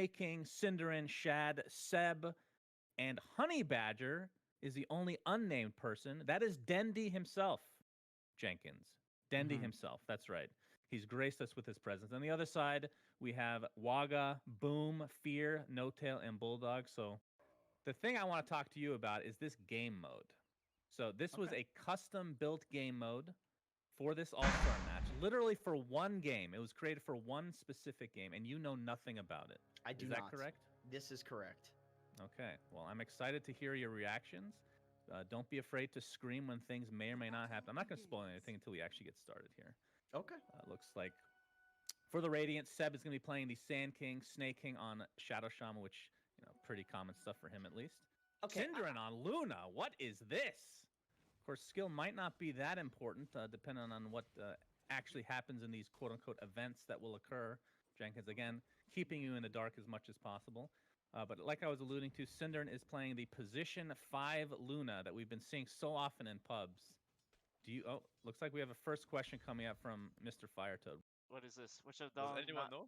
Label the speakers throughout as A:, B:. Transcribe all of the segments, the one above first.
A: King, Cinderin, Shad, Seb, and Honey Badger is the only unnamed person. That is Dendy himself, Jenkins. Dendy himself, that's right. He's graced us with his presence. On the other side, we have Waga, Boom, Fear, No Tail, and Bulldog. So the thing I want to talk to you about is this game mode. So this was a custom-built game mode for this All-Star match, literally for one game. It was created for one specific game, and you know nothing about it.
B: I do
A: not. Is that correct?
B: This is correct.
A: Okay. Well, I'm excited to hear your reactions. Don't be afraid to scream when things may or may not happen. I'm not going to spoil anything until we actually get started here.
B: Okay.
A: Looks like for the Radiant, Seb is going to be playing the Sand King, Snake King on Shadow Shaman, which, pretty common stuff for him at least.
B: Okay.
A: Cinderin on Luna. What is this? Of course, skill might not be that important, depending on what actually happens in these quote-unquote events that will occur. Jenkins, again, keeping you in the dark as much as possible. But like I was alluding to, Cinderin is playing the position 5 Luna that we've been seeing so often in pubs. Looks like we have a first question coming up from Mr. Firetoad.
C: What is this? Which of
D: Does
C: them?
D: anyone know?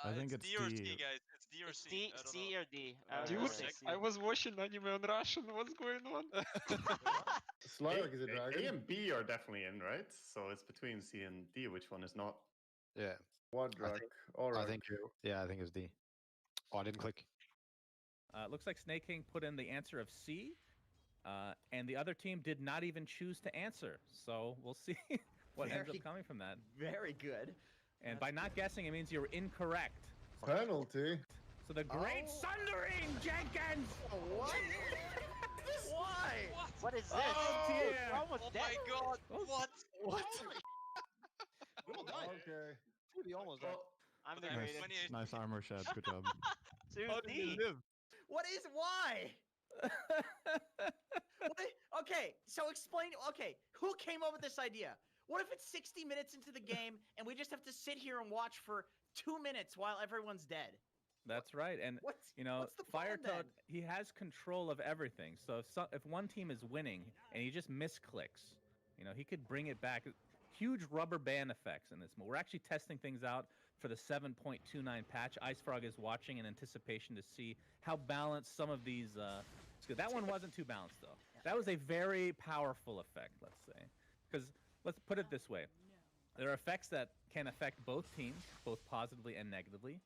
E: I think it's
D: D or C,
E: D.
D: guys. It's D or
C: It's
D: C.
C: D,
D: I don't
C: C
D: know.
C: or D.
F: Dude, I was watching anime on Russian. What's going on?
G: Slavic is a
H: A
G: dragon.
H: and B are definitely in, right? So it's between C and D. Which one is not?
E: Yeah.
G: Quadrak. All right.
E: I think it's D. Oh, I didn't click.
A: Looks like Snake King put in the answer of C, and the other team did not even choose to answer. So we'll see what ends up coming from that.
B: Very good.
A: And by not guessing, it means you're incorrect.
G: Penalty.
A: So the great Sundering Jenkins!
B: What? Why?
C: What is this?
A: Oh, dear.
C: We're almost
D: Oh
C: dead.
D: my god! What?
H: What?
F: We will die.
G: Okay.
F: We almost died.
C: I'm the
D: Nice.
C: greatest.
D: Nice.
E: Nice armor, Shad. Good job.
C: Dude,
D: How did you
C: D.
D: live?
B: What is why? Okay, so explain. Okay, who came up with this idea? What if it's 60 minutes into the game and we just have to sit here and watch for 2 minutes while everyone's dead?
A: That's right. And,
B: What's the plan
A: Firetoad,
B: then?
A: he has control of everything. So if one team is winning and he just misclicks, he could bring it back. Huge rubber band effects in this mode. We're actually testing things out for the 7.29 patch. Ice Frog is watching in anticipation to see how balanced some of these... that one wasn't too balanced, though. That was a very powerful effect, let's say. Because let's put it this way. There are effects that can affect both teams, both positively and negatively.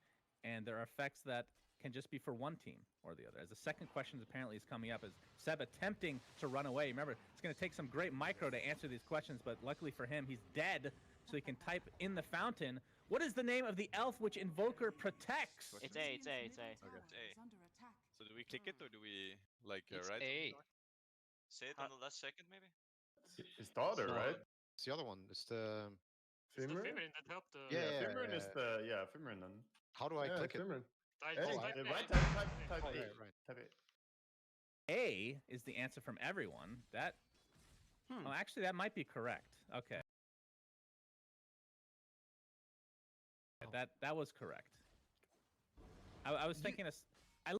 A: And there are effects that can just be for one team or the other. As the second question apparently is coming up, is Seb attempting to run away. Remember, it's going to take some great micro to answer these questions, but luckily for him, he's dead, so he can type in the fountain. What is the name of the elf which Invoker protects?
C: It's A, it's A, it's A.
D: Okay. So do we click it or do we
F: It's
D: write?
F: A.
D: Say it on the last second, maybe.
H: His daughter,
E: No.
H: right?
E: It's the other one. It's the.
G: Fimmer?
H: Fimmerin is the Fimmerin then.
E: How do I click it?
G: Fimmer.
H: Right,
G: Hey.
H: type
E: Oh,
H: A.
E: right.
H: Type A.
A: A is the answer from everyone. That. Oh, actually, that might be correct. Okay. That was correct. I was thinking I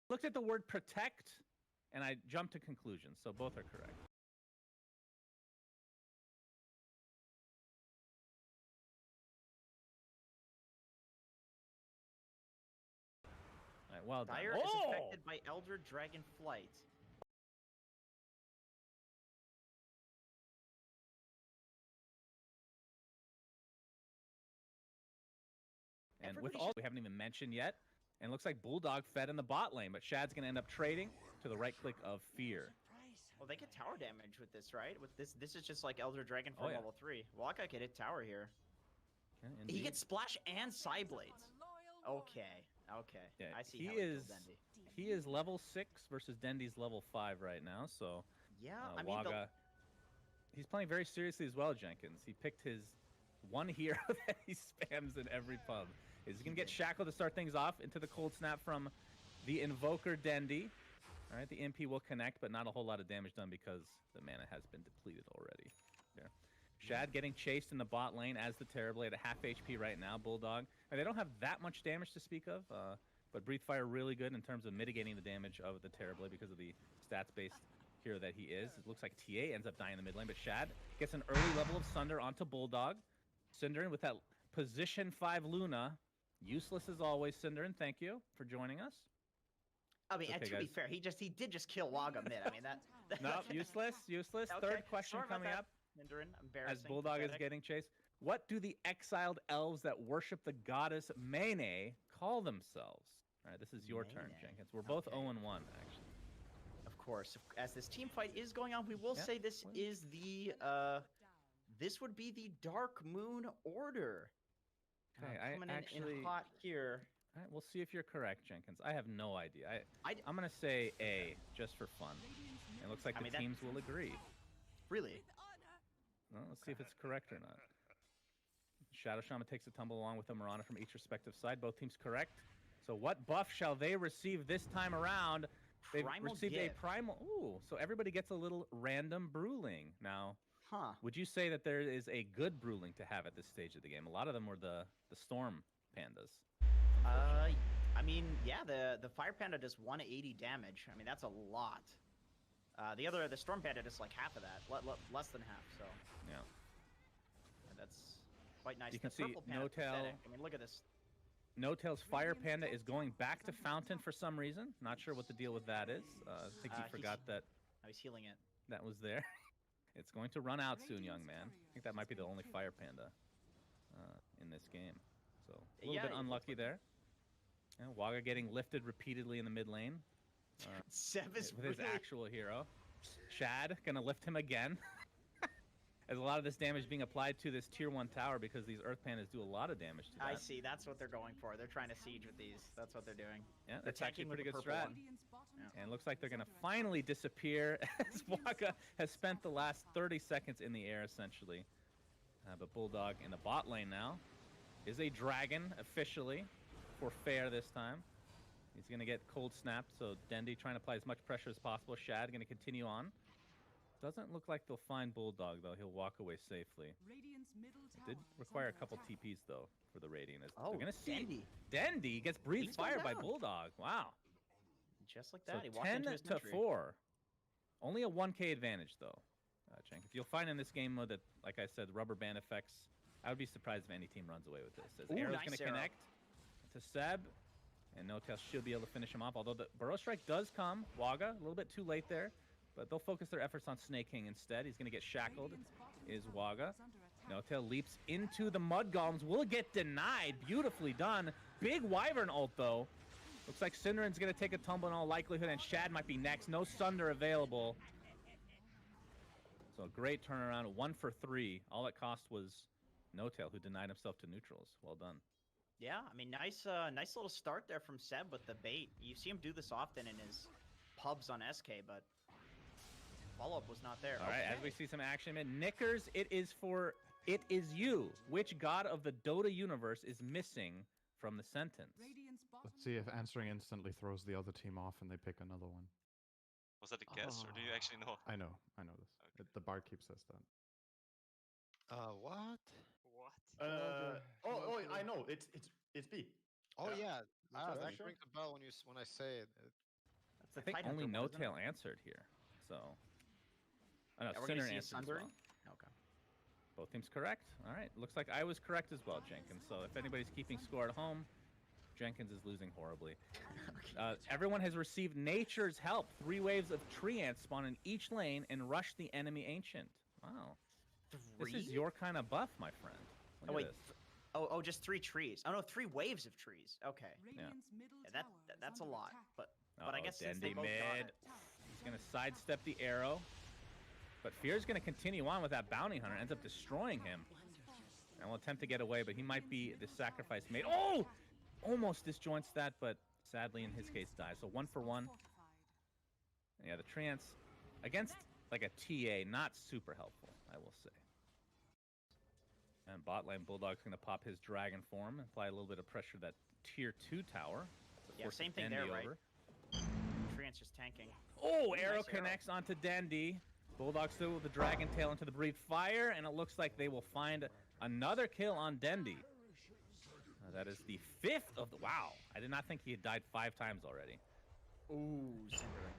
A: looked at the word protect and I jumped to conclusions, so both are correct. All right, well done.
B: Dire is affected by Elder Dragon Flight.
A: And with all we haven't even mentioned yet, and it looks like Bulldog fed in the bot lane, but Shad's going to end up trading to the right click of Fear.
B: Well, they get tower damage with this, right? With this is just like Elder Dragon for
A: Oh, yeah.
B: level 3. Waka could hit tower here.
A: Yeah,
B: He
A: indeed.
B: gets splash and side blades. Okay, okay.
A: Yeah,
B: I see
A: he
B: how
A: is.
B: killed Dendy.
A: He is level 6 versus Dendy's level 5 right now. So
B: Yeah, I mean,
A: Waga, he's playing very seriously as well. Jenkins. He picked his one hero that he spams in every pub. Is he gonna get Shackle to start things off into the cold snap from the Invoker Dendy? All right, the MP will connect, but not a whole lot of damage done because the mana has been depleted already. There. Shad getting chased in the bot lane as the Terrorblade at half HP right now. Bulldog. And they don't have that much damage to speak of, but Breathe Fire really good in terms of mitigating the damage of the Terrorblade because of the stats-based hero that he is. It looks like TA ends up dying in the mid lane, but Shad gets an early level of Sunder onto Bulldog. Cinderin with that position 5 Luna. Useless as always, Cinderin. Thank you for joining us.
B: I mean,
A: okay,
B: to be fair, he did just kill Waga mid. I mean, that.
A: No, useless.
B: Okay,
A: Third question
B: sorry about
A: coming
B: that,
A: up.
B: Cinderin,
A: As
B: embarrassing.
A: Bulldog is
B: pathetic.
A: getting chased. What do the exiled elves that worship the goddess Mene call themselves? All right, this is your turn,
B: Mene.
A: Jenkins. We're both
B: Okay.
A: 0-1, actually.
B: Of course, as this team fight is going on, we will
A: Yeah.
B: say this is the this would be the Dark Moon Order.
A: Okay,
B: Coming
A: actually-
B: in hot here.
A: All right, we'll see if you're correct, Jenkins. I have no idea.
B: I
A: I'm going to say A, just for fun. It looks like
B: I
A: the
B: mean, that-
A: teams will agree.
B: Really?
A: Well, let's see if it's correct or not. Shadow Shaman takes a tumble along with a Mirana from each respective side. Both teams correct. So what buff shall they receive this time around? They've
B: Primal
A: received
B: Gift.
A: a primal. Ooh, so everybody gets a little random bruling. Now,
B: Huh.
A: would you say that there is a good bruling to have at this stage of the game? A lot of them were the Storm Pandas.
B: I mean, yeah, the Fire Panda does 180 damage. I mean, that's a lot. The Storm Panda does like half of that, less than half. So
A: Yeah.
B: that's quite nice.
A: You
B: The
A: can see
B: Purple Panda,
A: No-Tail-
B: pathetic. I mean, look at this.
A: No-Tail's Fire Panda is going back to Fountain for some reason. Not sure what the deal with that is. I think he
B: He's-
A: forgot that
B: Oh, he's healing it.
A: that was there. It's going to run out soon, young man. I think that might be the only Fire Panda in this game. So a little
B: Yeah,
A: bit
B: it looks
A: unlucky
B: like
A: there. Yeah, Waga getting lifted repeatedly in the mid lane
B: Seb is
A: with his
B: really
A: actual hero. Shad gonna lift him again. As a lot of this damage being applied to this tier 1 tower because these Earth Pandas do a lot of damage to that.
B: I see. That's what they're going for. They're trying to siege with these. That's what they're doing.
A: Yeah,
B: They're
A: that's actually a
B: tanking with
A: pretty
B: the
A: good
B: purple
A: strat.
B: one.
A: And it looks like they're going to finally disappear as Waka has spent the last 30 seconds in the air, essentially. But Bulldog in the bot lane now is a dragon, officially, for fair this time. He's going to get cold snapped, so Dendi trying to apply as much pressure as possible. Shad going to continue on. Doesn't look like they'll find Bulldog, though. He'll walk away safely. Did require a couple TPs, though, for the Radiant.
B: Oh,
A: they're going to see
B: Dendi.
A: Dendi gets breathed
B: He's gone
A: fire by
B: down.
A: Bulldog. Wow.
B: Just like
A: So
B: that. He walked
A: 10
B: into his
A: to
B: injury.
A: 4. Only a 1k advantage, though, Jenkins. You'll find in this game mode that, like I said, rubber band effects. I would be surprised if any team runs away with this. As
B: Ooh,
A: Arrow's
B: nice
A: going to
B: arrow.
A: connect to Seb, and No-Tail should be able to finish him off. Although the Burrow Strike does come. Waga, a little bit too late there. But they'll focus their efforts on Snake King instead. He's going to get shackled, is Waga. No-Tail leaps into the Mud Golems. Will get denied. Beautifully done. Big Wyvern ult, though. Looks like Cinderin's going to take a tumble in all likelihood, and Shad might be next. No Sunder available. So great turnaround. 1 for 3. All it cost was No-Tail, who denied himself to neutrals. Well done.
B: Yeah, I mean, nice little start there from Seb with the bait. You see him do this often in his pubs on SK, but follow-up was not there.
A: All right, as we see some action in Knickers, it is you. Which god of the Dota universe is missing from the sentence?
I: Let's see if answering instantly throws the other team off and they pick another one.
D: Was that a guess, or do you actually know?
I: I know this.
D: Okay.
I: The barkeep says that.
E: What?
C: What?
H: I know. It's B.
E: Oh
H: Yeah.
E: yeah,
G: what
E: that
G: I
E: rings a bell when I say it.
B: That's
A: I
B: the
A: think
B: Titan
A: only
B: Hunter one, isn't it?
A: No-Tail answered here, so. Oh, no,
B: Yeah, we're gonna
A: Cinder
B: see a
A: answered as
B: Sundering?
A: well.
B: Okay.
A: Both teams correct. All right, looks like I was correct as well, Jenkins. So if anybody's keeping score at home, Jenkins is losing horribly. Everyone has received Nature's Help. 3 waves of tree ants spawn in each lane and rush the enemy ancient. Wow. This is your kind of buff, my friend. Look
B: Oh
A: at
B: wait.
A: this.
B: Oh, just 3 trees. Oh no, 3 waves of trees. Okay.
A: Yeah.
B: Yeah, that's a lot. But I
A: Uh-oh,
B: guess since they
A: Dendi
B: both got
A: mid.
B: it.
A: He's going to sidestep the arrow. But Fear's going to continue on with that bounty hunter. Ends up destroying him. And will attempt to get away, but he might be the sacrifice made. Oh! Almost disjoints that, but sadly in his case dies. So 1 for 1. Yeah, the trance against like a TA, not super helpful, I will say. And bot lane Bulldog's going to pop his dragon form and apply a little bit of pressure to that tier 2 tower. to
B: Yeah,
A: force
B: same thing
A: Dendi
B: there, right?
A: over.
B: Treant's just tanking.
A: Oh,
B: Nice
A: arrow
B: arrow.
A: connects onto Dendi. Bulldog still with the dragon tail into the breathe fire, and it looks like they will find another kill on Dendi. That is the 5th of the... Wow, I did not think he had died 5 times already.
B: Ooh, Cinderin.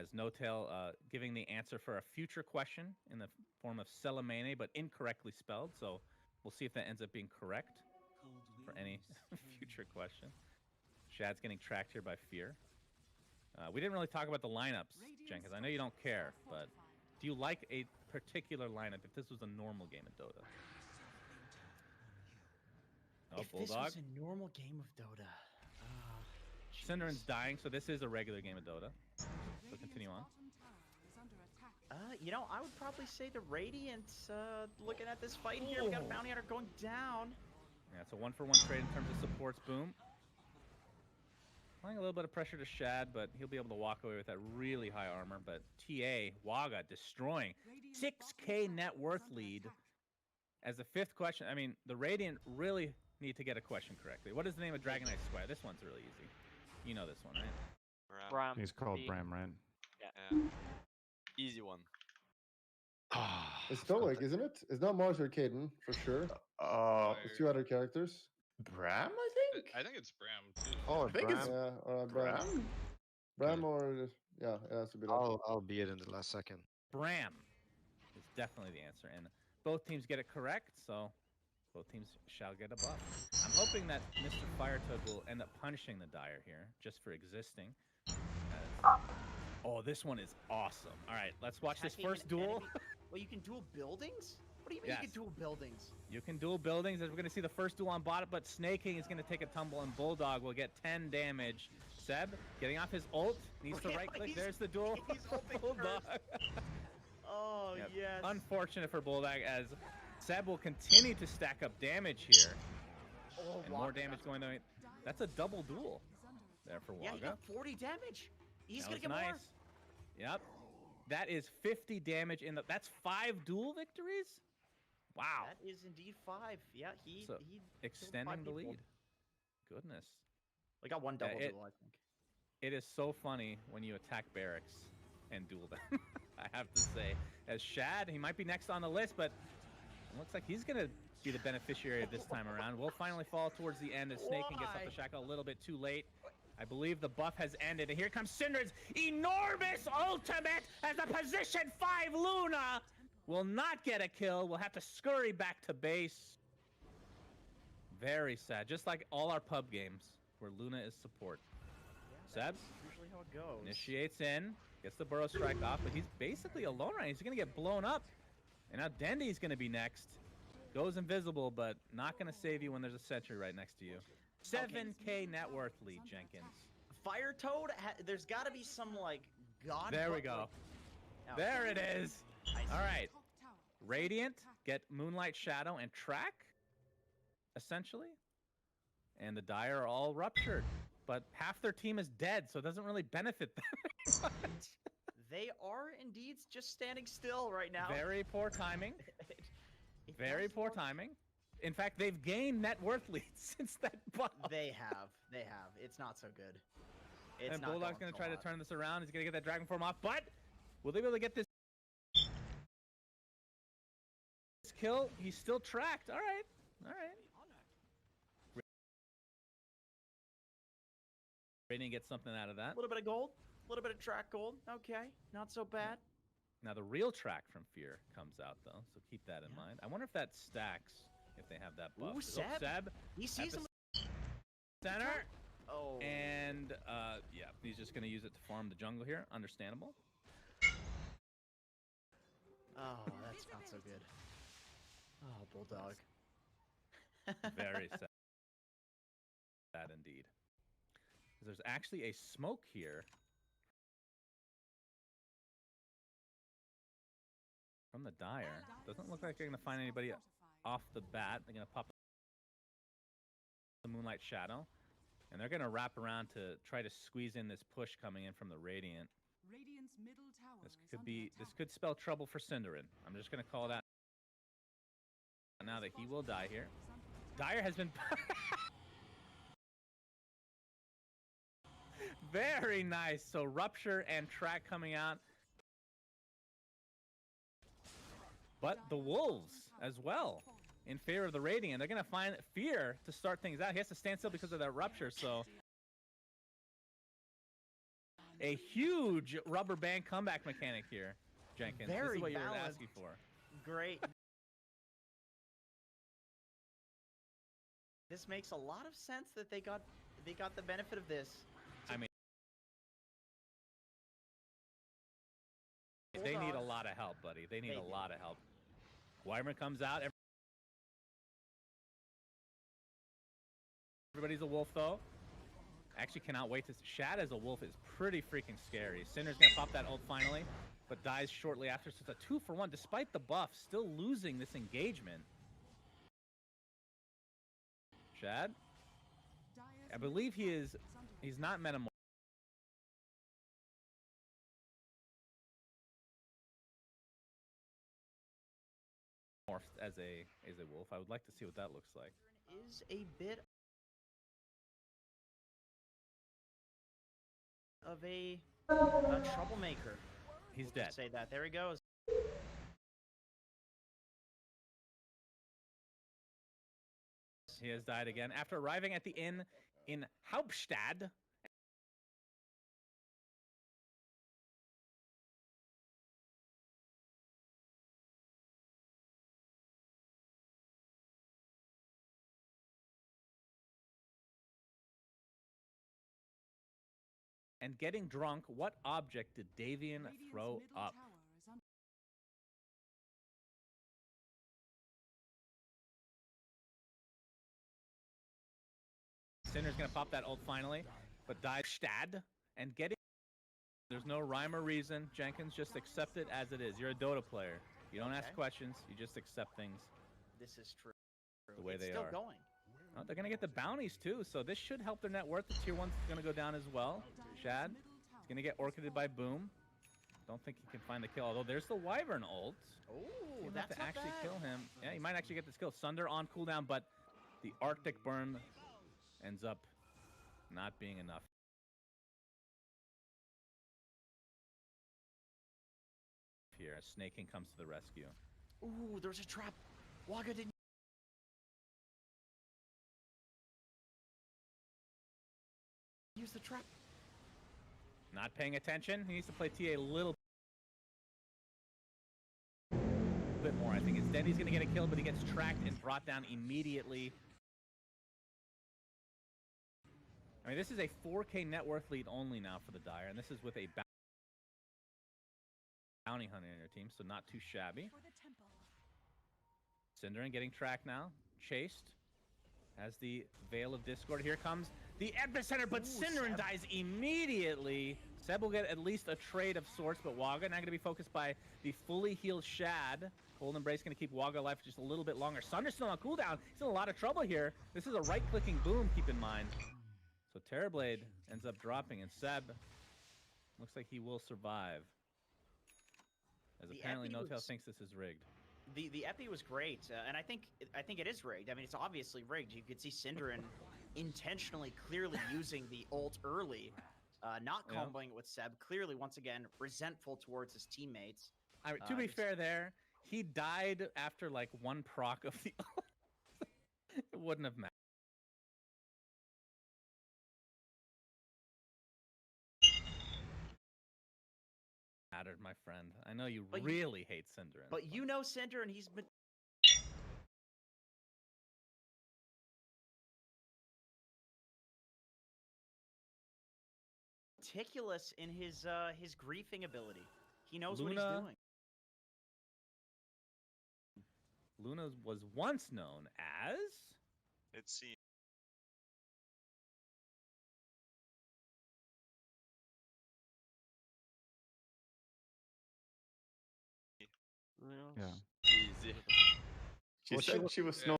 A: As No-Tail giving the answer for a future question in the form of Selemene, but incorrectly spelled. So we'll see if that ends up being correct for any future question. Shad's getting tracked here by Fear. We didn't really talk about the lineups, Jen, because I know you don't care, but do you like a particular lineup if this was a normal game of Dota? Oh,
B: If
A: Bulldog.
B: this was a normal game of Dota.
A: Cinderen's dying, so this is a regular game of Dota. So continue on.
B: You know, I would probably say the Radiant's looking at this fight here. We got a bounty hunter going down.
A: Yeah, it's a 1-for-1 trade in terms of supports. Boom. Applying a little bit of pressure to Shad, but he'll be able to walk away with that really high armor. But TA, Waga destroying 6K net worth lead. As the fifth question, I mean, the Radiant really need to get a question correctly. What is the name of Dragon Knight Square? This one's really easy. You know this one, right?
C: Bram.
I: He's called
C: B.
I: Bram, right?
D: Yeah. Easy one.
G: It's Stoic, isn't it? It's not Mars or Caden, for sure. It's two other characters.
H: Bram, I think?
F: I think it's Bram too.
E: Oh,
H: I think
E: Bram.
H: it's
G: Yeah,
H: Bram.
G: Bram or... Yeah, it has to be that.
E: I'll be it in the last second.
A: Bram is definitely the answer. And both teams get it correct, so both teams shall get a buff. I'm hoping that Mr. Firetoad will end up punishing the Dire here, just for existing. Oh, this one is awesome. All right, let's watch this
B: Attacking
A: first
B: an
A: duel.
B: enemy- Well, you can duel buildings? What do you mean
A: Yes.
B: you can duel buildings?
A: You can duel buildings, as we're going to see the first duel on bottom, but Snake King is going to take a tumble, and Bulldog will get 10 damage. Seb, getting off his ult, needs to
B: Yeah,
A: right-click.
B: he's-
A: There's the duel.
B: he's ulting
A: Bulldog.
B: Oh,
A: Yep.
B: yes.
A: Unfortunate for Bulldog, as Seb will continue to stack up damage here.
B: Oh,
A: And more
B: Waka
A: damage
B: got-
A: going the way. That's a double duel there for
B: Yeah, he
A: Waga.
B: got 40 damage. He's
A: That
B: going
A: was
B: to get
A: nice.
B: more.
A: Yep. That is 50 damage in the. That's 5 duel victories? Wow.
B: That is indeed 5. Yeah, he
A: So,
B: killed 5
A: Extending the
B: people.
A: lead. Goodness.
B: We got one double
A: it-
B: duel, I think.
A: It is so funny when you attack barracks and duel them. I have to say. As Shad, he might be next on the list, but it looks like he's going to be the beneficiary of this time around. We'll finally fall towards the end as Snake King gets off the
B: Why?
A: shackle a little bit too late. I believe the buff has ended, and here comes Syndra's enormous ultimate as the position 5 Luna will not get a kill. We'll have to scurry back to base. Very sad, just like all our pub games where Luna is support. Seb
B: That's usually how it goes.
A: initiates in, gets the burrow strike off, but he's basically alone right now. He's going to get blown up. And now Dendy's going to be next. Goes invisible, but not going to save you when there's a sentry right next to you. 7K net worth lead, Jenkins.
B: Firetoad, there's got to be some, like, god...
A: There we
B: but,
A: go.
B: like-
A: There it is.
B: Nice.
A: All right. Radiant, get Moonlight Shadow and Track, essentially. And the Dire are all ruptured. But half their team is dead, so it doesn't really benefit them very much.
B: They are indeed just standing still right now.
A: Very poor timing.
B: It
A: Very
B: does
A: poor
B: look-
A: timing. In fact, they've gained net worth leads since that buff.
B: They have. They have. It's not so good. It's
A: And
B: not
A: Bulldog's
B: going
A: going to
B: so
A: try to
B: hot.
A: turn this around. He's going to get that Dragon Form off, but will they be able to get this kill? He's still tracked. All right. All right. Radiant gets something out of that.
B: A little bit of gold. A little bit of track gold. Okay. Not so bad.
A: Now, the real track from Fear comes out, though, so keep that in
B: Yeah.
A: mind. I wonder if that stacks if they have that buff.
B: Ooh,
A: Oh,
B: Seb. He sees
A: the
B: him.
A: center.
B: Oh.
A: And, yeah, he's just going to use it to farm the jungle here. Understandable.
B: Oh, that's not so good. Oh, Bulldog.
A: Very sad. Sad indeed. There's actually a smoke here from the Dire. Doesn't look like they're going to find anybody off the bat. They're going to pop the Moonlight Shadow. And they're going to wrap around to try to squeeze in this push coming in from the Radiant. This could spell trouble for Cinderin. I'm just going to call that now that he will die here. Dire has been very nice. So Rupture and Track coming out. But the Wolves as well in favor of the Radiant. They're going to find Fear to start things out. He has to stand still because of that Rupture. So a huge rubber band comeback mechanic here, Jenkins. This
B: Very
A: is what you were
B: balanced.
A: asking for.
B: Great. This makes a lot of sense that they got the benefit of this.
A: I mean, they need a lot of help, buddy. They need a lot of help. Wyvern comes out. Everybody's a wolf, though. Actually cannot wait to... Shad as a wolf is pretty freaking scary. Cinder's going to pop that ult finally, but dies shortly after. So it's a 2-for-1. Despite the buff, still losing this engagement. Shad? I believe he's not metamorphed as a wolf. I would like to see what that looks like.
B: Is a bit of a troublemaker.
A: He's
B: We'll
A: dead.
B: just say that. There he goes.
A: He has died again after arriving at the inn in Hauptstadt. And getting drunk, what object did Davian throw up? Sinner's gonna pop that ult finally, but dies Stad and getting... There's no rhyme or reason. Jenkins, just accept it as it is. You're a Dota player. You don't ask questions. You just accept things
B: This is true.
A: the way
B: It's
A: they
B: still
A: are.
B: going.
A: Oh, they're gonna get the bounties too, so this should help their net worth. The tier 1's gonna go down as well. Shad is gonna get orchided by Boom. Don't think he can find the kill, although there's the Wyvern ult.
B: Oh,
A: He'll have
B: that's
A: to
B: not
A: actually
B: bad.
A: kill him. Yeah, he might actually get this kill. Sunder on cooldown, but the Arctic burn ends up not being enough. Here, as Snake King comes to the rescue.
B: Ooh, there's a trap. Waga didn't use the trap.
A: Not paying attention. He needs to play TA a little bit more. I think instead he's going to get a kill, but he gets tracked and brought down immediately. I mean, this is a 4K net worth lead only now for the Dire, and this is with a bounty hunter in your team, so not too shabby. Cinderin getting tracked now. Chased. As the Veil of Discord. Here comes the Epicenter, but Cinderin dies immediately. Seb will get at least a trade of sorts, but Waga now going to be focused by the fully healed Shad. Cold Embrace going to keep Waga alive for just a little bit longer. Sunder's still on cooldown. He's in a lot of trouble here. This is a right-clicking Boom, keep in mind. So Terrorblade ends up dropping, and Seb looks like he will survive. As apparently NoTail thinks this is rigged.
B: The epi was great, and I think it is rigged. I mean, it's obviously rigged. You could see Cinderin intentionally, clearly using the ult early, not comboing it with Seb. Clearly, once again, resentful towards his teammates.
A: I mean, to be fair there, he died after like one proc of the ult. It wouldn't have mattered. My friend. I know you really hate Cinderin.
B: But you know Cinderin, he's been... meticulous in his griefing ability. He knows what he's doing.
A: Luna was once known as...
D: It seems.
C: Yeah.
D: Easy.
H: She said she was known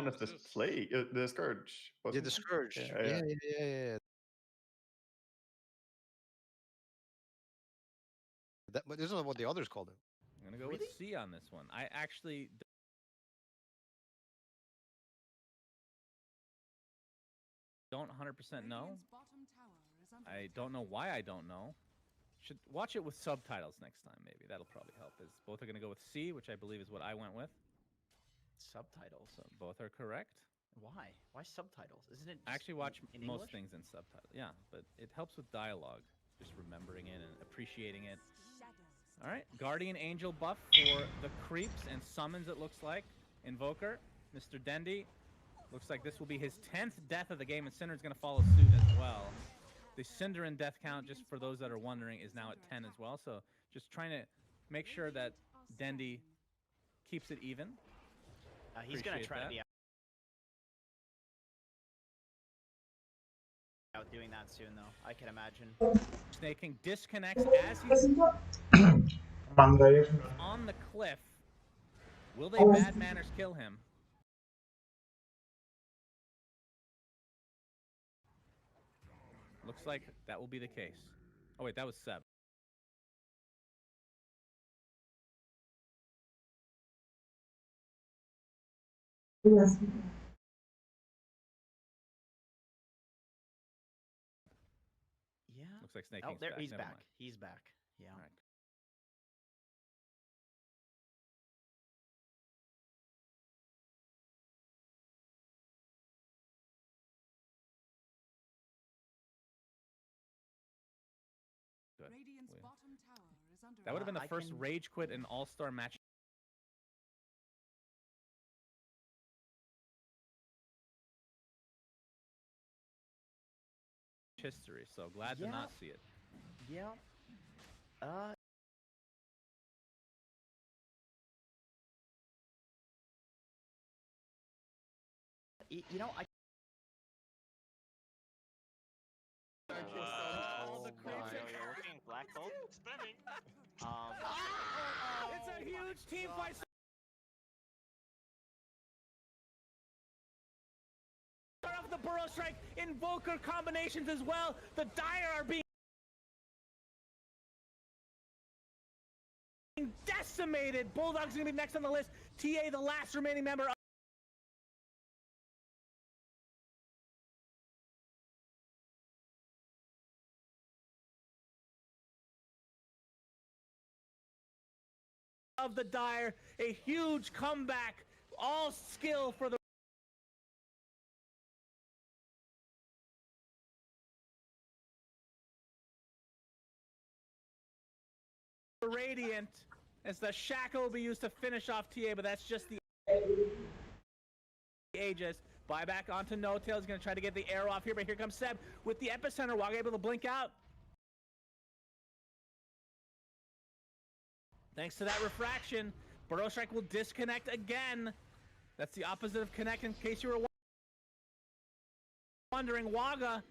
H: as the Slay, the Scourge.
E: Yeah, the Scourge. Yeah. That, but isn't that what the others called it?
A: I'm going to go with C on this one. I actually... don't 100% know. I don't know why I don't know. Should watch it with subtitles next time, maybe. That'll probably help. As both are going to go with C, which I believe is what I went with.
B: Subtitles.
A: So both are correct.
B: Why? Why subtitles? Isn't it?
A: I actually watch
B: in
A: most
B: English?
A: things in subtitles. Yeah, but it helps with dialogue, just remembering it and appreciating it. All right, Guardian Angel buff for the creeps and summons. It looks like Invoker, Mr. Dendy. Looks like this will be his 10th death of the game, and Cinder's going to follow suit as well. The Cinderin death count, just for those that are wondering, is now at 10 as well. So just trying to make sure that Dendy keeps it even.
B: He's going to
A: Appreciate
B: try
A: that.
B: to be out doing that soon, though. I can imagine.
A: Snake King disconnects as he's on the cliff. Will they bad manners kill him? Looks like that will be the case. Oh wait, that was Seb.
B: Yeah.
A: Looks like Snake
B: Oh,
A: King's
B: there
A: back.
B: he's
A: Never
B: back.
A: mind.
B: He's back. Yeah.
A: All right. Good. That would have been the
B: I
A: first
B: can-
A: rage quit in All-Star match history. So glad to not see it.
B: Yeah. You know, I.
C: Oh my, you're looking black hole?
F: Stunning.
A: It's a huge team fight. Start off the Burrow Strike, Invoker combinations as well. The Dire are being decimated. Bulldog's gonna be next on the list. TA, the last remaining member of the Dire. A huge comeback. All skill for the Radiant, as the Shackle will be used to finish off TA, but that's just the Aegis. Buyback onto No-Tail. He's going to try to get the arrow off here, but here comes Seb with the Epicenter. Waga able to blink out. Thanks to that refraction, Burrow Strike will disconnect again. That's the opposite of connect, in case you were wondering. Waga,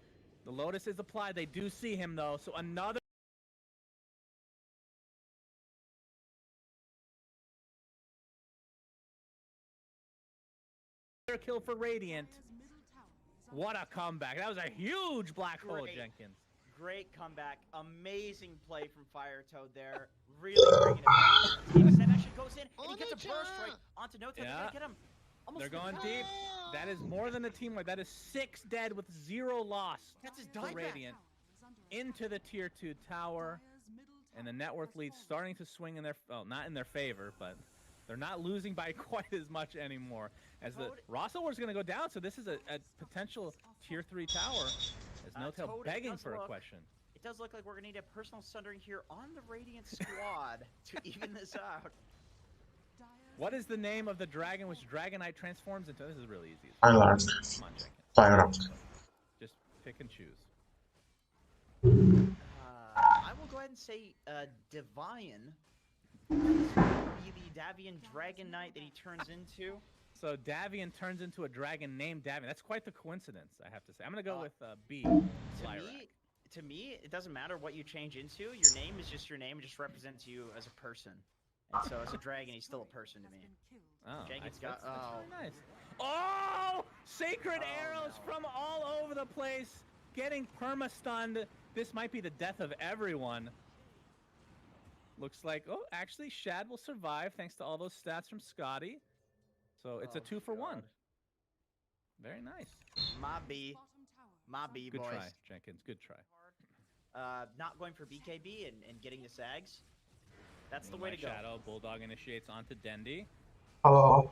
A: the Lotus is applied. They do see him, though, so another kill for Radiant. What a comeback. That was a huge black hole, Jenkins.
B: Great comeback. Amazing play from Firetoad there. Really bringing it back. Seb actually goes in, and he gets a burst right onto No-Tail.
A: Yeah.
B: Get him. Almost
A: They're going
B: dead.
A: deep. That is more than a team wipe. That is 6 dead with 0 lost.
B: That's his
A: for
B: dieback.
A: Radiant. Into the tier 2 tower. And the net worth lead starting to swing in their, well, not in their favor, but they're not losing by quite as much anymore. As the Rosso is going to go down, so this is a potential tier 3 tower. As No-Tail
B: Toad, it
A: begging
B: does
A: for a
B: look-
A: question.
B: It does look like we're going to need a personal sundering here on the Radiant squad to even this out.
A: What is the name of the dragon which Dragonite transforms into? This is really easy.
J: I learned.
A: Come on, Jenkins.
J: Fire up.
A: Just pick and choose.
B: I will go ahead and say Divine. Be the Davian Dragon Knight that he turns into.
A: So Davian turns into a dragon named Davian. That's quite the coincidence, I have to say. I'm going to go with B.
B: To me, it doesn't matter what you change into. Your name is just your name. It just represents you as a person. And so as a dragon, he's still a person to me.
A: Oh,
B: Jenkins
A: that's
B: got...
A: very nice. Oh! Sacred arrows from all over the place. Getting perma-stunned. This might be the death of everyone. Looks like... Oh, actually, Shad will survive thanks to all those stats from Scotty. So it's a 2-for-1. Very nice.
B: My B. My B,
A: Good
B: boys.
A: try, Jenkins. Good try.
B: Not going for BKB and getting the Sags. That's the way to go.
A: Shadow. Bulldog initiates onto Dendy.
J: Hello.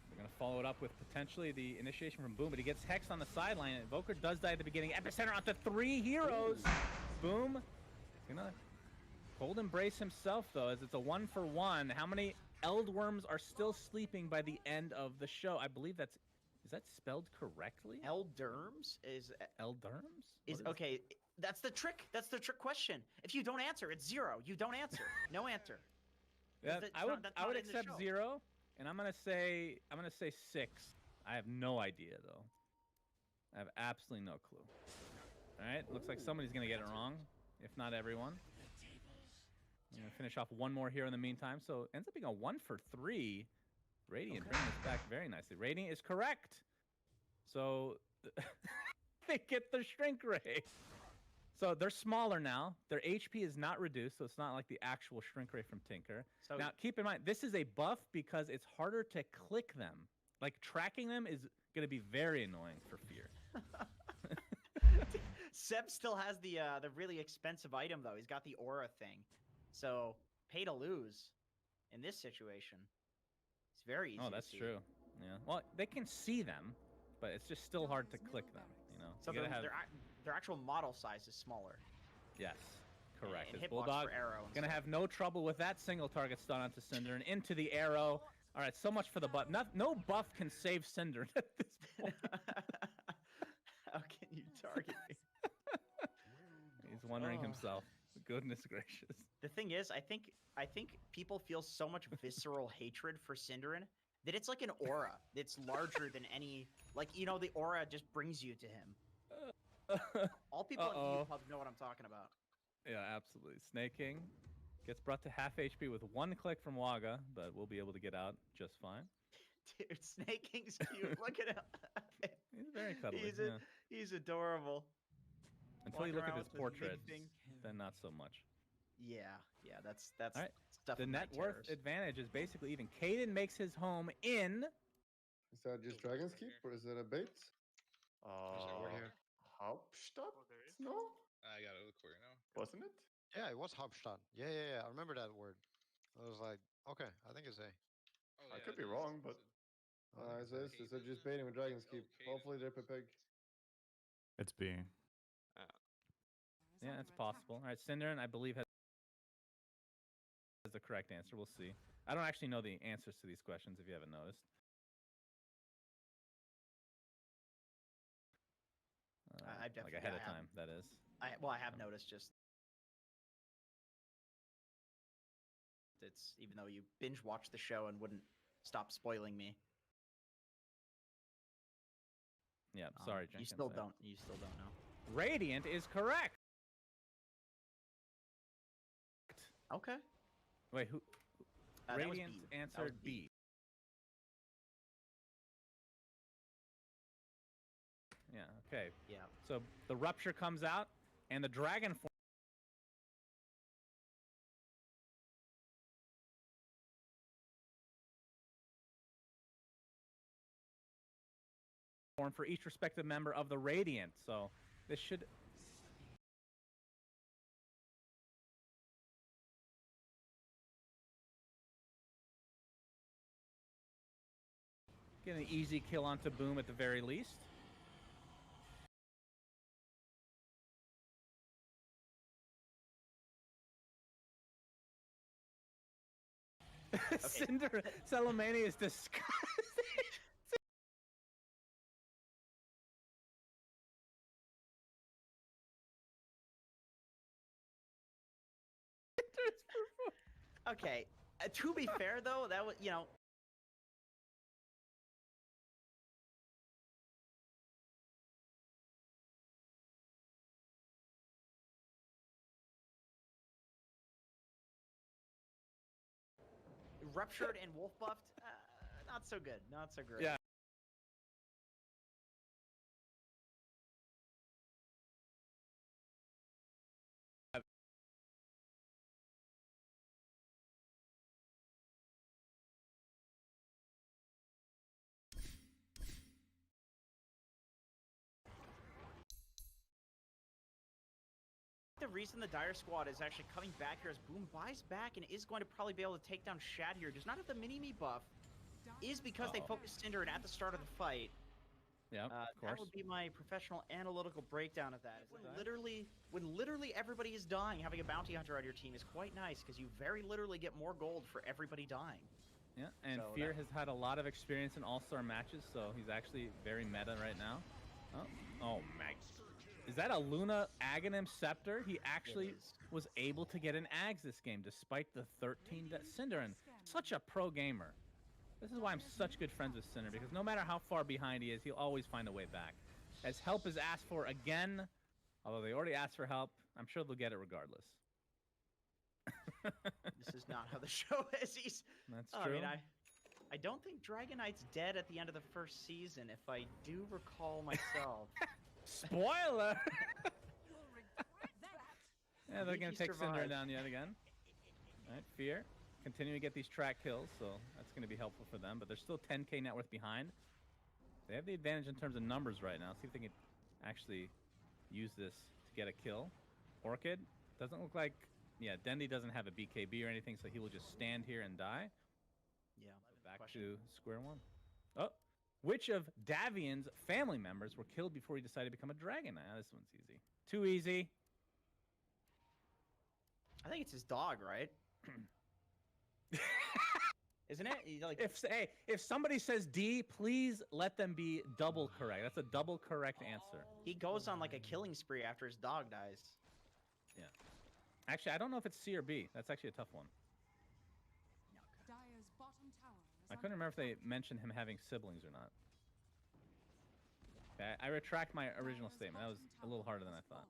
A: We're going Gonna follow it up with potentially the initiation from Boom, but he gets hexed on the sideline. Invoker does die at the beginning. Epicenter onto 3 heroes. Boom. Gonna cold embrace himself though, as it's a 1-for-1. How many Eldworms are still sleeping by the end of the show? I believe that's. Is that spelled correctly?
B: Elderms is
A: Elderms?
B: is okay. That's the trick. That's the trick question. If you don't answer, it's 0. You don't answer. No answer.
A: Yeah,
B: That's
A: I would
B: not-
A: I would
B: not in the
A: accept
B: show.
A: 0, and I'm gonna say 6. I have no idea though. I have absolutely no clue. All right, looks like somebody's gonna get it wrong, if not everyone. I'm gonna finish off one more here in the meantime. So ends up being a 1-for-3. Radiant bringing this back very nicely. Radiant is correct. So they get the shrink ray. So they're smaller now. Their HP is not reduced, so it's not like the actual shrink ray from Tinker.
B: So
A: Now, keep in mind, this is a buff because it's harder to click them. Like, tracking them is going to be very annoying for Fear.
B: Seb still has the really expensive item though. He's got the aura thing, so pay to lose in this situation. It's very easy.
A: Oh, that's
B: to see.
A: true. Yeah. Well, they can see them, but it's just still hard to click them. You know.
B: So
A: You gotta have...
B: their actual model size is smaller.
A: Yes, correct.
B: And
A: It's
B: hitbox
A: Bulldog
B: for arrow. And
A: gonna
B: stuff.
A: have no trouble with that single target stun onto Cinder and into the arrow. All right, so much for the buff. No buff can save Cinder at this point.
B: How can you target me?
A: He's wondering
B: Oh.
A: himself. Goodness gracious.
B: The thing is, I think people feel so much visceral hatred for Cinderin that it's like an aura that's larger than any. Like, you know, the aura just brings you to him. All people in
A: Uh-oh.
B: EU pubs know what I'm talking about.
A: Yeah, absolutely. Snake King gets brought to half HP with 1 click from Waga, but we'll be able to get out just fine.
B: Dude, Snake King's cute. Look at him.
A: He's very cuddly.
B: He's
A: yeah.
B: He's adorable.
A: Until you
B: walking
A: look at
B: around
A: his
B: with his big
A: portrait,
B: thing.
A: then not so much.
B: Yeah, that's
A: All right.
B: stuff.
A: The
B: of
A: net
B: night
A: worth
B: terrors.
A: advantage is basically even. Caden makes his home in.
G: Is that just Dragon's Keep or is it a bait?
H: Hauptstadt? No?
F: I gotta look for it now.
H: Wasn't it?
E: Yeah, it was Hauptstadt. Yeah. I remember that word. I was like, okay, I think it's A.
F: Oh,
H: I
F: yeah,
H: could
F: it
H: be
F: is.
H: wrong, but
G: Is it just baiting with Dragon's Keep? Hopefully they're pig.
I: It's B.
A: Yeah, it's possible. All right, Cinderin, I believe, has the correct answer. We'll see. I don't actually know the answers to these questions, if you haven't noticed.
B: I've
A: like
B: definitely-
A: ahead
B: I
A: of
B: have.
A: time, that is.
B: I have noticed just it's even though you binge watch the show and wouldn't stop spoiling me.
A: Yeah, sorry,
B: You
A: Jenkins.
B: still don't. You still don't know.
A: Radiant is correct.
B: Okay.
A: Wait, who?
B: That was
A: Radiant
B: B. That was
A: answered B. Yeah, okay.
B: Yeah.
A: So the rupture comes out, and the dragon form for each respective member of the Radiant. So this should. Get an easy kill onto Boom at the very least. Cinder Salamania is disgusting.
B: Okay. To be fair, though, that was ruptured and wolf buffed. Not so good. Not so great.
A: Yeah.
B: The reason the Dire Squad is actually coming back here is Boom buys back and is going to probably be able to take down Shad here. Does not have the mini-me buff. is because they focused Cinder at the start of the fight.
A: Yeah, of
B: That
A: course.
B: would be my professional analytical breakdown of that. When literally everybody is dying, having a bounty hunter on your team is quite nice because you very literally get more gold for everybody dying.
A: Yeah, and
B: So
A: Fear has had a lot of experience in all-star matches, so he's actually very meta right now. Oh my. Is that a Luna Aghanim Scepter? He actually was able to get an Ags this game, despite the 13 Cinderin. Such a pro gamer. This is why I'm such good friends with Cinder, because no matter how far behind he is, he'll always find a way back. As help is asked for again, although they already asked for help, I'm sure they'll get it regardless.
B: This is not how the show is.
A: That's
B: I
A: true.
B: mean, I don't think Dragon Knight's dead at the end of the first season, if I do recall myself.
A: Spoiler! Yeah, they're
B: think
A: going
B: he
A: to take Cinder
B: survived.
A: down yet again. All right, Fear. Continuing to get these track kills, so that's going to be helpful for them. But they're still 10k net worth behind. They have the advantage in terms of numbers right now. See if they can actually use this to get a kill. Orchid doesn't look like... Yeah, Dendy doesn't have a BKB or anything, so he will just stand here and die.
B: Yeah.
A: Back to square one. Oh, which of Davian's family members were killed before he decided to become a dragon? This one's easy. Too easy.
B: I think it's his dog, right? Isn't it? Like,
A: If somebody says D, please let them be double correct. That's a double correct answer.
B: he goes on like a killing spree after his dog dies.
A: Yeah. Actually, I don't know if it's C or B. That's actually a tough one. I couldn't remember if they mentioned him having siblings or not. Okay, I retract my original statement. That was a little harder than I thought.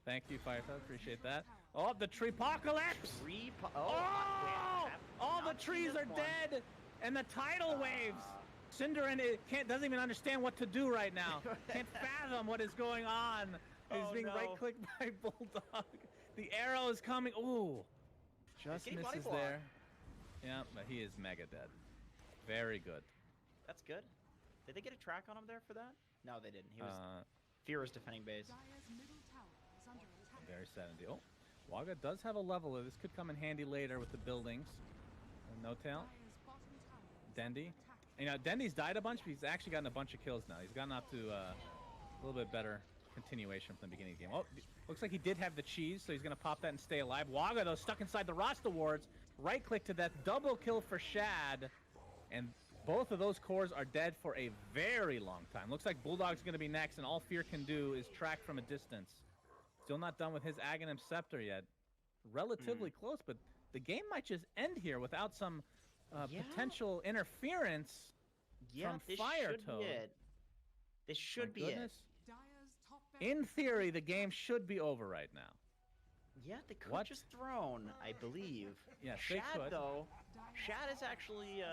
A: Thank you, Firefly. Appreciate that. Oh, the treepocalypse! All the trees are dead, and the tidal waves. Cinderin doesn't even understand what to do right now. Can't fathom what is going on. He's being right-clicked by Bulldog. The arrow is coming. Ooh, just misses there. Yeah, but he is mega dead. Very good.
B: That's good. Did they get a track on him there for that? No, they didn't. He was Fear was defending base.
A: Very 70. Oh, Waga does have a leveler. This could come in handy later with the buildings. No tail. Dendy. You know, Dendy's died a bunch, but he's actually gotten a bunch of kills now. He's gotten up to a little bit better continuation from the beginning of the game. Oh, looks like he did have the cheese, so he's going to pop that and stay alive. Waga, though, stuck inside the roster wards. Right-click to that. Double kill for Shad. And both of those cores are dead for a very long time. Looks like Bulldog's going to be next, and all Fear can do is track from a distance. Still not done with his Aghanim Scepter yet. Relatively close, but the game might just end here without some potential interference from Fire Toad.
B: This should be it.
A: In theory, the game should be over right now.
B: Yeah, they could just throne, I believe.
A: Yes,
B: Shad,
A: they could.
B: though, Shad is actually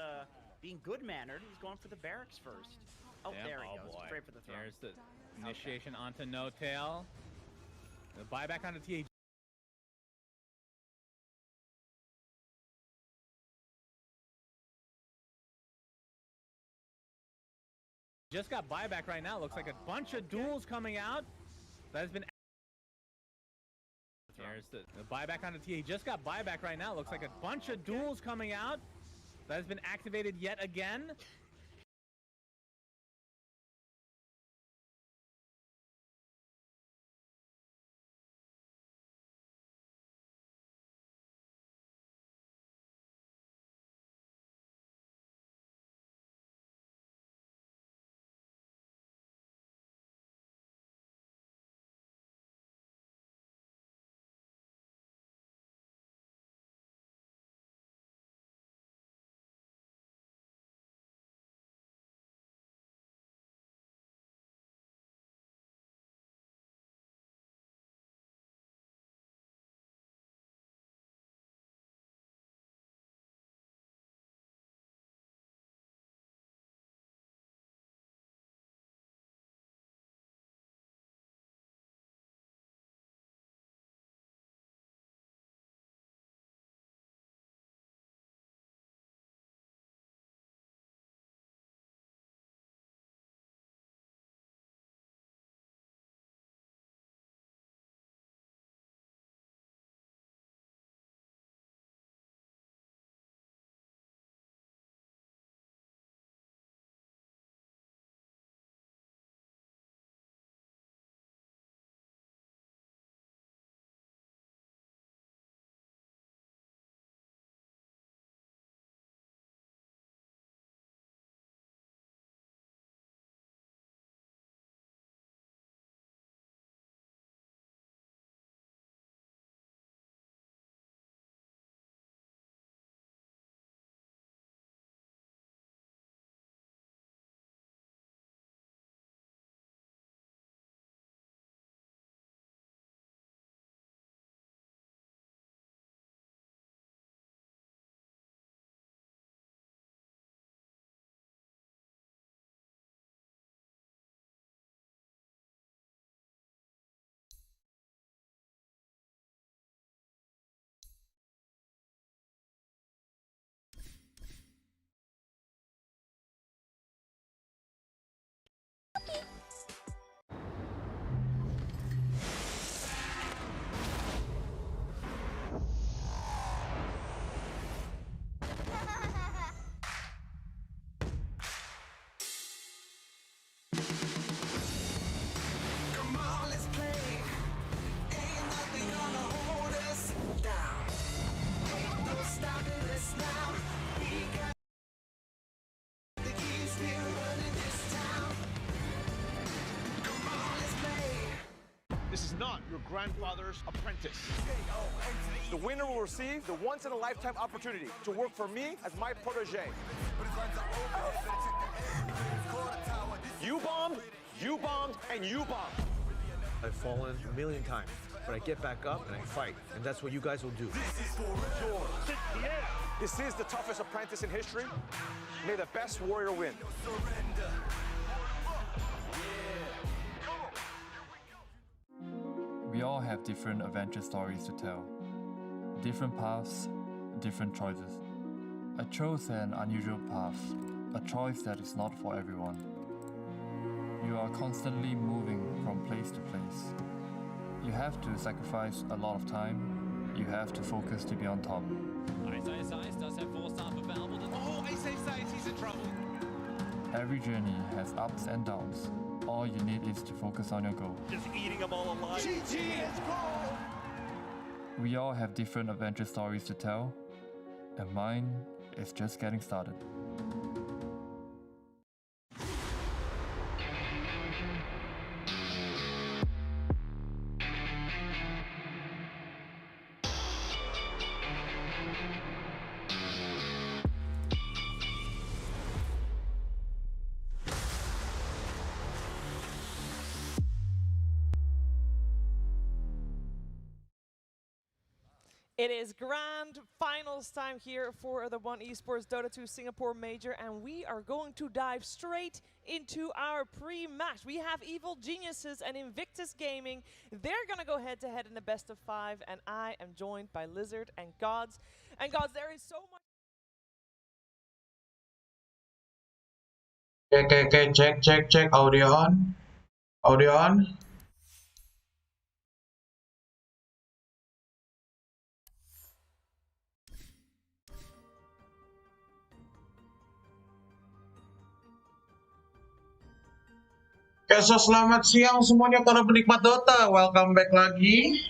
B: being good-mannered. He's going for the barracks first. Oh, there he goes.
A: Boy.
B: Straight for the throne.
A: There's the initiation onto No Tail. The buyback onto TA. Just got buyback right now. Looks like a bunch of duels coming out. That has been... There's the buyback onto TA. Just got buyback right now. Looks like a bunch of duels coming out. That has been activated yet again.
J: not your grandfather's apprentice.
K: The winner will receive the once-in-a-lifetime opportunity to work for me as my protege. You bombed, and you bombed.
L: I've fallen a million times, but I get back up and I fight, and that's what you guys will do.
K: This is the toughest apprentice in history. May the best warrior win.
M: We all have different adventure stories to tell. Different paths, different choices. I chose an unusual path, a choice that is not for everyone. You are constantly moving from place to place. You have to sacrifice a lot of time. You have to focus to be on top.
N: Ice does have 4 stars available. Oh, Ice, he's in trouble.
M: Every journey has ups and downs. All you need is to focus on your goal.
J: Just eating them all alive. GG, let's go!
M: We all have different adventure stories to tell, and mine is just getting started.
O: It is grand finals time here for the One Esports Dota 2 Singapore Major, and we are going to dive straight into our pre-match. We have Evil Geniuses and Invictus Gaming. They're going to go head-to-head in the best of 5, and I am joined by Lizard and Gods. And Gods, there is so much...
P: Okay, check, audio on. Oke, so selamat siang semuanya para penikmat Dota. Welcome back lagi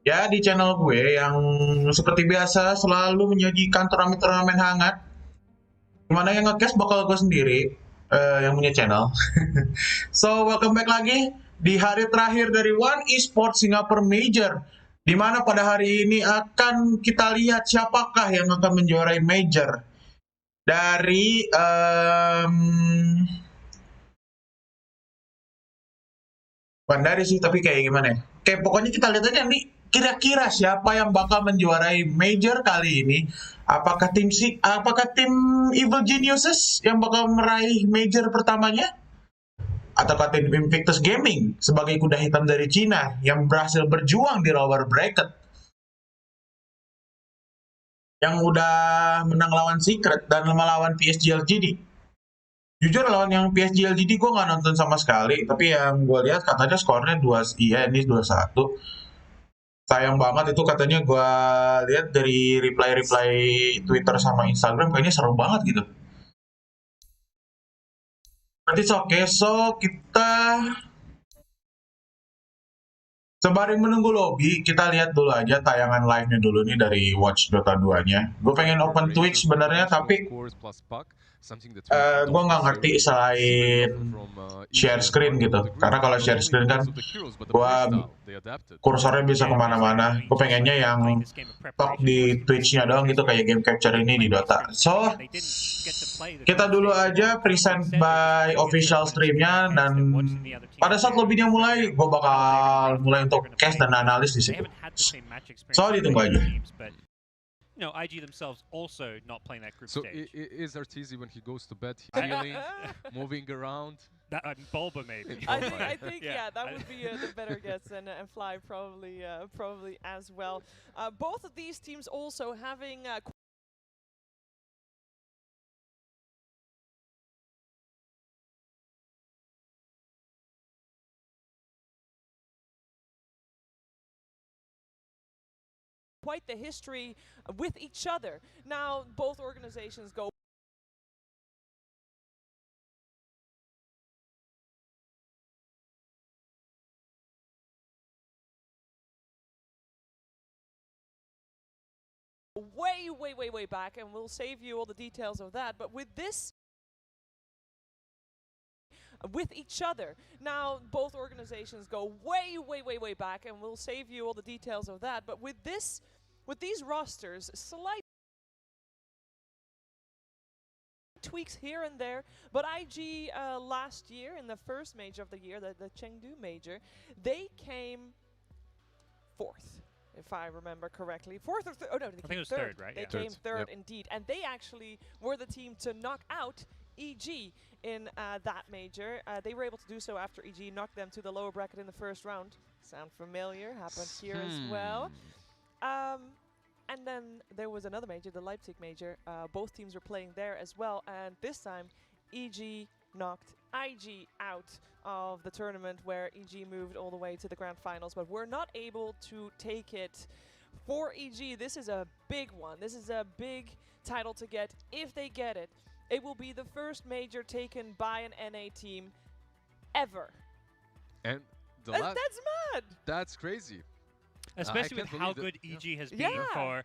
P: ya di channel gue yang seperti biasa selalu menyajikan turnamen-turnamen hangat. Dimana yang nge-cast bakal gue sendiri yang punya channel. So, welcome back lagi di hari terakhir dari One Esports Singapore Major. Dimana pada hari ini akan kita lihat siapakah yang akan menjuarai Major. Dari bukan dari sih, tapi kayak gimana ya? Kayak pokoknya kita lihat aja nih, kira-kira siapa yang bakal menjuarai Major kali ini? Apakah tim Evil Geniuses yang bakal meraih Major pertamanya? Ataukah tim Invictus Gaming sebagai kuda hitam dari Cina yang berhasil berjuang di lower bracket? Yang udah menang lawan Secret dan melawan PGL GD. Jujur lawan yang PGL GD gue nggak nonton sama sekali, tapi yang gue lihat katanya skornya 2-1. Sayang banget itu katanya gue lihat dari reply Twitter sama Instagram kayaknya seru banget gitu. Berarti oke, so kita sembari menunggu lobby, kita lihat dulu aja tayangan live-nya dulu nih dari Watch Dota 2-nya. Gue pengen open Twitch sebenarnya, tapi gue nggak ngerti selain share screen gitu. Karena kalau share screen kan gue kursornya bisa kemana-mana. Gue pengennya yang talk di Twitch-nya doang gitu, kayak game capture ini di Dota. So, kita dulu aja present by official stream-nya, dan pada saat lobby-nya mulai, gue bakal mulai untuk cast dan analis di situ. So, ditunggu aja.
Q: No, IG themselves also not playing that group
R: so
Q: stage.
R: So is Arteezy when he goes to bed healing, moving around?
Q: That Bulba maybe.
O: I think yeah, that would be the better guess, and Fly probably as well. Both of these teams also having quite the history with each other. Now, both organizations go way back, and we'll save you all the details of that. But with this with each other. Now, both organizations go way back, and we'll save you all the details of that. But with these rosters, slight tweaks here and there, but IG last year in the first major of the year, the Chengdu major, they came 4th, if I remember correctly. 4th or third? Oh no, they came third.
Q: Right?
O: They
Q: Yeah.
O: came third indeed, and they actually were the team to knock out EG in that major. They were able to do so after EG knocked them to the lower bracket in the first round. Sound familiar? Happened here as well. And then there was another major, the Leipzig major. Both teams were playing there as well, and this time EG knocked IG out of the tournament, where EG moved all the way to the grand finals, but were not able to take it. For EG, this is a big one. This is a big title to get. If they get it, it will be the first major taken by an NA team ever.
R: And
O: that's mad.
R: That's crazy.
Q: Especially with how good EG has been for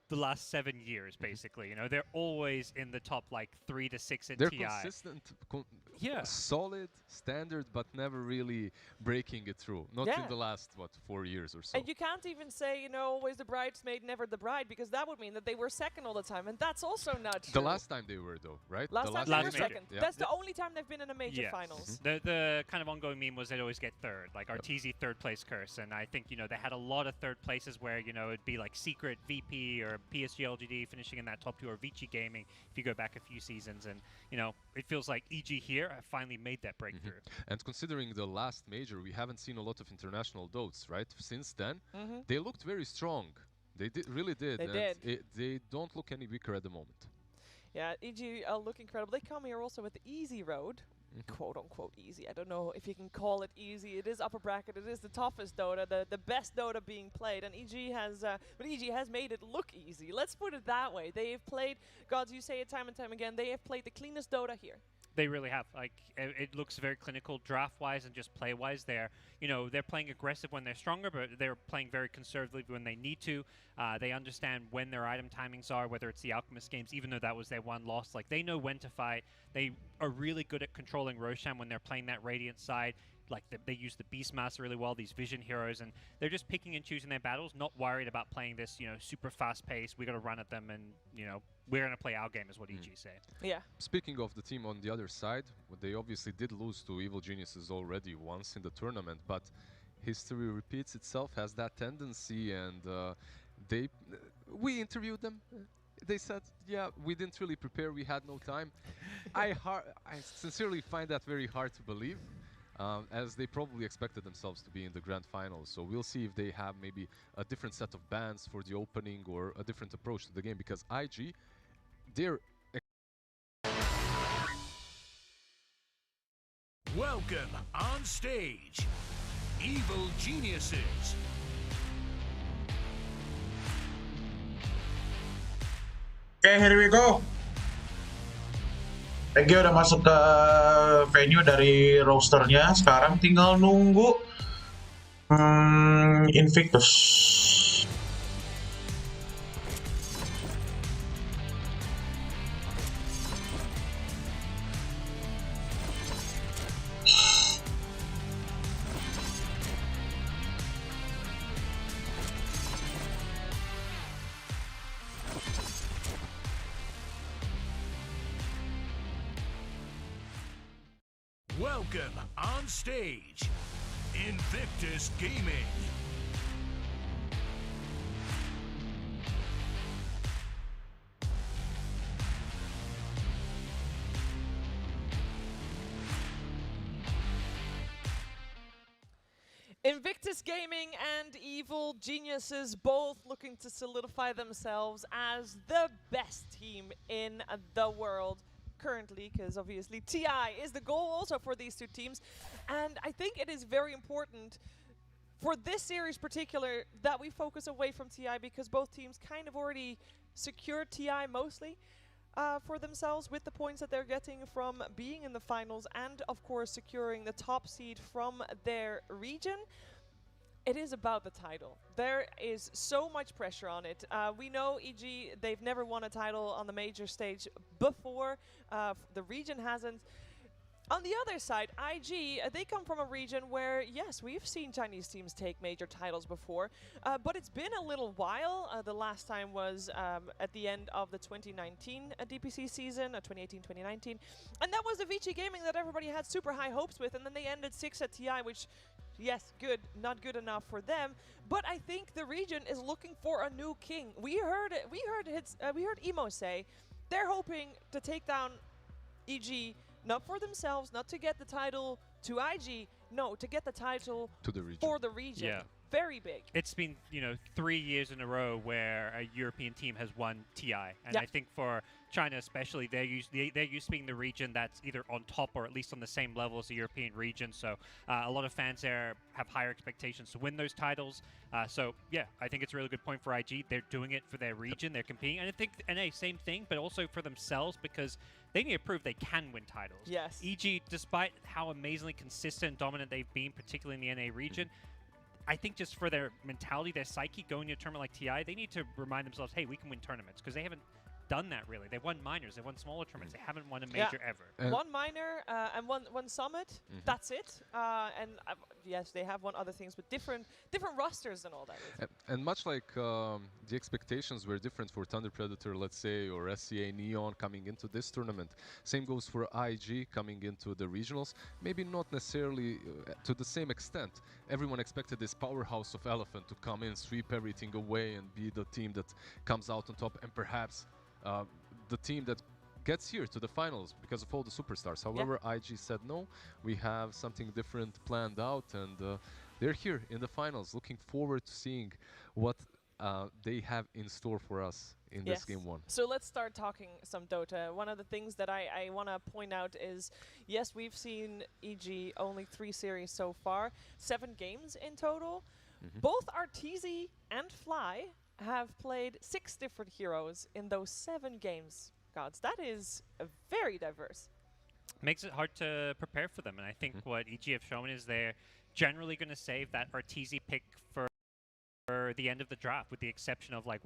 Q: the last 7 years, basically. You know, they're always in the top like 3 to 6 in
R: They're
Q: TI.
R: consistent, solid, standard, but never really breaking it through. Not in the last, 4 years or so.
O: And you can't even say, you know, always the bridesmaid, never the bride, because that would mean that they were second all the time, and that's also not true.
R: The last time they were, though, right?
O: Last time they were second.
R: Yeah.
O: That's the only time they've been in a major finals.
Q: The kind of ongoing meme was they'd always get third, like Arteezy third place curse, and I think, you know, they had a lot of third places where, you know, it'd be like Secret, VP, or PSG LGD finishing in that top 2, or Vici Gaming if you go back a few seasons, and, you know, it feels like EG here have finally made that breakthrough.
R: And considering the last major, we haven't seen a lot of international Dotes, right? Since then, they looked very strong. They really did. They don't look any weaker at the moment. Yeah,
O: EG look incredible. They come here also with the easy road. Quote unquote easy. I don't know if you can call it easy. It is upper bracket. It is the toughest Dota, the best Dota being played, and EG has made it look easy. Let's put it that way. They have played, Gods, you say it time and time again, they have played the cleanest Dota here.
Q: They really have. Like, it looks very clinical draft-wise and just play-wise. They're playing aggressive when they're stronger, but they're playing very conservatively when they need to. They understand when their item timings are, whether it's the Alchemist games, even though that was their one loss. Like, they know when to fight. They are really good at controlling Roshan when they're playing that Radiant side. Like, they use the Beastmaster really well, these Vision heroes, and they're just picking and choosing their battles, not worried about playing this, you know, super fast pace. We got to run at them, and, you know, we're going to play our game, is what EG say.
O: Yeah.
R: Speaking of the team on the other side, they obviously did lose to Evil Geniuses already once in the tournament, but history repeats itself, has that tendency, and we interviewed them. They said, yeah, we didn't really prepare, we had no time. I sincerely find that very hard to believe. As they probably expected themselves to be in the grand finals. So we'll see if they have maybe a different set of bans for the opening or a different approach to the game, because IG, they're...
S: Welcome on stage, Evil Geniuses.
P: Okay, here we go. Egi udah masuk ke venue dari rosternya. Sekarang tinggal nunggu Invictus.
S: Welcome on stage, Invictus Gaming.
O: Invictus Gaming and Evil Geniuses both looking to solidify themselves as the best team in the world currently, because obviously TI is the goal also for these two teams. And I think it is very important for this series particular that we focus away from TI, because both teams kind of already secured TI mostly for themselves with the points that they're getting from being in the finals and of course securing the top seed from their region. It is about the title. There is so much pressure on it. We know EG, they've never won a title on the major stage before. The region hasn't. On the other side, IG, they come from a region where, yes, we've seen Chinese teams take major titles before, but it's been a little while. The last time was at the end of the 2019 DPC season, 2018-2019, and that was the Vici Gaming that everybody had super high hopes with, and then they ended 6 at TI, which, yes, good, not good enough for them. But I think the region is looking for a new king. We heard Emo say they're hoping to take down EG. Not for themselves, not to get the title to IG, no, to get the title
R: to the region.
O: For the region.
Q: Yeah.
O: Very big.
Q: It's been, 3 years in a row where a European team has won TI. And I think for China especially, they're used to being the region that's either on top or at least on the same level as the European region. So a lot of fans there have higher expectations to win those titles. So, yeah, I think it's a really good point for IG. They're doing it for their region. They're competing. And I think NA, same thing, but also for themselves because they need to prove they can win titles.
O: Yes.
Q: EG, despite how amazingly consistent and dominant they've been, particularly in the NA region, I think just for their mentality, their psyche, going to a tournament like TI, they need to remind themselves, hey, we can win tournaments, because they haven't done that really. They've won minors, they've won smaller tournaments, they haven't won a major ever.
O: One minor and one summit, that's it. And yes, they have won other things, but different rosters and all that.
R: And much like the expectations were different for Thunder Predator, let's say, or SCA Neon coming into this tournament, same goes for IG coming into the regionals, maybe not necessarily to the same extent. Everyone expected this powerhouse of Elephant to come in, sweep everything away and be the team that comes out on top, and perhaps the team that gets here to the finals because of all the superstars. However, IG said no, we have something different planned out, and they're here in the finals. Looking forward to seeing what they have in store for us in this game one.
O: So let's start talking some Dota. One of the things that I want to point out is, yes, we've seen EG only 3 series so far, 7 games in total. Both Arteezy and Fly have played 6 different heroes in those 7 games. Gods, that is very diverse.
Q: Makes it hard to prepare for them, and I think what EG have shown is they're generally going to save that Arteezy pick for the end of the draft, with the exception of like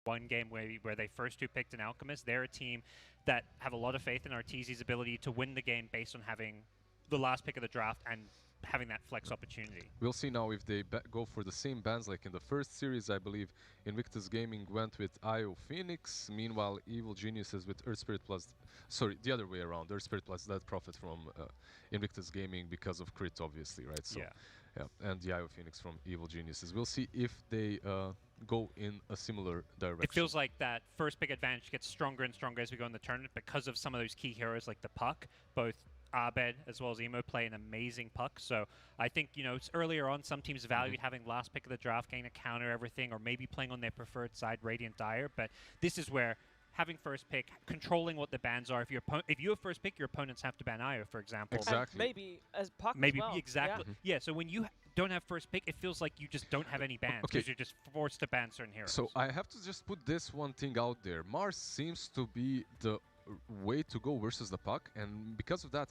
Q: one game where they first 2 picked an Alchemist. They're a team that have a lot of faith in Arteezy's ability to win the game based on having the last pick of the draft and having that flex opportunity.
R: We'll see now if they go for the same bans like in the first series. I believe Invictus Gaming went with IO Phoenix, meanwhile Evil Geniuses with Earth Spirit plus, sorry, the other way around, Earth Spirit plus Dead Prophet from Invictus Gaming because of crit, obviously, right? So, yeah, and the IO Phoenix from Evil Geniuses. We'll see if they go in a similar direction.
Q: It feels like that first pick advantage gets stronger and stronger as we go in the tournament because of some of those key heroes like the Puck, both Abed as well as Emo play an amazing Puck. So I think, it's earlier on some teams valued having last pick of the draft, getting a counter everything, or maybe playing on their preferred side, Radiant Dire. But this is where having first pick, controlling what the bans are. If you have first pick, your opponents have to ban Io, for example.
R: Exactly.
O: And maybe as Puck
Q: maybe
O: as well.
Q: Exactly. Yeah. So when you don't have first pick, it feels like you just don't have any bans because you're just forced to ban certain heroes.
R: So I have to just put this one thing out there. Mars seems to be the way to go versus the Puck, and because of that,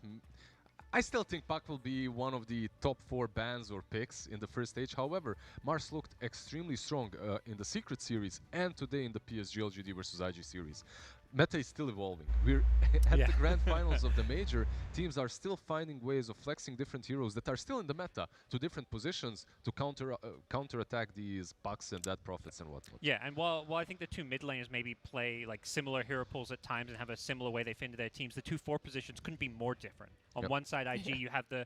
R: I still think Puck will be one of the top 4 bans or picks in the first stage. However, Mars looked extremely strong in the Secret Series and today in the PSG LGD versus IG Series. Meta is still evolving. We're at the grand finals of the major. Teams are still finding ways of flexing different heroes that are still in the meta to different positions to counterattack these Pucks and Dead Prophets and whatnot.
Q: Yeah, and while I think the 2 mid laners maybe play like similar hero pools at times and have a similar way they fit into their teams, the 2 4 positions couldn't be more different. On one side, IG, you have the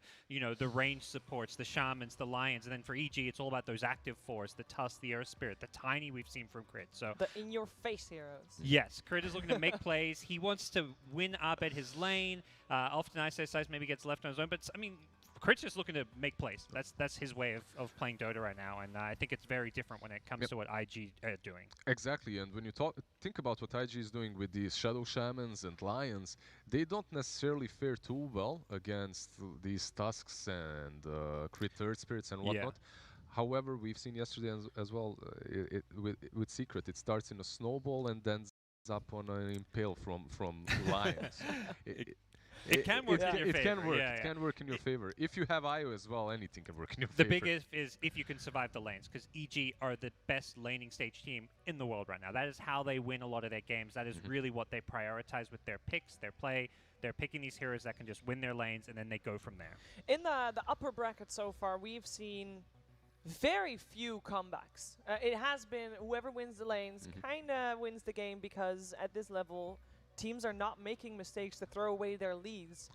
Q: the range supports, the Shamans, the Lions, and then for EG, it's all about those active 4s, the Tusk, the Earth Spirit, the Tiny we've seen from Crit. So
O: the in-your-face heroes.
Q: Yes, Crit is looking to make plays. He wants to win Abed his lane. Often ISS maybe gets left on his own, but I mean, Crit's just looking to make plays. That's his way of playing Dota right now, and I think it's very different when it comes to what IG are doing.
R: Exactly, and when you think about what IG is doing with these Shadow Shamans and Lions, they don't necessarily fare too well against these Tusks and Crit Earth Spirits and whatnot. However, we've seen yesterday as well with Secret, it starts in a snowball and then up on an impale from Lions.
Q: It can work in your favor.
R: It can work.
Q: Yeah,
R: it can work in your favor. If you have IO as well, anything can work in your favor.
Q: The big is if you can survive the lanes, because EG are the best laning stage team in the world right now. That is how they win a lot of their games. That is really what they prioritize with their picks, their play, They're picking these heroes that can just win their lanes, and then they go from there.
O: In the upper bracket so far, we've seen very few comebacks. It has been whoever wins the lanes kind of wins the game, because at this level, teams are not making mistakes to throw away their leads.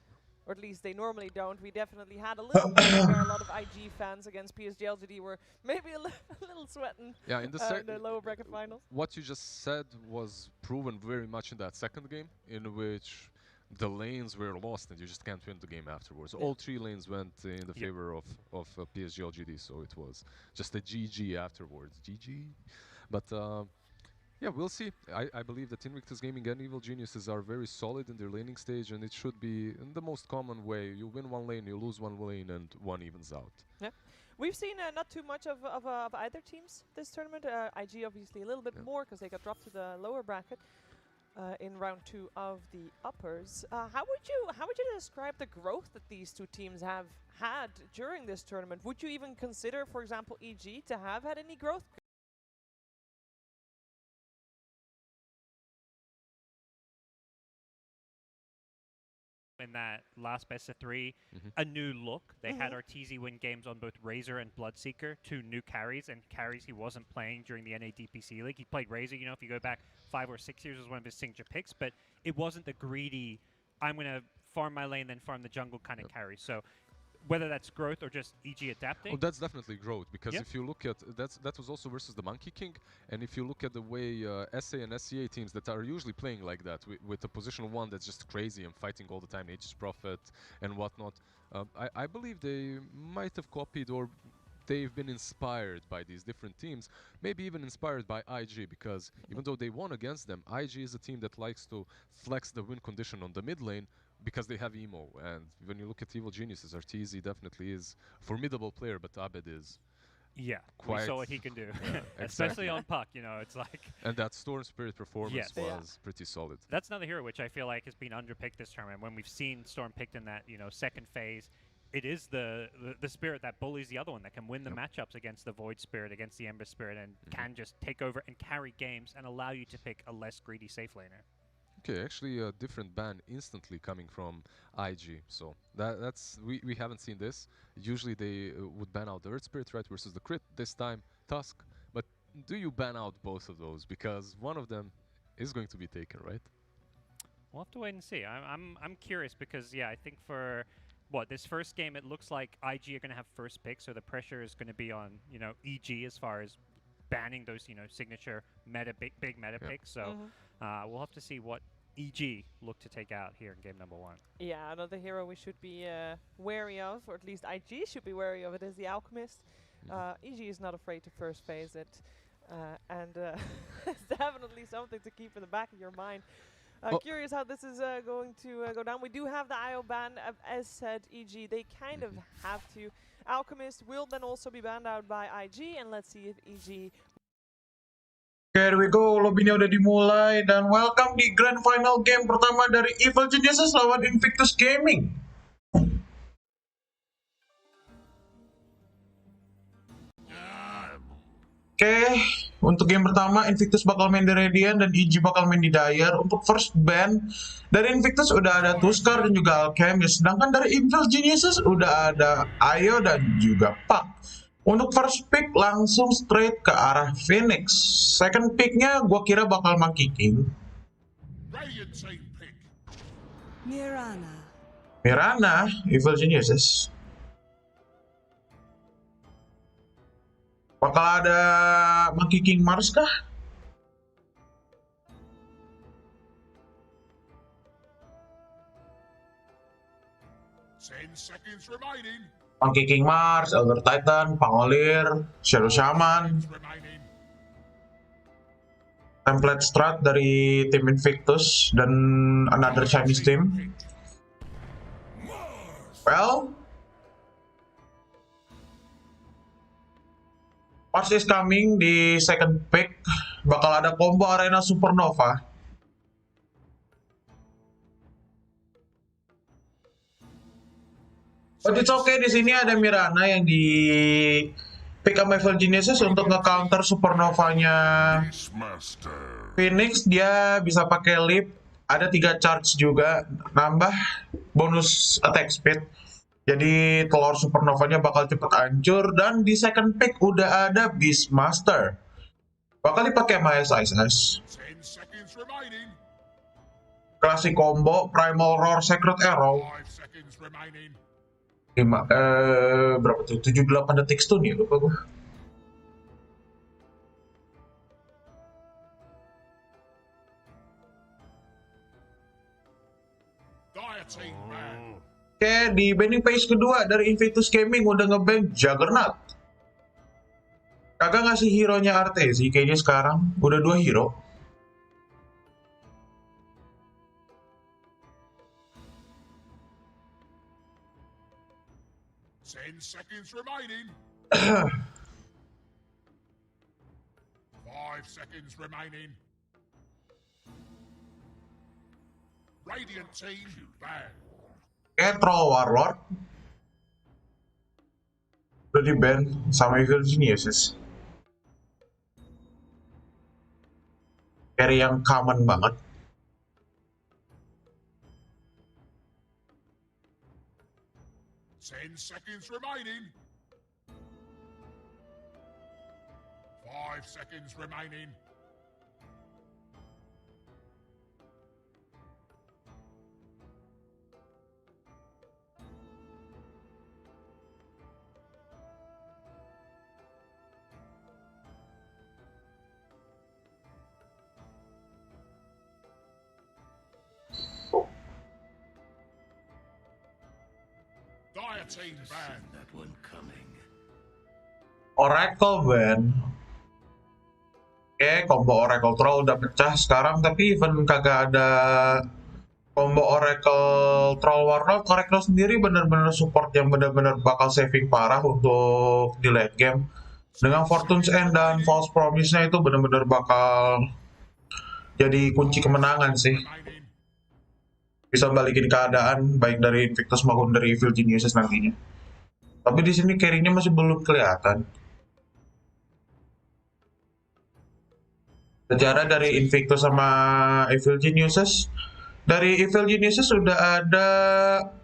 O: Or at least they normally don't. We definitely had a little moment where a lot of IG fans against PSG LGD were maybe a little sweating
R: in
O: the lower bracket finals.
R: What you just said was proven very much in that second game, in which the lanes were lost and you just can't win the game afterwards. All 3 lanes went in the favor of PSG LGD, so it was just a GG afterwards. GG. But yeah, we'll see. I believe that Invictus Gaming and Evil Geniuses are very solid in their laning stage, and it should be in the most common way. You win one lane, you lose one lane, and one evens out.
O: Yeah, we've seen not too much of either teams this tournament. IG obviously a little bit more because they got dropped to the lower bracket in round 2 of the uppers. How would you describe the growth that these two teams have had during this tournament? Would you even consider, for example, EG to have had any growth?
Q: In that last best of 3, a new look. They had Arteezy win games on both Razor and Bloodseeker, 2 new carries, and carries he wasn't playing during the NADPC League. He played Razor, you know, if you go back 5 or 6 years, was one of his signature picks, but it wasn't the greedy, I'm going to farm my lane, then farm the jungle kind of carry. So whether that's growth or just EG adapting.
R: Oh, that's definitely growth, because if you look at that was also versus the Monkey King, and if you look at the way SA and SCA teams that are usually playing like that, with a position 1 that's just crazy and fighting all the time, Nature's Prophet and whatnot, I believe they might have copied, or they've been inspired by these different teams, maybe even inspired by IG, because even though they won against them, IG is a team that likes to flex the win condition on the mid lane, because they have emo. And when you look at Evil Geniuses, Arteezy definitely is a formidable player, but Abed is
Q: we saw what he can do. Especially on puck, you know, it's like...
R: And that Storm Spirit performance was pretty solid.
Q: That's another hero which I feel like has been underpicked this tournament. When we've seen Storm picked in that, you know, second phase, it is the Spirit that bullies the other one, that can win the matchups against the Void Spirit, against the Ember Spirit, and can just take over and carry games and allow you to pick a less greedy safe laner.
R: Okay, actually a different ban instantly coming from IG, so that's we haven't seen this. Usually they would ban out the Earth Spirit, right, versus the crit. This time Tusk. But do you ban out both of those, because one of them is going to be taken, right?
Q: We'll have to wait and see. I'm curious, because I think for this first game, it looks like IG are going to have first pick, so the pressure is going to be on, you know, EG as far as banning those, you know, signature big meta picks. So we'll have to see what EG look to take out here in game number 1.
O: Yeah, another hero we should be wary of, or at least IG should be wary of it, is the Alchemist. EG is not afraid to first phase it, and it's definitely something to keep in the back of your mind. Curious how this is going to go down. We do have the IO ban, as said, EG. They kind of have to. Alchemist will then also be banned out by IG, and let's see if EG...
P: Here we go, lobbynya udah dimulai, dan welcome di grand final game pertama dari Evil Geniuses lawan Invictus Gaming. Oke, untuk game pertama Invictus bakal main di Radiant dan EG bakal main di Dire. Untuk first ban dari Invictus udah ada Tuskar dan juga Alchemist, sedangkan dari Evil Geniuses udah ada Ayo dan juga Pak. Untuk first pick langsung straight ke arah Phoenix. Second picknya gue kira bakal Monkey King. Mirana, Evil Geniuses. Bakal ada Monkey King Mars kah? Monkey King Mars, Elder Titan, Pangolir, Shadow Shaman. Template strat dari tim Invictus dan another Chinese team. Well, Mars is coming di second pick. Bakal ada combo Arena Supernova. But it's okay, di sini ada Mirana yang di pick up Evil Geniuses untuk nge-counter Supernova-nya Phoenix. Dia bisa pakai leap ada 3 charge juga, nambah bonus attack speed. Jadi telur supernovanya bakal cepet hancur, dan di second pick udah ada Beastmaster. Bakal dipakai sama SIS. Klasik combo Primal Roar Sacred Arrow. 5 berapa tuh? 78 detik stun ya, lupa gua. Oke, di banning page kedua dari Invictus Gaming udah nge-ban Juggernaut. Kagak ngasih hero-nya Artezi kayaknya sekarang. Udah 2 hero.
S: Seconds remaining. 5 seconds remaining. Radiant team ban.
P: Troll Warlord udah di-ban sama Evil Geniuses. Carry yang common banget.
S: Seconds remaining. 5 seconds remaining.
P: Oracle ban. Oke, combo Oracle Troll udah pecah sekarang, tapi even kagak ada combo Oracle Troll Warlord, Oracle sendiri bener-bener support yang bener-bener bakal saving parah untuk di late game. Dengan Fortune's End dan False Promise-nya itu bener-bener bakal jadi kunci kemenangan sih. Bisa balikin keadaan baik dari Invictus maupun dari Evil Geniuses nantinya. Tapi di sini carry-nya masih belum kelihatan. Sejarah dari Invictus sama Evil Geniuses. Dari Evil Geniuses sudah ada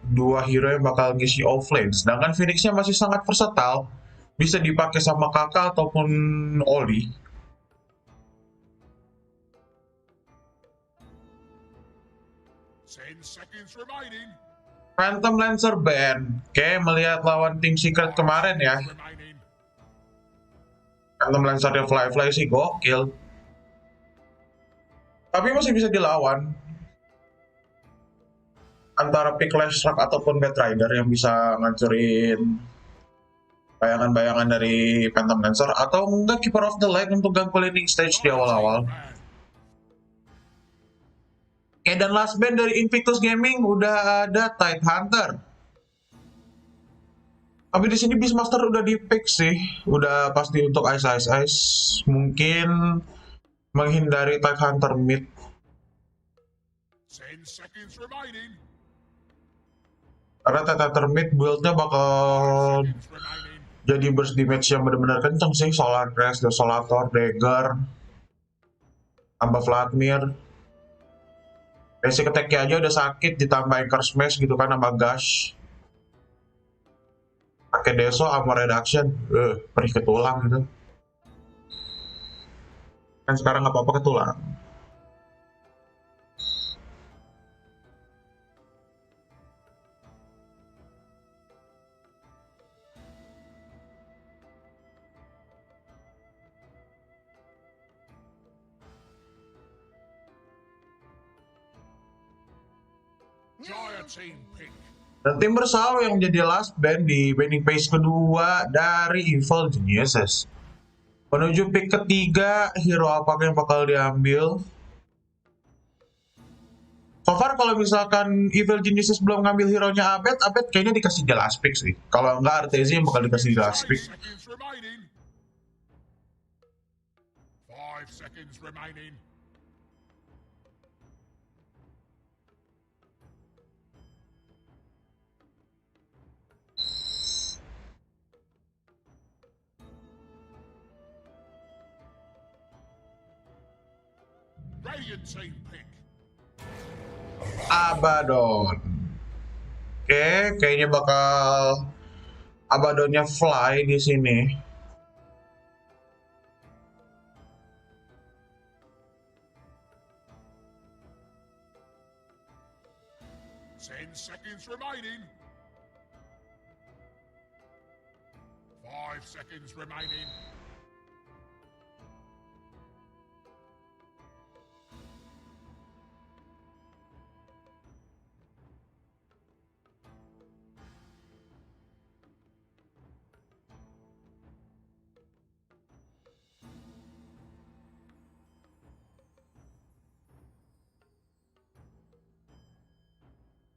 P: 2 hero yang bakal ngisi offlane. Sedangkan Phoenix-nya masih sangat versatile. Bisa dipakai sama Kakak ataupun Oli. Phantom Lancer ban. Oke, melihat lawan tim Secret kemarin ya. Phantom Lancer-nya fly sih gokil. Tapi masih bisa dilawan. Antara pick Lash Rock ataupun Bad Rider yang bisa ngancurin bayangan-bayangan dari Phantom Lancer, atau enggak Keeper of the Light untuk ganggu laning stage di awal-awal. Oke, dan last ban dari Invictus Gaming udah ada Tide Hunter. Tapi di sini Beastmaster udah di pick sih, udah pasti untuk Ice. Mungkin menghindari Tide Hunter mid. Karena Tide Hunter mid build-nya bakal jadi burst damage yang benar-benar kenceng sih. Solar Crash, Desolator, Dagger, tambah Vladimir. Basic attack-nya aja udah sakit, ditambahin Curse Smash gitu kan sama Gush. Pakai Deso sama Reduction, perih ke tulang gitu. Kan sekarang nggak apa-apa ke tulang. Dan tim Bersaw yang jadi last ban di banning phase kedua dari Evil Geniuses. Menuju pick ketiga, hero apakah yang bakal diambil? So far kalau misalkan Evil Geniuses belum ngambil hero-nya Abed kayaknya dikasih di last pick sih. Kalau enggak, Artezi yang bakal dikasih di last pick.
S: 5 seconds remaining. Radiant team pick.
P: Abaddon. Oke, kayaknya bakal Abaddonnya fly di sini.
S: 10 seconds remaining. 5 seconds remaining.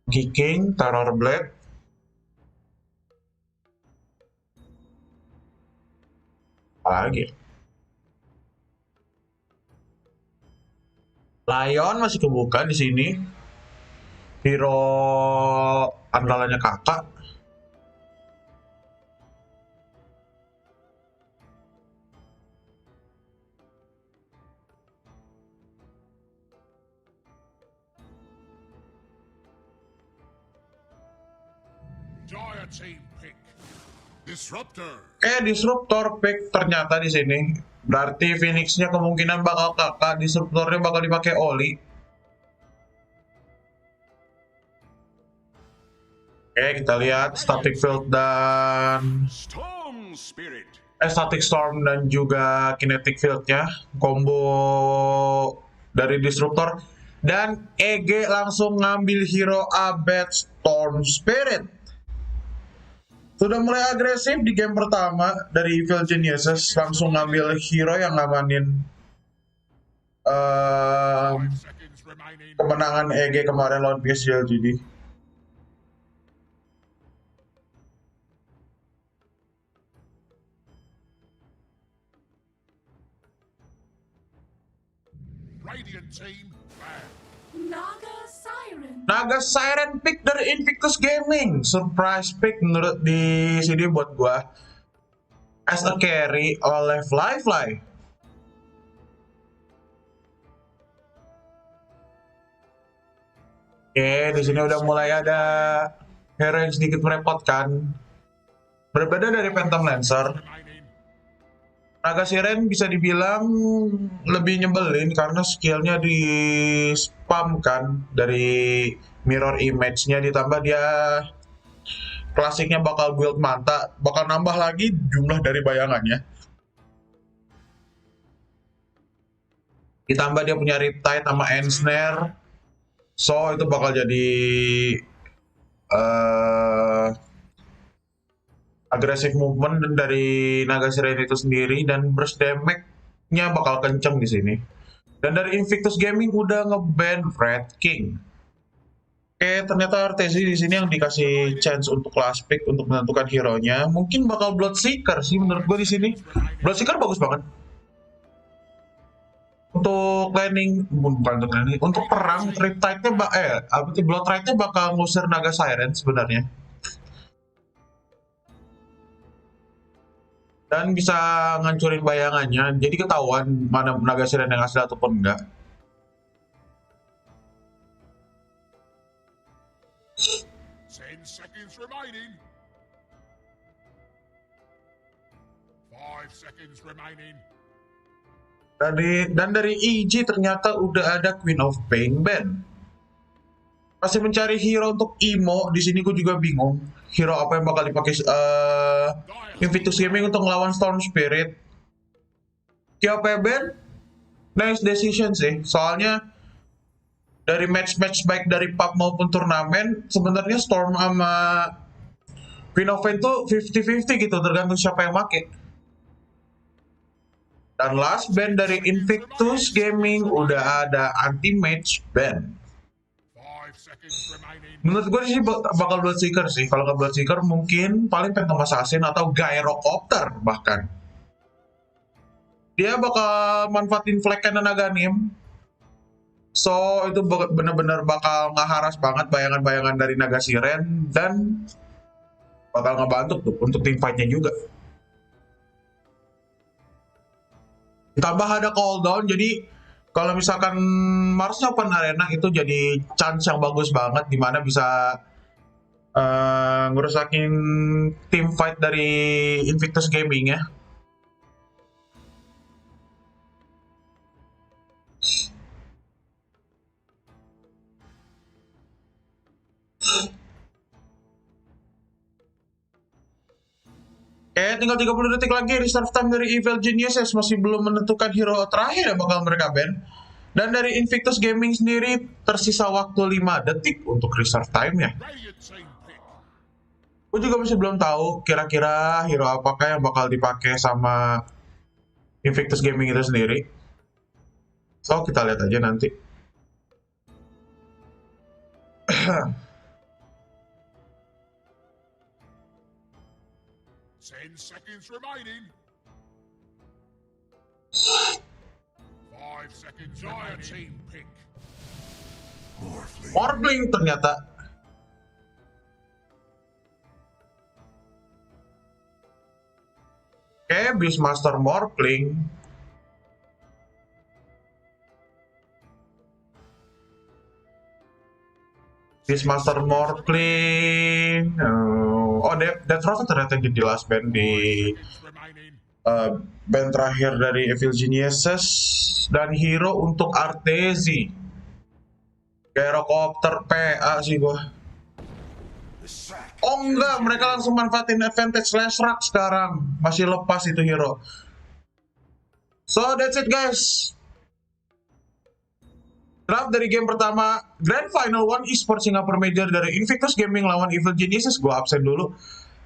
P: Kicking, Terror Blade. Apalagi? Lion masih kebuka di sini. Hero andalannya kakak.
S: Dire team pick. Disruptor.
P: Disruptor pick ternyata di sini. Berarti Phoenix-nya kemungkinan bakal kakak, Disruptornya bakal dipakai Oli. Kita lihat Static Field dan
S: Storm Spirit.
P: Static Storm dan juga Kinetic Field-nya. Combo dari Disruptor. Dan EG langsung ngambil hero Abed Storm Spirit. Sudah mulai agresif di game pertama dari Evil Geniuses, langsung ngambil hero yang ngamanin kemenangan EG kemarin lawan PGL. Jadi
S: Radiant team banned.
P: Naga Siren pick dari Invictus Gaming. Surprise pick menurut di sini buat gua. As a carry oleh Fly. Di sini udah mulai ada hero yang sedikit merepotkan. Berbeda dari Phantom Lancer, Naga Siren bisa dibilang lebih nyebelin karena skillnya di spam kan dari mirror image-nya, ditambah dia klasiknya bakal build manta, bakal nambah lagi jumlah dari bayangannya. Ditambah dia punya Riptide sama Ensnare, so itu bakal jadi agresif movement dari Naga Siren itu sendiri, dan burst damage-nya bakal kenceng di sini. Dan dari Invictus Gaming udah nge-ban Red King. Ternyata RTZ di sini yang dikasih chance untuk class pick untuk menentukan hero-nya. Mungkin bakal Bloodseeker sih menurut gue di sini. Bloodseeker bagus banget. Untuk laning, bukan untuk laning, untuk perang Riptide-nya Bloodrite-nya bakal ngusir Naga Siren sebenarnya. Dan bisa ngancurin bayangannya, jadi ketahuan mana Naga Siren yang asli ataupun enggak.
S: Seconds remaining. 5 seconds remaining.
P: Dan dari EG ternyata udah ada Queen of Pain Band. Masih mencari hero untuk Imo, di sini gue juga bingung. Hero apa yang bakal dipakai Invictus Gaming untuk ngelawan Storm Spirit. Siapa band? Nice decision sih. Soalnya dari match-match baik dari pub maupun turnamen, sebenarnya Storm sama Queen of Pain tuh 50-50 gitu, tergantung siapa yang make. Dan last band dari Invictus Gaming udah ada anti-match band. Menurut gue sih bakal Bloodseeker sih. Kalau nggak Bloodseeker mungkin paling Phantom Assassin atau Gyrocopter bahkan. Dia bakal manfaatin flag cannon Naganim. So itu bener-bener bakal ngeharas banget bayangan-bayangan dari Naga Siren, dan bakal ngebantu tuh untuk team fight-nya juga. Ditambah ada cooldown, jadi kalau misalkan Marsnya Open Arena itu jadi chance yang bagus banget dimana bisa ngerusakin team fight dari Invictus Gaming ya. Tinggal 30 detik lagi restart time dari Evil Geniuses, masih belum menentukan hero terakhir yang bakal mereka ban. Dan dari Invictus Gaming sendiri tersisa waktu 5 detik untuk restart time-nya. Gue juga masih belum tahu kira-kira hero apakah yang bakal dipakai sama Invictus Gaming itu sendiri. So, kita lihat aja nanti.
S: 10 seconds remaining. 5 seconds remaining. Team pick.
P: Morphling ternyata. Beastmaster Morphling. Beastmaster Morphling. Death Prophet ternyata jadi last band di band terakhir dari Evil Geniuses. Dan hero untuk Artezi. Gyrocopter PA sih gua. Oh enggak, mereka langsung manfaatin advantage slash rock sekarang. Masih lepas itu hero. So that's it guys. Draft dari game pertama Grand Final 1 ESPORT Singapore Major dari Invictus Gaming lawan Evil Geniuses. Gua absen dulu.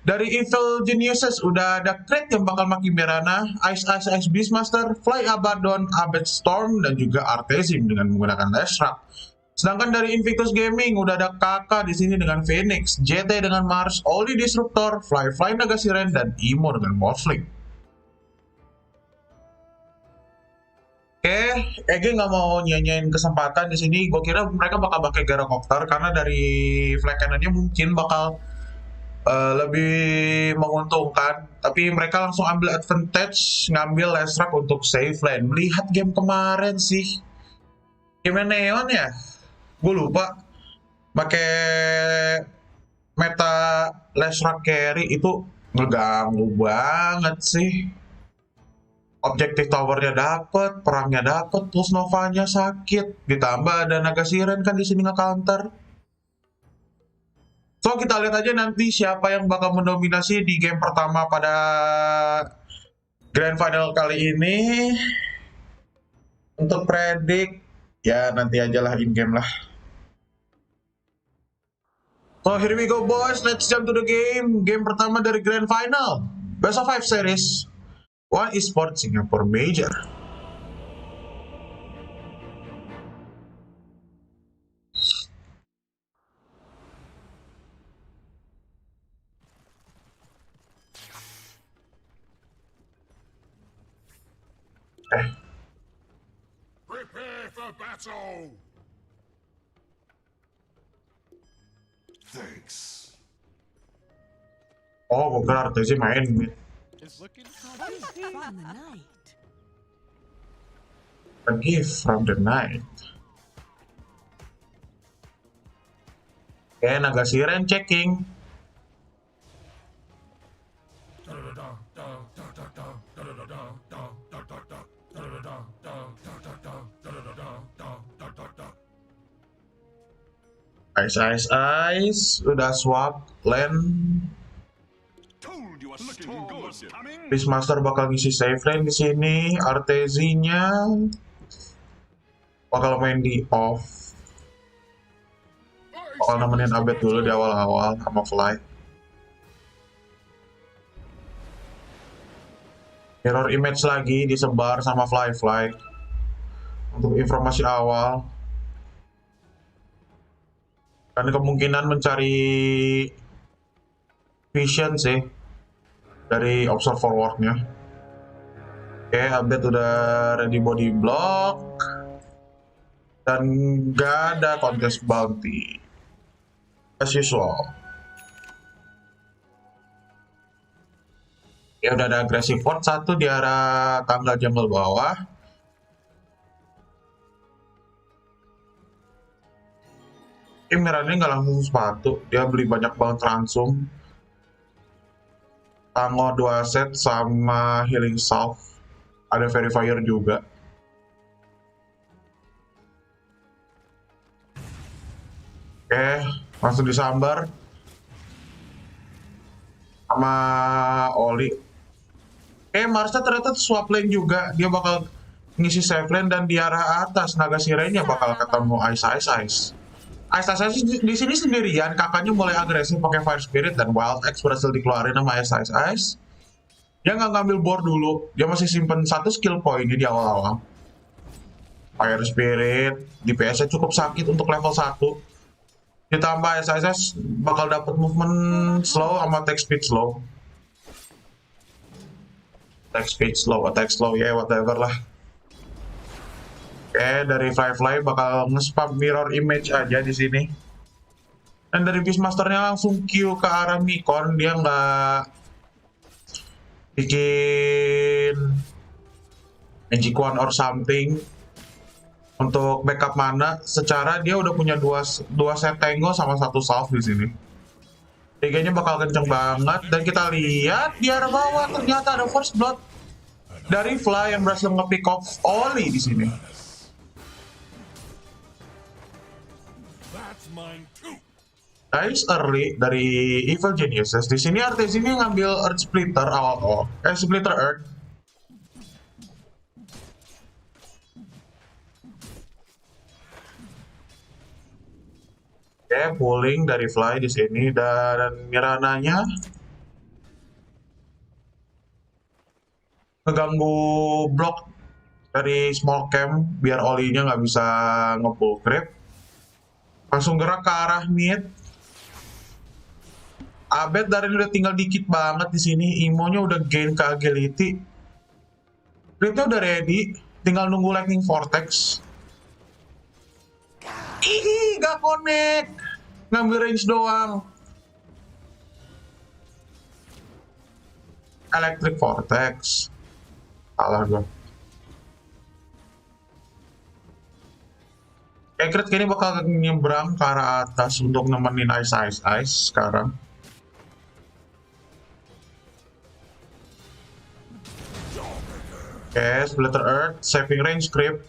P: Dari Evil Geniuses udah ada Crate yang bakal maki Mirana, Ice Beastmaster, Fly Abaddon, Abed Storm, dan juga Artezim dengan menggunakan Lashrak. Sedangkan dari Invictus Gaming udah ada Kakak di sini dengan Phoenix, JT dengan Mars, Oli Disruptor, Fly Nagasiren, dan Imo dengan Morphling. Ege nggak mau nyanyain kesempatan di sini. Gue kira mereka bakal pakai Gyrocopter karena dari flag cannon-nya mungkin bakal lebih menguntungkan. Tapi mereka langsung ambil advantage, ngambil Lashrak untuk save lane. Melihat game kemarin sih, game Neon ya, gue lupa. Pakai meta Lashrak carry itu ngeganggu banget sih. Objektif towernya dapet, perangnya dapet, terus Novanya sakit, ditambah ada Nagasiren kan di sini nge-counter. So kita lihat aja nanti siapa yang bakal mendominasi di game pertama pada Grand Final kali ini. Untuk predik ya nanti aja lah in game lah. So here we go boys, let's jump to the game. Game pertama dari Grand Final BO5 series 1 ESPORT Singapore Major.
S: Prepare for battle. Thanks.
P: Oh, gue kira Artezi main mid. A gift from the night. Nagasiren checking. Ice. Udah swap lane. Beastmaster bakal ngisi save lane di sini. Artezi-nya bakal main di off. Bakal nemenin Abed dulu di awal-awal sama Fly. Mirror image lagi disebar sama Fly untuk informasi awal. Dan kemungkinan mencari vision sih dari observe forward-nya. Abed udah ready body block dan gak ada contest bounty as usual. Udah ada aggressive ward satu di arah tangga jungle bawah. Miranya nggak langsung sepatu, dia beli banyak banget ransum. Tango 2 set sama healing salve. Ada verifier juga. Oke, langsung disambar sama Oli. Marsha ternyata swap lane juga. Dia bakal ngisi safe lane dan di arah atas naga sirenya bakal ketemu Ice. Ice di sini sendirian, kakaknya mulai agresif pakai Fire Spirit dan Wild X berhasil dikeluarin sama Ice. Dia nggak ngambil board dulu, dia masih simpen 1 skill point di awal-awal. Fire Spirit, DPS-nya cukup sakit untuk level 1. Ditambah Ice bakal dapat movement slow sama attack speed slow. Attack slow, ya whatever lah. Oke, dari Fly bakal nge-spam mirror image aja di sini. Dan dari Beastmasternya langsung Q ke arah Mikon, dia nggak bikin Magic Wand or something untuk backup mana. Secara dia udah punya dua set Tango sama 1 salve di sini. Tiganya bakal kenceng banget dan kita lihat di arah bawah ternyata ada first blood dari Fly yang berhasil nge-pick off Oli di sini. Nice early dari Evil Geniuses. Di sini Artesi ini ngambil Earth Splitter awal-awal. Splitter Earth. Oke, pulling dari Fly di sini dan Mirananya ngeganggu blok dari small camp biar Oli-nya nggak bisa nge-pull creep. Langsung gerak ke arah mid. Abed dari udah tinggal dikit banget di sini. Imo-nya udah gain ke agility. Creep-nya udah ready, tinggal nunggu lightning vortex. Ih, gak connect. Ngambil range doang. Electric vortex. Salah gue. Egret kayaknya bakal nyebrang ke arah atas untuk nemenin Ice sekarang. Oke, Splitter Earth, saving range creep.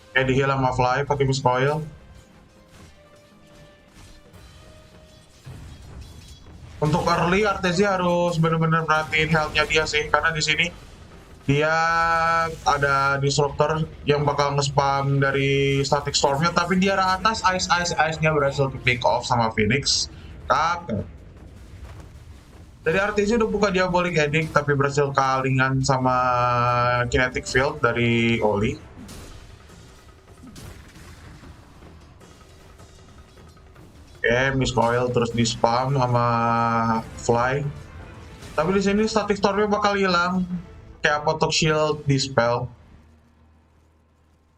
P: Oke, di-heal sama Fly pakai Miss Coil. Untuk early, Artesi harus benar-benar perhatiin health-nya dia sih, karena di sini dia ada disruptor yang bakal nge-spam dari static storm-nya, tapi di arah atas Ice-nya berhasil di-pick off sama Phoenix. Kakak. Dari Artesi udah buka Diabolic Edict, tapi berhasil kalingan sama Kinetic Field dari Oli. Oke, Miss Coil terus di-spam sama Fly. Tapi di sini static storm-nya bakal hilang. Kayak Apotok Shield Dispel.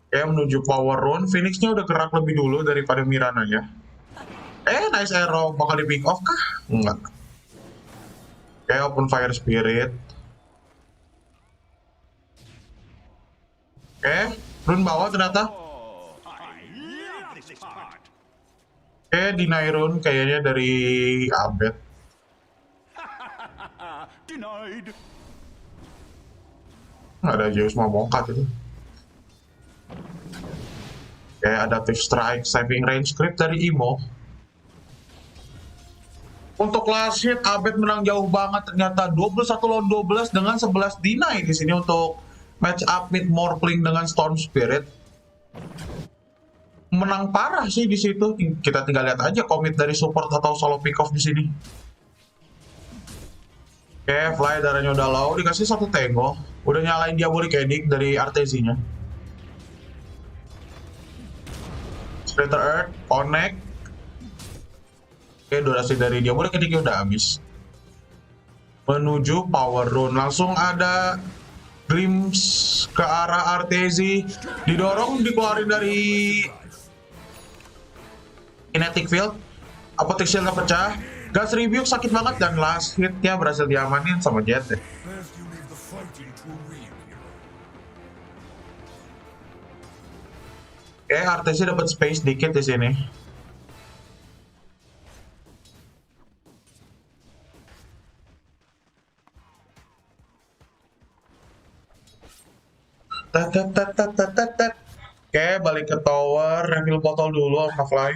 P: Oke, menuju Power Rune. Phoenix-nya udah gerak lebih dulu daripada Mirananya. Nice arrow. Bakal di-pick off kah? Enggak. Oke, open Fire Spirit. Oke, rune bawah ternyata. Oke, deny rune kayaknya dari Abed. Nggak ada Zeus mau bongkat itu. Oke, adaptive strike, saving range creep dari Imo. Untuk last hit, Abed menang jauh banget ternyata 21 lawan 12 dengan 11 deny di sini untuk match up mid Morphling dengan Storm Spirit. Menang parah sih di situ. Kita tinggal lihat aja commit dari support atau solo pick off di sini. Oke, Fly darahnya udah low, dikasih 1 Tango. Udah nyalain Diabolic Edict dari Artesi-nya. Splitter Earth, connect. Oke, durasi dari Diabolic Edict udah habis. Menuju Power Rune. Langsung ada glimpse ke arah Artesi. Didorong, dikeluarin dari Kinetic Field. Apotek Shield-nya pecah. Gas Rebuke sakit banget dan last hit-nya berhasil diamanin sama Jet. RTC dapat space dikit di sini. Oke, balik ke tower, refill botol dulu sama Fly.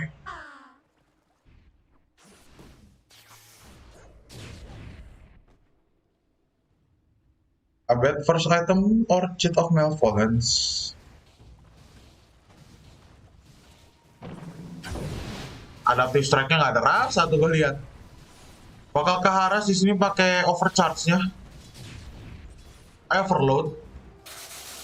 P: Update first item Orchid of Malevolence. Adaptive strike-nya nggak ada rasa tuh gue lihat. Bakal ke Haras di sini pakai overcharge-nya. Overload.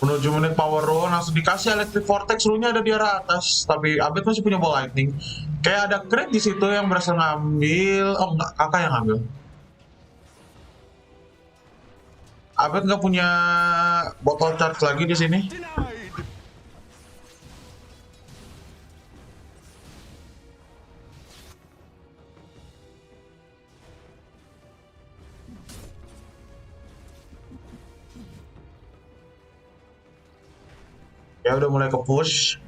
P: Menuju menit power run, langsung dikasih electric vortex, rune-nya ada di arah atas. Tapi Abed masih punya ball lightning. Kayak ada crit di situ yang berhasil ngambil. Oh enggak, kakak yang ngambil. Abed nggak punya botol charge lagi di sini. Ya udah mulai ke push.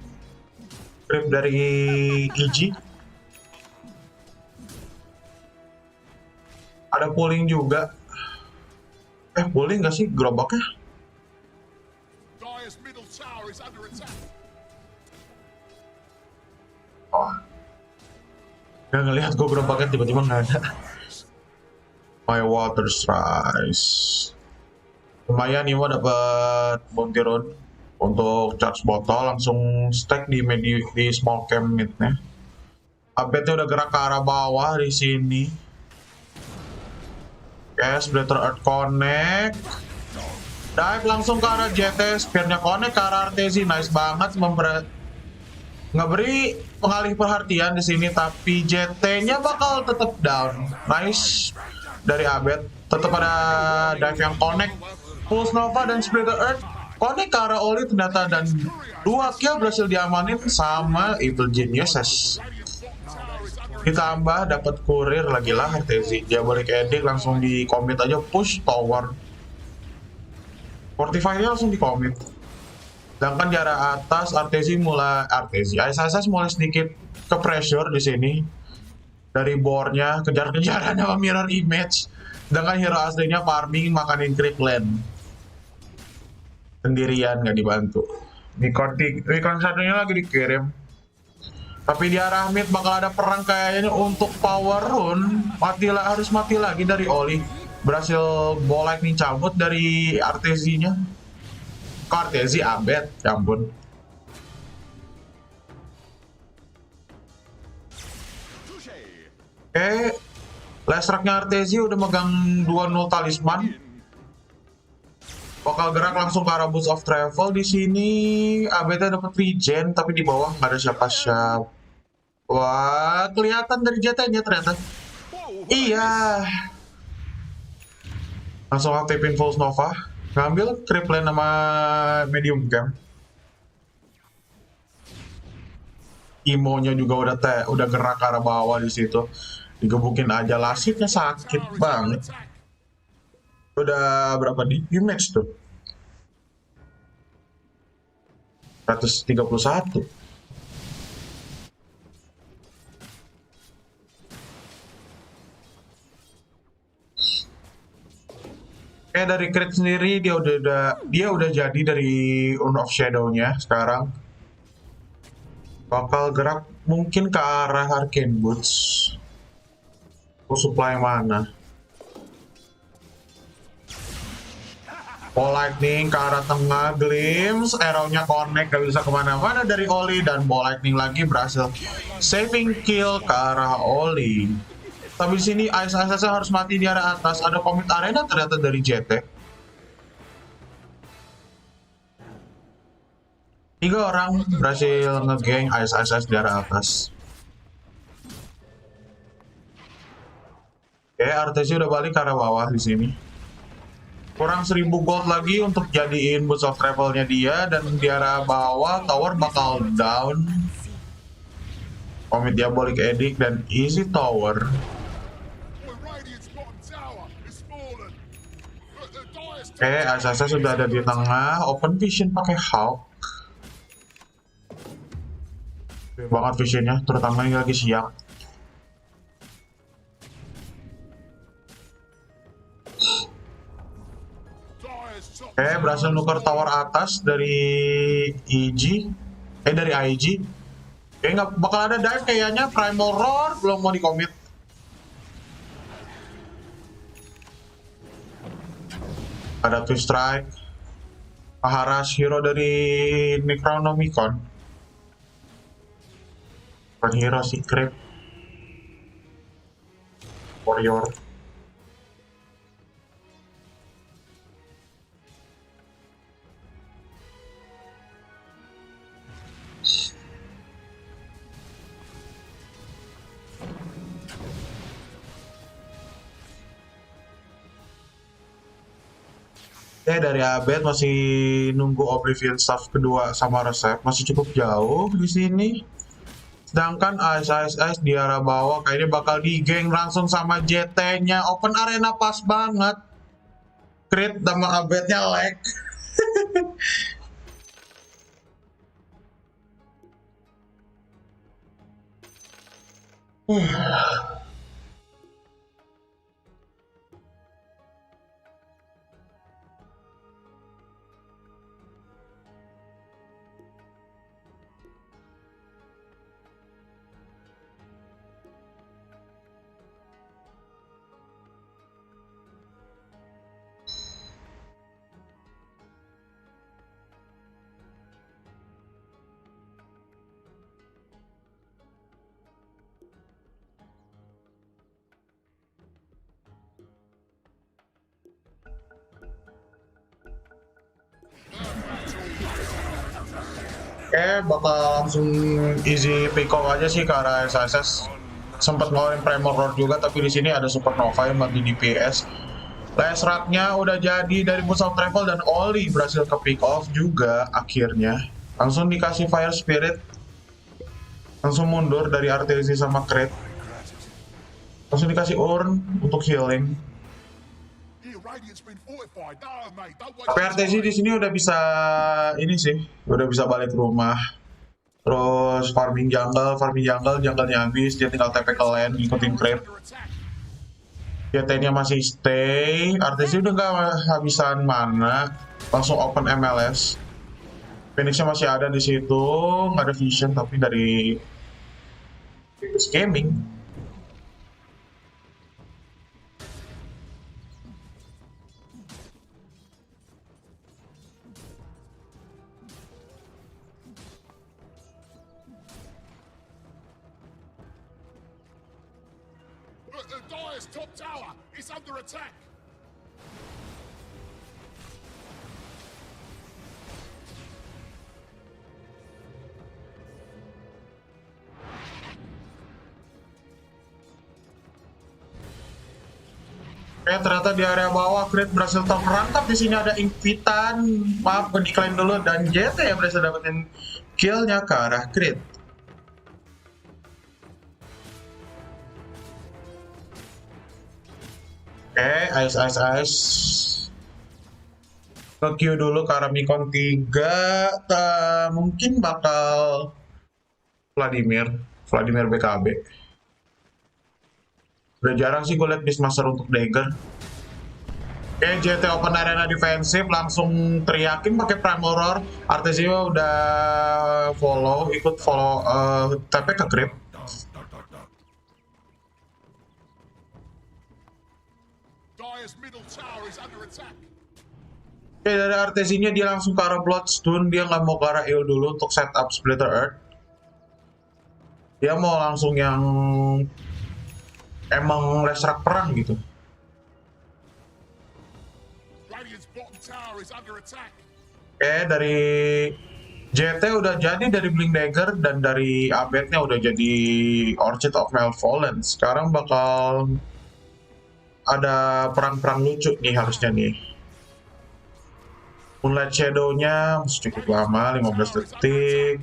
P: Trip dari EG. Ada pulling juga. Pulling nggak sih gerobaknya? Oh. Gak ngelihat gue gerobaknya tiba-tiba nggak ada. My water rise. Lumayan nih, mau dapat bounty rune untuk charge botol, langsung stack di small camp mid-nya. Update-nya udah gerak ke arah bawah di sini. Splitter Earth connect. Dive langsung ke arah JT, spear-nya connect ke arah Artesi. Nice banget, ngeberi pengalih perhatian di sini, tapi JT-nya bakal tetap down. Nice dari Abed. Tetap ada dive yang connect. Pulse Nova dan Splitter Earth connect ke arah Oli ternyata, dan 2 kill berhasil diamanin sama Evil Geniuses. Ditambah dapat kurir lagi lah Artesi. Dia balik edik, langsung di commit aja push tower. Fortify-nya langsung di commit. Sedangkan di arah atas Artesi ISS mulai sedikit ke pressure di sini. Dari board-nya kejar-kejaran sama mirror image. Sedangkan hero aslinya farming makanin creep lane. Sendirian nggak dibantu. Recon satunya lagi dikirim. Tapi di arah mid bakal ada perang kayaknya untuk power rune. Harus mati lagi dari Oli. Berhasil ball lightning cabut dari Artesi-nya. Ke Artesi Abed, ya ampun. Last track-nya Artesi udah megang 2-0 talisman. Bakal gerak langsung ke arah Boots of Travel. Di sini Abednya dapat regen, tapi di bawah nggak ada siapa-siapa. Wah, kelihatan dari JT-nya ternyata. Iya. Langsung aktifin Pulse Nova, ngambil creep lane sama medium camp. Imo-nya juga udah gerak ke arah bawah di situ. Digebukin aja, lasitnya sakit banget. Udah berapa di match tuh? 131. Dari crit sendiri dia udah jadi dari Urn of Shadow-nya sekarang. Bakal gerak mungkin ke arah Arcane Boots. Supply mana? Ball lightning ke arah tengah, glimpse, arrow-nya connect, gak bisa kemana-mana dari Oli, dan ball lightning lagi berhasil saving kill ke arah Oli. Tapi di sini ISS harus mati di arah atas. Ada commit arena ternyata dari JT. 3 orang berhasil nge-gang ISS di arah atas. Artesi udah balik ke arah bawah di sini. Kurang 1000 gold lagi untuk jadiin Boots of Travel-nya dia, dan di arah bawah tower bakal down. Commit Diabolic Edict dan easy tower. Asasa sudah ada di tengah, open vision pakai Hawk. Gede banget visionnya, terutama yang lagi siang. Oke, berhasil nuker tower atas dari dari IG. Oke, nggak bakal ada dive kayaknya. Primal Roar belum mau di-commit. Ada two strike. Maharaj hero dari Necronomicon. Bukan hero sih, Creep. Warrior. Dari Abed masih nunggu Oblivion Staff kedua sama resep, masih cukup jauh di sini. Sedangkan Ice di arah bawah kayaknya bakal digeng langsung sama JT-nya. Open arena pas banget. Crit sama Abednya lag. Bakal langsung easy pick off aja sih ke arah SSS. Sempat ngeluarin Primal Roar juga, tapi di sini ada Supernova yang bantu DPS. Last rat-nya udah jadi dari Muscle Travel dan Oli berhasil ke pick off juga akhirnya. Langsung dikasih Fire Spirit. Langsung mundur dari Artillery sama Crit. Langsung dikasih Urn untuk healing. Tapi RTC di sini udah bisa udah bisa balik ke rumah. Terus farming jungle-nya habis, dia tinggal TP ke lane, ngikutin creep. JT-nya masih stay, RTC udah nggak habisan mana, langsung open MLS. Phoenix-nya masih ada di situ, nggak ada vision tapi dari gaming.
S: The Dire's top tower is under attack.
P: Ternyata di area bawah Crit berhasil terperangkap. Di sini ada Invitan, maaf gue decline dulu, dan JT yang berhasil dapetin killnya ke arah Crit. Ice. Ke-Q dulu ke arah Mikon 3, mungkin bakal Vladimir BKB. Udah jarang sih gue liat Beastmaster untuk Dagger. JT open arena defensif, langsung teriakin pakai Primal Roar. Artesio udah ikut follow TP ke Grip. Dari Artesinya dia langsung ke arah Bloodstone, dia nggak mau ke arah Eel dulu untuk setup Splitter Earth. Dia mau langsung yang emang restruct perang gitu. Dari JT udah jadi dari Blink Dagger, dan dari Abednya udah jadi Orchid of Malvolence. Sekarang bakal ada perang-perang lucu nih harusnya nih. Moonlight Shadow-nya masih cukup lama, 15 detik.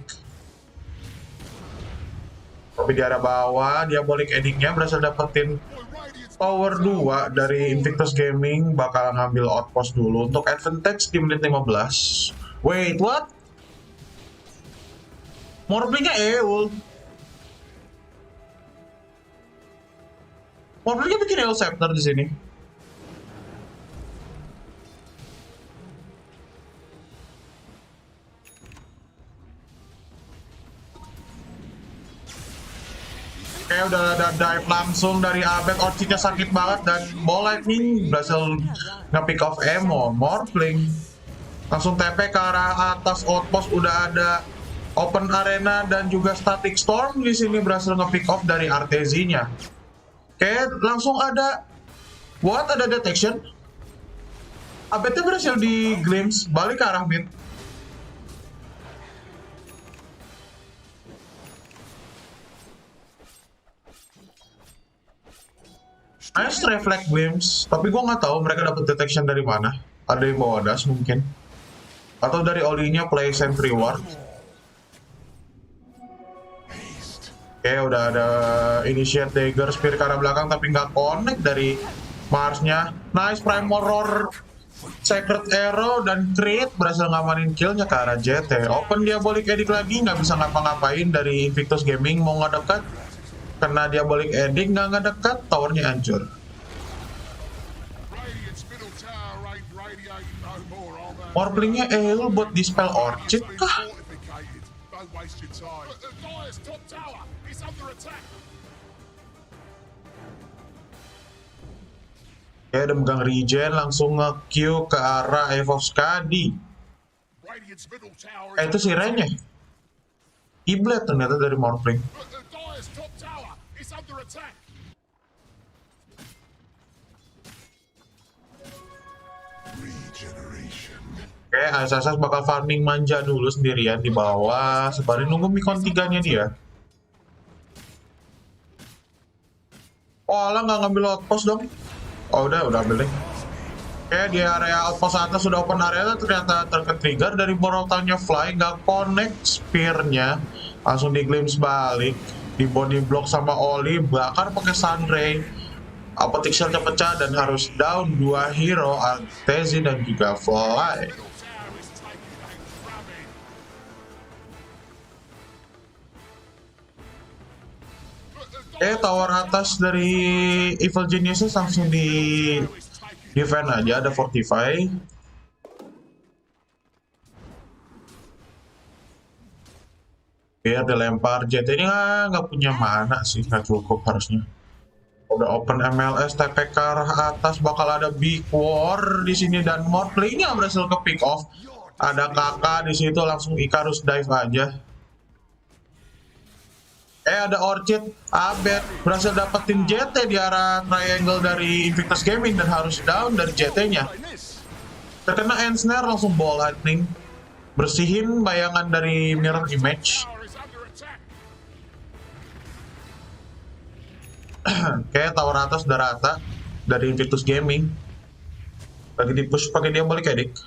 P: Tapi di arah bawah, Diabolic Ending-nya berhasil dapetin power 2 dari Invictus Gaming. Bakal ngambil outpost dulu untuk advantage di menit 15. Wait, what? Morblingnya Eul. Morblingnya bikin Eul Scepter di sini. Udah ada dive langsung dari Abed, orchidnya sakit banget dan Ball Lightning berhasil nge-pick off Emo. Morphling langsung TP ke arah atas outpost, udah ada Open Arena dan juga Static Storm di sini berhasil nge-pick off dari Artezi-nya. Langsung ada ada detection. Abednya berhasil di glimpse balik ke arah mid. Nice reflect glimpse, tapi gue nggak tahu mereka dapat detection dari mana. Ada yang bawa das mungkin, atau dari olinya play sentry ward. Udah ada initiate dagger spear ke arah belakang, tapi nggak connect dari Marsnya. Nice primal roar, sacred arrow dan crit berhasil ngamanin killnya ke arah JT. Open diabolic edict lagi, nggak bisa ngapa-ngapain dari Invictus Gaming. Mau ngedekat, kena diabolic edict, nggak ngedekat, towernya hancur. Morblingnya Eul buat dispel orchid kah? Udah megang regen, langsung nge-Q ke arah Eve of Skadi. Itu si Ren-nya. Iblet ternyata dari Morphling. Asas bakal farming manja dulu sendirian di bawah, sembari nunggu Mikon 3-nya dia. Alah, nggak ngambil outpost dong. Udah ambil deh. Di area outpost atas sudah open area, ternyata terke-trigger dari borotannya Fly, nggak connect spear-nya, langsung di glimpse balik, di body block sama Oli, bakar pakai Sunray. Apotek shell-nya pecah dan harus down 2 hero, Artezi dan juga Fly. Tower atas dari Evil Geniuses langsung di defend aja, ada Fortify. Biar dilempar, JT ini nggak punya mana sih, nggak cukup harusnya. Udah open MLS, TP ke arah atas, bakal ada Big War di sini dan Morphling-nya berhasil ke pick off. Ada kakak di situ, langsung Icarus dive aja. Ada Orchid, Abed berhasil dapetin JT di arah triangle dari Invictus Gaming dan harus down dari JT-nya. Terkena end snare, langsung Ball Lightning bersihin bayangan dari mirror image. Tower atas udah rata dari Invictus Gaming. Lagi di push pakai diabolic edict.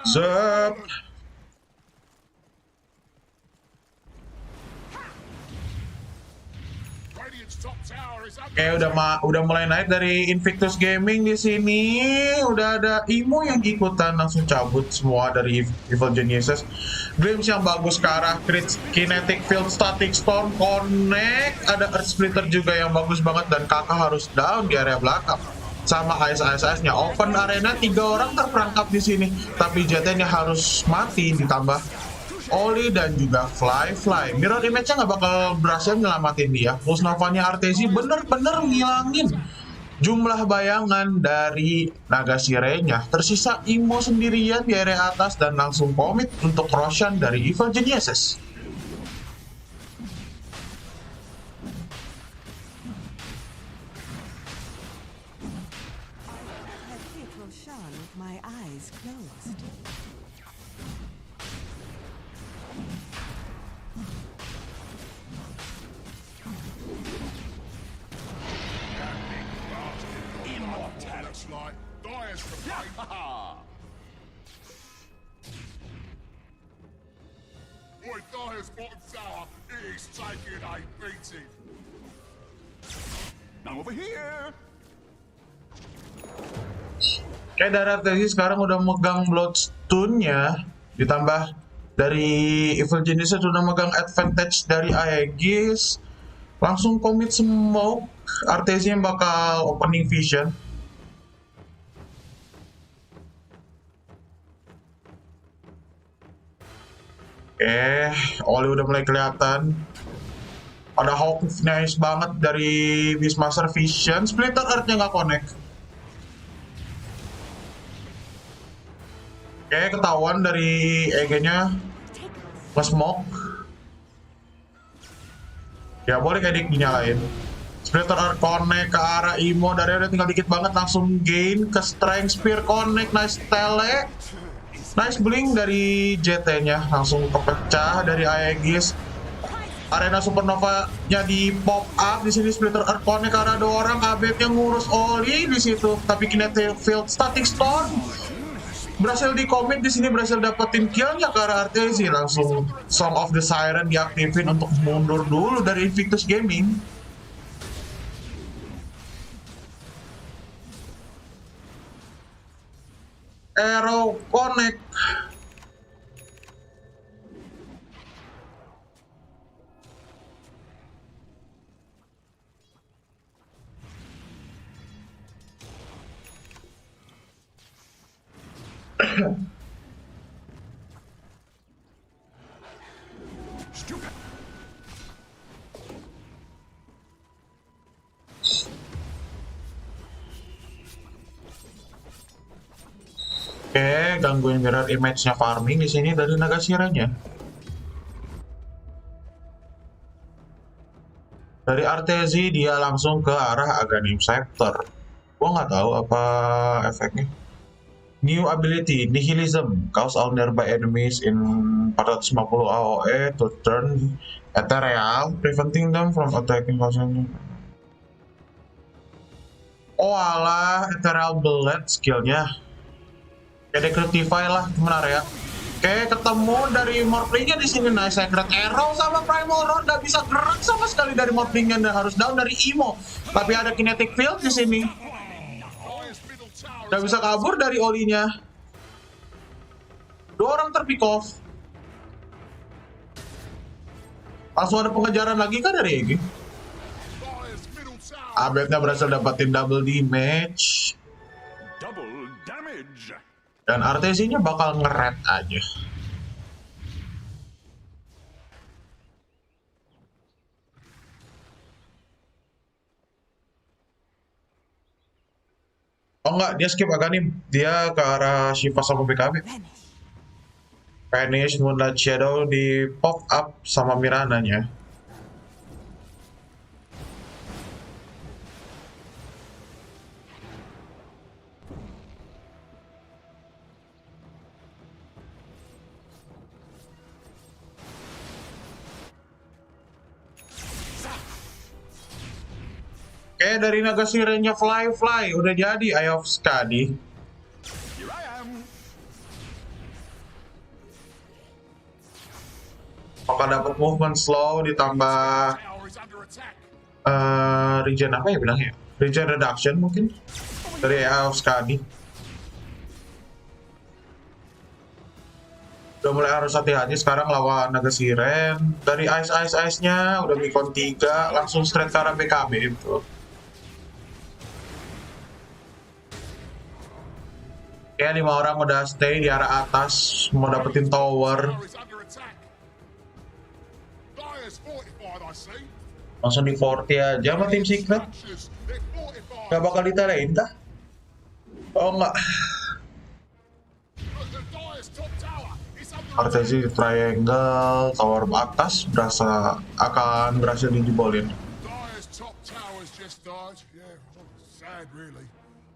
P: Zap. Udah mulai naik dari Invictus Gaming di sini. Udah ada Imo yang ikutan langsung cabut semua dari Evil Geniuses. Glimpse yang bagus ke arah Kinetic Field, Static Storm connect. Ada Earth Splitter juga yang bagus banget dan kakak harus down di area belakang. Sama AS-nya open arena, 3 orang terperangkap di sini, tapi JT-nya harus mati, ditambah Oli dan juga Fly. Mirror image-nya nggak bakal berhasil nyelamatin dia. Pulse Nova-nya Artezi bener-bener ngilangin jumlah bayangan dari naga sirenya. Tersisa Imo sendirian di area atas dan langsung komit untuk Roshan dari Evil Geniuses. Kayak dari Artesi sekarang udah megang Bloodstone-nya, ditambah dari Evil Genius udah megang advantage dari Aegis, langsung commit smoke. Artesi yang bakal opening vision. Oli udah mulai kelihatan. Ada Hawk nice banget dari Beastmaster Vision. Splitter Earth-nya nggak connect. Ketahuan dari EG-nya nge-smoke. Ya boleh kayak dinyalain. Splitter Earth connect ke arah Imo. Dari udah tinggal dikit banget, langsung gain ke Strength Spear connect. Nice tele. Nice blink dari JT-nya, langsung kepecah dari Aegis. Arena Supernova-nya di pop up di sini. Splitter Earth connect ke arah 2 orang. AB-nya ngurus Oli di situ, tapi Kinetic Field Static Storm berhasil di commit di sini, berhasil dapetin kill-nya ke arah Artesi. Langsung Song of the Siren diaktifin untuk mundur dulu dari Invictus Gaming. Arrow connect. Gangguin mirror image-nya farming di sini dari Nagasiranya. Dari Artesi dia langsung ke arah Aghanim Scepter. Gua nggak tahu apa efeknya. New ability Nihilism cause all nearby enemies in 450 AOE to turn ethereal, preventing them from attacking constantly. Oh alah, ethereal blade skillnya. Kayak Decrutify lah, benar ya. Ketemu dari Morphling-nya di sini. Nice Sacred Arrow sama Primal Roar, nggak bisa gerak sama sekali dari Morphling-nya, dan harus down dari Imo. Tapi ada Kinetic Field di sini. Nggak bisa kabur dari Oli-nya. 2 orang terpick off. Langsung ada pengejaran lagi kan dari Egi. Abednya berhasil dapetin double damage. Dan Artesi-nya bakal ngeret aja. Oh enggak, dia skip Aghanim. Dia ke arah Shiva sama BKB. Vanish, Moonlight Shadow di pop up sama Mirana-nya. Dari Nagasiranya Fly udah jadi Eye of Skadi. Apakah dapat movement slow ditambah regen apa ya bilangnya? Regen reduction mungkin dari Eye of Skadi. Udah mulai harus hati-hati sekarang lawan Nagasiren. Dari Ice-nya udah Mikon 3 langsung straight ke arah BKB itu. 5 orang udah stay di arah atas, mau dapetin tower. Langsung di 40 aja sama tim Secret. Gak bakal ditelein kah? Oh enggak. Artesi di triangle, tower atas akan berhasil dijebolin.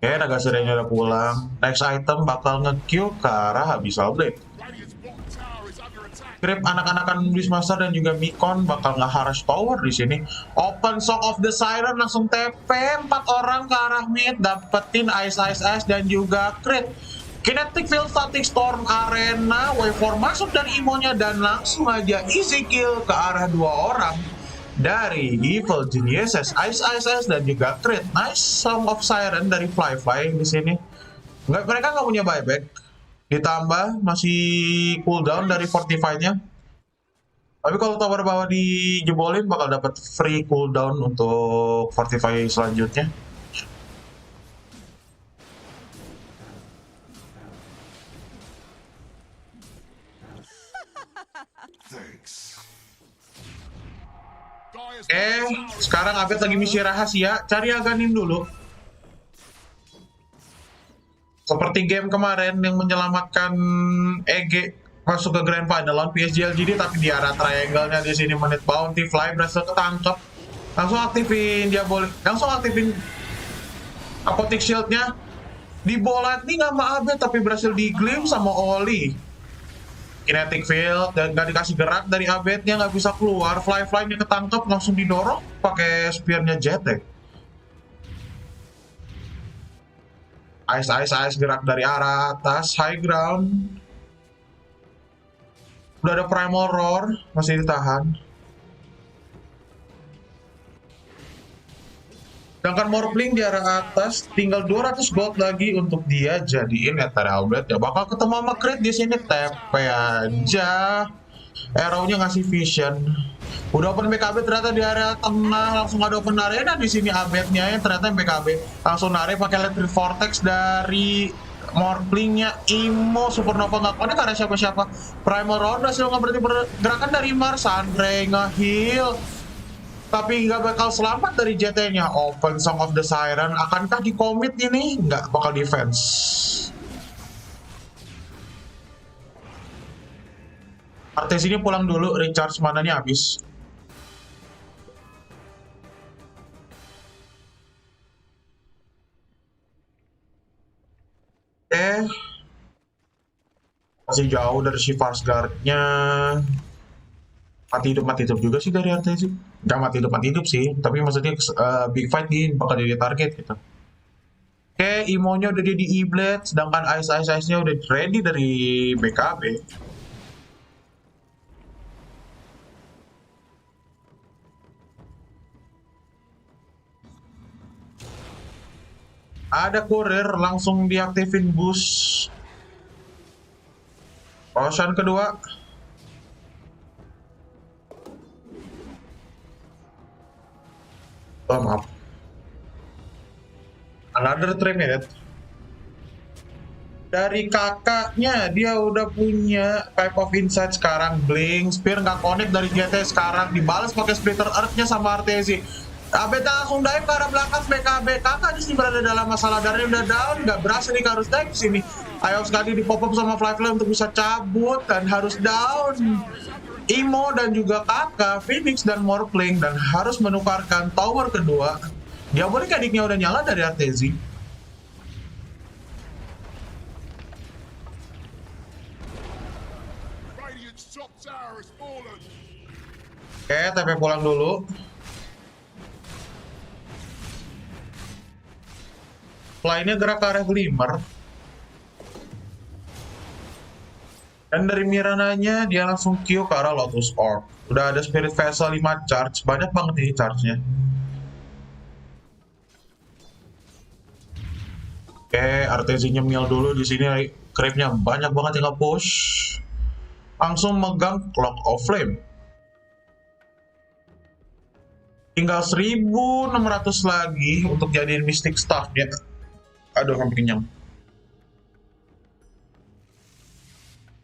P: Nagasirenya udah pulang. Next item bakal nge-Q ke arah Abyssal Blade. Grip anak-anakan Beastmaster dan juga Mikon bakal nge-harass tower di sini. Open Song of the Siren langsung TP 4 orang ke arah mid, dapetin Ice dan juga crit. Kinetic Field Static Storm Arena, Waveform masuk dari Imo-nya dan langsung aja easy kill ke arah 2 orang dari Evil Geniuses, Ice dan juga crit. Nice Song of Siren dari Fly di sini. Mereka nggak punya buyback. Ditambah masih cooldown dari Fortify-nya. Tapi kalau tower bawah dijebolin bakal dapat free cooldown untuk Fortify selanjutnya. Sekarang Abed lagi misi rahasia, cari Aghanim dulu. Seperti game kemarin yang menyelamatkan EG masuk ke Grand Final lawan PGL GD, tapi di arah triangle-nya di sini menit bounty fly berhasil ketangkep. Langsung aktifin Apotek Shield-nya. Di bola nih sama Abed tapi berhasil di-glim sama Oli. Kinetic field dan nggak dikasih gerak dari Abednya, nggak bisa keluar. Fly-nya ketangkep, langsung didorong pakai spear-nya Jetek. Ice gerak dari arah atas, high ground. Udah ada Primal Roar, masih ditahan. Sedangkan Morphling di arah atas, tinggal 200 gold lagi untuk dia jadiin Ethereal Blade. Ya bakal ketemu sama Crit di sini, TP aja. Arrow-nya ngasih vision. Udah open BKB ternyata di area tengah, langsung ada open arena di sini Abednya ya, ternyata BKB langsung narik pakai Electric Vortex dari Morphling-nya. Imo Supernova nggak connect karena siapa-siapa. Primal Roar berhasil ngeberhenti pergerakan dari Mars. Andre nge-heal, tapi nggak bakal selamat dari JT-nya. Open Song of the Siren, akankah di-commit ini? Nggak bakal defense. Artes ini pulang dulu, recharge mananya habis. Masih jauh dari si Fast Guard-nya. Mati hidup juga sih dari Artesi. Nggak mati hidup sih, tapi maksudnya big fight ini bakal jadi target gitu. Oke, Imo-nya udah di E-Blade, sedangkan Ice-nya udah ready dari BKB. Ada kurir, langsung diaktifin boost. Potion kedua. Oh, maaf. Another 3 minute. Dari kakaknya dia udah punya Pipe of Insight sekarang. Blink, Spear nggak connect dari GT sekarang. Dibalas pakai Splitter Earth-nya sama Artesi. Abed langsung dive ke arah belakang BKB. Kakak di sini berada dalam masalah, dari udah down, nggak berhasil nih harus dive di sini. Ayo sekali di pop up sama Fly untuk bisa cabut dan harus down. Imo dan juga kakak, Phoenix dan Morphling, dan harus menukarkan tower kedua. Dia boleh adiknya udah nyala dari Artesi. Oke, TP pulang dulu. Lainnya gerak ke arah Glimmer. Dan dari Mirananya dia langsung Q ke arah Lotus Orb. Udah ada Spirit Vessel 5 charge, banyak banget ini charge-nya. Oke, Artesi nyemil dulu di sini, creep-nya banyak banget yang nge-push. Langsung megang Clock of Flame. Tinggal 1600 lagi untuk jadiin Mystic Staff-nya. Aduh, hampir kenyang.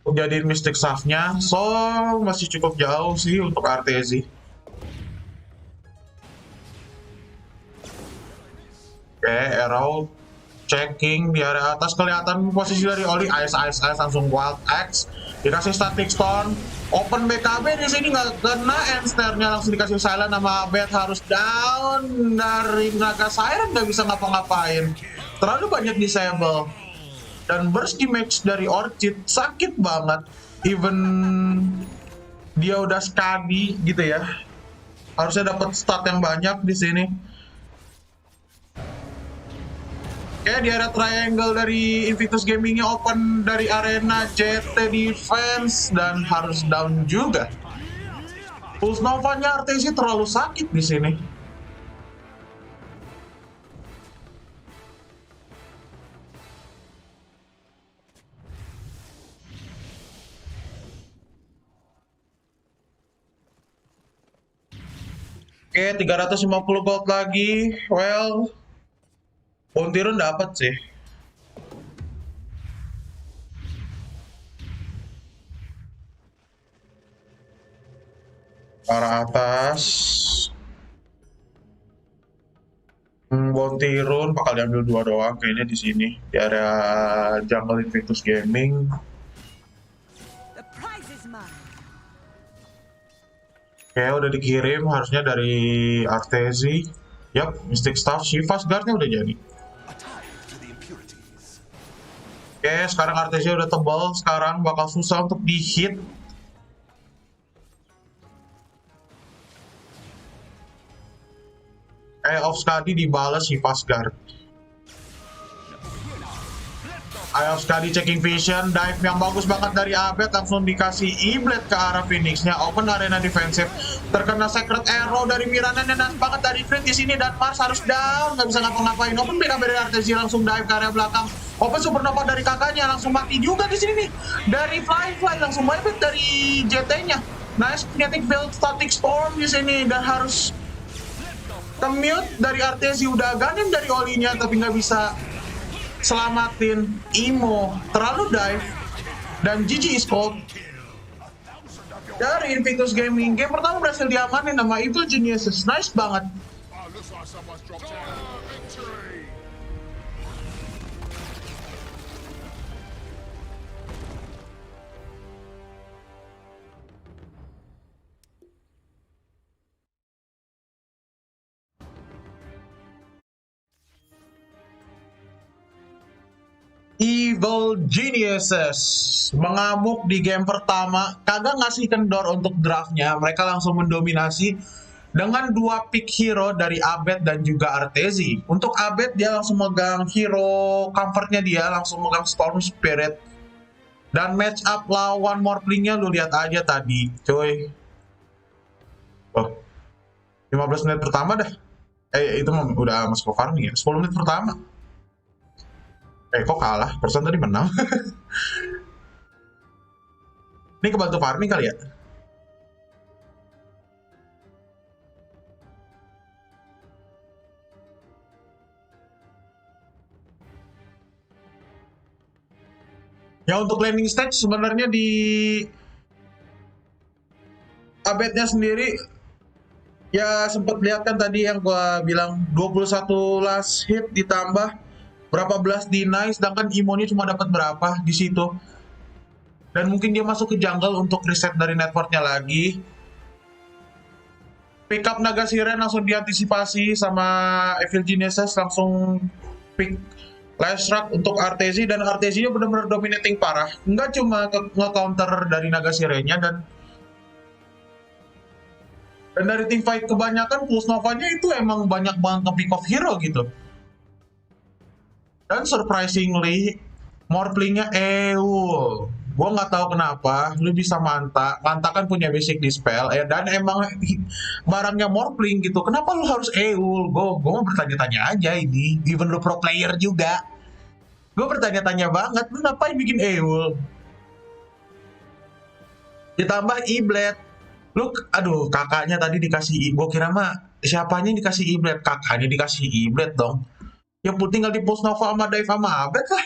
P: Untuk jadiin Mystic Staff-nya, so masih cukup jauh sih untuk Artesi. Oke, Arrow checking di area atas, kelihatan posisi dari Oli. Ice langsung Wild Axe, dikasih Static Stone. Open BKB di sini nggak kena, Enster-nya langsung dikasih silent sama Abed, harus down dari Naga Siren, nggak bisa ngapa-ngapain. Terlalu banyak disable. Dan burst damage dari Orchid sakit banget. Even dia udah skadi gitu ya. Harusnya dapat stat yang banyak di sini. Oke, di area triangle dari Invictus Gaming-nya open dari arena JT defense dan harus down juga. Pulse Nova-nya Artesi terlalu sakit di sini. Oke, 350 gold lagi. Well, bounty run dapat sih. Ke arah atas. Bounty run bakal diambil 2 doang kayaknya di sini di area jungle Invictus Gaming. Oke, udah dikirim harusnya dari Artezi. Yap, Mystic Staff, Shiva's Guard-nya udah jadi. Oke, sekarang Artezi udah tebal, sekarang bakal susah untuk di-hit. Off Skadi dibalas Shiva's Guard. Off Skadi checking vision, dive yang bagus banget dari Abed, langsung dikasih E-Blade ke arah Phoenix-nya. Open arena defensif, terkena Sacred Arrow dari Mirana, dan banget dari Crit di sini, dan Mars harus down, nggak bisa ngapa-ngapain. Open BKB dari Artezi langsung dive ke area belakang. Open Supernova dari kakaknya langsung mati juga di sini nih. Dari Fly langsung buyback dari JT-nya. Nice kinetic field static storm di sini, dan harus mute dari Artezi. Udah ganim dari Olinya tapi nggak bisa selamatin Imo, terlalu dive, dan GG ESPORT dari Invictus Gaming. Game pertama berhasil diamanin sama Evil Geniuses. Nice banget. Evil Geniuses mengamuk di game pertama, kagak ngasih kendor untuk draftnya. Mereka langsung mendominasi dengan 2 pick hero dari Abed dan juga Artezi. Untuk Abed, dia langsung megang hero comfortnya, dia langsung megang Storm Spirit. Dan match up lawan Morphling-nya lu lihat aja tadi, coy. Oh, 15 menit pertama dah. Itu udah masuk ke farming ya, 10 menit pertama. Kok kalah? Persen tadi menang. Ini kebantu farming kali ya? Ya, untuk landing stage sebenarnya di Abednya sendiri ya sempat lihat kan tadi yang gua bilang 21 last hit ditambah berapa belas deny, sedangkan Imo-nya cuma dapat berapa di situ. Dan mungkin dia masuk ke jungle untuk reset dari networknya lagi. Pick up Naga Siren langsung diantisipasi sama Evil Geniuses, langsung pick Last Rock untuk Artezi, dan Artezi-nya benar-benar dominating parah. Nggak cuma nge-counter dari Naga Siren-nya, dan dari team fight kebanyakan Pulse Nova-nya itu emang banyak banget ke pick off hero gitu. Dan surprisingly, Morphling-nya Eul. Gue nggak tahu kenapa, lu bisa manta. Manta kan punya basic dispel, dan emang barangnya Morphling gitu. Kenapa lu harus Eul? Gue mau bertanya-tanya aja ini. Even lu pro player juga. Gue bertanya-tanya banget, lu ngapain bikin Eul? Ditambah E-Blade. Lu, aduh, kakaknya tadi dikasih, gue kira mah siapanya dikasih E-Blade? Kakaknya dikasih E-Blade dong. Yang penting tinggal di Pulse Nova sama dive sama Abed lah.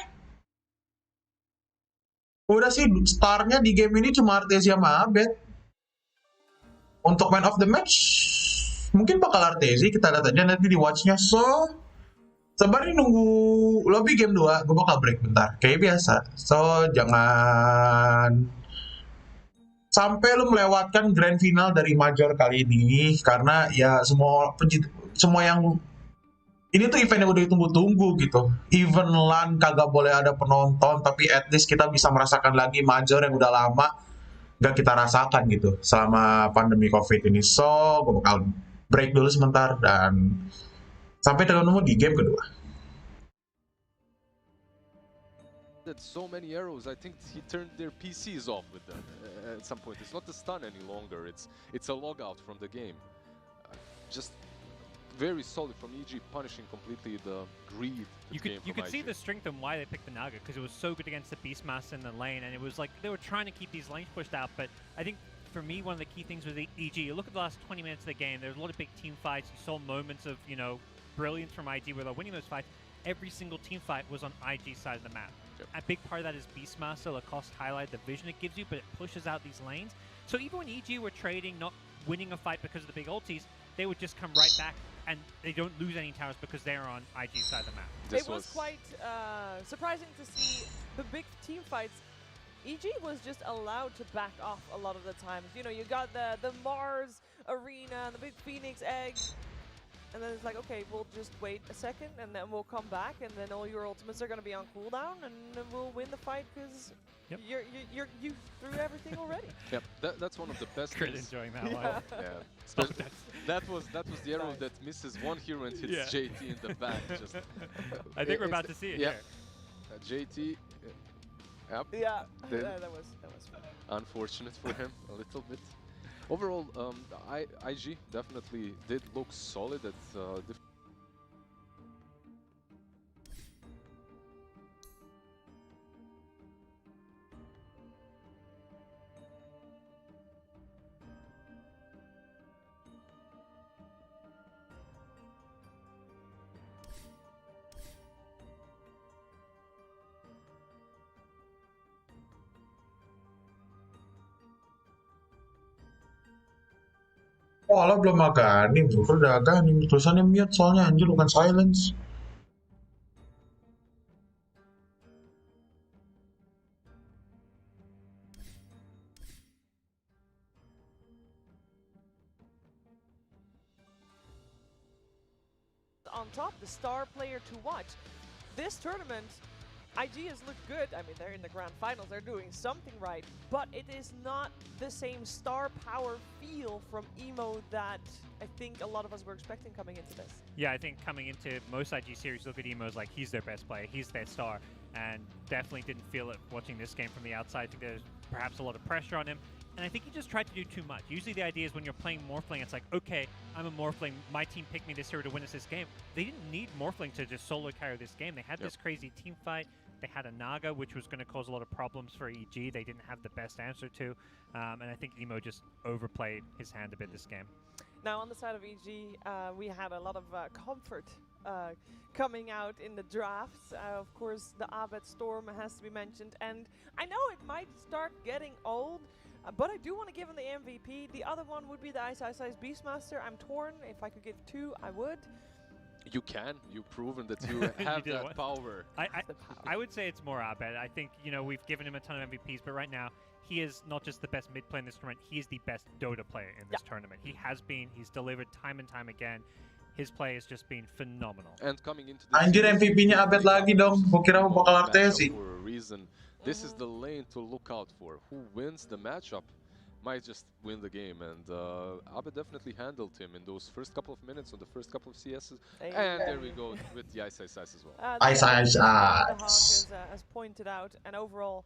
P: Udah sih, starnya di game ini cuma Artezi sama Abed. Untuk man of the match, mungkin bakal Artezi, kita lihat aja nanti di watch-nya. So, sembari nunggu lobby game 2, gue bakal break bentar, kayak biasa. So, jangan sampai lu melewatkan grand final dari Major kali ini, karena ya semua yang ini tuh event yang udah ditunggu-tunggu gitu. Event LAN kagak boleh ada penonton, tapi at least kita bisa merasakan lagi Major yang udah lama gak kita rasakan gitu selama pandemi COVID ini. So, gue bakal break dulu sebentar dan sampai ketemu di game kedua.
R: So many arrows, I think he turned their PCs off with them at some point. It's not the stun any longer, it's a logout from the game. Just very solid from EG, punishing completely the greed.
Q: You could see the strength and why they picked the Naga, because it was so good against the Beastmaster in the lane, and it was like they were trying to keep these lanes pushed out. But I think for me, one of the key things with EG, you look at the last 20 minutes of the game, there's a lot of big team fights. You saw moments of, you know, brilliance from IG where they're winning those fights. Every single team fight was on IG side of the map. Yep. A big part of that is Beastmaster, Lacoste highlight, the vision it gives you, but it pushes out these lanes. So even when EG were trading, not winning a fight because of the big ultis, they would just come right back and they don't lose any towers because they're on IG side of the map.
O: It was quite surprising to see the big team fights. EG was just allowed to back off a lot of the times. You know, you got the Mars arena and the big Phoenix egg. And then it's like, okay, we'll just wait a second and then we'll come back and then all your ultimates are going to be on cooldown and then we'll win the fight because you threw everything already.
R: Yep, that's one of the best
Q: Crit
R: things.
Q: enjoying that one.
R: Yeah. That was the arrow that misses one hero and hits JT in the back. Just
Q: I think we're about to see it here.
R: JT. Yep.
O: Yeah, that was fun.
R: Unfortunate for him a little bit. Overall, IG definitely did look solid at
P: Oh, alah belum Aghanim, bro. Kalau udah Aghanim, tulisannya mute soalnya anjir bukan silence.
O: On top, the star player to watch. This tournament, IG has looked good. I mean, they're in the grand finals, they're doing something right, but it is not the same star power feel from Emo that I think a lot of us were expecting coming into this.
Q: Yeah, I think coming into most IG series, look at Emo as like he's their best player, he's their star, and definitely didn't feel it watching this game from the outside. I think there's perhaps a lot of pressure on him, and I think he just tried to do too much. Usually the idea is when you're playing Morphling, it's like, okay, I'm a Morphling, my team picked me this hero to win us this game. They didn't need Morphling to just solo carry this game. They had this crazy team fight. They had a Naga, which was going to cause a lot of problems for EG. They didn't have the best answer to. And I think Emo just overplayed his hand a bit this game.
O: Now, on the side of EG, we had a lot of comfort coming out in the drafts. Of course, the Abed Storm has to be mentioned. And I know it might start getting old, but I do want to give him the MVP. The other one would be the Ice Beastmaster. I'm torn. If I could give two, I would.
R: You can. You've proven that you have that power.
Q: I would say it's more Abed. I think, you know, we've given him a ton of MVPs, but right now, he is not just the best mid player in this tournament, he is the best Dota player in this tournament. He has been, he's delivered time and time again. His play has just been phenomenal.
R: And coming into this
P: Anjir, MVP-nya Abed lagi dong. Gua kira bakal Artesi.
R: For a reason, this is the lane to look out for. Who wins the matchup might just win the game, and Abed definitely handled him in those first couple of minutes on the first couple of CSs. And there we go with the Ice as well.
P: Ice.
O: The Hawk as pointed out, and overall,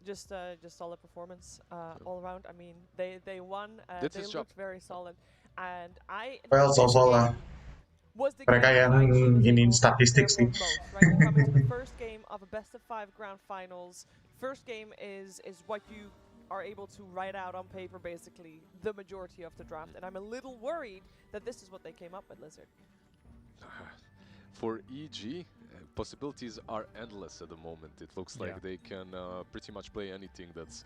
O: just solid performance all around. I mean, they won. They looked very solid, and
P: Well, so lah. Mereka yang ini statistik sih.
O: Right, coming to the first game of a best-of-5 grand finals. First game is what you are able to write out on paper, basically, the majority of the draft. And I'm a little worried that this is what they came up with, Lizard.
R: For EG, possibilities are endless at the moment. It looks like they can pretty much play anything that's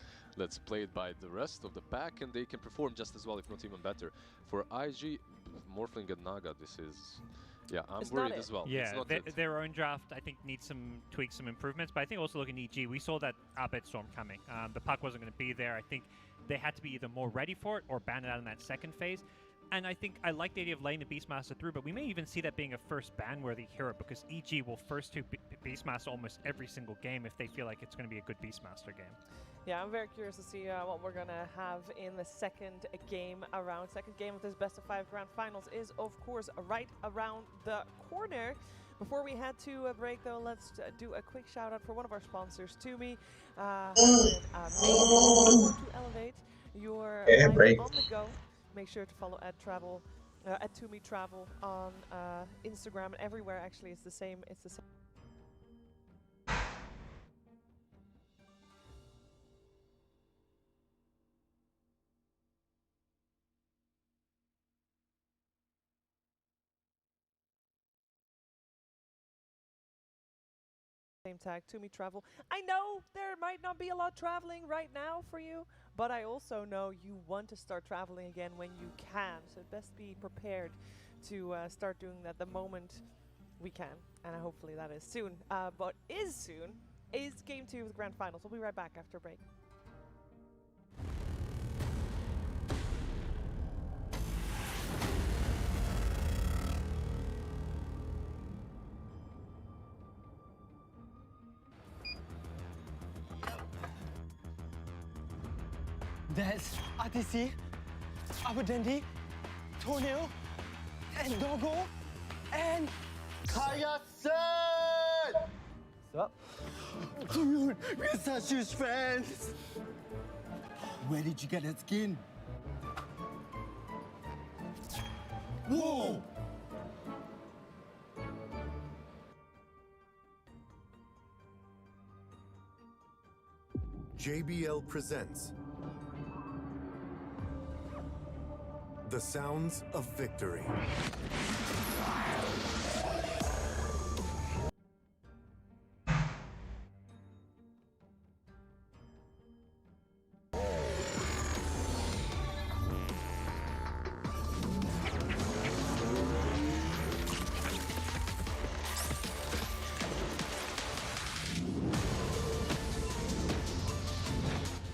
R: played by the rest of the pack, and they can perform just as well, if not even better. For IG, Morphling and Naga, this is... Yeah, I'm worried as well.
Q: Yeah, their own draft, I think, needs some tweaks, some improvements. But I think also looking at EG, we saw that Abed Storm coming. The puck wasn't going to be there. I think they had to be either more ready for it or ban it out in that second phase. And I think I like the idea of laying the Beastmaster through, but we may even see that being a first ban-worthy hero, because EG will first to Beastmaster almost every single game if they feel like it's going to be a good Beastmaster game.
O: Yeah, I'm very curious to see what we're going to have in the second game around. Second game of this best-of-5 grand finals is, of course, right around the corner. Before we head to a break, though, let's do a quick shout-out for one of our sponsors, Toomey. To elevate your life on the go. Make sure to follow at Toomey Travel on Instagram and everywhere. Actually, it's the same. It's the same. name tag, To Me Travel. I know there might not be a lot traveling right now for you, but I also know you want to start traveling again when you can. So best be prepared to start doing that the moment we can. And hopefully that is soon. But is soon is Game 2 of the Grand Finals. We'll be right back after a break.
T: There's RTC, Abadendi, Tornil, and Doggo, and
G: Kayasen!
T: What's up? Dude, we're such huge fans! Where did you get that skin? Whoa!
U: JBL presents The Sounds of Victory.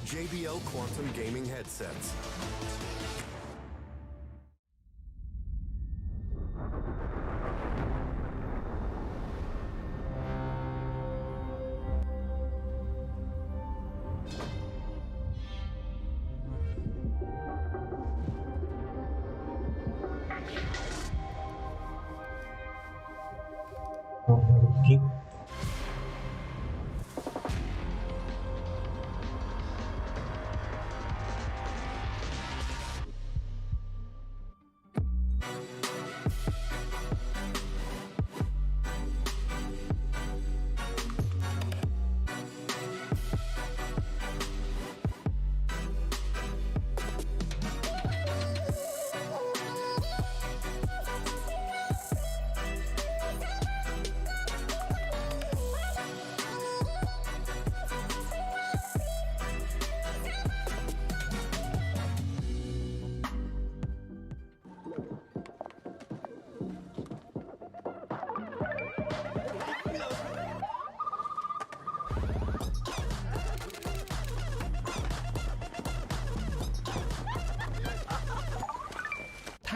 U: JBL Quantum Gaming Headsets.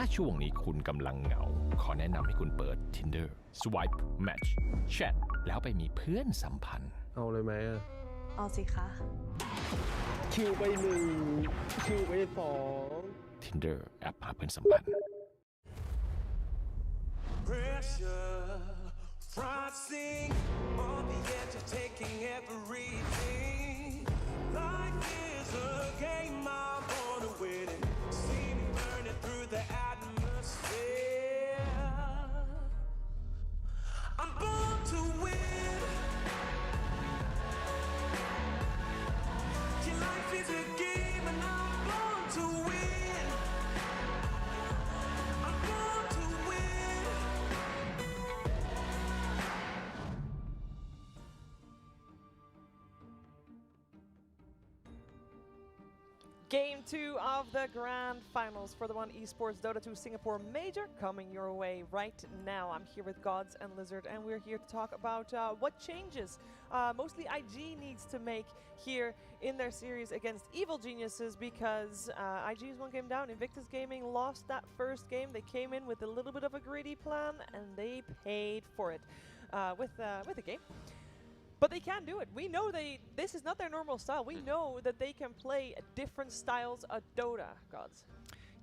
V: ถ้าช่วงนี้คุณกำลังเหงาขอแนะนำให้คุณเปิด Tinder Swipe Match Chat แล้วไปมีเพื่อนสัมพันธ์เอาเลยไหมอ่ะเอาสิคะคิวไป1คิวไป2 Tinder แอปหาเพื่อนสัมพันธ์
W: Pressure, rising on the edge of taking everything. Life is a game I'm born to win it. See me burning through the atmosphere. I'm born to win. Your life is a game and I'm born to win. I'm born to win.
O: Game 2 of the Grand Finals for the One Esports Dota 2 Singapore Major coming your way right now. I'm here with Gods and Lizard, and we're here to talk about what changes mostly IG needs to make here in their series against Evil Geniuses, because IG is one game down. Invictus Gaming lost that first game. They came in with a little bit of a greedy plan, and they paid for it with the game. But they can do it. We know this is not their normal style. We know that they can play different styles of Dota, Gods.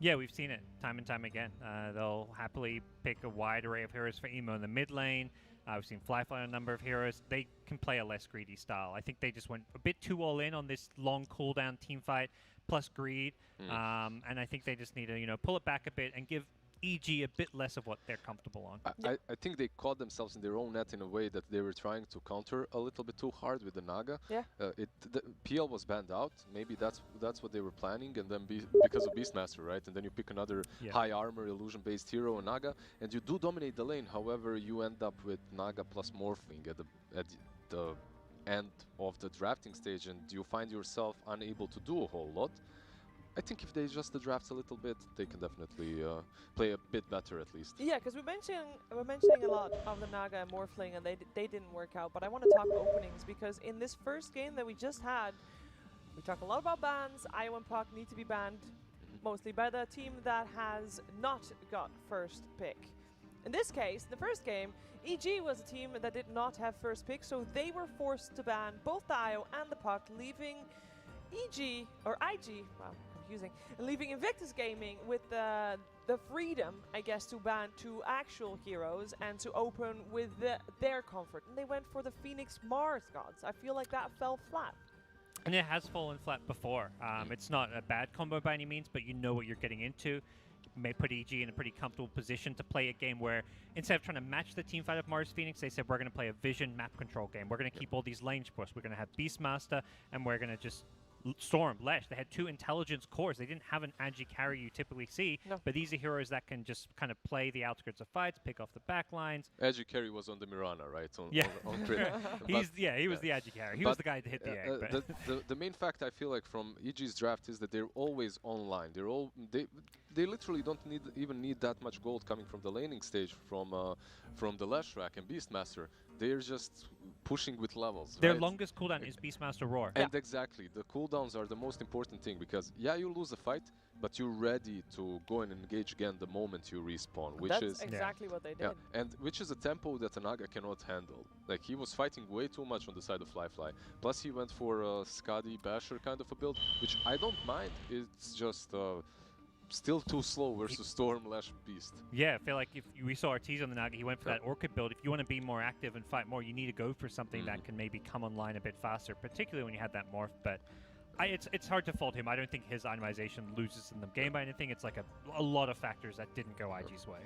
Q: Yeah, we've seen it time and time again. They'll happily pick a wide array of heroes for Emo in the mid lane. We've seen Flyfly on a number of heroes. They can play a less greedy style. I think they just went a bit too all in on this long cooldown team fight plus greed. And I think they just need to, pull it back a bit and give EG a bit less of what they're comfortable on.
R: I think they caught themselves in their own net in a way that they were trying to counter a little bit too hard with the Naga.
O: Yeah.
R: The PL was banned out. Maybe that's what they were planning, and then because of Beastmaster, right? And then you pick another high armor illusion-based hero, Naga, and you do dominate the lane. However, you end up with Naga plus Morphling the end of the drafting stage and you find yourself unable to do a whole lot, I think if they adjust the drafts a little bit, they can definitely play a bit better at least.
O: Yeah, because we're mentioning a lot of the Naga and Morphling, and they didn't work out. But I want to talk openings, because in this first game that we just had, we talk a lot about bans. IO and Puck need to be banned, mostly by the team that has not got first pick. In this case, the first game, EG was a team that did not have first pick, so they were forced to ban both the IO and the Puck, leaving EG, or IG, wow, confusing, leaving Invictus Gaming with the freedom, I guess, to ban two actual heroes and to open with their comfort. And they went for the Phoenix Mars gods. I feel like that fell flat.
Q: And it has fallen flat before. It's not a bad combo by any means, but you know what you're getting into. May put EG in a pretty comfortable position to play a game where instead of trying to match the teamfight of Mars Phoenix, they said we're going to play a vision map control game. We're going to keep all these lanes for us. We're going to have Beastmaster, and we're going to just Storm, Lesh. They had two intelligence cores. They didn't have an agi carry you typically see, but these are heroes that can just kind of play the outskirts of fights, pick off the back lines.
R: Agi carry was on the Mirana, right? On crit.
Q: He was the agi carry. He was the guy that hit the egg.
R: The main fact I feel like from EG's draft is that they're always online. They literally don't even need that much gold coming from the laning stage from the Lesh rack and Beastmaster. They're just pushing with levels.
Q: Their longest cooldown is Beastmaster Roar.
R: And exactly, the cooldowns are the most important thing, because you lose a fight, but you're ready to go and engage again the moment you respawn, which
O: That's exactly what they did.
R: And which is a tempo that Naga cannot handle. Like, he was fighting way too much on the side of Fly. Plus he went for a Skadi Basher kind of a build, which I don't mind. It's just still too slow versus Storm Lash Beast.
Q: Yeah, I feel like if we saw Ortiz on the Naga, he went for that Orchid build. If you want to be more active and fight more, you need to go for something that can maybe come online a bit faster, particularly when you had that morph. But it's hard to fault him. I don't think his itemization loses in the game by anything. It's like a lot of factors that didn't go IG's way.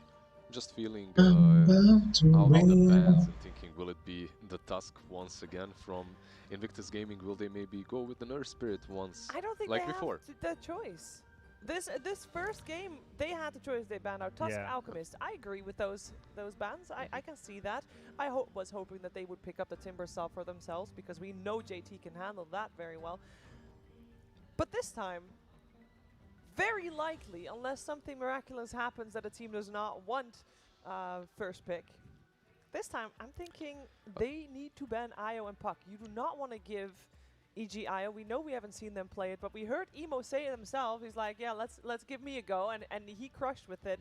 R: Just feeling out of the bands and thinking, will it be the Tusk once again from Invictus Gaming? Will they maybe go with the Nurse Spirit once?
O: I don't think
R: like
O: they
R: before.
O: have the choice. This first game, they had the choice. They banned out Tusk, Alchemist. I agree with those bans. I can see that. I was hoping that they would pick up the Timber Saw for themselves, because we know JT can handle that very well. But this time, very likely, unless something miraculous happens that a team does not want first pick, this time I'm thinking they need to ban IO and Puck. You do not want to give EG IO. We know we haven't seen them play it, but we heard Emo say it himself. He's like, yeah, let's give me a go, and he crushed with it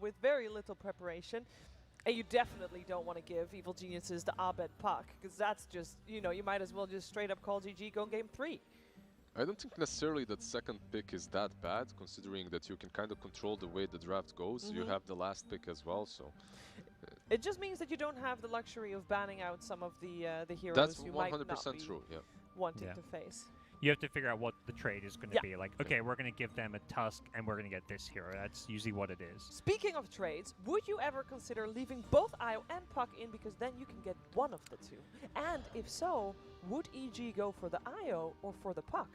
O: with very little preparation. And you definitely don't want to give Evil Geniuses the Abed Puck, because that's just, you might as well just straight up call GG, go game 3.
R: I don't think necessarily that second pick is that bad, considering that you can kind of control the way the draft goes. You have the last pick as well, so...
O: It just means that you don't have the luxury of banning out some of the heroes
R: That's
O: you
R: 100%
O: might not be
R: true,
O: wanting to face.
Q: You have to figure out what the trade is going to be. Like, okay, we're going to give them a Tusk, and we're going to get this hero. That's usually what it is.
O: Speaking of trades, would you ever consider leaving both IO and Puck in, because then you can get one of the two? And if so, would EG go for the IO or for the Puck?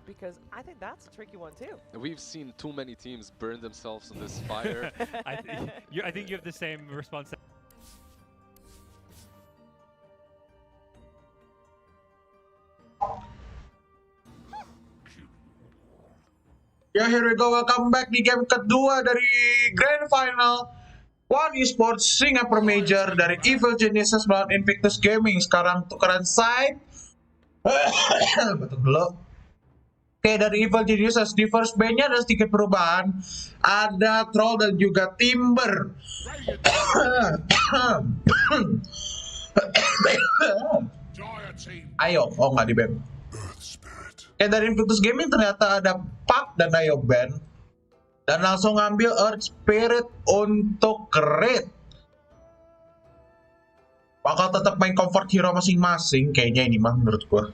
O: Because I think that's a tricky one too.
R: We've seen too many teams burn themselves in this fire.
Q: I think you have the same response.
P: Ya, here we go. Welcome back di game kedua dari Grand Final One ESPORT Singapore Major dari Evil Geniuses melawan Invictus Gaming. Sekarang tukeran side. Batuk dulu. Oke, dari Evil Geniuses di first B-nya ada sedikit perubahan. Ada Troll dan juga Timber. Ayo, oh nggak di ban. Dari Invictus Gaming ternyata ada Puck dan Ayo ban. Dan langsung ngambil Earth Spirit untuk crit. Bakal tetap main comfort hero masing-masing kayaknya ini mah menurut gua.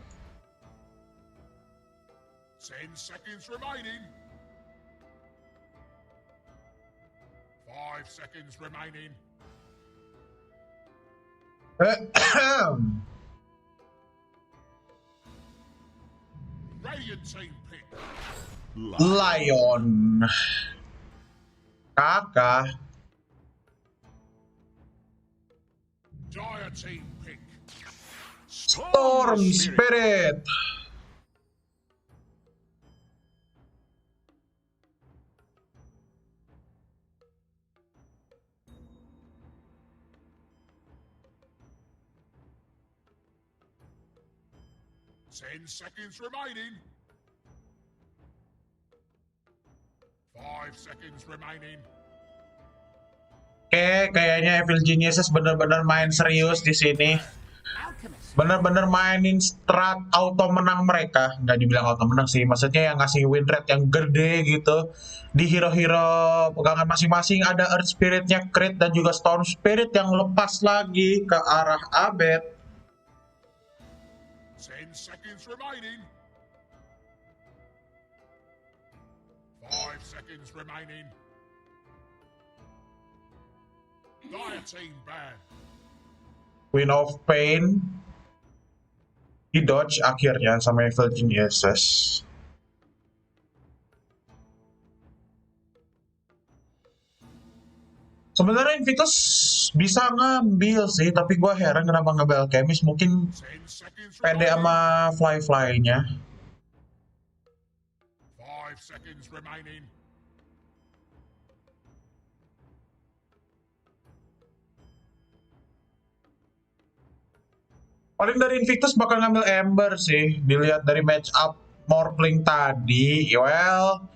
S: 10 seconds remaining. 5 seconds remaining. Radiant team pick.
P: Lion. Kakak.
S: Dire team pick.
P: Storm Spirit.
S: Ten seconds remaining. 5 seconds remaining.
P: Oke, kayaknya Evil Geniuses bener-bener main serius di sini. Bener-bener mainin strat auto menang mereka. Nggak dibilang auto menang sih, maksudnya yang ngasih win rate yang gede gitu. Di hero-hero pegangan masing-masing ada Earth Spirit-nya crit dan juga Storm Spirit yang lepas lagi ke arah Abed.
S: 10 seconds remaining. 5 seconds remaining. Dire team ban.
P: Queen of Pain di dodge akhirnya sama Evil Geniuses. Sebenarnya Invictus bisa ngambil sih, tapi gue heran kenapa ngambil Alchemist. Mungkin pede sama fly-fly-nya.
S: 5 seconds remaining.
P: Paling dari Invictus bakal ngambil Ember sih. Dilihat dari match up Morpling tadi, well,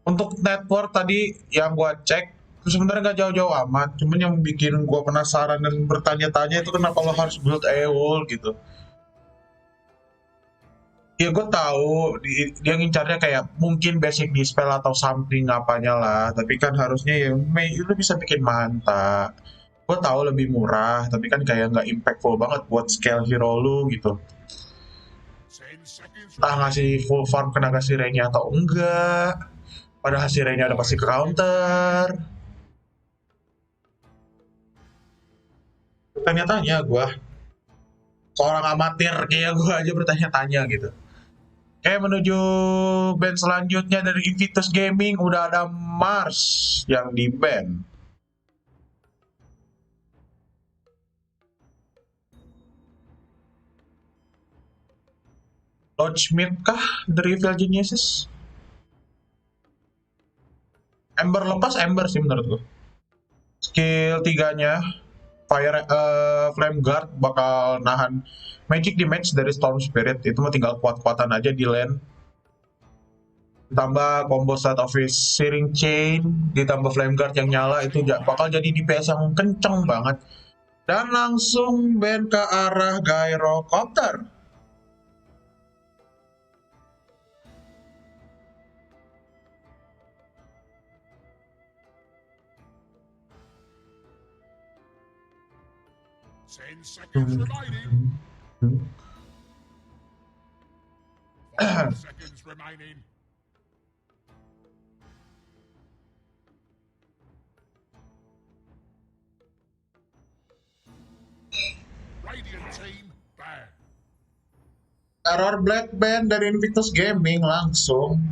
P: untuk network tadi yang gue cek sebenarnya nggak jauh-jauh amat. Cuman yang bikin gue penasaran dan bertanya-tanya itu kenapa lo harus build AWOL gitu. Ya gue tahu dia ngincarnya kayak mungkin basic dispel atau something apanya lah. Tapi kan harusnya ya lu bisa bikin manta. Gue tahu lebih murah, tapi kan kayak nggak impactful banget buat scale hero lu gitu. Entah ngasih full farm kena kasih nya atau enggak. Padahal hasil nya udah pasti ke counter. Bertanya-tanya gue. Seorang amatir kayak gue aja bertanya-tanya gitu. Kayak menuju band selanjutnya dari Invictus Gaming udah ada Mars yang di band. Lodgemid kah dari Evil Geniuses? Ember lepas Ember sih menurut gue. Skill 3-nya Fire Flame Guard bakal nahan magic damage dari Storm Spirit. Itu mah tinggal kuat-kuatan aja di lane. Ditambah combo set of his Searing Chain, ditambah Flame Guard yang nyala, itu bakal jadi DPS yang kenceng banget. Dan langsung ban ke arah Gyrocopter.
S: Seconds remaining. 5 seconds remaining. Radiant team ban.
P: Error Black Band dari Invictus Gaming langsung.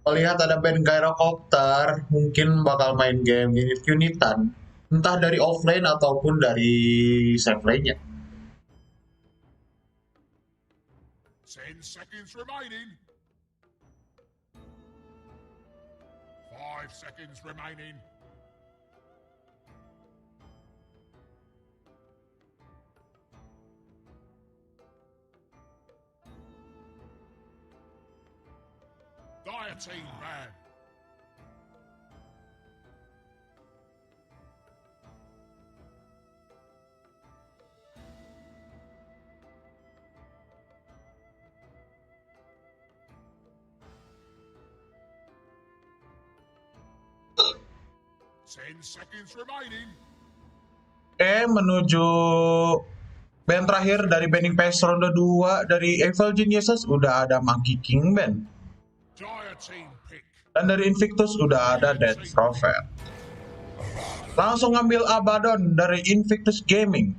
P: Melihat ada band Gyrocopter, mungkin bakal main game unitan. Entah dari offlane ataupun dari safe lane-nya.
S: 10 seconds remaining. 5 seconds remaining. Dire team ban.
P: Menuju band terakhir dari banding PS ronde 2 dari Evil Geniuses udah ada Monkey King Band. Dan dari Invictus udah ada Dead Prophet. Langsung ngambil Abaddon dari Invictus Gaming.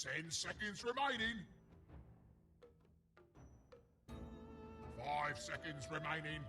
S: 10 seconds remaining. 5 seconds remaining.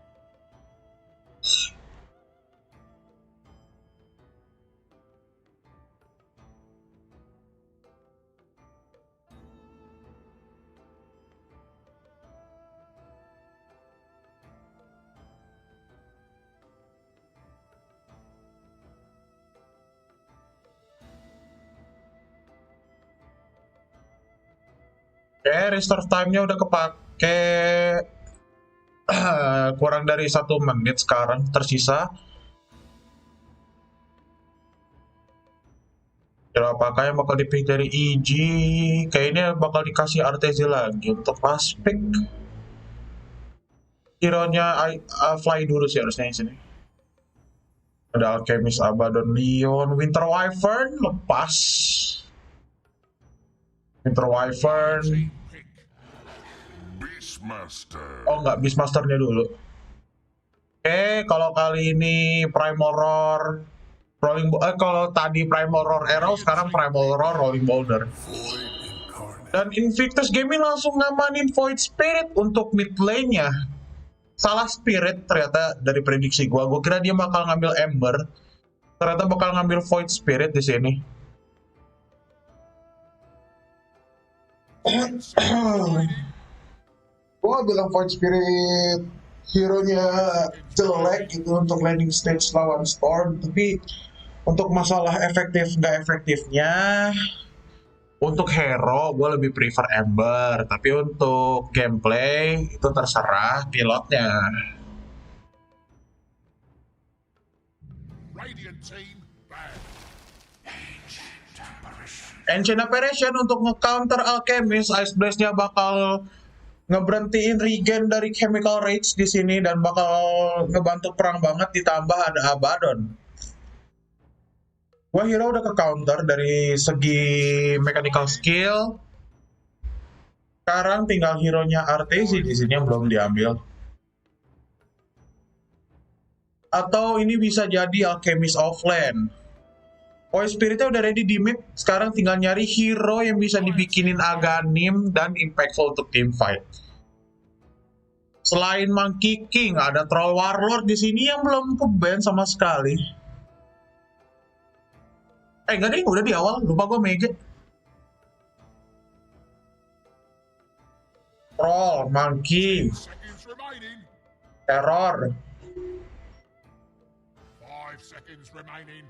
P: Oke, restart time-nya udah kepake kurang dari 1 menit sekarang tersisa. Kira apakah yang bakal dipilih dari EG? Kayaknya bakal dikasih RTZ lagi untuk last pick. Hero-nya Fly dulu sih harusnya di sini. Ada Alchemist, Abaddon, Leon, Winter Wyvern lepas. Winter Wyvern. Oh enggak, Beastmaster-nya dulu. Oke, kalau kali ini Primal Roar, kalau tadi Primal Roar Arrow, sekarang Primal Roar Rolling Boulder. Dan Invictus Gaming langsung ngamanin Void Spirit untuk mid lane-nya. Salah Spirit ternyata dari prediksi gua. Gua kira dia bakal ngambil Ember. Ternyata bakal ngambil Void Spirit di sini. Gua bilang Void Spirit hero-nya jelek gitu untuk landing stage lawan Storm, tapi untuk masalah efektif nggak efektifnya, untuk hero gue lebih prefer Ember, tapi untuk gameplay itu terserah pilotnya. Ancient Apparition untuk nge-counter Alchemist, Ice Blaze-nya bakal ngeberhentiin regen dari Chemical Rage di sini dan bakal ngebantu perang banget, ditambah ada Abaddon. Wah, hero udah ke counter dari segi mechanical skill. Sekarang tinggal hero-nya RTZ di sini yang belum diambil. Atau ini bisa jadi Alchemist offlane. Void Spirit-nya udah ready di mid, sekarang tinggal nyari hero yang bisa dibikinin Aghanim dan impactful untuk team fight. Selain Monkey King, ada Troll Warlord di sini yang belum ke-ban sama sekali. Enggak deh, udah di awal, lupa gue Mega. Troll, Monkey, Terror.
S: 5 seconds remaining.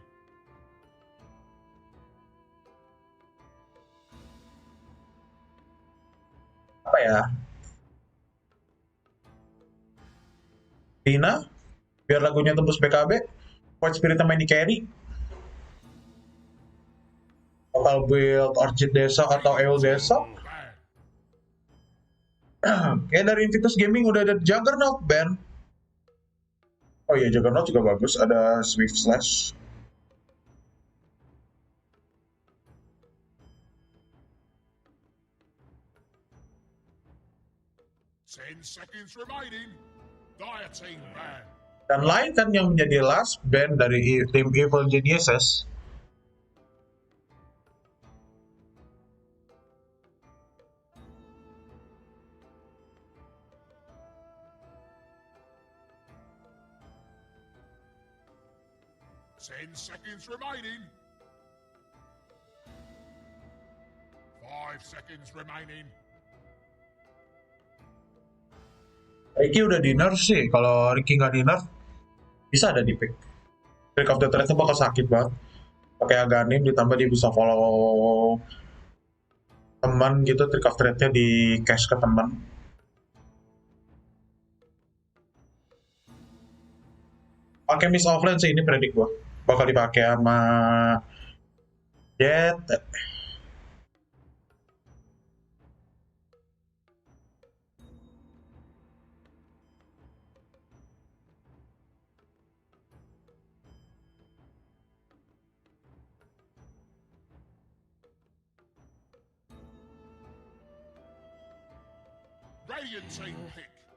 P: Apa ya? Dina, biar lagunya tembus BKB. Void Spirit main di carry. Bakal build Orchid Desa atau Eul Desa. Kayak dari Invictus Gaming udah ada Juggernaut ban. Oh iya, Juggernaut juga bagus, ada Swift Slash. Dan lain kan yang menjadi last ban dari tim Evil Geniuses.
S: Ten seconds remaining. 5 seconds remaining.
P: Ricky udah di nerf sih, kalau Ricky nggak di nerf bisa ada di pick. Trick of the Trade-nya bakal sakit banget. Pakai Aghanim ditambah dia bisa follow teman gitu, Trick of Trade-nya di cash ke teman. Alchemist offline sih ini predik gua bakal dipakai sama Jet.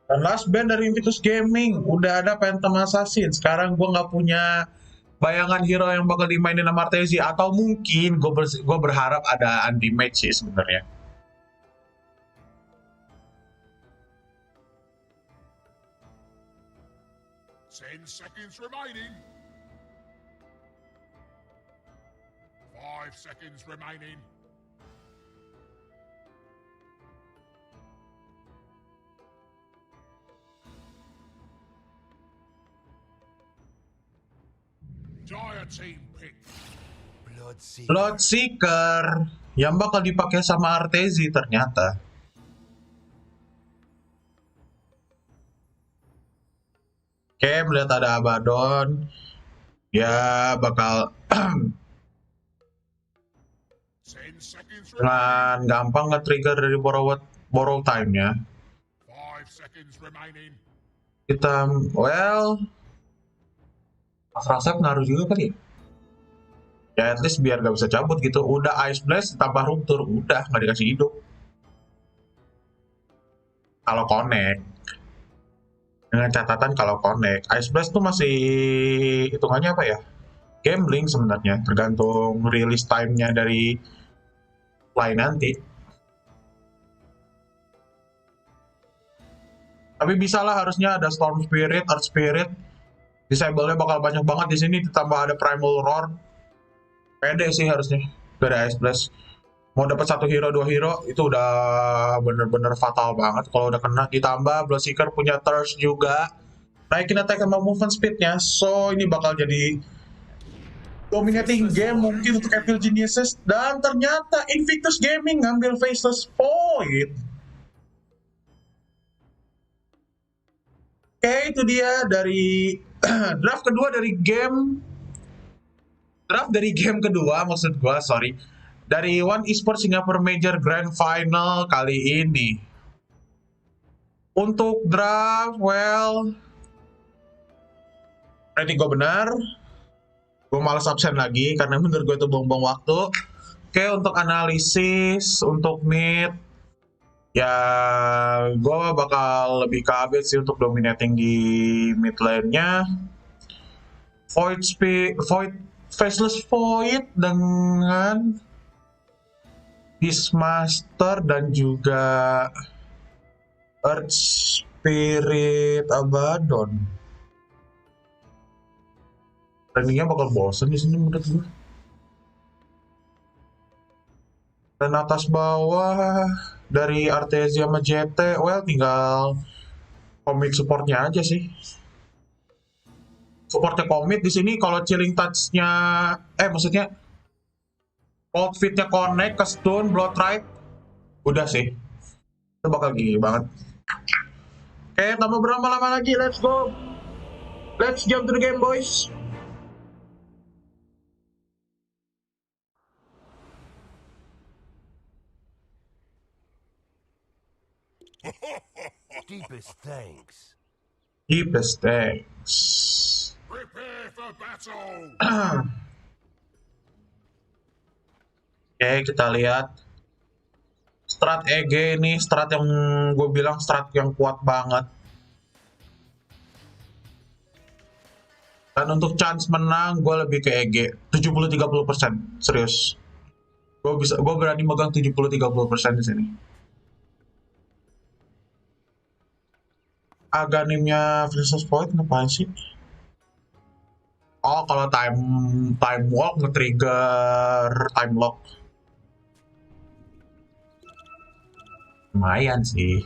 P: Dan last ban dari Invictus Gaming udah ada Phantom Assassin. Sekarang gue nggak punya bayangan hero yang bakal dimainin sama Artezi, atau mungkin gue berharap ada anti match sih sebenarnya.
S: Ten seconds remaining. 5 seconds remaining. Dire team pick.
P: Bloodseeker yang bakal dipakai sama Artezi ternyata. Oke, melihat ada Abaddon, ya bakal dengan gampang nge-trigger dari borrow time-nya. Kita, well, rasa pengaruh juga kali ya. Ya at least biar gak bisa cabut gitu. Udah Ice Blast tambah Rupture, udah gak dikasih hidup. Kalau connect. Dengan catatan kalau connect. Ice Blast tuh masih hitungannya apa ya? Gambling sebenarnya, tergantung release time-nya dari play nanti. Tapi bisalah harusnya ada Storm Spirit, Earth Spirit. Disable-nya bakal banyak banget di sini, ditambah ada Primal Roar. Pede sih harusnya dari Ice Blast. Mau dapat 1 hero, 2 hero itu udah bener-bener fatal banget kalau udah kena. Ditambah Bloodseeker punya Thirst juga. Naikin attack sama movement speed-nya. So ini bakal jadi dominating game mungkin untuk Evil Geniuses. Dan ternyata Invictus Gaming ngambil Faceless Void. Oke, itu dia dari draft kedua dari game kedua maksud gua, sorry. Dari One Esports Singapore Major Grand Final kali ini. Untuk draft, well, berarti gue benar. Gue malas absen lagi karena menurut gue itu buang-buang waktu. Oke, untuk analisis, untuk mid, ya gue bakal lebih ke Abed sih untuk dominating di mid lane-nya. Faceless Void dengan Beastmaster dan juga Earth Spirit Abaddon. Planningnya bakal bosen di sini menurut gue. Dan atas bawah dari Artesia sama JT, well tinggal komit supportnya aja sih. Supportnya komit di sini kalau chilling touch-nya, maksudnya outfitnya connect ke stun, blood right, udah sih. Itu bakal gigi banget. Oke, tambah berlama-lama lagi, let's go. Let's jump to the game, boys.
U: Deepest thanks.
P: Deepest thanks.
S: Prepare for battle.
P: Oke, kita lihat strat EG ini, strat yang gue bilang strat yang kuat banget. Dan untuk chance menang, gue lebih ke EG 70-30%, serius. Gue berani megang 70-30% di sini. Aganimnya Faceless Void ngapain sih? Oh, kalau time walk nge-trigger time lock. Lumayan sih.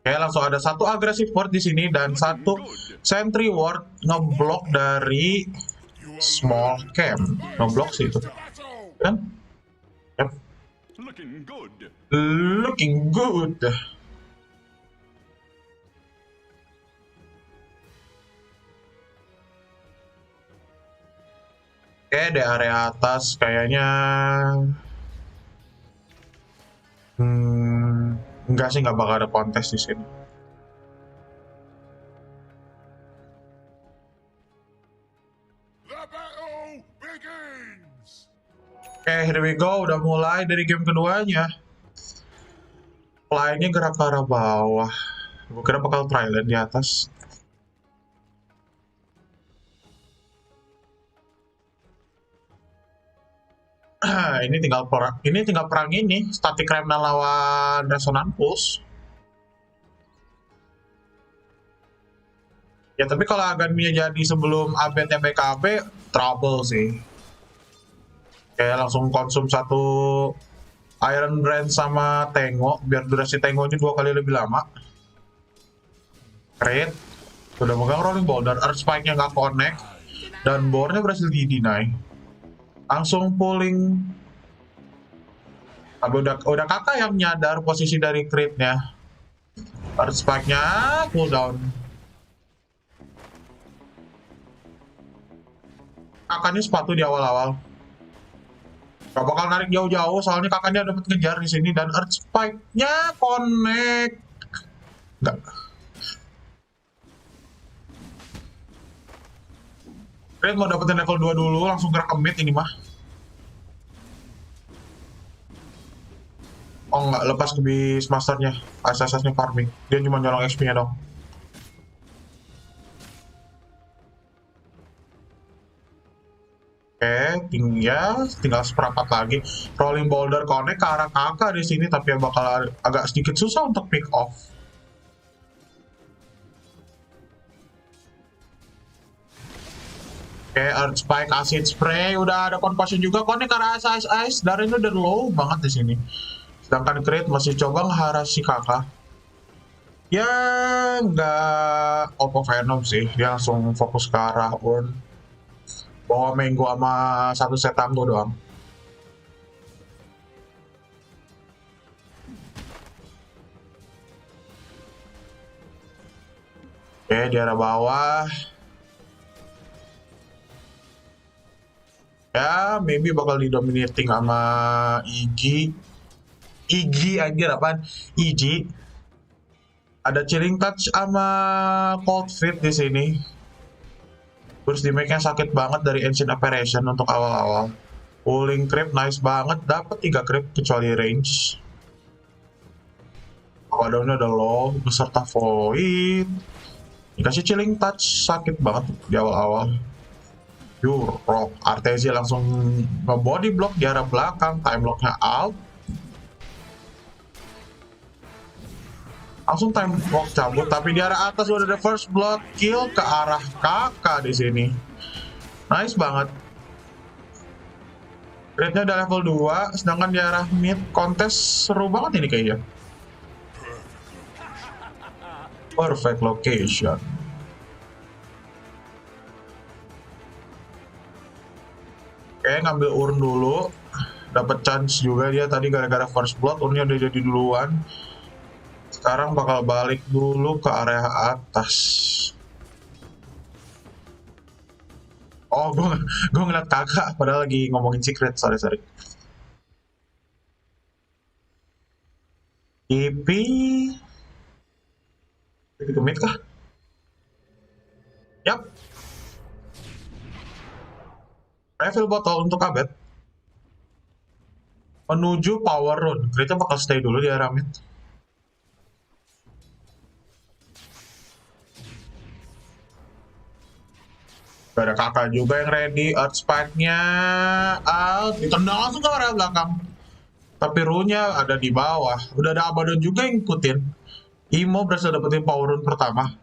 P: Oke, langsung ada satu agresif ward di sini dan satu sentry ward ngeblok dari small camp. Ngeblok sih itu. Kan? Yep. Looking good. Oke, di area atas kayaknya enggak sih, nggak bakal ada kontes di sini. Oke, here we go. Udah mulai dari game keduanya. Fly-nya gerak ke arah bawah. Gue kira bakal try lane di atas. Ini tinggal perang ini, static remnant lawan resonant pulse. Ya tapi kalau Aganminya jadi sebelum ABT BKB, trouble sih. Kayak langsung konsum satu Iron Brand sama Tengo, biar durasi Tengonya 2 kali lebih lama. Crit, udah megang Rolling Boulder, Earth Spike-nya nggak connect, dan Bornya berhasil di-deny. Langsung pulling. Tapi udah kakak yang nyadar posisi dari crit-nya. Earth Spike-nya cooldown. Kakaknya sepatu di awal-awal. Gak bakal narik jauh-jauh soalnya kakaknya dapat ngejar di sini dan Earth Spike-nya connect. Enggak. Crit mau dapetin level 2 dulu, langsung gerak ke mid ini mah. Oh enggak, lepas ke Beastmaster-nya. SSS-nya farming. Dia cuma nyolong XP-nya dong. Oke, tinggal seperempat lagi. Rolling Boulder connect ke arah kakak di sini, tapi bakal agak sedikit susah untuk pick off. Oke, Earth Spike, Acid Spray, udah ada Concussion juga. Connect ke arah Ice. Darahnya udah low banget di sini. Sedangkan Crit masih coba ngeharas si kakak. Ya, nggak Oppo Venom sih. Dia langsung fokus ke arah Urn. Bawa Mango sama satu set tanggo doang. Oke, di arah bawah. Ya, maybe bakal didominating sama Iggy anjir apaan? Iggy. Ada Chilling Touch sama Cold Feet di sini. Terus damage-nya sakit banget dari Ancient Apparition untuk awal-awal. Pulling creep nice banget, dapat 3 creep kecuali range. Waduhnya udah low beserta Void. Dikasih Chilling Touch sakit banget di awal-awal. Pure Rock. Artesia langsung nge-body block di arah belakang, time lock-nya out. Langsung time lock cabut, tapi di arah atas udah ada first blood kill ke arah kakak di sini. Nice banget. Rate-nya udah level 2, sedangkan di arah mid kontes seru banget ini kayaknya. Perfect location. Oke, ngambil urn dulu. Dapat chance juga dia tadi gara-gara first blood, urnnya udah jadi duluan. Sekarang bakal balik dulu ke area atas. Oh, gue ngeliat kakak padahal lagi ngomongin secret, sorry. TP ke mid kah? Yap. Refill botol untuk Abed. Menuju power rune. Kita bakal stay dulu di area mid. Ada kakak juga yang ready. Earth Spike-nya out. Ditendang langsung ke area belakang. Tapi rune-nya ada di bawah. Udah ada Abaddon juga yang ngikutin. Imo berhasil dapetin power rune pertama.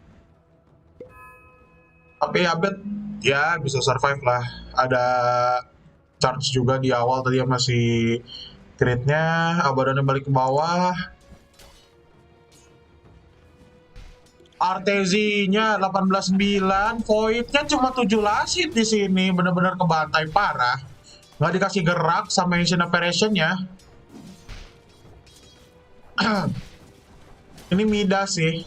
P: Tapi Abed ya bisa survive lah. Ada charge juga di awal tadi yang masih crit-nya. Abaddonnya balik ke bawah. Artesi-nya 18-9, Void-nya cuma 7 lasit di sini, benar-benar kebantai parah. Nggak dikasih gerak sama Ancient Apparition-nya. Ini Midas sih.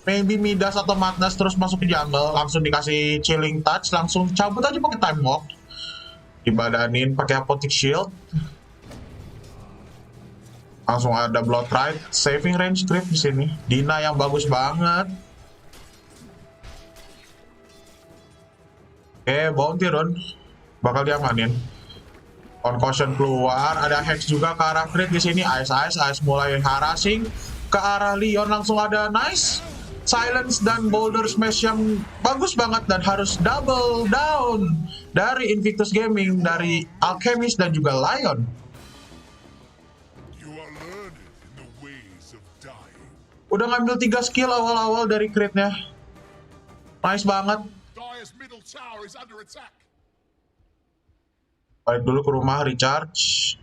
P: Maybe Midas atau Madness terus masuk ke jungle, langsung dikasih Chilling Touch, langsung cabut aja pakai Time Walk. Dibadanin pakai Apothetic Shield. Langsung ada Blood Rite, saving range creep di sini. Dina yang bagus banget. Oke, Bounty Rune bakal diamanin. Concussion keluar, ada Hex juga ke arah crit di sini. Ice mulai harassing ke arah Leon, langsung ada nice silence dan boulder smash yang bagus banget dan harus double down dari Invictus Gaming, dari Alchemist dan juga Lion. Udah ngambil 3 skill awal-awal dari crit-nya. Nice banget. Balik dulu ke rumah, recharge.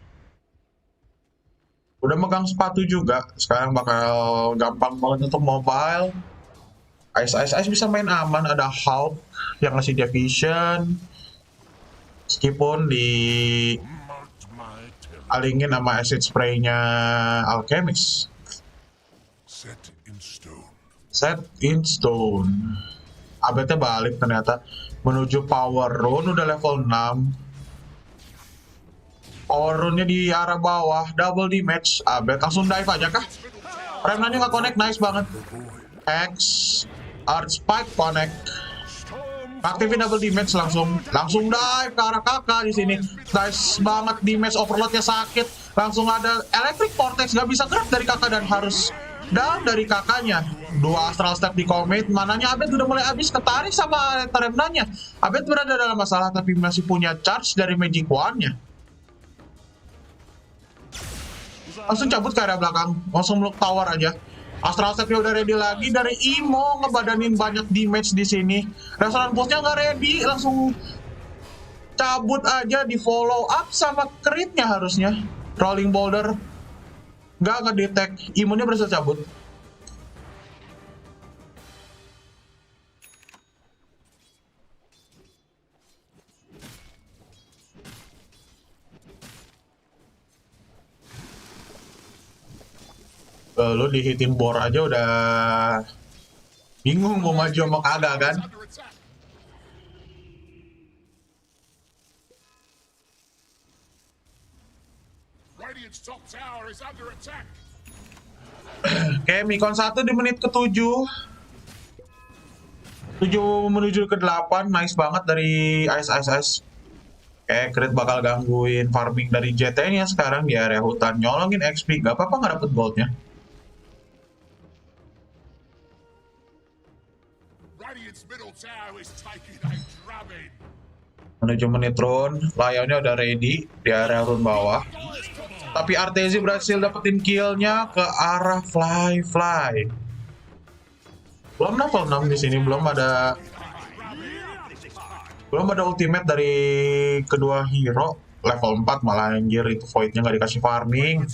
P: Udah megang sepatu juga. Sekarang bakal gampang banget untuk mobile. Ice bisa main aman. Ada Hulk yang ngasih dia vision. Meskipun di alingin sama acid spray-nya Alchemist. Set in stone. Abetnya balik ternyata. Menuju power rune udah level 6. Power rune-nya di arah bawah. Double damage. Abet langsung dive aja kah? Remnantnya nggak connect. Nice banget. X. Art Spike connect. Aktifin double damage langsung dive ke arah kakak di sini. Nice banget, damage overload-nya sakit. Langsung ada electric vortex, nggak bisa gerak dari kakak dan harus down dari kakaknya. 2 astral step di commit, mananya Abed udah mulai habis, ketarik sama remnantnya. Abed berada dalam masalah tapi masih punya charge dari magic wand-nya. Langsung cabut ke area belakang, langsung meluk tower aja. Astral Step-nya udah ready lagi dari Imo, ngebadanin banyak damage di sini. Restoran Pulse-nya nggak ready, langsung cabut aja, di follow up sama crit-nya harusnya. Rolling Boulder nggak ngedetect, Imo-nya berhasil cabut. Lu dihitin bor aja udah bingung mau maju sama kagak kan. Oke, Mikon 1 di menit ke-7. 7 menuju ke 8, nice banget dari Ice. Oke, crit bakal gangguin farming dari JT-nya sekarang di area hutan. Nyolongin XP, gak apa-apa gak dapet goldnya. Menuju menit rune, Lionnya udah ready di area rune bawah. Tapi Artezi berhasil dapetin killnya ke arah fly. Belum level 6 di sini, belum ada ultimate dari kedua hero. Level 4 malah anjir, itu voidnya nggak dikasih farming.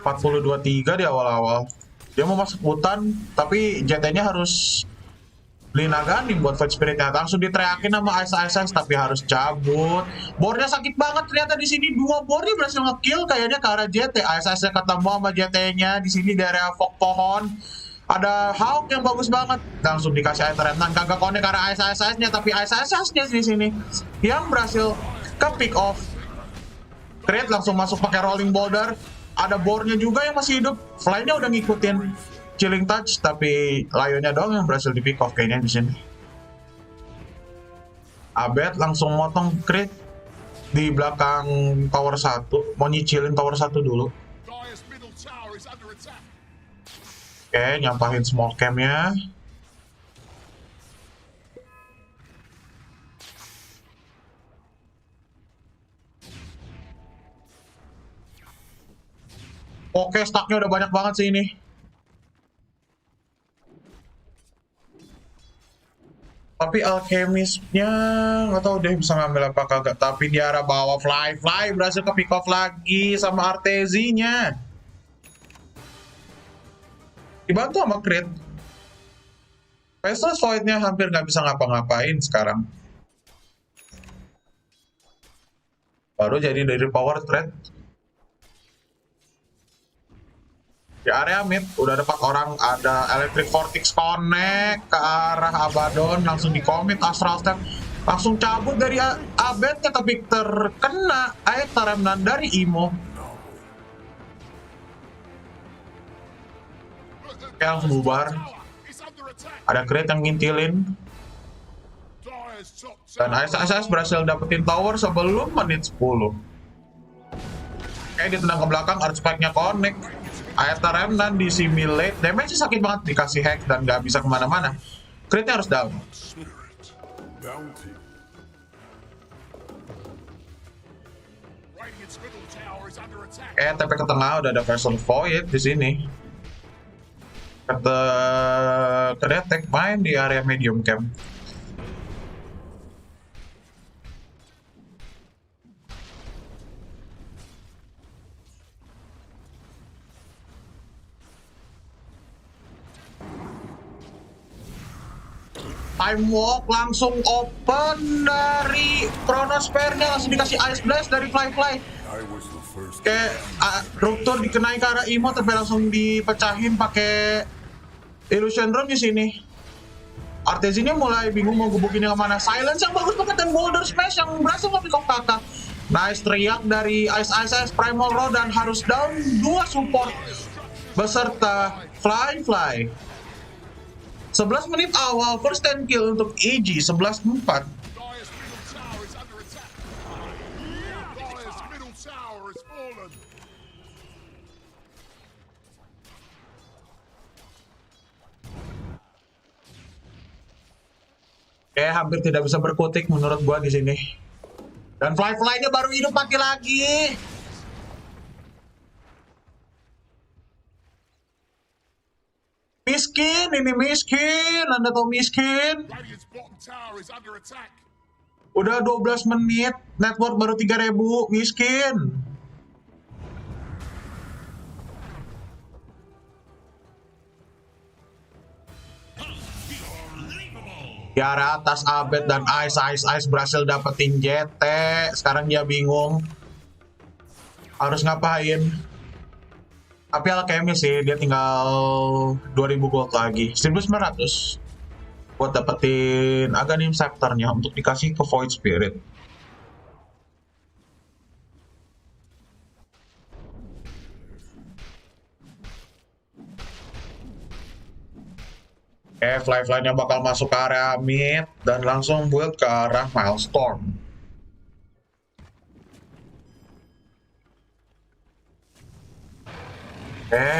P: 42-3 di awal-awal. Dia mau masuk hutan, tapi JT-nya harus beli naga nih buat fight spiritnya. Langsung diteriakin sama Ice, tapi harus cabut. Boardnya sakit banget ternyata di sini. 2 boardnya berhasil nge-kill kayaknya ke arah JT. Ice ketemu sama JT-nya di sini di area fog pohon. Ada Hulk yang bagus banget. Langsung dikasih item remnant, kagak connect ke arah Ice-nya, tapi Ice-nya di sini yang berhasil ke pick off. Crit langsung masuk pakai rolling boulder. Ada boardnya juga yang masih hidup. Fly-nya udah ngikutin Chilling Touch, tapi Lionnya doang yang berhasil di pick off kayaknya di sini. Abed langsung motong crit di belakang tower 1, mau nyicilin tower 1 dulu. Oke, nyampahin small camp-nya. Oke, stacknya udah banyak banget sih ini. Tapi Alchemist-nya nggak tahu deh bisa ngambil apa kagak. Tapi di arah bawah fly berhasil ke pick off lagi sama Artezi-nya. Dibantu sama crit. Pesos Void-nya hampir nggak bisa ngapa-ngapain sekarang. Baru jadi dari power threat. Di area mid udah ada 4 orang, ada electric vortex connect ke arah Abaddon, langsung di commit astral step, langsung cabut dari Abednya tapi terkena item remnant dari Imo. Oke, langsung bubar. Ada crit yang ngintilin. Dan Ice berhasil dapetin tower sebelum menit 10. Oke, ditendang ke belakang, Art Spike-nya connect. Aether Remnant disimulate, damage sakit banget, dikasih hack dan nggak bisa kemana-mana. Critnya harus down. TP ke tengah, udah ada Vessel Void di sini. Kedetek main di area medium camp. Time Walk langsung open dari Chronosphere-nya, langsung dikasih Ice Blast dari Fly. Kayak Rupture dikenai ke arah Imo tapi langsung dipecahin pakai Illusion Drone di sini. Artesinya mulai bingung mau gebukinnya kemana. Silence yang bagus banget dan Boulder Smash yang berhasil nge-pick off kakak. Nice teriak dari Ice Primal Row dan harus down 2 support beserta Fly. 11 menit awal, first 10 kill untuk EG, 11-4. Hampir tidak bisa berkutik menurut gua di sini. Dan Fly-nya baru hidup mati lagi. Miskin, Anda tahu miskin. Udah 12 menit, network baru 3.000, miskin. Di area atas Abed dan Ice berhasil dapetin JT. Sekarang dia bingung harus ngapain. Tapi Alchemy sih, dia tinggal 2000 gold lagi, 1900 buat dapetin Aghanim Scepter-nya untuk dikasih ke Void Spirit. Fly-nya bakal masuk ke area mid dan langsung build ke arah Milestorm.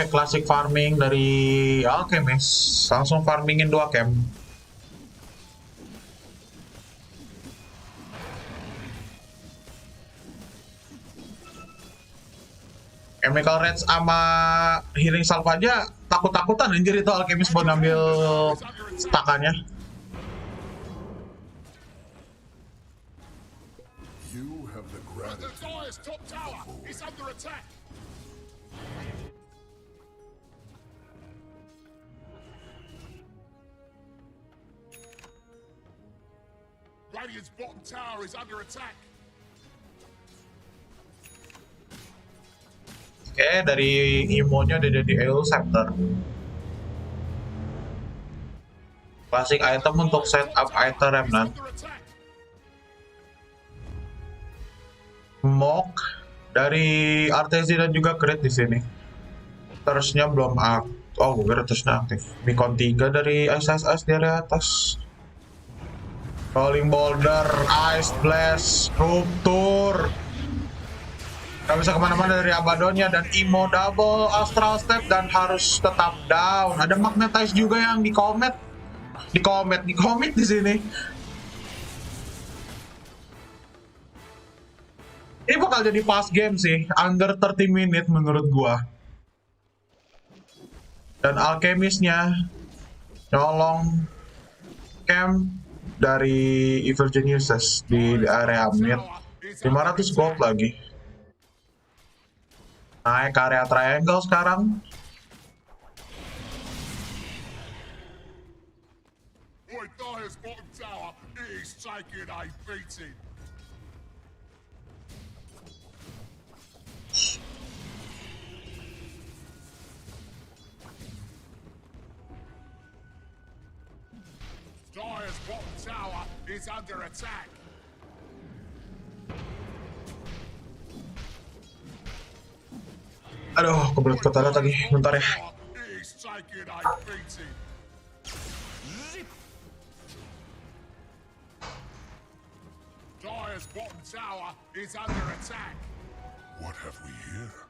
P: Classic farming dari Alchemist, langsung farmingin 2 camp. Chemical Rage sama Healing Salve aja takut-takutan anjir itu Alchemist buat ngambil stakannya.
S: Radiant's bottom tower is under attack.
P: Dari Imo-nya udah jadi Elo Scepter. Classic item untuk setup Aether Remnant. Mock dari Artesi dan juga Crit di sini. Terusnya belum aktif. Oh, gue terusnya aktif. Beacon 3 dari SSS di area atas. Rolling Boulder, Ice Blast, Rupture. Gak bisa kemana-mana dari Abaddonnya dan Imo double Astral Step dan harus tetap down. Ada Magnetize juga yang di commit di sini. Ini bakal jadi fast game sih, under 30 menit menurut gua. Dan Alchemist-nya nyolong camp dari Evil Geniuses di area mid. 500 gold lagi. Naik ke area triangle sekarang.
S: Dire's bottom tower is under attack.
P: Aduh, kebelet kota lagi, bentar ya.
S: Dire's bottom tower is under attack. What have we here?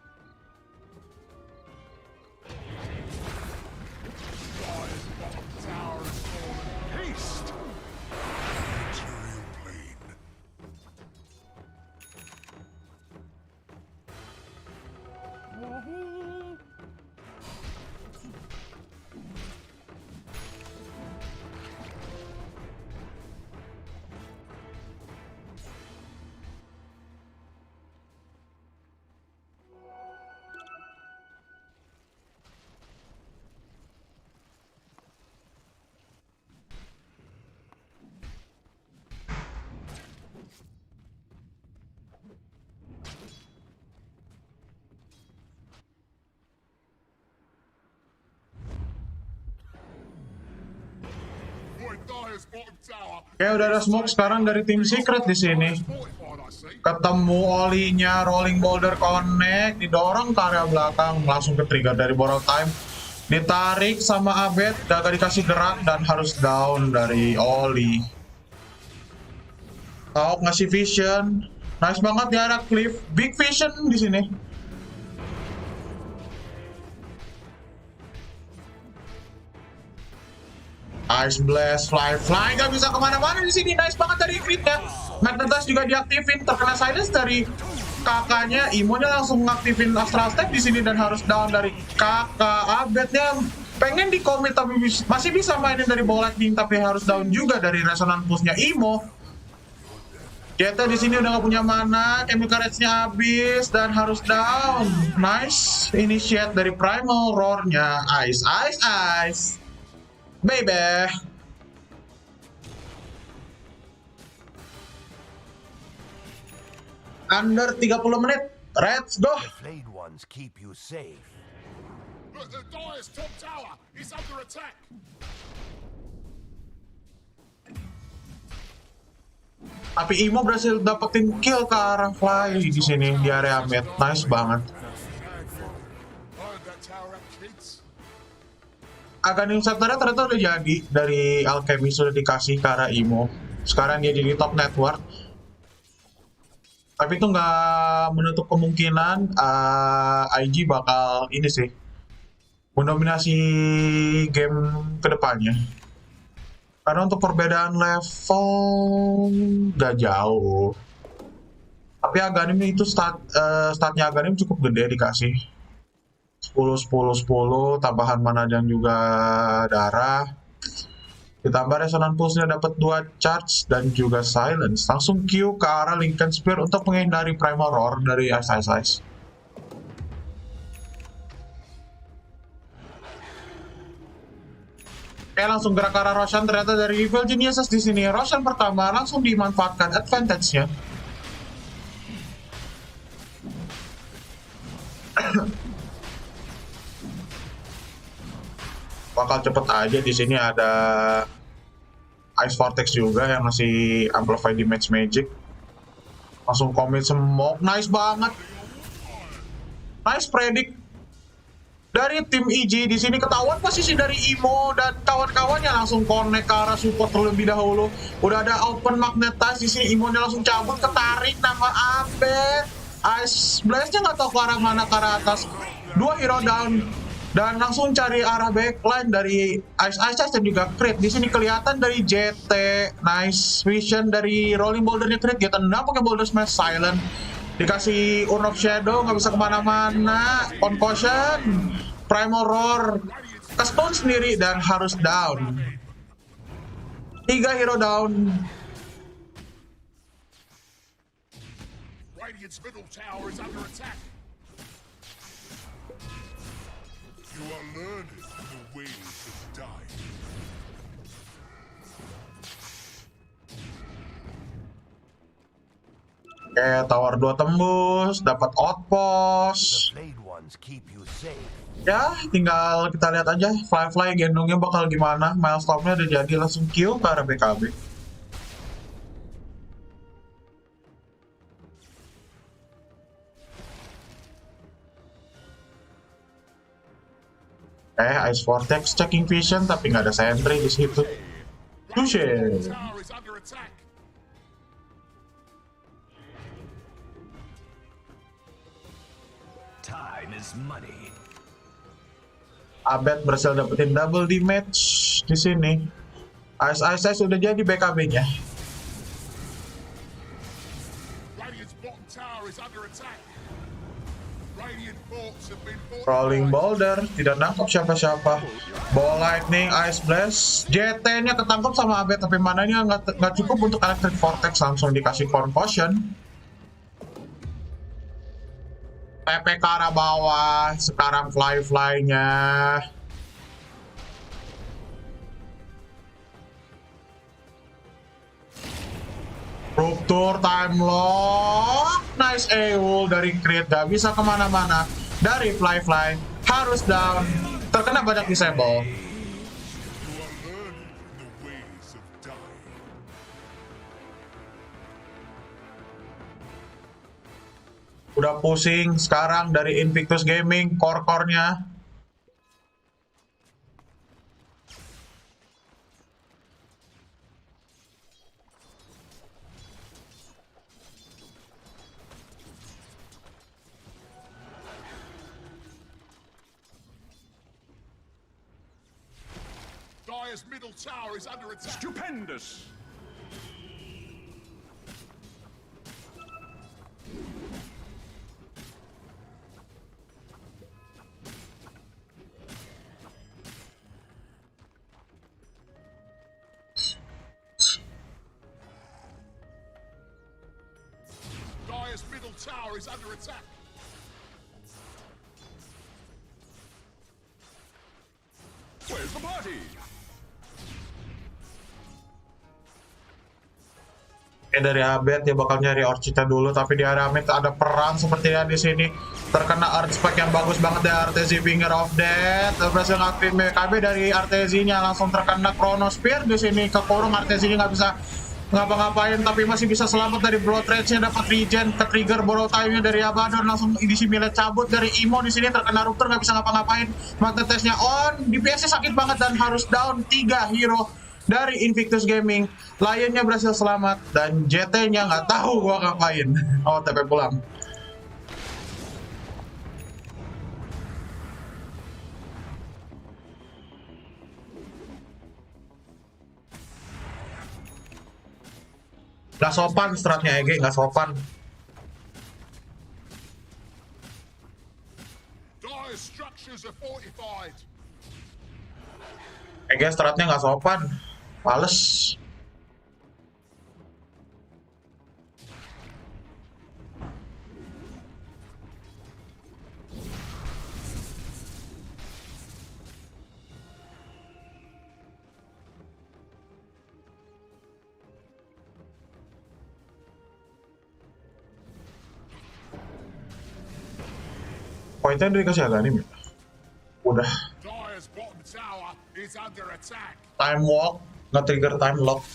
P: Oke, udah ada smoke sekarang dari tim Secret di sini. Ketemu olinya, rolling boulder connect, didorong ke area belakang, langsung ke trigger dari borrow time. Ditarik sama Abed, gak dikasih gerak dan harus down dari Oli. Tauk ngasih vision, nice banget di area cliff, big vision di sini. Ice Blast, fly, gak bisa kemana-mana di sini. Nice banget dari crit-nya. Magnetize juga diaktifin, terkena silence dari kakaknya. Imonya langsung ngaktifin Astral Step di sini dan harus down dari kakak. Abednya pengen di commit tapi masih bisa mainin dari ball lightning, tapi harus down juga dari resonance push-nya Imo. Jeta di sini udah gak punya mana, chemical rage-nya habis dan harus down. Nice initiate dari primal roar-nya. Ice, baby. Under 30 menit. Let's go.
S: The flayed ones keep you safe. Look, the Dire's top tower is under attack.
P: Tapi Imo berhasil dapetin kill ke arah fly di sini di area mid. Nice banget. Aghanim Scepternya ternyata udah jadi dari Alchemy, sudah dikasih ke arah Imo. Sekarang dia jadi top network. Tapi itu nggak menutup kemungkinan IG bakal ini sih mendominasi game kedepannya. Karena untuk perbedaan level nggak jauh. Tapi Aghanim itu statnya Aghanim cukup gede dikasih. 10, 10, 10, tambahan mana dan juga darah. Ditambah resonance pulse-nya dapat 2 charge dan juga silence. Langsung Q ke arah Lincoln Spear untuk menghindari primal roar dari Ice. Oke, langsung gerak ke arah Roshan, ternyata dari Evil Geniuses di sini. Roshan pertama langsung dimanfaatkan advantage-nya. Bakal cepet aja di sini, ada Ice Vortex juga yang masih amplify damage magic. Langsung commit smoke, nice banget. Nice predict dari tim EG di sini. Ketahuan posisi dari Imo dan kawan-kawannya, langsung connect ke arah support terlebih dahulu. Udah ada open magnetize di sini, Imonya langsung cabut, ketarik nama Abed. Ice Blast-nya nggak tahu ke arah mana, ke arah atas. 2 hero down. Dan langsung cari arah backline dari Ice dan juga crit. Di sini kelihatan dari JT. Nice vision dari rolling bouldernya crit. Dia tendang pakai boulder smash silent. Dikasih Urn of Shadow, nggak bisa kemana-mana. Concussion, primal roar, ke-stone sendiri dan harus down. 3 hero down.
S: Radiant's middle tower is under attack. You are learning the ways of dying.
P: Oke, tower 2 tembus, dapat outpost. Ya, tinggal kita lihat aja fly gendongnya bakal gimana. Milestone-nya udah jadi, langsung kill ke arah BKB. Ice Vortex checking vision tapi nggak ada sentry di situ. Touche. Abed berhasil dapetin double damage di sini. Ice sudah jadi BKB-nya. Rolling boulder, tidak nangkap siapa-siapa. Ball lightning, ice blast, JT-nya ketangkep sama Abed, tapi mananya nggak cukup untuk electric vortex, langsung dikasih concussion. TP ke arah bawah, sekarang fly-nya. Rupture time lock, nice AOL dari crit, gak bisa kemana-mana. Dari fly harus down, terkena banyak disable. Udah pusing sekarang dari Invictus Gaming, core-core-nya.
S: Dire's middle tower is under attack.
J: Stupendous.
S: Dire's middle tower is under attack.
J: Where's the party?
P: Dari Abed dia bakal nyari Orchita dulu, tapi di area mid ada perang sepertinya di sini. Terkena Earth Spike yang bagus banget dari Artezi, Finger of Death. Berhasil ngaktifin BKB dari Artezinya, langsung terkena Chrono Spear di sini, kekurung. Artezinya nggak bisa ngapa-ngapain, tapi masih bisa selamat dari Blood Rage-nya, dapat regen, ke trigger borrow time-nya dari Abaddon, langsung disimulate cabut dari Imo di sini, terkena Rupture, nggak bisa ngapa-ngapain. Magnet Test-nya on, DPS-nya sakit banget dan harus down 3 hero dari Invictus Gaming. Lion-nya berhasil selamat dan JT-nya nggak tahu gua ngapain. Oh, TP pulang. Nggak sopan stratnya EG, nggak sopan.
S: Dire structures are fortified.
P: EG stratnya nggak sopan. Males. Poinnya dikasih agak nih. Udah.
S: Dire's bottom tower is under attack.
P: Time walk, nge-trigger time lock.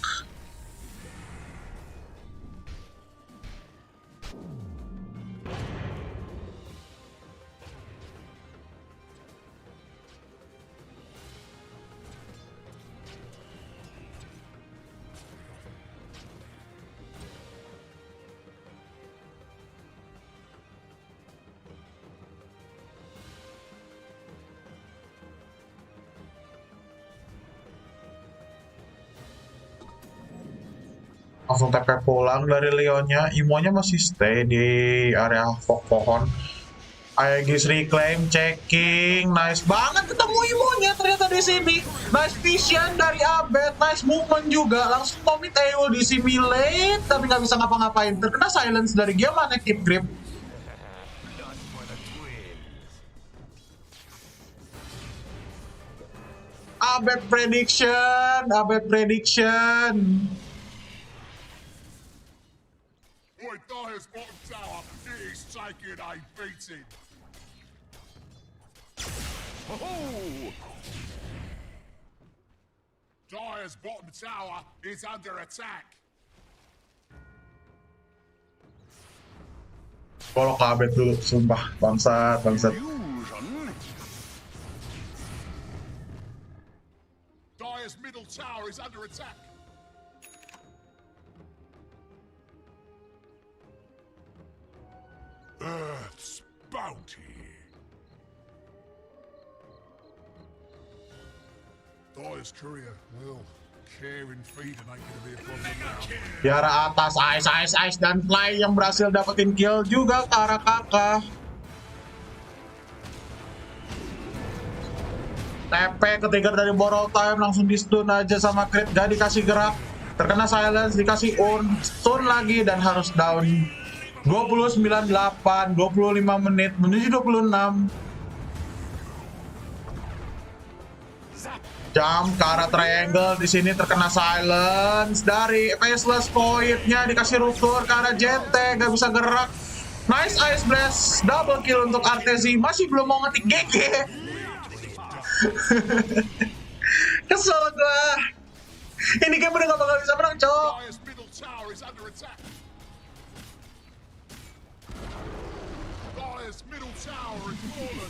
P: Langsung TP pulang dari Leonnya. Imonya masih stay di area pohon. Aegis reclaim, checking, nice banget ketemu Imonya ternyata di sini. Nice vision dari Abed, nice movement juga. Langsung commit AO di simulate, tapi nggak bisa ngapa-ngapain. Terkena silence dari Giamma, keep grip. Abed prediction, Abed prediction.
S: Boy, Dire's bottom tower is taking a beating.
J: Oh!
S: Dire's bottom tower is under attack.
P: Kalau ke Abed dulu, sumpah, bangsat, bangsat.
S: Dire's middle tower is under attack. Earth's bounty. Dire's courier. Well, care and feeding ain't gonna be a problem now.
P: Di arah atas, ice, dan Fly yang berhasil dapetin kill juga ke arah kakak. TP ketiga dari Borrow Time, langsung di stun aja sama crit, gak dikasih gerak. Terkena silence, dikasih stun lagi dan harus down. 29-8, 25 menit menuju 26. Jump ke arah triangle, di sini terkena silence dari Faceless, Void-nya dikasih rupture ke arah JT, gak bisa gerak. Nice Ice Blast, double kill untuk Artezi, masih belum mau ngetik GG. Kesel gua. Ini game udah gak bakal bisa menang, cok.
S: middle tower has fallen.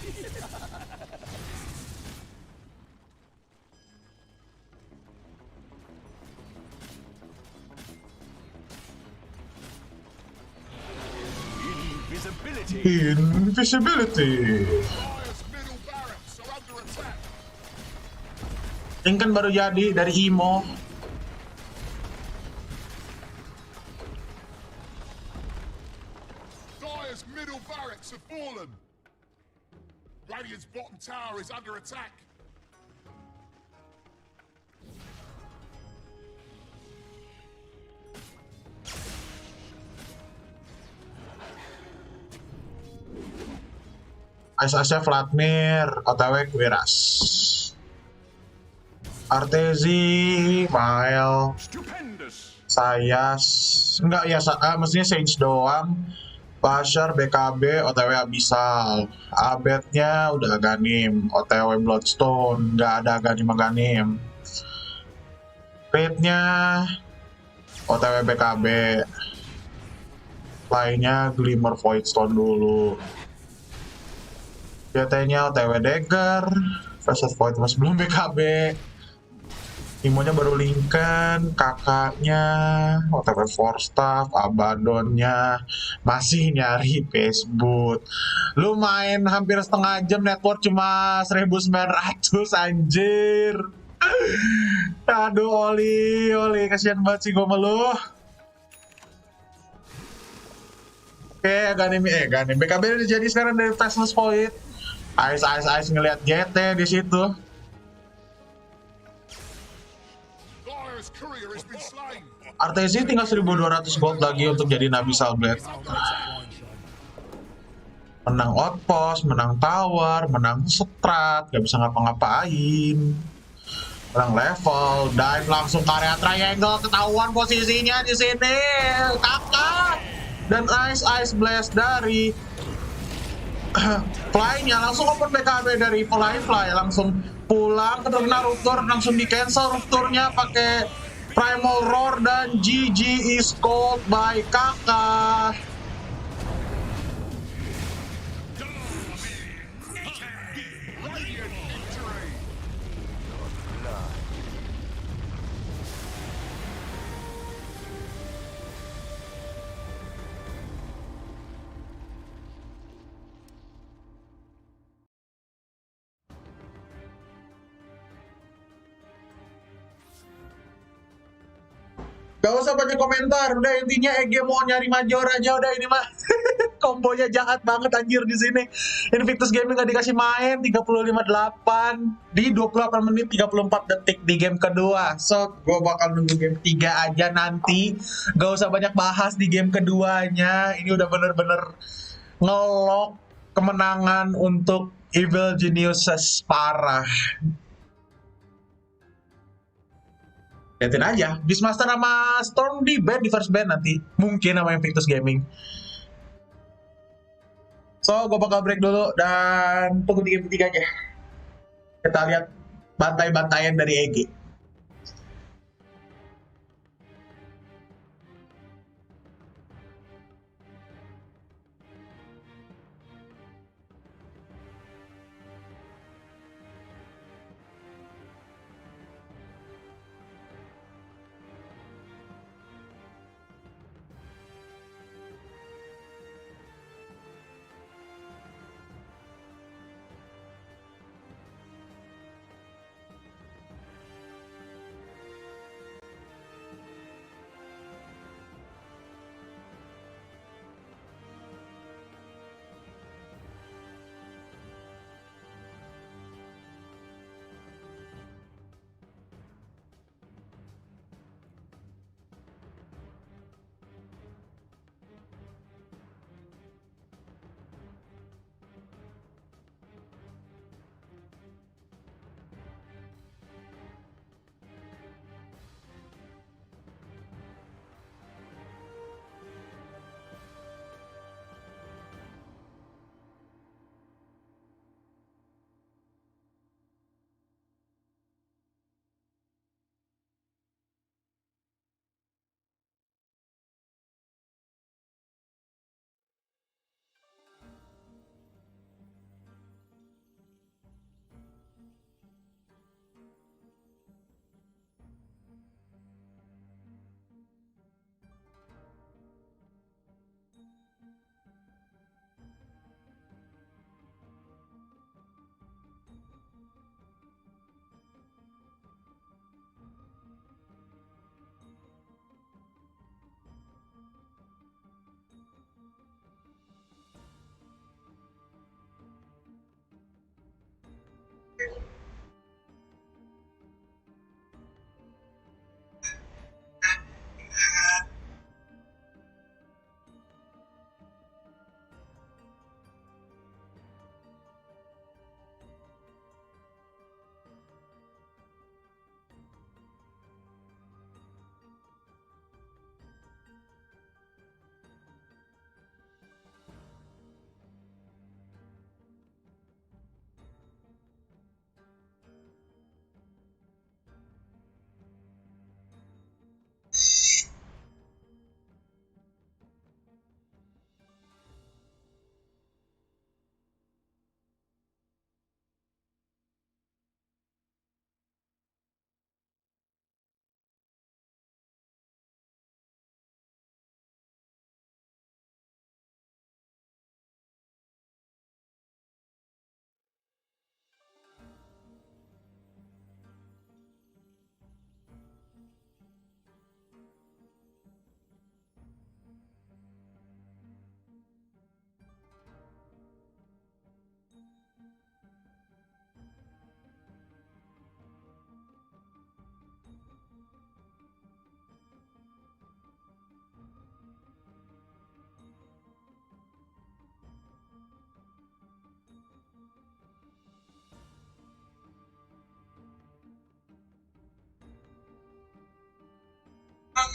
P: Invisibility. Ini kan baru jadi dari Imo.
S: Dire's middle barracks have fallen. Radiant's bottom tower is under attack.
P: Ice-Ice Vladimir, OTW Kwiras. Artezi, Mael, Sayas, enggak ya, mestinya Sage doang. Pasher, BKB, OTW Abyssal. Abednya udah Ganim, OTW Bloodstone, nggak ada Ganim. Fate-nya OTW BKB. Lainnya Glimmer Voidstone dulu. JT-nya OTW Dagger, Facet Void masih belum BKB. Imonya baru Lincoln, kakaknya OTW Forstaff, Abaddonnya masih nyari Facebook. Lu main hampir setengah jam, network cuma 1900 anjir. Aduh Oli, kasihan banget sih gue sama lu. Oke, Ganim, BKB udah jadi sekarang dari Faceless Void. Ice ngelihat JT di situ. Artezi tinggal 1200 gold lagi untuk jadi Abyssal Blade. Menang outpost, menang tower, menang strat, gak bisa ngapa-ngapain. Menang level, dive langsung ke area triangle, ketahuan posisinya di sini. Kakak dan Ice Blast dari Fly-nya langsung open BKB dari Fly langsung pulang ke Naruto, langsung di cancel rupturnya pakai Primal Roar dan GG is called by Kakak. Gak usah banyak komentar, udah intinya EG mau nyari major aja udah ini mah. Kombonya jahat banget anjir di sini. Invictus Gaming gak dikasih main 35-8 di 28 menit 34 detik di game kedua. So, gue bakal nunggu game 3 aja nanti. Gak usah banyak bahas di game keduanya. Ini udah bener-bener ngelok kemenangan untuk Evil Geniuses parah. Lihatin aja, Beastmaster sama Storm di ban, di first ban nanti. Mungkin sama Invictus Gaming. So, gue bakal break dulu dan tunggu di game ketiga aja. Kita lihat bantai-bantaian dari EG.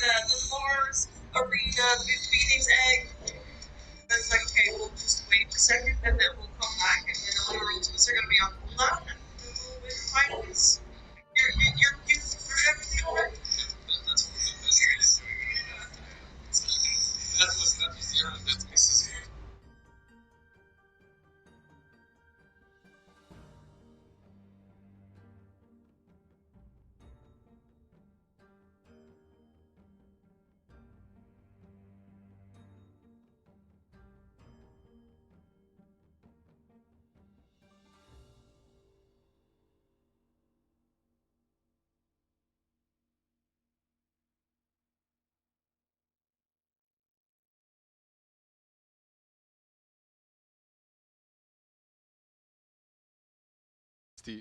C: the Mars Arena, Phoenix Egg. It's like, okay, we'll just wait a second and then we'll come back and then all our ultimates are going to be on cooldown and then we'll win finals. You're through everything already? That's one of the best things doing that. That was zero, that misses here.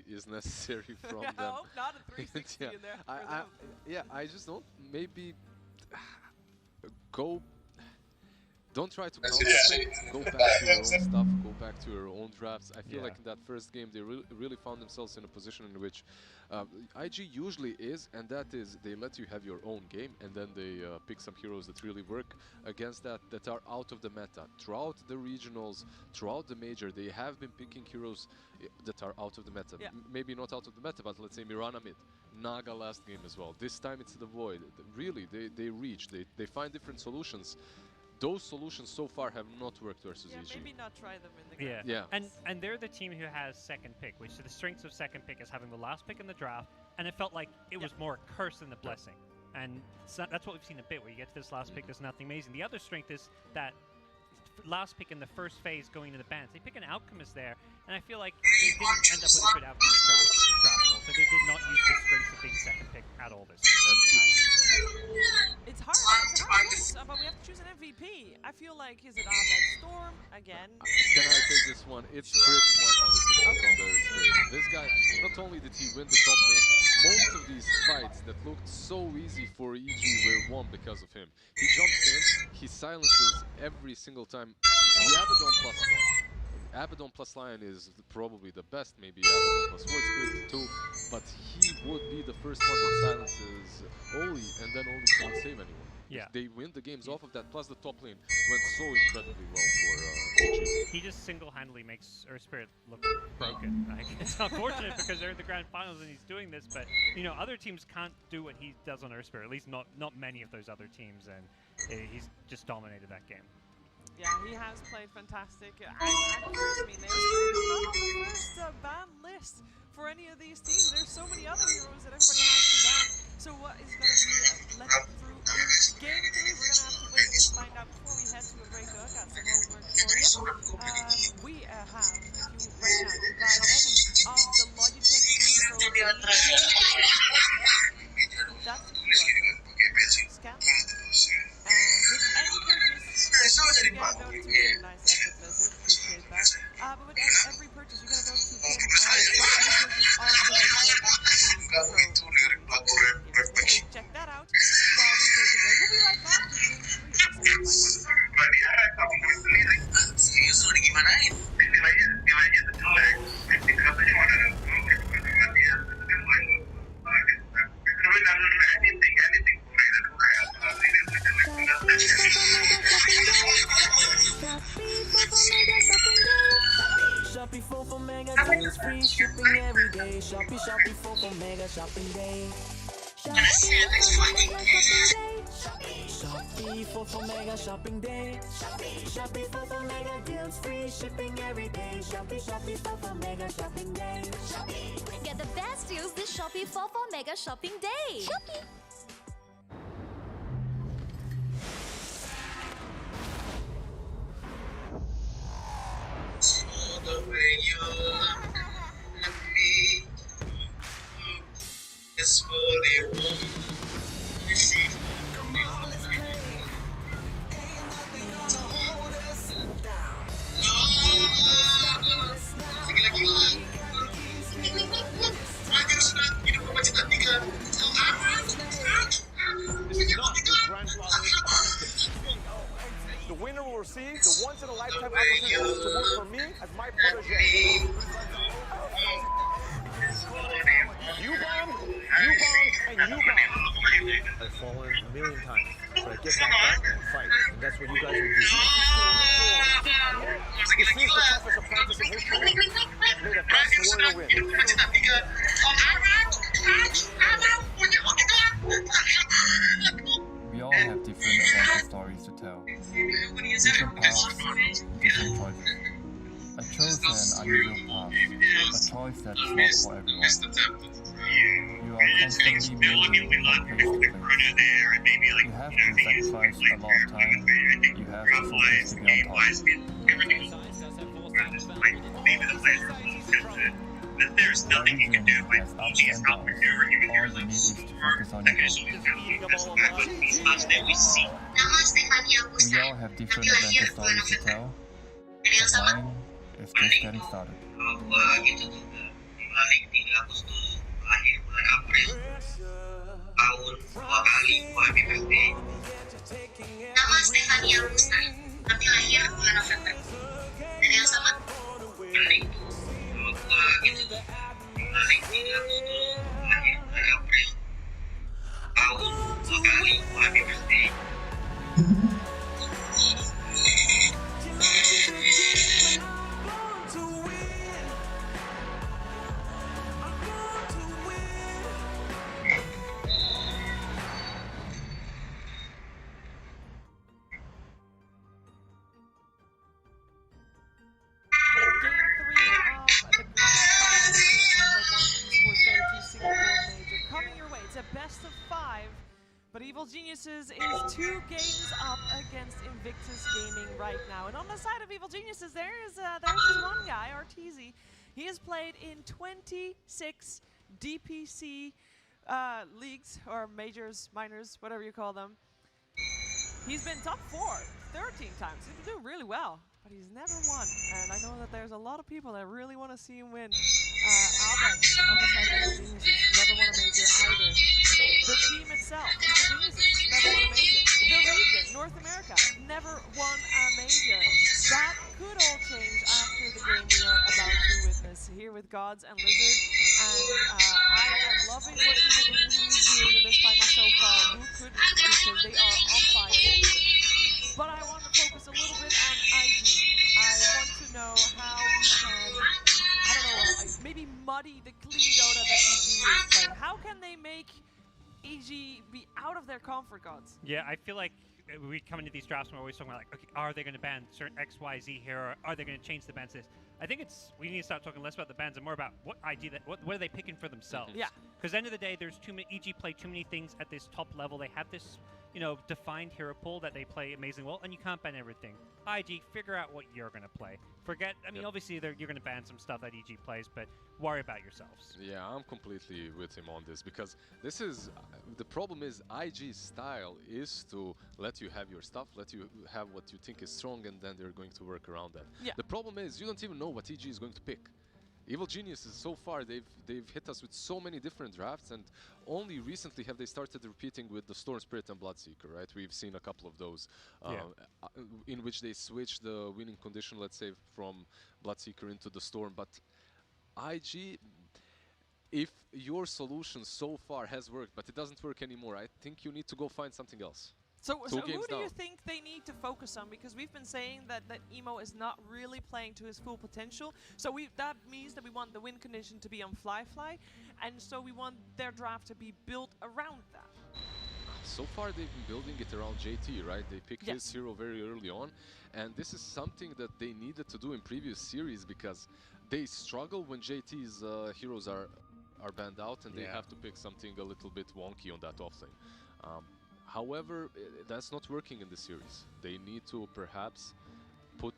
R: Is necessary from them.
O: I hope not a 360
R: yeah.
O: in there.
R: Yeah, I just don't. Maybe go. Don't try to compensate. Go back to your own stuff. Go back to your own drafts. I feel like in that first game they really found themselves in a position in which IG usually is, and that is they let you have your own game, and then they pick some heroes that really work against that are out of the meta. Throughout the regionals, throughout the major, they have been picking heroes that are out of the meta. Maybe not out of the meta, but let's say Mirana mid, Naga last game as well. This time it's the Void. Really, they reach. They find different solutions. Those solutions so far have not worked versus EG.
O: Maybe not try them in the grand.
Q: And they're the team who has second pick, which the strengths of second pick is having the last pick in the draft, and it felt like it was more a curse than a blessing. And so that's what we've seen a bit, where you get to this last pick, there's nothing amazing. The other strength is that last pick in the first phase going into the bans. They pick an Alchemist there, and I feel like they didn't end up with a good Alchemist draft at all, so they did not use the strength of being second pick at all this time.
O: It's hard choice, but we have to choose an MVP. I feel like, is it Ahmed Storm again?
R: Can I take this one? It's Crit 100% on their Spirit. This guy, not only did he win the top lane, most of these fights that looked so easy for EG were won because of him. He jumps in, he silences every single time. The Abaddon +1. Abaddon plus Lion is probably the best, maybe Abaddon plus Void Spirit too, but he would be the first one that silences Oli, and then Oli can't save anyone.
Q: Yeah.
R: They win the games off of that, plus the top lane went so incredibly well for EG.
Q: He just single-handedly makes Earth Spirit look broken. Like, it's unfortunate because they're in the grand finals and he's doing this, but you know, other teams can't do what he does on Earth Spirit, at least not many of those other teams, and he's just dominated that game.
O: Yeah, he has played fantastic. I mean, there's not on the first ban list for any of these teams. There's so many other heroes that everybody has to ban. So what is going to be let through in game 3? We're going to have to wait and find out before we head to a break. I got some homework for you. We have, if you right now, to buy any of the Logitech Pro, that's the QR code. Scan that. And with any purchase, you get a go to pin. Nice effort, Blizzard. Appreciate that. But with every purchase, you get a go to pin. So every purchase on the website. Check that out while we take a break. We'll be right back to game 3
W: Shopee 4 for Mega deals, free shipping every day. Shopee 4 for Mega shopping day. Shopee 4 for Mega shopping day. Shopee 4 for Mega deals, free shipping every day. Shopee 4 for Mega shopping day.
D: Get the best deals this Shopee 4 for Mega shopping day. Shopee.
C: The way you look at me is fully warm. You see, come on, let's play. Ain't nothing gonna hold us down.
K: The winner will receive the once-in-a-lifetime opportunity to work for me as my protege. You bomb, and you bomb.
L: I've fallen a million times, but I get back up and I fight, and that's what you guys will do.
K: This is the toughest apprentice in history. May the best warrior win.
M: We all have different adventure stories to tell. Different paths, different choices. I chose an unusual path, a choice that is not for everyone. You are constantly moving from place to place. You have to sacrifice a lot of time. You have to focus to be on top.
E: There's nothing you can do when EG is outmaneuver you with your
M: All you need
E: looks.
M: is to focus on your goal.
E: That's these maps that we see.
M: We all have different adventure stories to tell, but mine is just getting started.
E: Gitu tuh, dibalik 3 Agustus akhir bulan April tahun 2 kali gua happy birthday. Nama Stefania Augusta, tapi lahir bulan November. Dan yang sama, Mending tuh kalau gua gitu tuh, dibalik 3 Agustus akhir bulan April tahun 2 kali gua happy birthday.
O: But Evil Geniuses is 2 games up against Invictus Gaming right now. And on the side of Evil Geniuses, there's this one guy, Arteezy. He has played in 26 DPC leagues, or majors, minors, whatever you call them. He's been top 4 13 times. He's been doing really well, but he's never won. And I know that there's a lot of people that really want to see him win. Albert, on the side of Evil Geniuses, never won a major either. The team itself, Evil Geniuses, never won a major. The region, North America, never won a major. That could all change after the game we are about to witness here with Gods and Lizard. And I am loving what Evil Geniuses is doing in this final so far. Who couldn't? Because they are on fire. But I want to focus a little bit on IG. I want to know how we can, I don't know, maybe muddy the clean Dota that EG is playing. How can they make EG be out of their comfort, Gods?
Q: Yeah, I feel like we come into these drafts and we're always talking about, like, okay, are they going to ban certain X, Y, Z here, or are they going to change the ban list? I think we need to start talking less about the bans and more about what IG, what are they picking for themselves?
O: Yeah.
Q: Because at the end of the day, there's too many, EG play too many things at this top level. They have this, you know, defined hero pool that they play amazingly well, and you can't ban everything. IG, figure out what you're going to play. Forget, I mean, obviously you're going to ban some stuff that EG plays, but worry about yourselves.
R: Yeah, I'm completely with him on this, because this is, the problem is IG's style is to let you have your stuff, let you have what you think is strong, and then they're going to work around that.
O: Yeah.
R: The problem is you don't even know what EG is going to pick. Evil Geniuses, so far, they've hit us with so many different drafts, and only recently have they started repeating with the Storm Spirit and Bloodseeker, right? We've seen a couple of those, in which they switched the winning condition, let's say, from Bloodseeker into the Storm. But IG, if your solution so far has worked, but it doesn't work anymore, I think you need to go find something else.
O: So who do you think they need to focus on? Because we've been saying that Emo is not really playing to his full potential. So that means that we want the win condition to be on Fly, and so we want their draft to be built around that.
R: So far they've been building it around JT, right? They picked his hero very early on, and this is something that they needed to do in previous series, because they struggle when JT's heroes are banned out, and they have to pick something a little bit wonky on that offlane. However, that's not working in the series. They need to perhaps put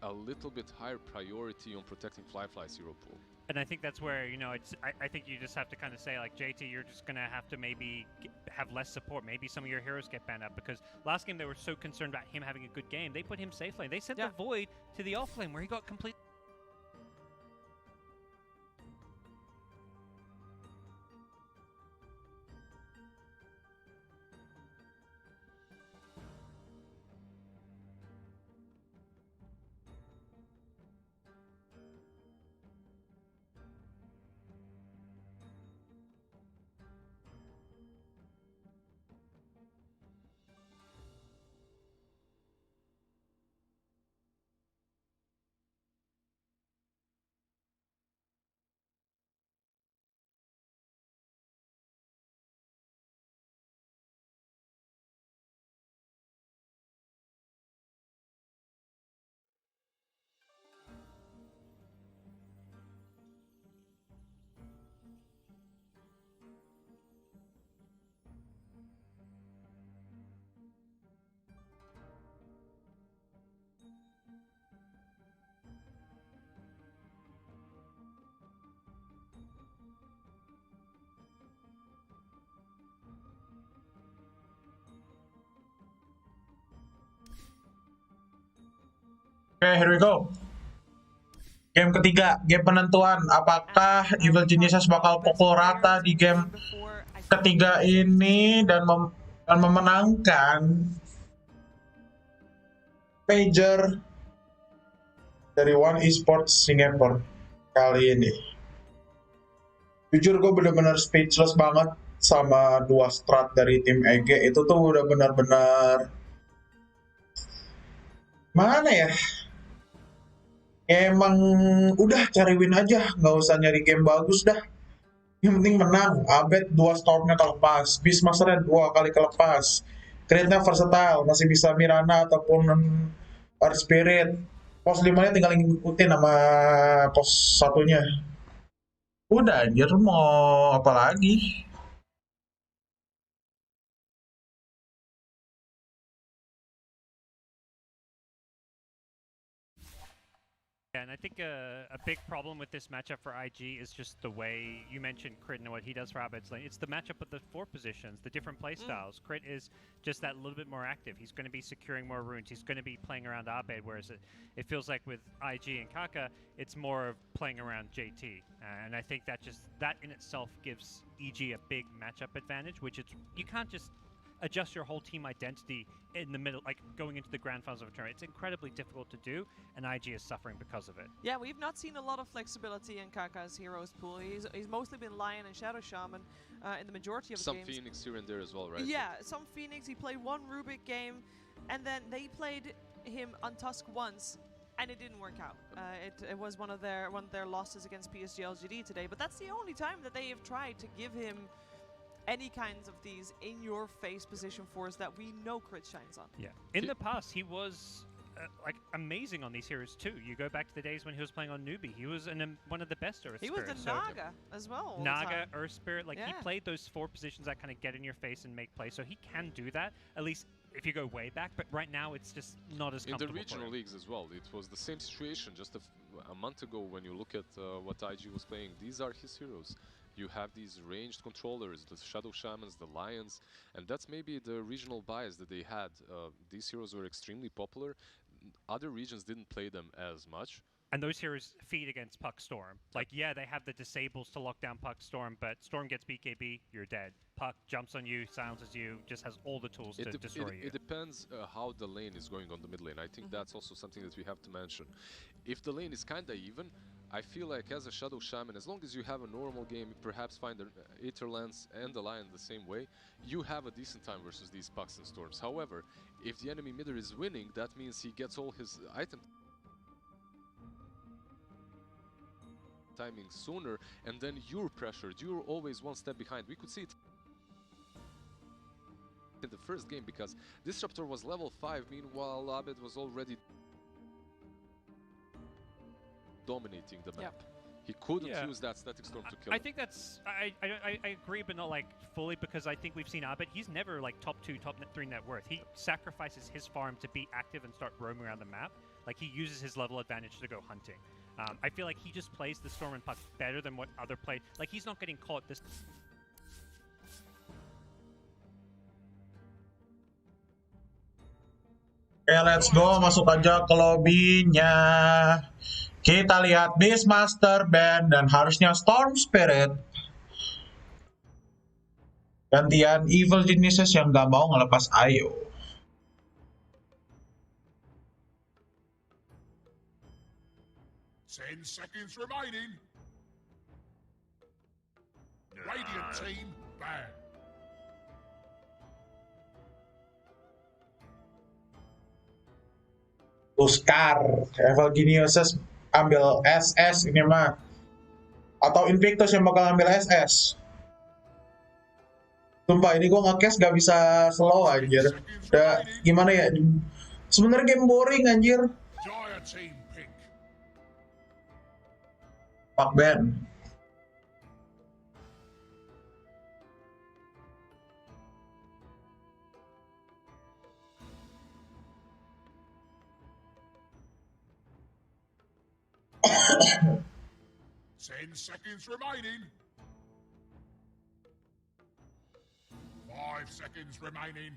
R: a little bit higher priority on protecting Fly's hero pool.
Q: And I think that's where, you know, I think you just have to kind of say, like, JT, you're just going to have to maybe have less support. Maybe some of your heroes get banned out, because last game they were so concerned about him having a good game. They put him safe lane. They sent the Void to the off lane where he got complete.
P: Oke, here we go. Game ketiga, game penentuan. Apakah Evil Geniuses bakal pukul rata di game ketiga ini dan memenangkan major dari One Esports Singapore kali ini? Jujur gue bener-bener speechless banget sama dua strat dari tim EG. Itu tuh udah bener-bener mana ya? Emang udah cari win aja, nggak usah nyari game bagus dah. Yang penting menang. Abed 2 stormnya kelepas, Beastmasternya 2 kali kelepas, Crit-nya versatile, masih bisa Mirana ataupun Earth Spirit. Pos 5-nya tinggal ngikutin sama pos 1-nya. Udah anjir, mau apa lagi?
Q: Yeah, and I think a big problem with this matchup for IG is just the way you mentioned Crit and what he does for Abed's lane. It's the matchup with the 4 positions, the different playstyles. Crit is just that little bit more active. He's going to be securing more runes. He's going to be playing around Abed, whereas it feels like with IG and Kaka, it's more of playing around JT. And I think that in itself gives EG a big matchup advantage, which you can't just adjust your whole team identity in the middle, like going into the grand finals of a tournament. It's incredibly difficult to do, and IG is suffering because of it.
O: Yeah, we've not seen a lot of flexibility in Kaka's heroes pool. He's mostly been Lion and Shadow Shaman in the majority of the games.
R: Some Phoenix here and there as well, right?
O: Yeah, some Phoenix. He played one Rubik game, and then they played him on Tusk once, and it didn't work out. It was one of their losses against PSG LGD today, but that's the only time that they have tried to give him any kinds of these in-your-face position 4s that we know Crit shines on.
Q: Yeah. In the past, he was like amazing on these heroes too. You go back to the days when he was playing on Newbie. He was one of the best Earth
O: He
Q: Spirits.
O: was the Naga as well.
Q: Naga, Earth Spirit, like he played those 4 positions that kind of get in your face and make plays. So he can do that, at least if you go way back. But right now, it's just not as comfortable.
R: In the regional leagues as well, it was the same situation just a month ago when you look at what IG was playing. These are his heroes. You have these ranged controllers, the Shadow Shamans, the Lions, and that's maybe the regional bias that they had. These heroes were extremely popular. Other regions didn't play them as much.
Q: And those heroes feed against Puck Storm. Like, yeah, they have the disables to lock down Puck Storm, but Storm gets BKB, you're dead. Puck jumps on you, silences you, just has all the tools to destroy you.
R: It depends how the lane is going on the mid lane. I think that's also something that we have to mention. If the lane is kinda even, I feel like as a Shadow Shaman, as long as you have a normal game, perhaps find the Aether Lance and the Lion the same way, you have a decent time versus these Pucks and Storms. However, if the enemy midder is winning, that means he gets all his item timing sooner, and then you're pressured. You're always one step behind. We could see it in the first game because Disruptor was level 5, meanwhile Abed was already dominating the map. He couldn't use that Static Storm to kill him.
Q: I think that's... I agree, but not like fully, because I think we've seen Abed. He's never like top 2, top 3 net worth. He sacrifices his farm to be active and start roaming around the map. Like, he uses his level advantage to go hunting. I feel like he just plays the Storm and Puck better than what other play. Like, he's not getting caught this...
P: Oke, let's go. Masuk aja ke lobbynya. Kita lihat Beastmaster Band dan harusnya Storm Spirit. Gantian Evil Geniuses yang gak mau ngelepas Ayo.
S: Ten seconds remaining. Radiant team ban.
P: Tuskar, Evil Geniuses ambil SS ini mah. Atau Invictus yang bakal ambil SS. Sumpah ini gue nge-cast gak bisa slow anjir. Udah gimana ya? Sebenarnya game boring anjir. Fuck Ben.
S: Ten seconds remaining. 5 seconds remaining.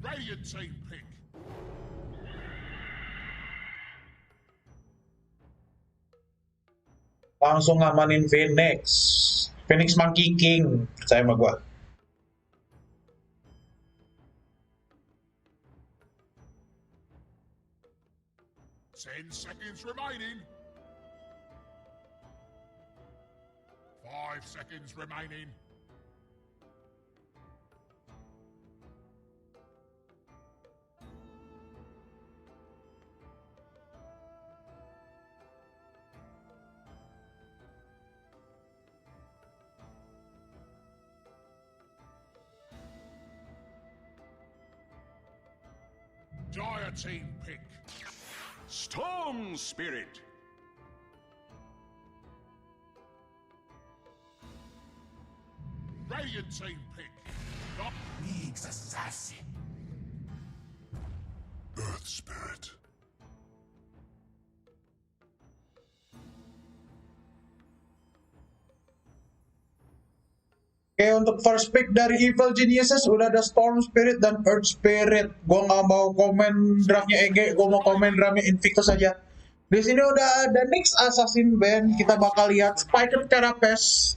S: Radiant team pick.
P: Langsung ngamanin Phoenix. Phoenix Monkey King, percaya sama gua.
S: Ten seconds remaining. 5 seconds remaining. Dire team pick.
J: Storm Spirit.
S: Radiant team pick.
T: League's assassin.
S: Earth Spirit.
P: Oke, untuk first pick dari Evil Geniuses udah ada Storm Spirit dan Earth Spirit. Gua nggak mau komen draftnya EG, gua mau komen draftnya Invictus saja. Di sini udah ada Nyx Assassin Band. Kita bakal lihat Spider Carapace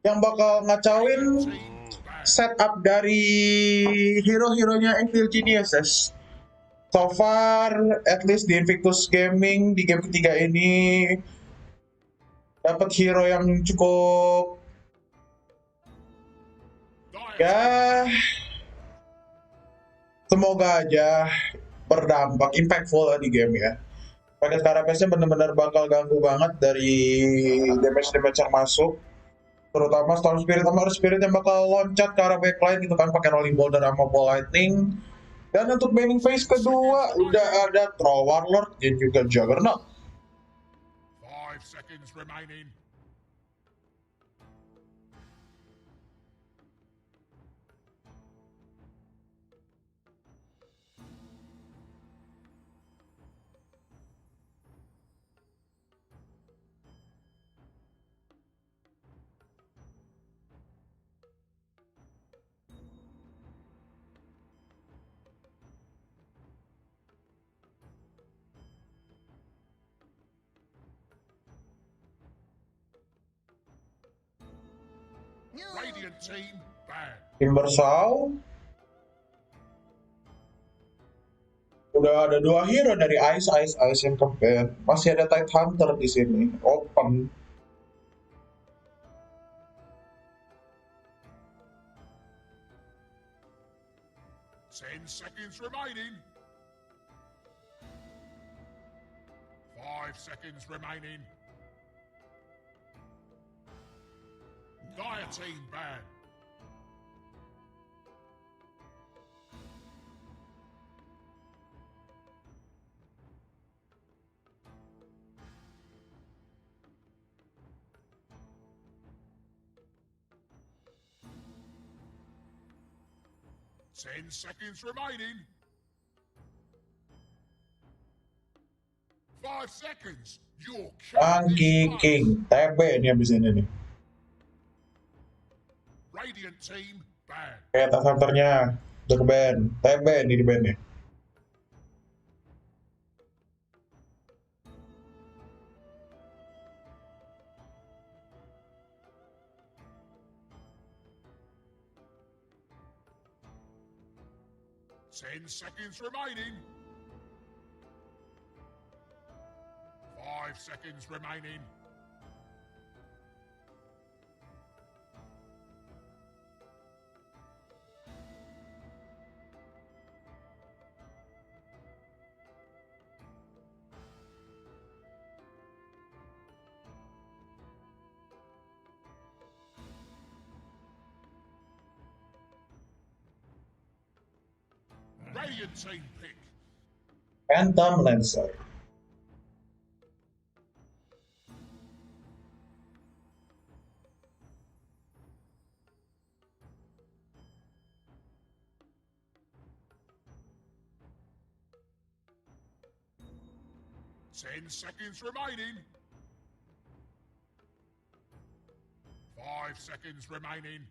P: yang bakal ngacauin setup dari hero-heronya Evil Geniuses. So far, at least di Invictus Gaming di game ketiga ini dapat hero yang cukup ya, semoga aja berdampak impactful di game ya. Pakai Carapace-nya benar-benar bakal ganggu banget dari damage-damage yang masuk. Terutama Storm Spirit sama Earth Spirit yang bakal loncat ke arah backline gitu kan pakai Rolling Boulder sama Ball Lightning. Dan untuk banning phase kedua udah ada Troll Warlord dan juga Juggernaut.
S: 5 seconds remaining. Radiant team ban.
P: Timbersaw. Udah ada 2 hero dari Ice yang ke ban. Masih ada Tide Hunter di sini. Open.
S: Ten seconds remaining. 5 seconds remaining. Dire team ban. Ten seconds remaining. 5 seconds. Your
P: Monkey King. TB ini abis ini nih.
S: Radiant team ban.
P: Kayak Tide Hunter-nya udah ke ban. TB ini di ban nih.
S: Ten seconds remaining. 5 seconds remaining. Radiant team pick.
P: Phantom Lancer.
S: Ten seconds remaining. 5 seconds remaining.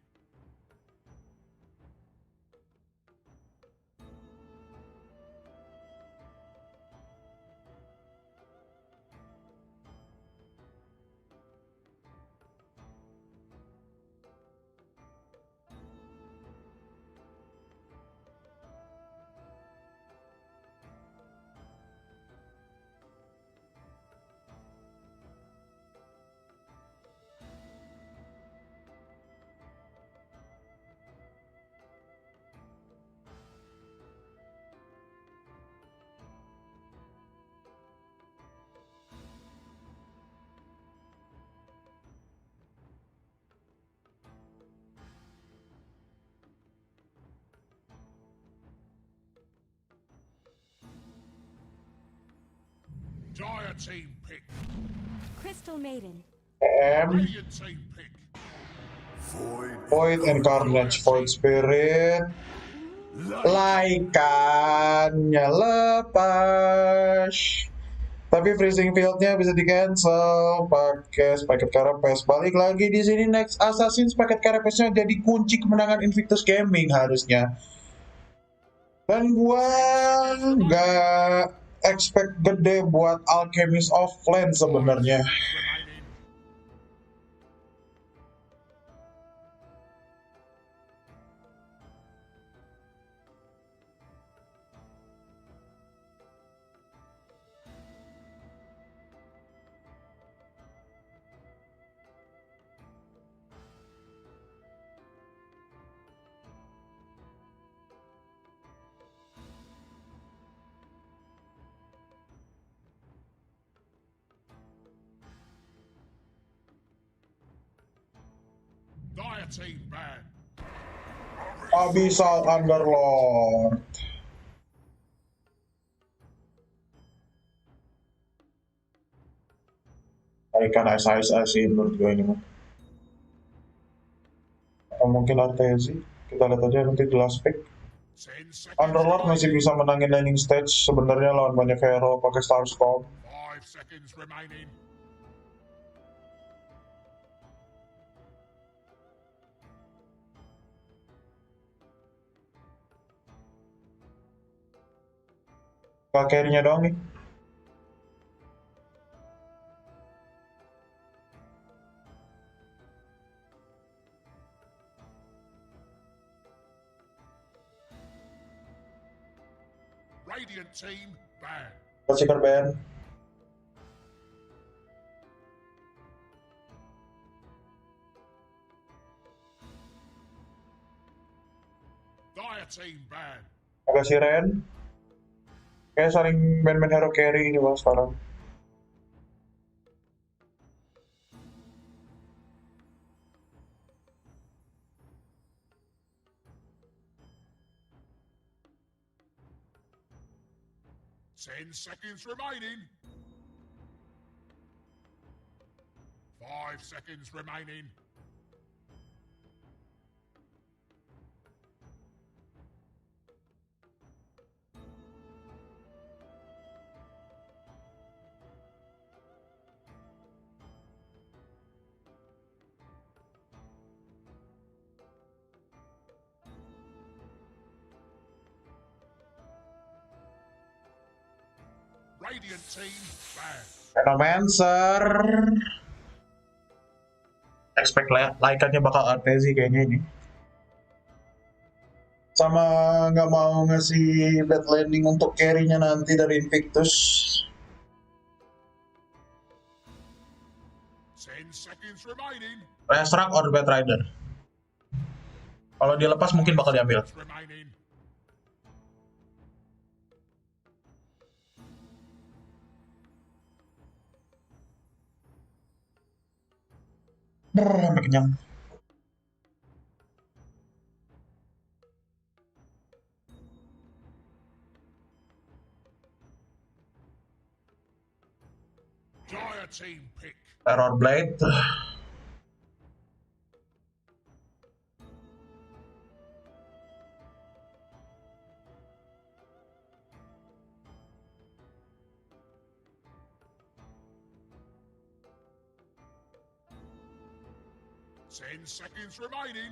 S: Dire team pick.
D: Crystal Maiden.
S: Radiant team pick.
P: Void and Carnage, Void Spirit. Laikannya lepas. Tapi freezing field-nya bisa di-cancel pakai paket Carapace. Balik lagi di sini next Assassin's paket Carapace-nya jadi kunci kemenangan Invictus Gaming harusnya. Dan gua nggak expect gede buat Alchemist offline sebenarnya.
S: Dire team banned.
P: Abyssal Underlord. Ikan SIS sih menurut gue ini mah. Atau mungkin Artesi. Kita lihat aja nanti di last pick. Underlord masih bisa menangin laning stage sebenarnya lawan banyak hero pakai Starstorm.
S: 5 seconds remaining.
P: Carry-nya doang nih.
S: Radiant team banned.
P: Seeker ban.
S: Dire team banned.
P: Agak siren. Kayak saling main-main hero carry ini bang sekarang.
S: Ten seconds remaining. 5 seconds remaining. Radiant team banned.
P: Venomancer. Expect laikannya bakal Artesi kayaknya ini. Sama nggak mau ngasih bad landing untuk carry-nya nanti dari Invictus.
S: 10 seconds remaining.
P: Restruct or Bad Rider. Kalau dia lepas mungkin bakal diambil. Sampai kenyang.
S: Dire team pick.
P: Terror Blade.
S: Ten seconds remaining.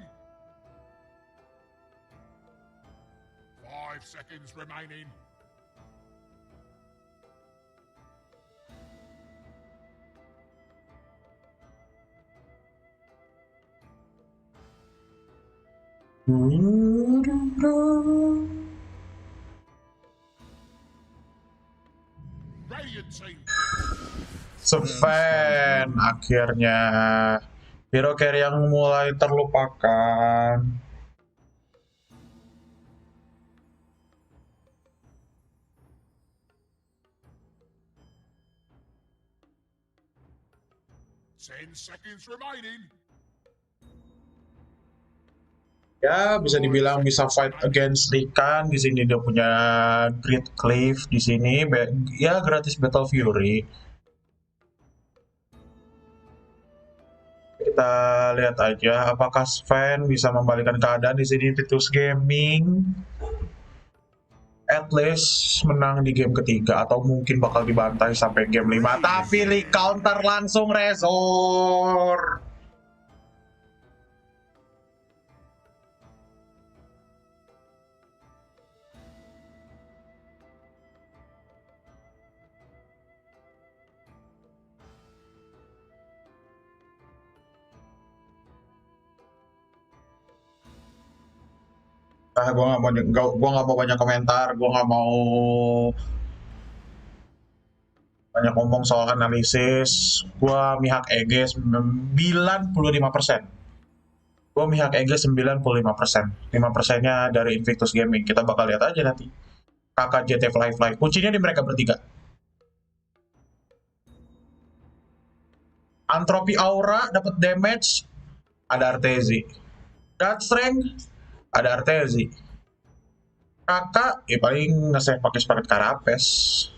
S: 5 seconds remaining. Radiant team.
P: Sven akhirnya hero carry yang mulai terlupakan.
S: Ten seconds remaining.
P: Ya bisa dibilang bisa fight against Likan. Di sini dia punya Great Cleave di sini, ya gratis Battle Fury. Kita lihat aja apakah Sven bisa membalikan keadaan di sini. Invictus Gaming at least menang di game ketiga atau mungkin bakal dibantai sampai game 5. Tapi counter langsung Razor. Gue nggak mau banyak komentar, gue nggak mau banyak ngomong soal analisis. Gue mihak EG 95%. Gue mihak EG 95%. 5%-nya dari Invictus Gaming. Kita bakal lihat aja nanti. Kakak JT Fly. Kuncinya di mereka bertiga. Antropi Aura dapat damage, ada Artezi. God Strength, ada Artezi. Kakak, ya paling nge-save pakai Spirit Carapace.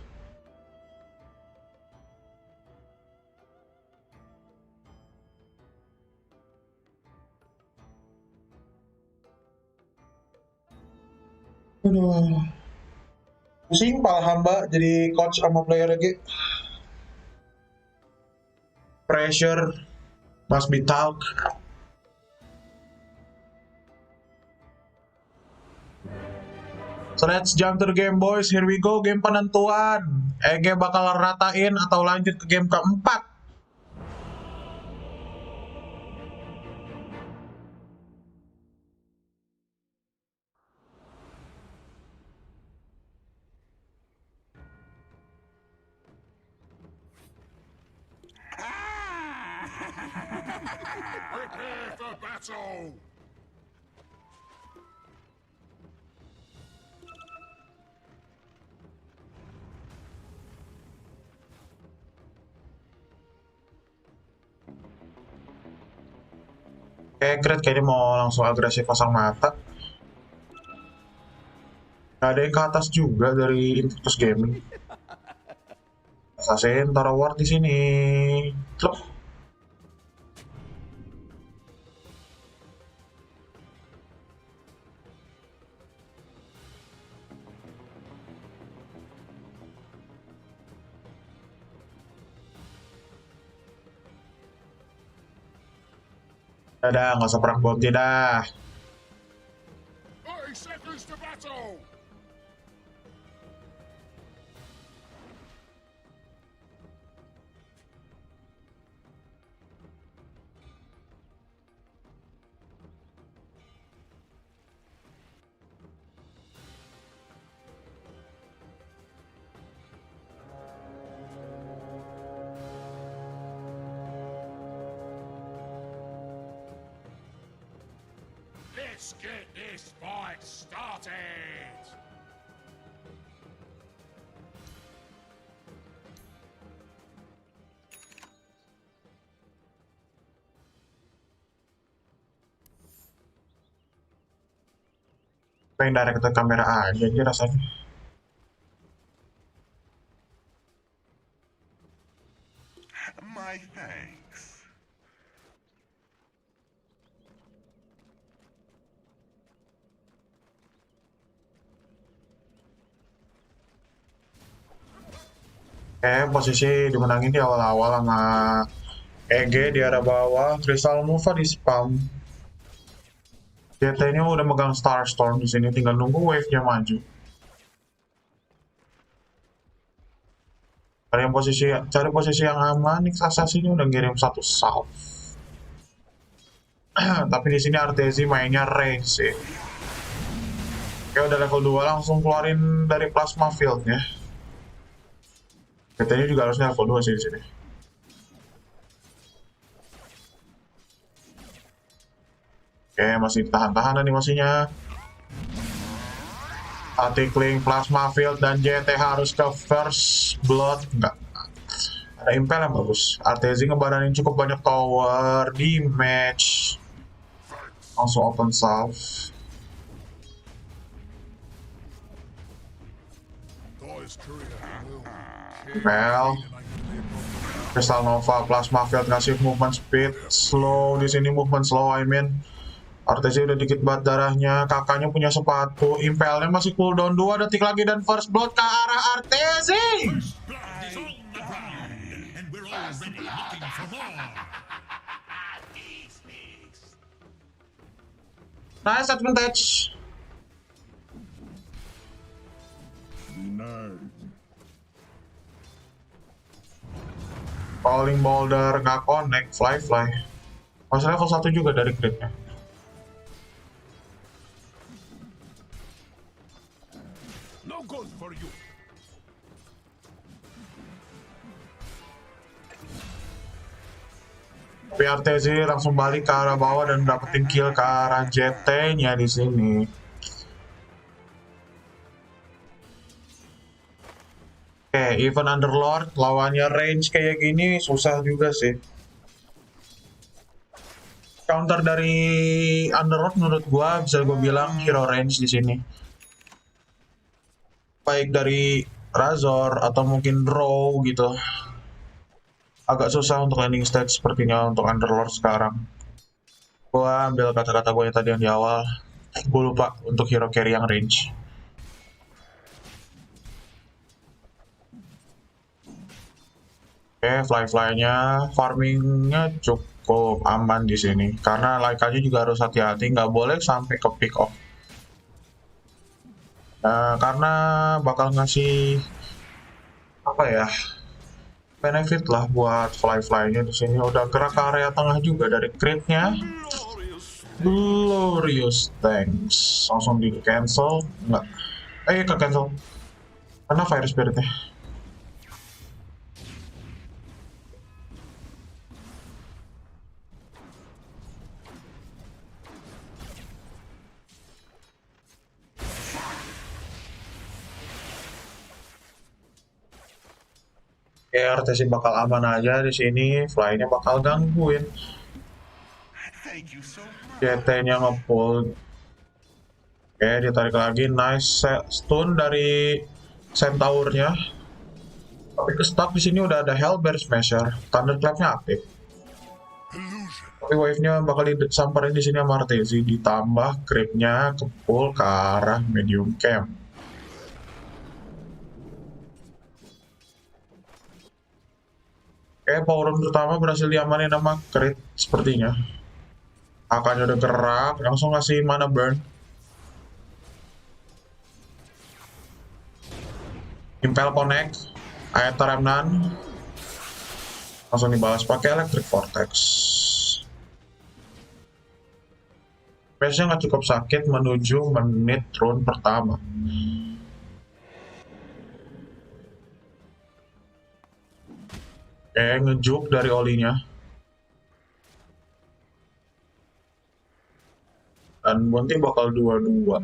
P: Aduh. Pusing pala hamba jadi coach sama player lagi. Pressure must be talk. So let's jump to the game, boys. Here we go, game penentuan. EG bakal ratain atau lanjut ke game keempat.
J: Prepare for battle!
P: Great kayaknya mau langsung agresif pasang mata. Gak ada yang ke atas juga dari Invictus Gaming. Assassin taruh ward di sini. Loh. Udah, nggak usah perang bounty dah.
J: 30 seconds to battle! Let's get this fight started!
P: Pengen direct ke kamera aja rasanya.
J: My thanks.
P: Posisi dimenangin di awal-awal sama EG di arah bawah. Crystal Nova di spam. JT-nya udah megang Starstorm di sini, tinggal nunggu wave-nya maju. Cari posisi yang aman. Nix Assassin udah ngirim satu salve. Tapi di sini Artezi mainnya range sih. Oke, udah level 2 langsung keluarin dari plasma field-nya. JT-nya juga harusnya level 2 sih di sini. Oke, masih tahan-tahan animasinya. Tickling, Plasma Field, dan JT harus ke First Blood. Enggak. Ada Impel yang bagus. Artezi ngebadanin cukup banyak tower di match. Langsung open salve. Well, Crystal Nova, Plasma Field ngasih movement speed slow di sini, movement slow I mean. Artesi udah dikit banget darahnya, kakaknya punya sepatu, Impelnya masih cooldown 2 detik lagi dan first blood ke arah Artesi. Nice advantage. Falling boulder nggak connect, fly. Masih level 1 juga dari critnya.
J: No good for you.
P: PRTZ langsung balik ke arah bawah dan dapetin kill ke arah JT-nya di sini. Oke, even Underlord lawannya range kayak gini susah juga sih. Counter dari Underlord menurut gua bisa gua bilang hero range di sini. Baik dari Razor atau mungkin Draw gitu. Agak susah untuk landing stage sepertinya untuk Underlord sekarang. Gua ambil kata-kata gue yang tadi yang di awal. Gue lupa untuk hero carry yang range. Oke, fly-nya, farmingnya cukup aman di sini. Karena Laika-nya juga harus hati-hati, nggak boleh sampai ke pick off. Karena bakal ngasih apa ya? Benefit lah buat fly-nya di sini. Udah gerak ke area tengah juga dari crit-nya. Glorious, thanks. Langsung di cancel, nggak? Ke cancel. Karena fire spirit-nya. RTC bakal aman aja di sini, fly-nya bakal gangguin. JT-nya nge-pull. Oke, ditarik lagi, nice stun dari Centaur-nya. Tapi ke stuck di sini udah ada Hellbear Smasher, Thunderclap-nya aktif. Tapi wave-nya bakal disamperin di sini sama RTC, ditambah creep-nya ke-pull ke arah medium camp. Power run pertama berhasil diamanin sama crit sepertinya. Akannya udah gerak, langsung ngasih mana burn. Impel connect, Aether Remnant. Langsung dibalas pakai Electric Vortex. Pace-nya nggak cukup sakit menuju menit run pertama. Ngejuk dari olinya. Dan Bonti bakal 2-2.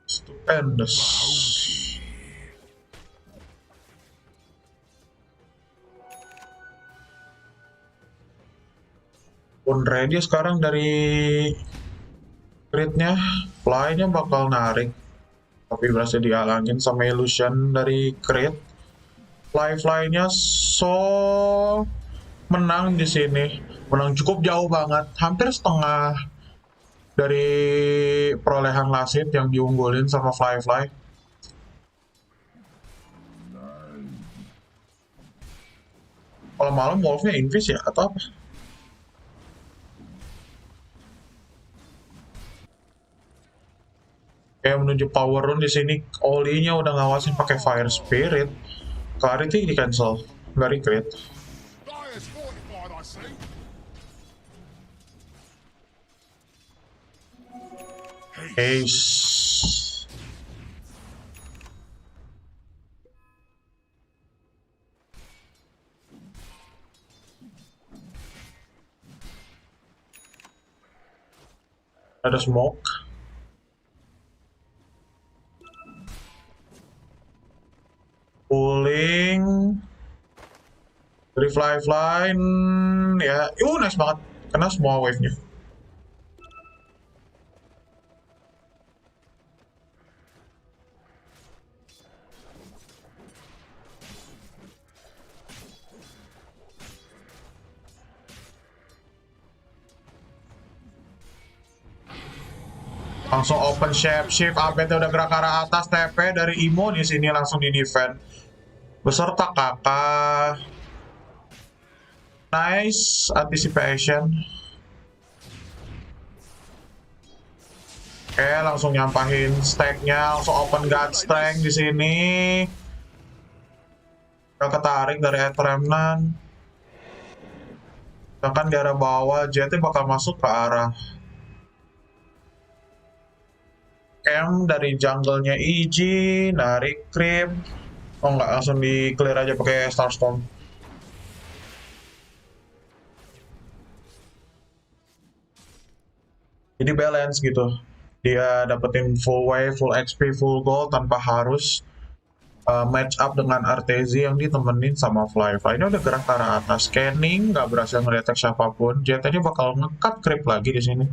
P: Stupendous. Pun ready sekarang dari crit-nya, fly-nya bakal narik. Tapi berhasil dihalangin sama illusion dari crit. Fly-nya menang di sini. Menang cukup jauh banget, hampir setengah dari perolehan lasit yang diunggulin sama Fly. Kalau malam Wolf-nya Invis ya atau apa? Menuju power run di sini, Oli-nya udah ngawasin pakai Fire Spirit. Clarity di cancel, dari crit. Ace. Ada smoke. Pulling Dari fly, ya, nice banget, kena semua wave-nya. Langsung open shift, Abetnya udah gerak ke arah atas, TP dari Imo di sini langsung di defend. Beserta kakak. Nice anticipation. Oke, langsung nyampahin stacknya, langsung open God Strength di sini. Gak ketarik dari Ed Remnant. Sedangkan di arah bawah, Jetnya bakal masuk ke arah camp dari jungle-nya EG, narik creep. Oh nggak, langsung di clear aja pakai Starstorm. Jadi balance gitu. Dia dapetin full wave, full XP, full gold tanpa harus match up dengan Artezy yang ditemenin sama Fly. Ini udah gerak ke arah atas. Scanning, nggak berhasil nge-detect siapapun. Jetnya bakal nge-cut creep lagi di sini.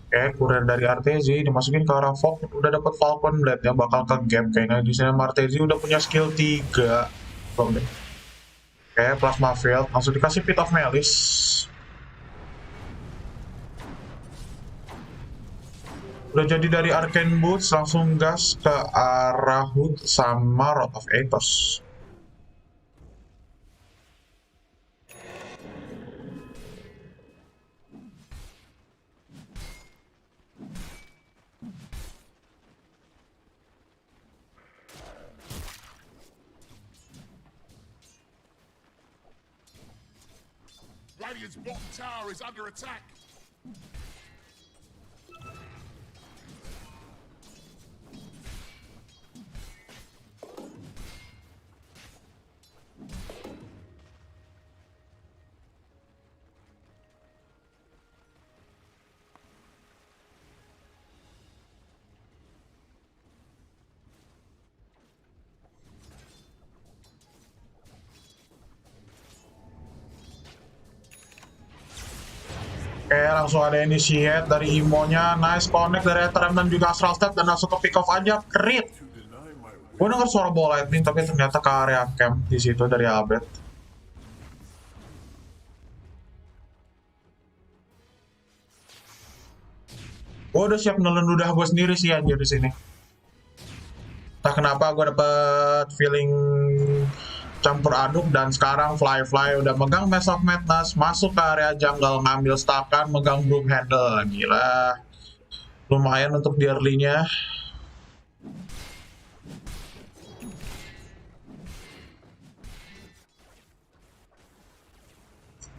P: Oke, kurir dari Artezy dimasukin ke arah Fog, udah dapat Falcon Blade yang bakal ke gap kayaknya. Di sini Artezy udah punya skill 3. Oke, Plasma Field langsung dikasih Pit of Malice. Udah jadi dari Arcane Boots langsung gas ke arah Hood sama Rod of Aethos.
J: Radiant's bottom tower is under attack.
P: Oke, langsung ada initiate dari Imo-nya. Nice connect dari Etherem dan juga Astral Step. Dan langsung ke pick off aja. Crit. Gue denger suara ball lightning, tapi ternyata ke area camp di situ dari Abet. Gue udah siap nelen ludah gue sendiri sih anjir di sini. Entah kenapa gue dapet feeling campur aduk, dan sekarang Fly udah megang Mass of Madness, masuk ke area jungle, ngambil stakan, megang Broom Handle. Gila, lumayan untuk di early-nya.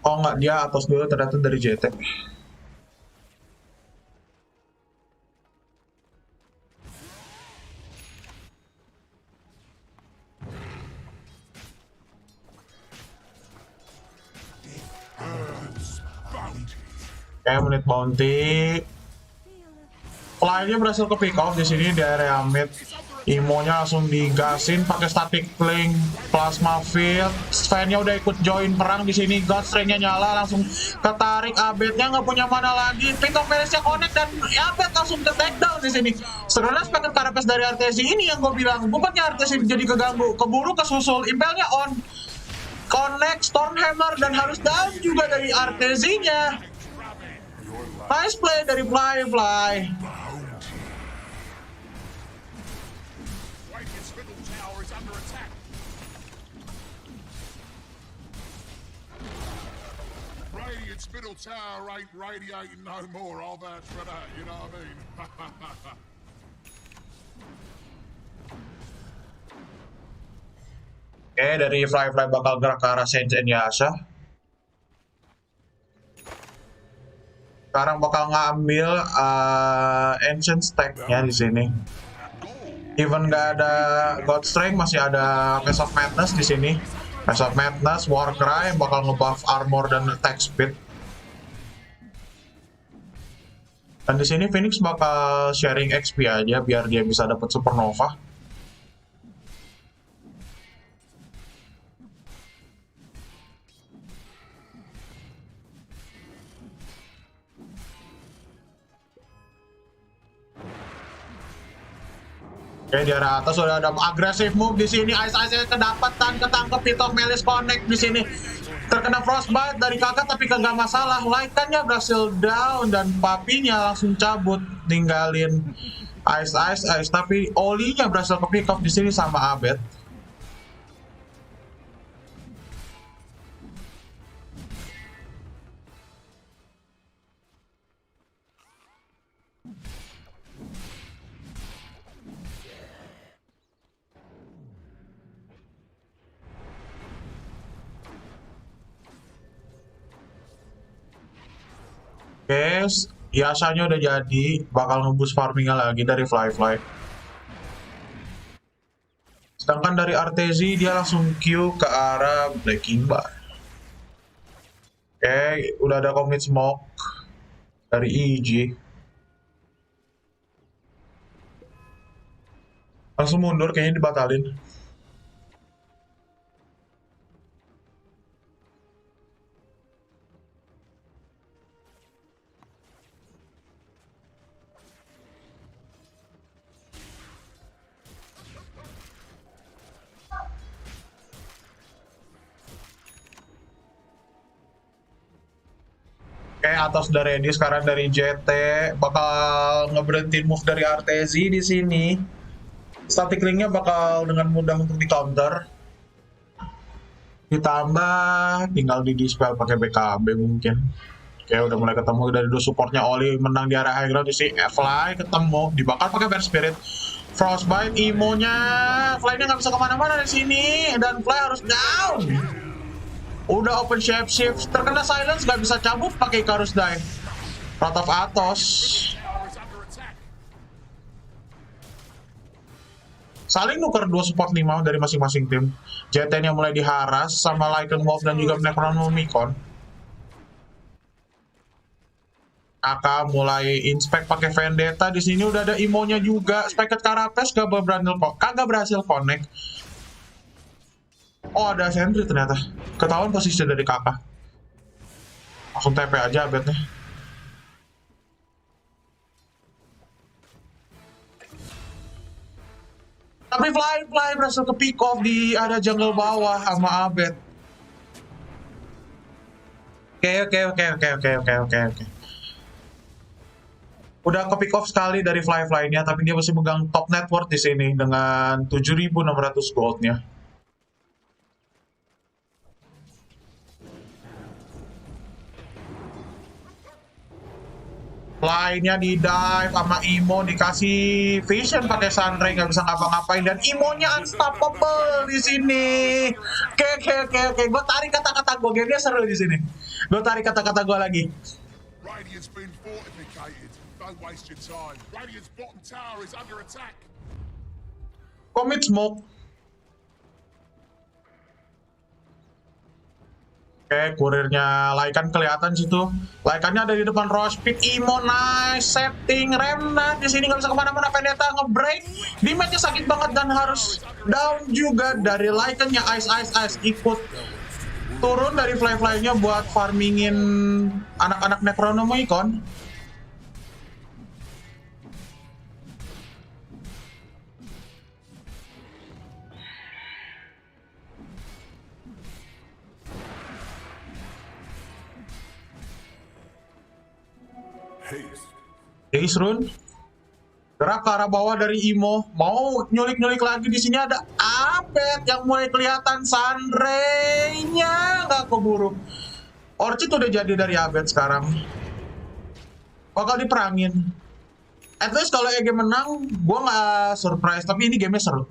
P: Oh nggak, dia atas dulu ternyata dari JT. Menit bounty. Fly-nya berhasil ke pick off di sini di area mid. Imo-nya langsung digasin pakai static link, plasma field. Sven-nya udah ikut join perang di sini. God Strength-nya nyala, langsung ketarik. Abet-nya nggak punya mana lagi. Pit of Malice-nya connect dan Abet langsung ke takedown di sini. Sebenarnya pakai karapes dari Artezy ini yang gue bilang, bukannya Artezy jadi keganggu, keburu kesusul. Impel-nya on, connect Stormhammer dan harus down juga dari Artezy-nya. Nice play dari Fly.
J: Radiant's middle tower ain't radiating no more. I'll vouch for that, you know what I mean?
P: Oke, dari Fly bakal gerak ke arah Saint and Yasha. Sekarang bakal ngambil Ancient Stack-nya di sini. Even nggak ada God Strength, masih ada Mass of Madness di sini. Mass of Madness, Warcry bakal ngebuff armor dan attack speed. Dan di sini Phoenix bakal sharing XP aja biar dia bisa dapat supernova. Oke, di arah atas sudah ada agresif move di sini. Ice kedapatan, ketangkep Pit of Melis Connect di sini. Terkena frostbite dari kakak tapi kagak masalah. Lycannya berhasil down dan papinya langsung cabut ninggalin Ice. Tapi Oli-nya berhasil ke pick off di sini sama Abed. Guys, Yasanya udah jadi, bakal ngeboost farmingnya lagi dari Fly. Sedangkan dari Artezi dia langsung Q ke arah Breaking Bar. Oke, udah ada commit smoke dari EG. Langsung mundur, kayaknya dibatalin. Oke, atas udah ready. Sekarang dari JT bakal ngeberhentiin move dari Artezi di sini. Static linknya bakal dengan mudah untuk di counter. Ditambah tinggal di dispel pakai BKB mungkin. Oke, udah mulai ketemu dari dua supportnya. Oli menang di arah high ground di sini. Fly ketemu, dibakar pakai Bear Spirit. Frostbite, Imo-nya, Fly-nya nggak bisa kemana-mana di sini dan Fly harus down. Udah open shift, terkena silence, gak bisa cabut pakai Icarus Dive. Rot of Atos. Saling nuker 2 support 5 dari masing-masing tim. JT-nya mulai diharas sama Lycan Wolf dan juga Necronomicon. Aka mulai inspect pakai Vendetta. Di sini udah ada Imo-nya juga. Spiked Carapace kagak berhasil connect. Oh, ada sentry ternyata. Ketahuan posisi dari kakak. Langsung TP aja abetnya. Tapi Fly berhasil ke pick off di ada jungle bawah sama Abed. Oke. Udah ke pick off sekali dari Fly-nya, tapi dia masih megang top net worth di sini dengan 7.600 goldnya. Fly-nya di dive sama Imo, dikasih vision pakai Sunray, nggak bisa ngapa-ngapain, dan Imo-nya unstoppable di sini. Oke. Gue tarik kata-kata gue, gamenya seru di sini. Gue tarik kata-kata gue lagi. Commit smoke. Oke, kurirnya Lycan kelihatan situ. Lycannya ada di depan Rospit. Imo nice setting. Remnant di sini nggak bisa kemana-mana. Vendetta ngebreak. Damage-nya sakit banget dan harus down juga dari Lycannya. Ice ikut turun dari Fly-nya buat farmingin anak-anak Necronomicon. Haze run. Gerak ke arah bawah dari Imo. Mau nyulik-nyulik lagi. Di sini ada Abed yang mulai kelihatan. Sunray-nya nggak keburu. Orchid udah jadi dari Abed sekarang. Bakal diperangin. At least kalau EG menang, gue nggak surprise. Tapi ini game-nya seru.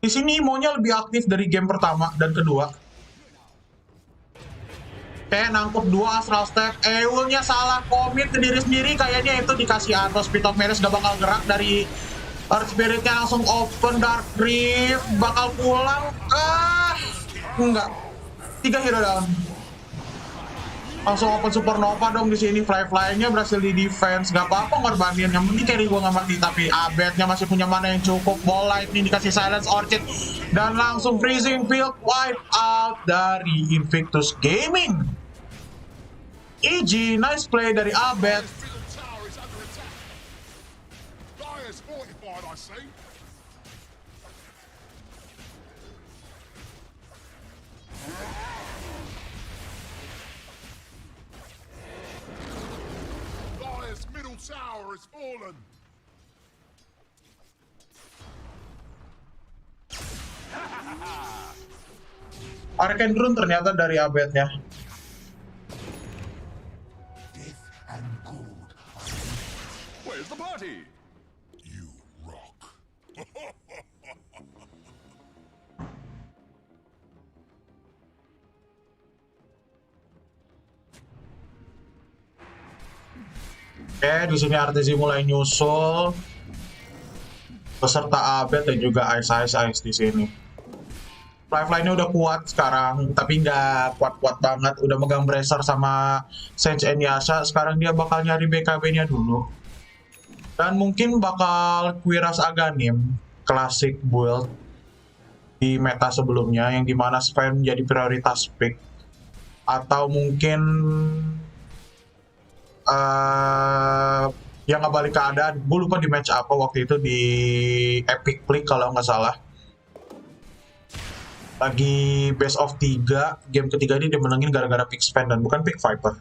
P: Di sini Imo-nya lebih aktif dari game pertama dan kedua. Kayak nangkep 2 Astral Step. Eulnya salah commit ke diri sendiri. Kayaknya itu dikasih Atos. Pit of Melis gak bakal gerak dari Earth Spirit-nya, langsung open Dark Rift. Bakal pulang. Enggak. 3 hero down. Langsung open supernova dong di sini. Fly-nya berhasil di defense. Gak apa-apa ngorbanin. Yang penting carry gue gak mati. Tapi Abednya masih punya mana yang cukup. Ball lightning dikasih silence Orchid. Dan langsung freezing field wipe out dari Invictus Gaming. EG, nice play dari Abed.
J: Tower has fallen.
P: Arcane Rune ternyata dari Abednya.
J: Where's the party? You rock.
P: Oke, di sini Artezi mulai nyusul beserta Abed dan juga Ice di sini. Lifeline-nya udah kuat sekarang, tapi nggak kuat-kuat banget. Udah megang Bracer sama Sense and Yasha. Sekarang dia bakal nyari BKB-nya dulu. Dan mungkin bakal Quiras Aghanim, klasik build di meta sebelumnya, yang dimana Sven jadi prioritas pick. Atau mungkin yang nggak balik keadaan. Gue lupa di match apa waktu itu, di Epic Click kalau nggak salah. Lagi best of 3, game ketiga ini dia menangin gara-gara pick Sven dan bukan pick Viper.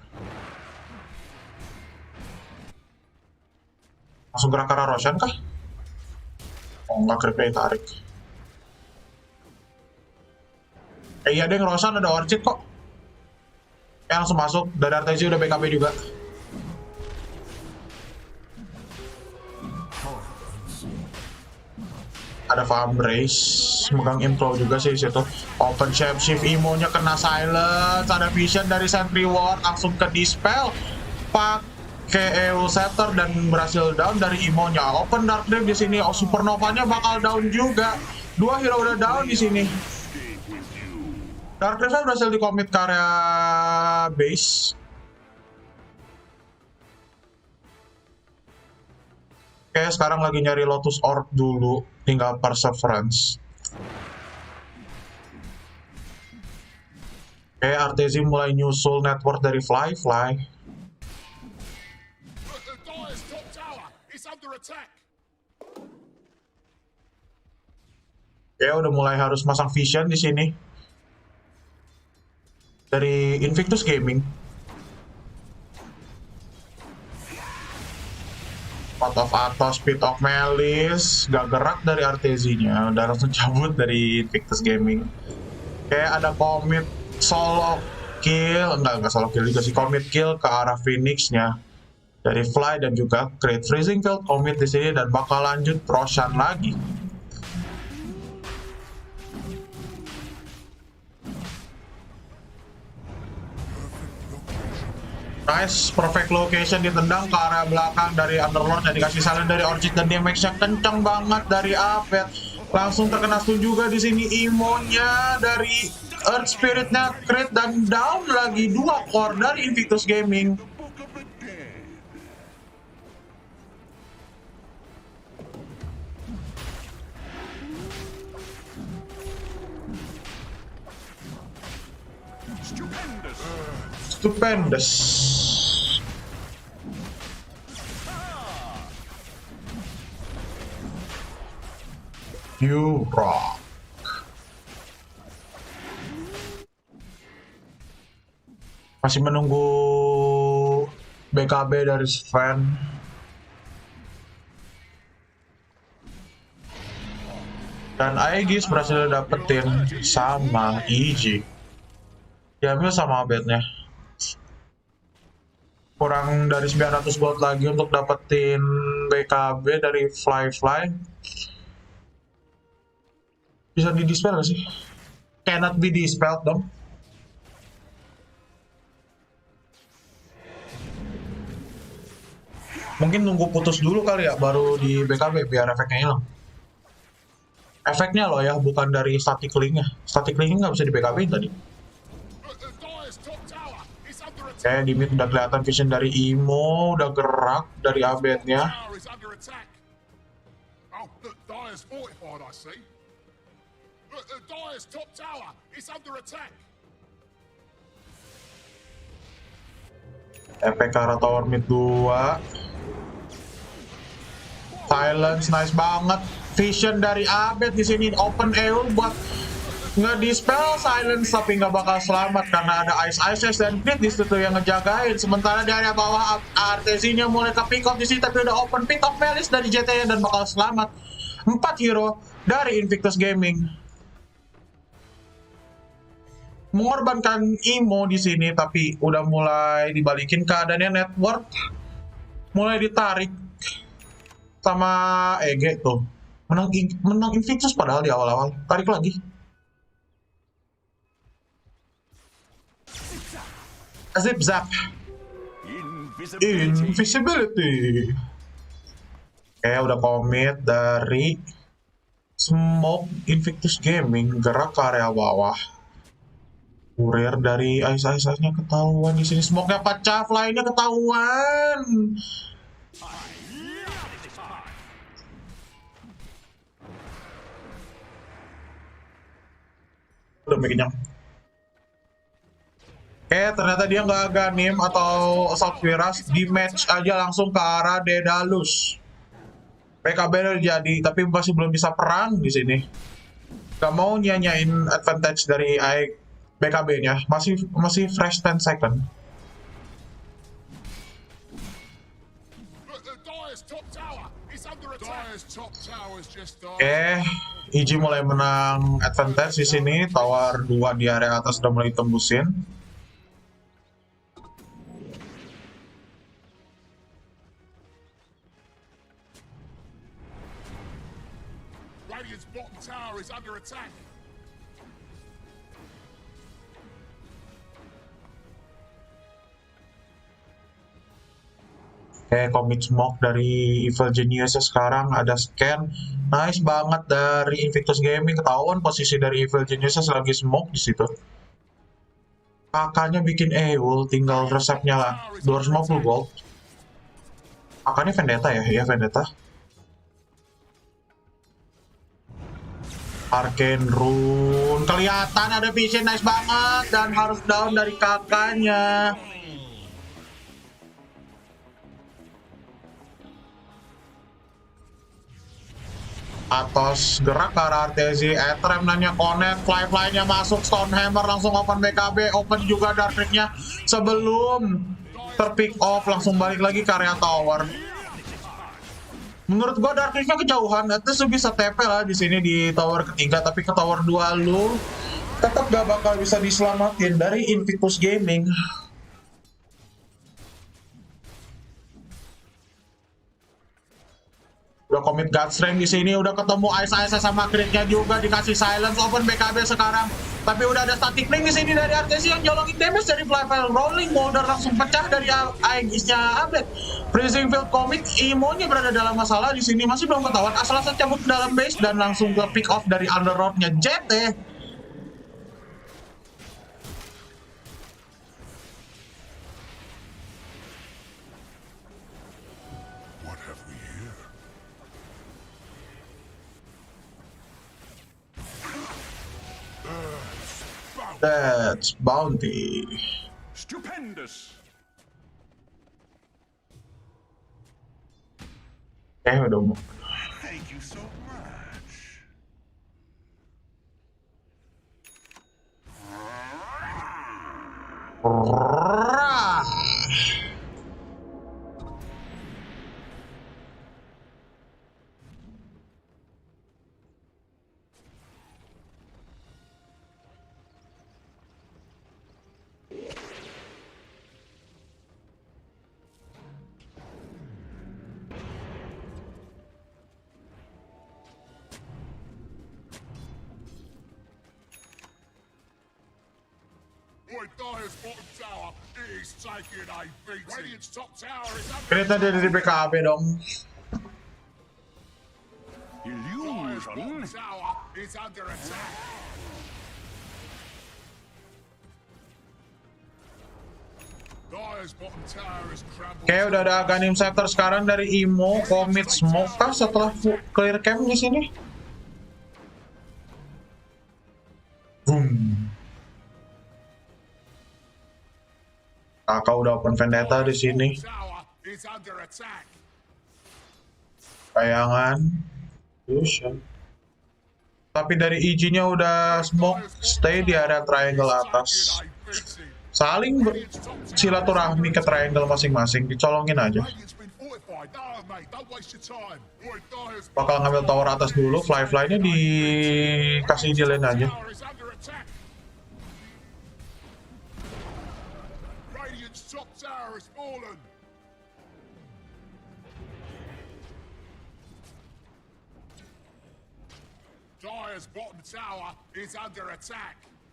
P: Langsung gerak ke arah Roshan kah? Oh nggak, creepnya ditarik. Iya deh, Roshan ada Orchid kok. Langsung masuk, dari Artezi udah BKB juga. Ada farm race, megang intro juga sih situ. Open shapeshift, Imo-nya kena silence, ada vision dari Sentry Ward, langsung ke dispel pakai EO Scepter dan berhasil down dari Imo-nya. Open Dark Drive di sini, Supernova-nya bakal down juga. 2 hero udah down di sini. Dark Drive berhasil di commit ke area base. Oke, sekarang lagi nyari Lotus Orb dulu, tinggal Perseverance. Oke, Artezi mulai nyusul network dari Fly. Oke, udah mulai harus masang vision di sini dari Invictus Gaming. Pot of Atos, Speed of Melis, gak gerak dari Artezi-nya, udah langsung cabut dari Invictus Gaming. Oke, ada commit solo kill, enggak solo kill juga sih, commit kill ke arah Phoenix-nya dari Fly dan juga Create Freezing Field commit di sini dan bakal lanjut Roshan lagi. Nice, perfect location ditendang ke area belakang dari Underlord dan dikasih silent dari Orchid dan damage-nya kencang banget dari Abed. Langsung terkena stun juga di sini Imo-nya dari Earth Spirit-nya crit dan down lagi 2 core dari Invictus Gaming. Stupendous. You rock. Masih menunggu BKB dari Sven. Dan Aegis berhasil dapetin sama EG. Diambil sama Abednya. Kurang dari 900 gold lagi untuk dapetin BKB dari Fly. Bisa di dispel gak sih? Cannot be dispelled dong. Mungkin nunggu putus dulu kali ya, baru di BKB biar efeknya hilang. Efeknya loh ya, bukan dari static link-nya. Static link nggak bisa di BKB tadi. Di mid udah kelihatan vision dari Imo, udah gerak dari Abednya.
J: Oh, look, Dire's fortified, I see. Look, Dire's top tower, it's under attack.
P: Efek ke arah tower mid 2. Silence, nice banget. Vision dari Abed di sini, open EUL buat nge-dispel Silence, tapi nggak bakal selamat karena ada Ice dan Crit di situ yang ngejagain. Sementara di area bawah RTC-nya mulai ke pick off di sini, tapi udah open pick off Melis dari JT dan bakal selamat. 4 hero dari Invictus Gaming. Mengorbankan Imo di sini, tapi udah mulai dibalikin keadaannya. Network mulai ditarik sama EG tuh. Menang Invictus padahal di awal-awal. Tarik lagi. Zip zap. Invisibility. Udah komit dari Smoke Invictus Gaming, gerak ke area bawah. Kurir dari Ice-nya ketahuan di sini. Smoke-nya pecah, fly-nya ketahuan. Udah kenyang. Ternyata dia nggak ganim atau assault Viras, di match aja langsung ke arah Dedalus. PKB udah jadi, tapi masih belum bisa perang di sini. Gak mau nyanyain advantage dari BKB-nya, masih fresh 10 second. EG mulai menang advantage di sini. Tower 2 di area atas udah mulai tembusin.
J: Radiant's bottom tower is under attack.
P: Commit smoke dari Evil Genius sekarang, ada scan. Nice banget dari Invictus Gaming, ketahuan posisi dari Evil Genius lagi smoke di situ. Kakaknya bikin EUL, tinggal resepnya lah. 250 gold. Kakaknya Vendetta ya? Iya Vendetta. Arcane Rune, kelihatan ada vision, nice banget, dan harus down dari kakaknya. Atos gerak ke arah RTZ, Etrem nanya connect, fly-nya masuk, Stonehammer langsung open BKB, open juga Dark Trick-nya sebelum terpick off, langsung balik lagi ke area tower. Menurut gua Dark Trick-nya kejauhan, itu bisa TP lah di sini di tower ketiga, tapi ke tower 2 lu tetap gak bakal bisa diselamatin dari Invictus Gaming. Udah commit Godstrength di sini, udah ketemu Ice sama crit-nya juga, dikasih silence, open BKB sekarang. Tapi udah ada static link di sini dari RTC yang jolongin damage dari Flyfile, rolling boulder langsung pecah dari Aegis-nya Abed. Freezing field commit, Imo-nya berada dalam masalah di sini, masih belum ketahuan. Asal cabut ke dalam base dan langsung ke pick off dari underroad-nya JT. That's bounty.
J: Stupendous.
P: Udah mau.
J: Thank you so much. Dire's bottom tower is taking a beating. Radiant's top tower is under
P: Kita dari BKB dong.
J: Dire's bottom tower is under attack.
P: Oke, udah ada Aghanim Scepter sekarang dari Imo. Commit Smoke kah setelah clear camp di sini? Boom. Kakak udah open Vendetta di sini. Bayangan. Fusion. Tapi dari EG-nya udah smoke, stay di area triangle atas. Saling silaturahmi ke triangle masing-masing, dicolongin aja. Bakal ngambil tower atas dulu, fly-nya dikasih jalan aja.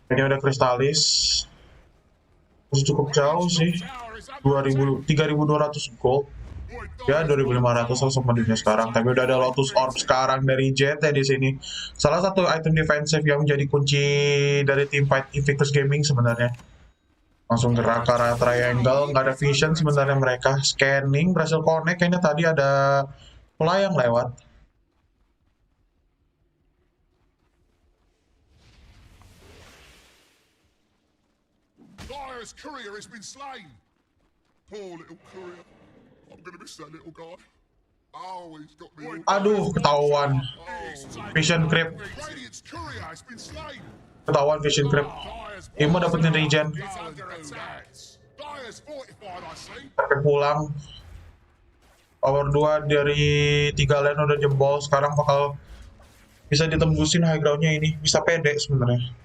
P: Ini udah kristalis. Masih cukup jauh sih. 3.200 gold. Ya 2.500 langsung mendunia sekarang. Tapi udah ada Lotus Orb sekarang dari JT di sini. Salah satu item defensif yang menjadi kunci dari tim fight Invictus Gaming sebenarnya. Langsung gerak ke arah triangle, nggak ada vision sebenarnya mereka. Scanning, berhasil connect, kayaknya tadi ada pelayang lewat.
J: Courier has been slain. Poor little courier. I'm gonna miss that little guy. Oh, he's got me.
P: Aduh, ketahuan. Vision creep. Ketahuan vision creep. Imo dapetin regen. Tapi pulang. Power 2 dari 3 lane udah jebol. Sekarang bakal bisa ditembusin high ground-nya ini. Bisa pede sebenarnya.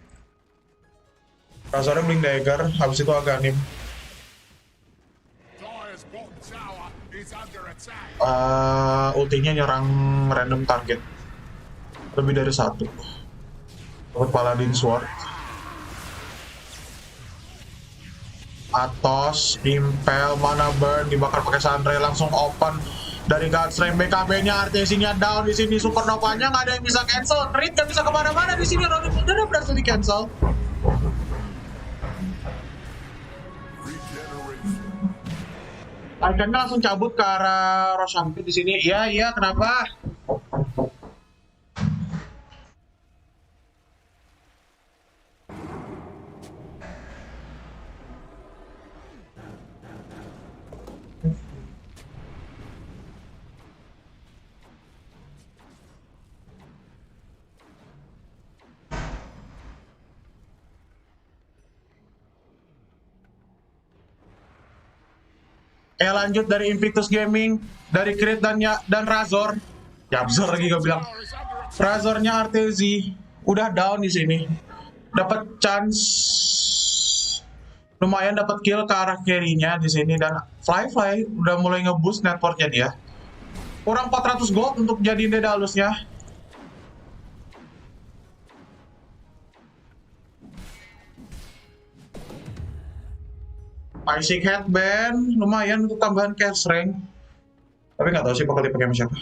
P: Razornya bling dagger, habis itu Aghanim. Ultinya nyerang random target. Lebih dari satu. Dapat Paladin Sword. Atos, Impel, Mana Burn, dibakar pakai Sandre, langsung open dari Godstream. BKB-nya, RTC-nya down di sini. Supernova-nya nggak ada yang bisa cancel. Crit nggak bisa kemana-mana di sini. Rolling Thunder berhasil di cancel. Ikannya langsung cabut ke arah Roshampit di sini. Iya, kenapa? Lanjut dari Invictus Gaming, dari Crit dan Razor. Razor lagi gak bilang. Razornya Artezi udah down di sini. Dapat chance lumayan, dapat kill ke arah carry-nya di sini, dan Fly udah mulai nge-boost networknya dia. Kurang 400 gold untuk jadiin Daedalusnya. Icing Headband lumayan untuk tambahan cash rank. Tapi nggak tahu sih bakal dipakai sama siapa.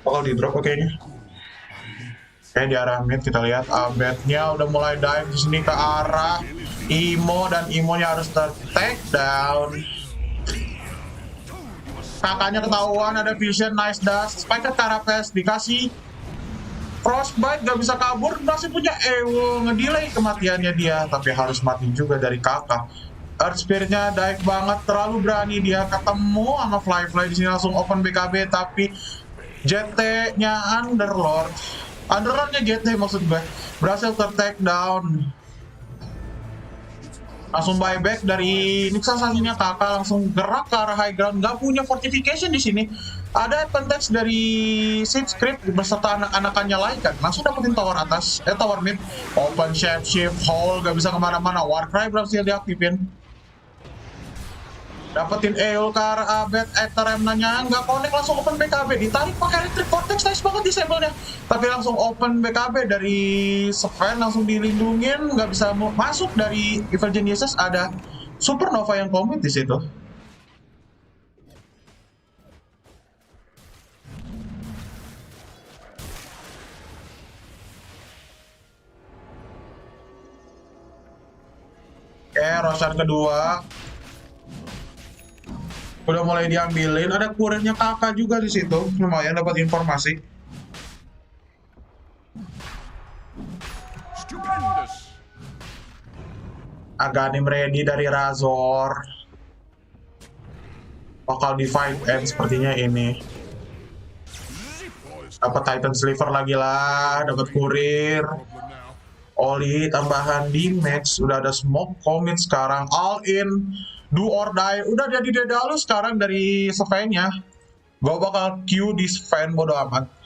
P: Bakal di drop kayaknya. Oke, di arah mid kita lihat Abednya udah mulai dive di sini ke arah Imo, dan Imonya harus take down. Kakaknya ketahuan, ada vision, nice dash, spike ke Carapace, dikasih Frostbite, gak bisa kabur, masih punya Ewo, ngedelay kematiannya dia, tapi harus mati juga dari kakak. Earth Spirit-nya dive banget, terlalu berani dia, ketemu sama Fly di sini langsung open BKB, tapi JT-nya Underlord-nya JT maksud gue, berhasil ter-take down. Langsung buyback dari Nixasasinya kakak, langsung gerak ke arah high ground, gak punya fortification di sini. Ada advantage dari Seed Script beserta anak-anakannya lain kan, langsung dapetin tower atas, tower mid, open shift, hole, gak bisa kemana-mana, Warcry berhasil diaktifin. Dapetin Eol ke arah Abed, Remnanya nggak connect, langsung open BKB, ditarik pakai Electric Vortex, nice banget disable-nya. Tapi langsung open BKB dari Sven, langsung dilindungin, nggak bisa masuk dari Evil Geniuses, ada Supernova yang commit di situ. Roshan kedua. Udah mulai diambilin. Ada kurirnya kakak juga di situ. Lumayan dapat informasi. Aganim ready dari Razor. Bakal di fight end sepertinya ini. Dapat Titan Sliver lagi lah, dapat kurir. Oli tambahan di match, udah ada smoke commit sekarang, all in, do or die. Udah jadi Daedalus sekarang dari Sven-nya. Gue bakal Q di Sven, bodo amat.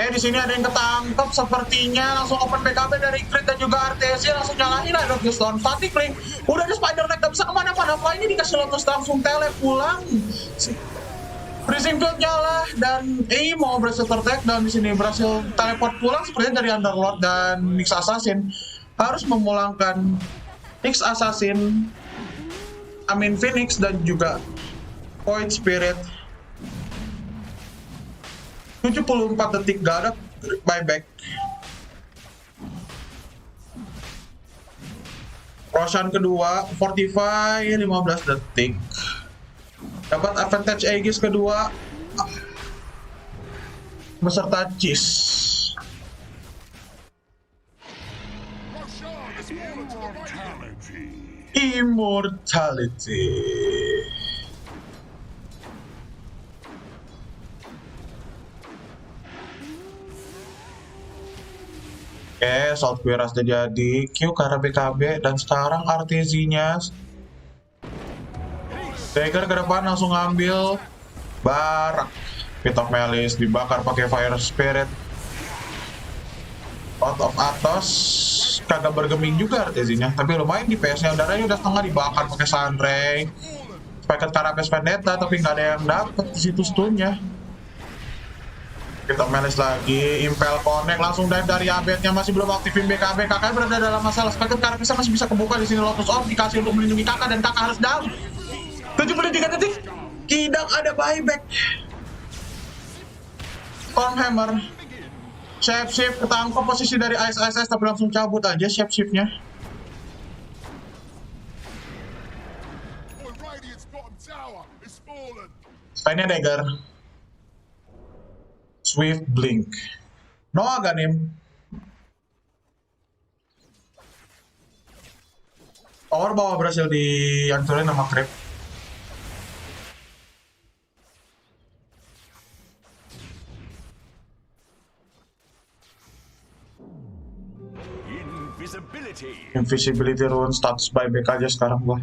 P: Di sini ada yang ketangkep sepertinya, langsung open BKB dari Crit dan juga Artesia, langsung nyalahin Line of the Storm. Fatigue Link, udah di Spider Leg, gak bisa kemana-mana, ini dikasih Lotus langsung tele pulang. Freezing Field nyala dan mau berhasil tertag dan di sini berhasil teleport pulang sepertinya dari Underlord dan Nyx Assassin. Harus memulangkan Nyx Assassin, Phoenix dan juga Void Spirit. 74 detik, gak ada buyback. Roshan kedua, Fortify 15 detik. Dapat advantage Aegis kedua beserta Cheese. Immortality. South Queer sudah jadi, Q karena BKB, dan sekarang Artesinya Dagger ke depan langsung ngambil barak. Pit of Malice dibakar pakai Fire Spirit. Out of Atos kagak bergeming juga Artesinya, tapi lumayan di PS-nya. Darahnya udah setengah dibakar pakai Sunray. Paket Carapace Vendetta, tapi nggak ada yang dapet di situ stunnya. Kita Melis lagi, Impel Connect langsung dive dari Abednya, masih belum aktifin BKB. Kakak berada dalam masalah, Paket Carapace masih bisa kebuka di sini. Lotus Orb dikasih untuk melindungi kakak dan kakak harus down. 73 detik, tidak ada buyback. Stormhammer, Shapeshift ketangkep posisi dari Ice tapi langsung cabut aja Shapeshift-nya. Lainnya Dagger, Swift Blink, no Aganim. Tower bawah berhasil dihancurin sama Creep. Invisibility rune, status buyback aja sekarang gua.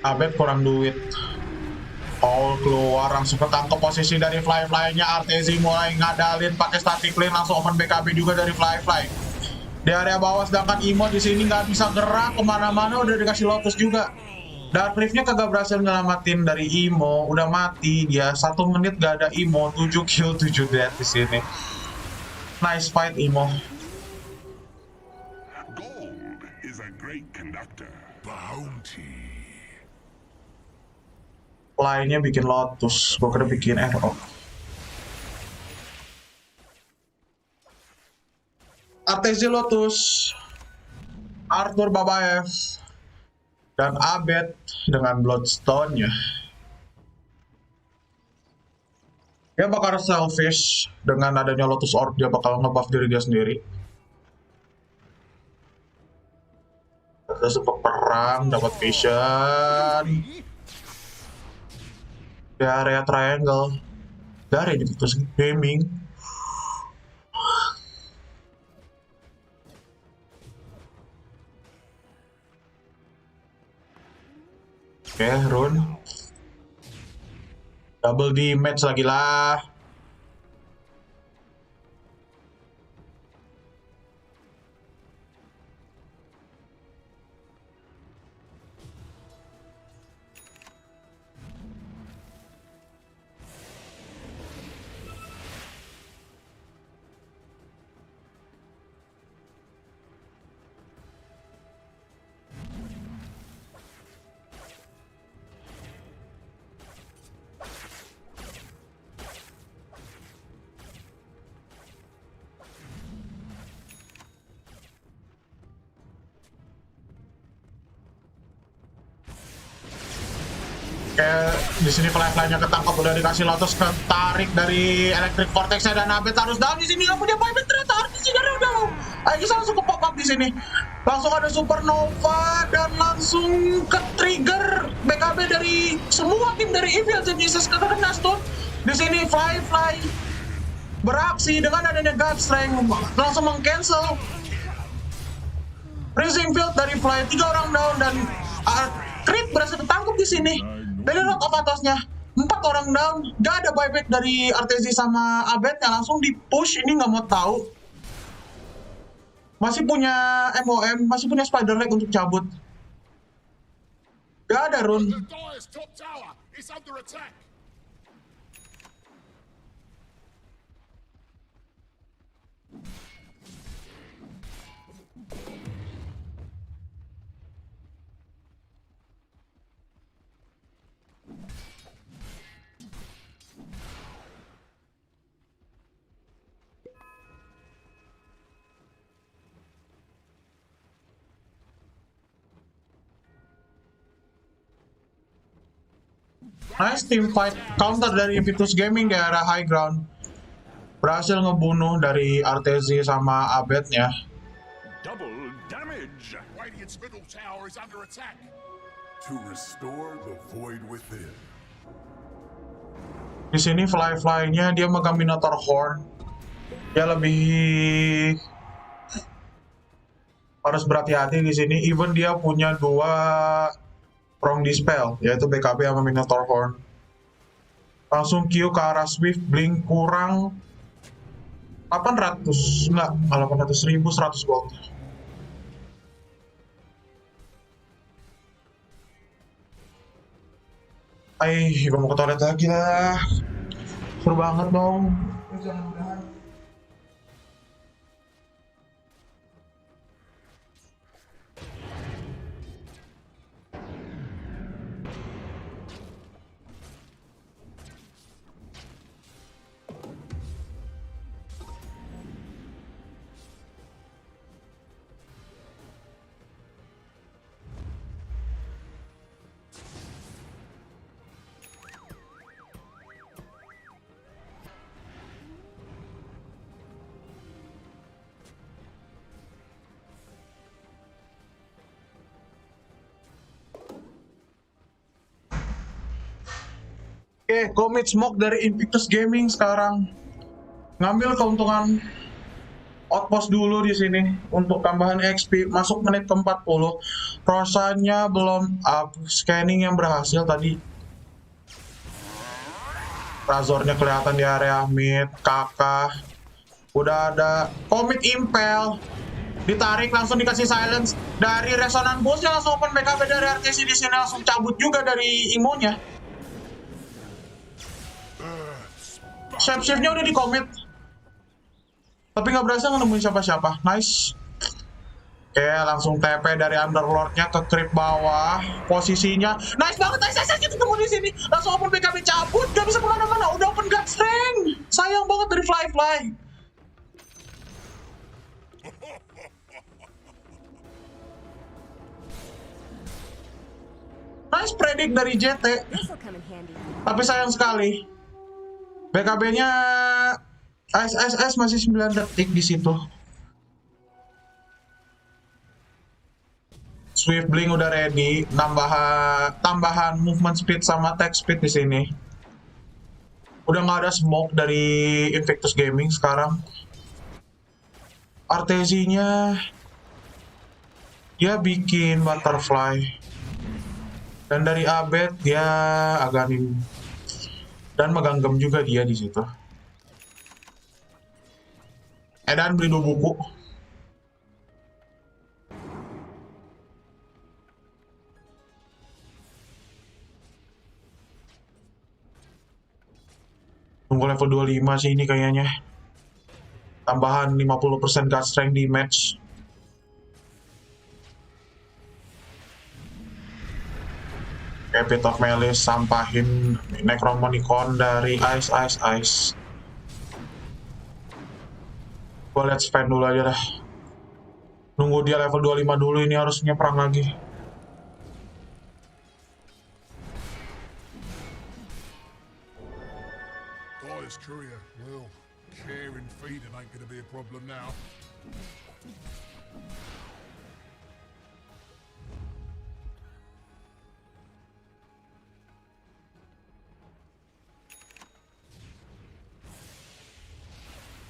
P: Abed kurang duit. Paul keluar langsung ketangkep posisi dari Fly-nya. Artesi mulai ngadalin pakai static lane, langsung open BKB juga dari Fly. Di area bawah sedangkan Imo di sini nggak bisa gerak kemana-mana, udah dikasih Lotus juga. Dark Rift-nya kagak berhasil nyelamatin dari Imo, udah mati dia. 1 menit gak ada Imo, 7 kill 7 death di sini. Nice fight Imo.
J: Gold is a great conductor. Bounty.
P: Lainnya bikin Lotus, gua kira bikin Arrow. Artesi Lotus, Arthur Babaev, dan Abed dengan Bloodstone-nya. Dia bakal selfish dengan adanya Lotus Orb, dia bakal ngebuff diri dia sendiri. Ada sempat perang, dapat vision. Di area triangle. Dari Invictus Gaming. Oke, rune. Double damage lagi lah. Kayak di sini fly-fly-nya ketangkap, udah dikasih Lotus, ketarik dari Electric Vortex-nya, dan Abed harus down di sini. Nggak punya buyback ternyata, artisnya udah. Aegis langsung ke pop-up di sini. Langsung ada Supernova dan langsung ke trigger BKB dari semua tim dari Evil Geniuses kena stun. Di sini fly-fly beraksi dengan adanya God Strength langsung meng-cancel Freezing Field dari Fly. 3 orang down dan Crit berhasil ketangkep di sini. Dari Lord of Atosnya 4 orang down. Gak ada buyback dari Artezi sama Abed yang langsung di push. Ini nggak mau tahu. Masih punya MOM, masih punya Spider Leg untuk cabut. Gak ada run. Nice team fight counter dari Invictus Gaming di area high ground. Berhasil ngebunuh dari Artezi sama Abednya.
J: Double damage. Radiant's middle tower is under attack. To restore the void within.
P: Di sini fly-fly-nya dia megang Minotaur Horn. Dia lebih harus berhati-hati di sini. Even dia punya 2 Prong Dispel, yaitu BKB sama Minotaur Horn. Langsung Q ke arah Swift Blink, kurang 800, enggak, 800 ribu, 100 gold. Gue mau ke toilet lagi lah. Seru banget dong. Oke, commit smoke dari Invictus Gaming sekarang. Ngambil keuntungan outpost dulu di sini untuk tambahan XP, masuk menit ke-40. Rosanya belum up, scanning yang berhasil tadi. Razornya kelihatan di area mid, kakak. Udah ada commit impel. Ditarik, langsung dikasih silence dari Resonant Pulse, langsung open BKB dari RTC di sini, langsung cabut juga dari imonya. Shapeshift-nya udah di-commit. Tapi nggak berhasil nemuin siapa-siapa. Nice. Oke, langsung TP dari Underlord-nya ke creep bawah. Posisinya nice banget. Nice ketemu di sini. Langsung open BKB cabut. Gak bisa kemana-mana. Udah open God Strength. Sayang banget dari Fly. Nice predict dari JT. Tapi sayang sekali. BKB-nya Ice masih 9 detik di situ. Swift Blink udah ready, tambahan movement speed sama attack speed di sini. Udah nggak ada smoke dari Invictus Gaming sekarang. Artezi-nya dia bikin butterfly. Dan dari Abed dia aganin. Dan megang gem juga dia di situ. Dan beli 2 buku. Tunggu level 25 sih ini kayaknya. Tambahan 50% God Strength di match. Pit of Melee sampahin Necromonicon dari Ice. Gue let's spend dulu aja dah. Nunggu dia level 25 dulu, ini harusnya perang lagi.
J: Dire's courier. Well, care and feeding ain't gonna be a problem now.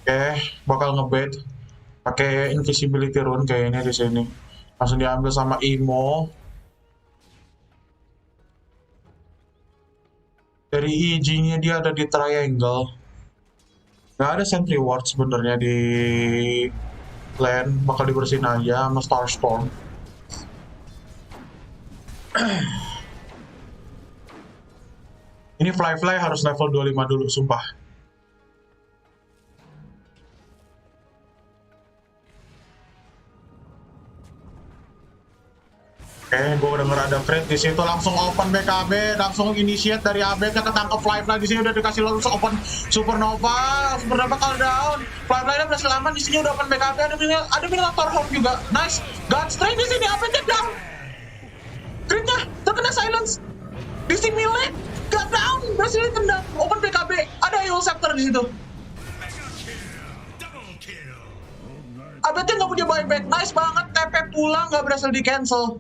P: Oke, bakal ngebet pakai invisibility rune kayaknya di sini. Langsung diambil sama Imo. Dari EG-nya dia ada di triangle. Gak ada sentry ward sebenarnya di lane, bakal dibersihin aja sama Starstorm. Ini Fly harus level 25 dulu, sumpah. Oke, gue denger ada crit di situ, langsung open BKB, langsung initiate dari AB, ketangkep Fly di sini udah dikasih langsung open Supernova kalau down. Fly-nya berhasil aman, di sini udah open BKB, ada Minotaur Hawk juga. Nice, Godstrain di sini, AB down. Critnya terkena silence. Di sini Millet gak down, berhasil ditendang. Open BKB, ada Eul Scepter di situ. AB-nya nggak punya buyback, nice banget, TP pulang nggak berhasil di cancel.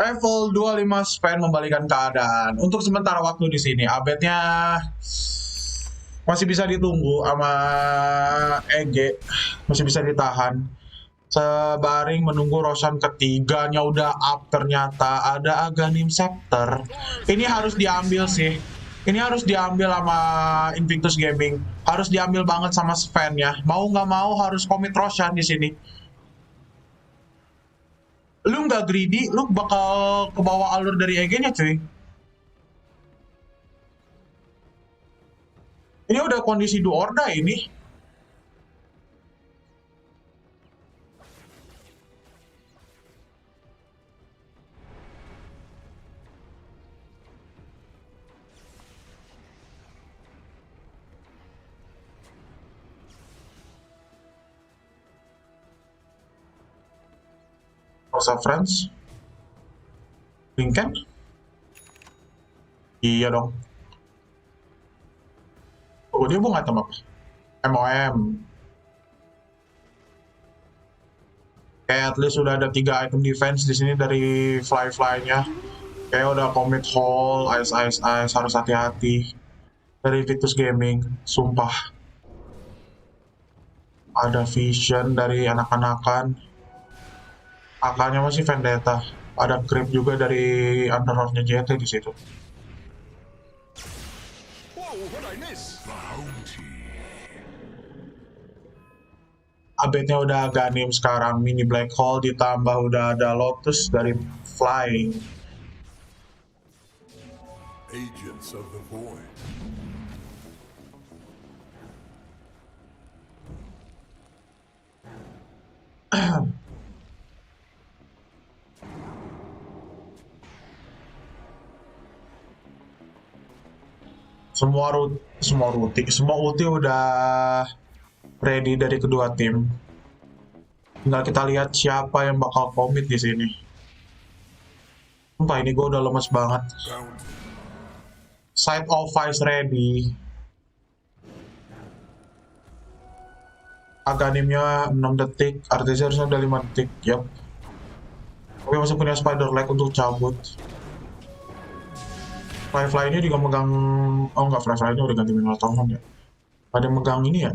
P: Level 25 Sven membalikan keadaan. Untuk sementara waktu di sini, Abednya masih bisa ditunggu sama EG, masih bisa ditahan. Sebaring menunggu Roshan ketiganya udah up, ternyata ada Aghanim Scepter. Ini harus diambil sih. Ini harus diambil sama Invictus Gaming. Harus diambil banget sama Sven ya. Mau nggak mau harus commit Roshan di sini. Lu nggak greedy, lu bakal kebawa alur dari EG-nya cuy. Ini udah kondisi do or die ini. Rosa Friends Lincoln? Iya dong. Oh, dia bunga item apa? MOM. Kayak at least sudah ada 3 item defense di sini dari Fly-nya. Kayak udah commit hole, ice, harus hati-hati. Dari Invictus Gaming, sumpah. Ada vision dari anak-anakan. AK-nya masih Vendetta. Ada creep juga dari Underlord-nya JT di situ. Abetnya udah Aghanim sekarang, mini black hole ditambah udah ada Lotus dari Fly.
J: Agents of the Void.
P: Semua ulti udah ready dari kedua tim. Tinggal kita lihat siapa yang bakal komit di sini. Entah, ini gue udah lemes banget. Side of Vice ready. Aghanimnya 6 detik, Artisan udah 5 detik, yap. Tapi masih punya Spider Leg untuk cabut. Fly-nya juga megang, oh enggak, Fly-nya udah ganti Minotaur ya. Ada yang megang ini ya?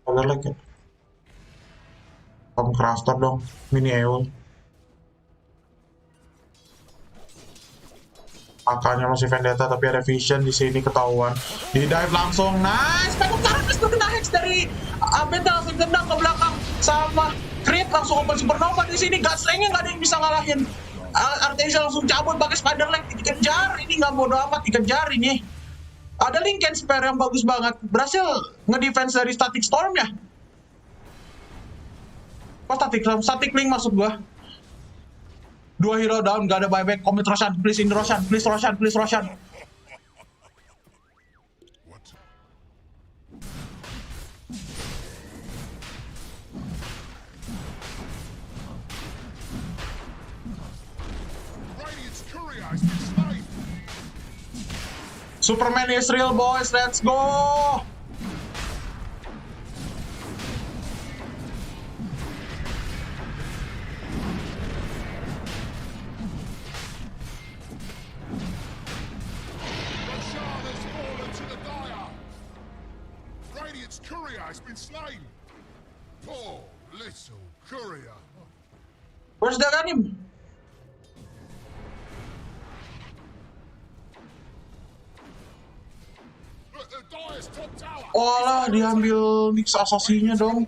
P: Spider Leg ya? Tom Crafter dong, mini Eul. AK-nya masih Vendetta tapi ada vision di sini ketahuan. Di dive langsung, nice. Penukar itu kena hex dari Abed langsung tendang ke belakang sama crit langsung open Supernova di sini. Gunslinger nggak ada yang bisa ngalahin. Artesian langsung cabut pakai Spider Leg, dikejar. Ini nggak bodo amat, dikejar ini. Ada Lincoln Spare yang bagus banget, berhasil ngedefense dari Static Storm ya. Kok static link maksud gua. 2 hero down, gak ada buyback. Commit Roshan, please in Roshan, please Roshan, please Roshan. Superman is real, boys. Let's go. Where's the Ganim? Oh lah, diambil Nyx Assassin-nya dong.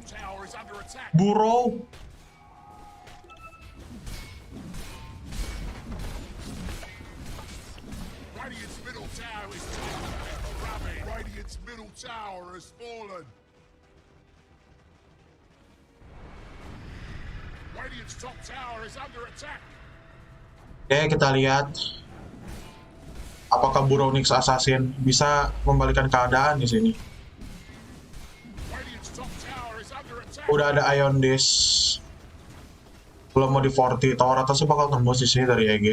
P: Burrow. Oke, kita lihat apakah Burrow Nyx Assassin bisa membalikan keadaan di sini. Udah ada Ion Disc. Belum mau di 40. Tower atasnya bakal tembus di sini dari EG.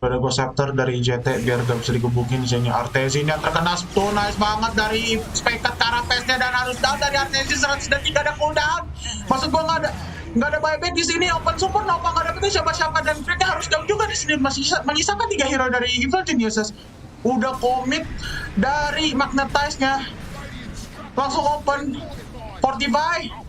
P: Udah gue scepter dari JT biar gak bisa digebukin di sini. Artesian yang terkena stun, nice banget dari Spectre Carapace-nya dan harus down dari Artesian 100 detik, gak ada cooldown. Maksud gue nggak ada buyback di sini. Open support Nova nggak dapetnya siapa-siapa dan mereka harus jauh juga di sini. Masih menyisakan 3 hero dari Evil Geniuses. Udah komit dari Magnetize-nya. Langsung open Fortify.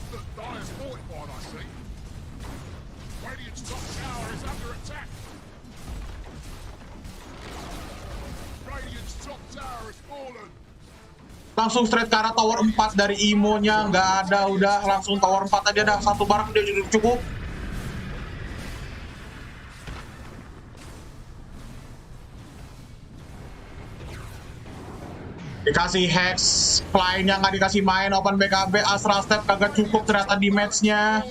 P: Langsung straight ke arah tower 4 dari Imo-nya, nggak ada, udah langsung tower 4 aja dah, satu barak udah cukup. Dikasih Hex, fly-nya nggak dikasih main, open BKB, Astral Step kagak cukup ternyata di match-nya.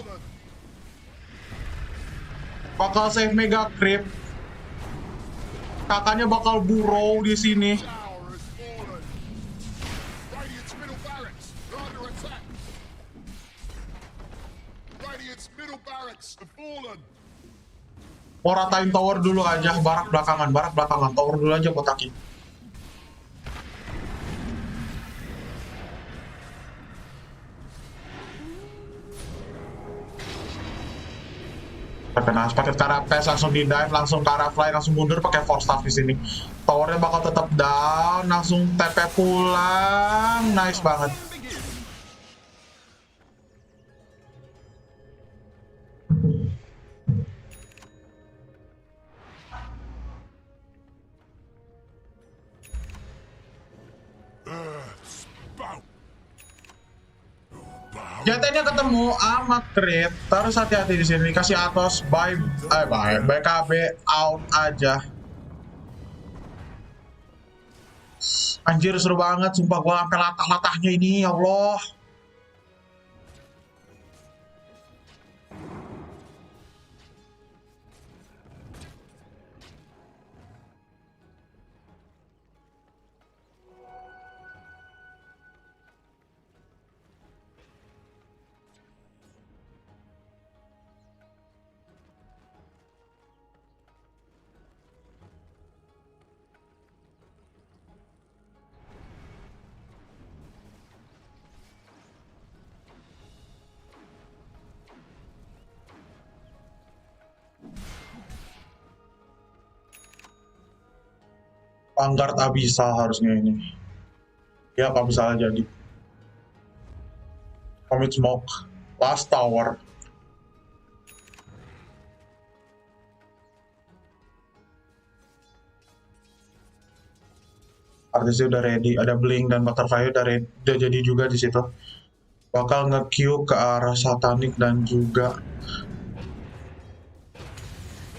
P: Bakal save Mega Creep. Kakaknya bakal Burrow di sini. Mau ratain tower dulu aja, barak belakangan, tower dulu aja kotakin. Terkena pakai Carapace, langsung di dive, langsung Carafly, langsung mundur pakai force staff di sini. Towernya bakal tetap down, langsung TP pulang, nice banget. JT-nya ketemu sama Crit, terus hati-hati di sini. Dikasih Atos, BKB out aja. Anjir seru banget, sumpah gua sampai latah-latahnya ini, ya Allah. Vanguard Abyssal harusnya ini. Ya, Abyssal jadi. Commit Smoke. Last Tower. Artisnya udah ready. Ada Blink dan Butterfly udah jadi juga di situ. Bakal nge-Q ke arah Satanic dan juga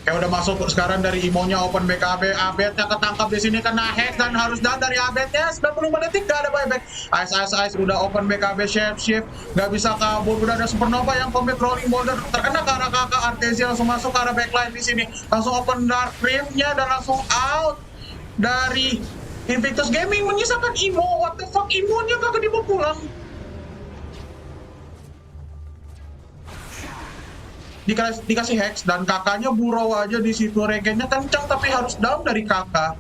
P: Kayak udah masuk sekarang dari Imonya open BKB, Abednya ketangkap di sini kena hack dan harus down dari Abednya. 95 detik gak ada buyback. Ice udah open BKB shift, gak bisa kabur. Udah ada Supernova yang commit rolling boulder terkena ke arah kakak Artesia, langsung masuk ke arah backline di sini. Langsung open Dark Rift-nya dan langsung out dari Invictus Gaming, menyisakan Imo. What the fuck, Imonya kagak dibawa pulang. Dikasih hex dan kakaknya burrow aja di situ, regennya kencang tapi harus down dari kakak.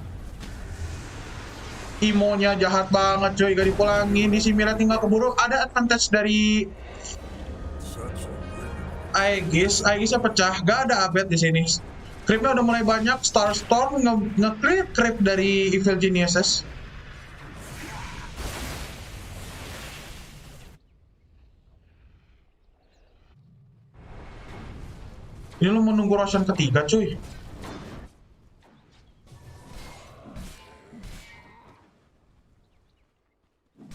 P: Imonya jahat banget coy, gak dipulangin. Di Simila tinggal keburu. Ada advantage dari Aegisnya pecah, gak ada Abed di sini. Creepnya udah mulai banyak. Starstorm nge-clear creep dari Evil Geniuses. Ini lo menunggu Roshan ketiga cuy.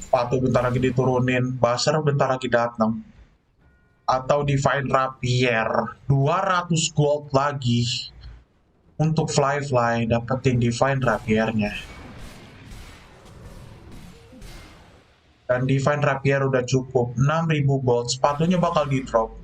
P: Sepatu bentar lagi diturunin, Basar bentar lagi datang. Atau Divine Rapier, 200 gold lagi untuk Fly dapetin Divine Rapiernya. Dan Divine Rapier udah cukup, 6.000 gold, sepatunya bakal di drop.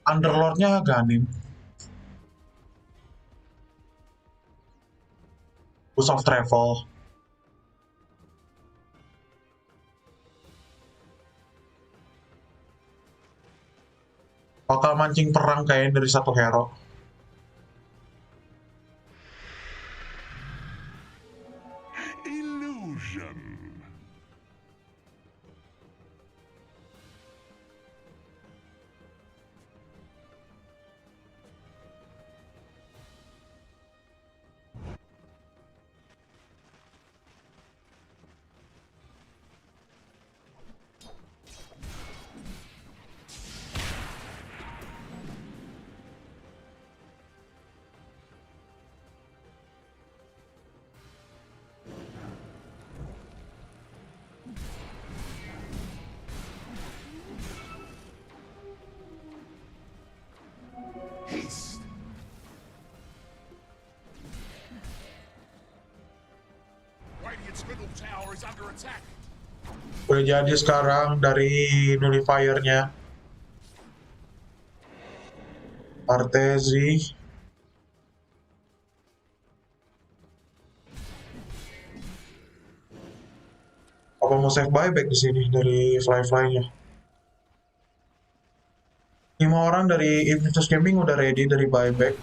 P: Underlord-nya Ganim. Boost of Travel. Bakal mancing perang kayaknya dari satu hero.
J: Illusion.
P: Udah jadi sekarang dari nullifiernya. Artezi. Apa mau save buyback di sini dari Fly-nya? 5 orang dari Invictus Gaming udah ready dari buyback.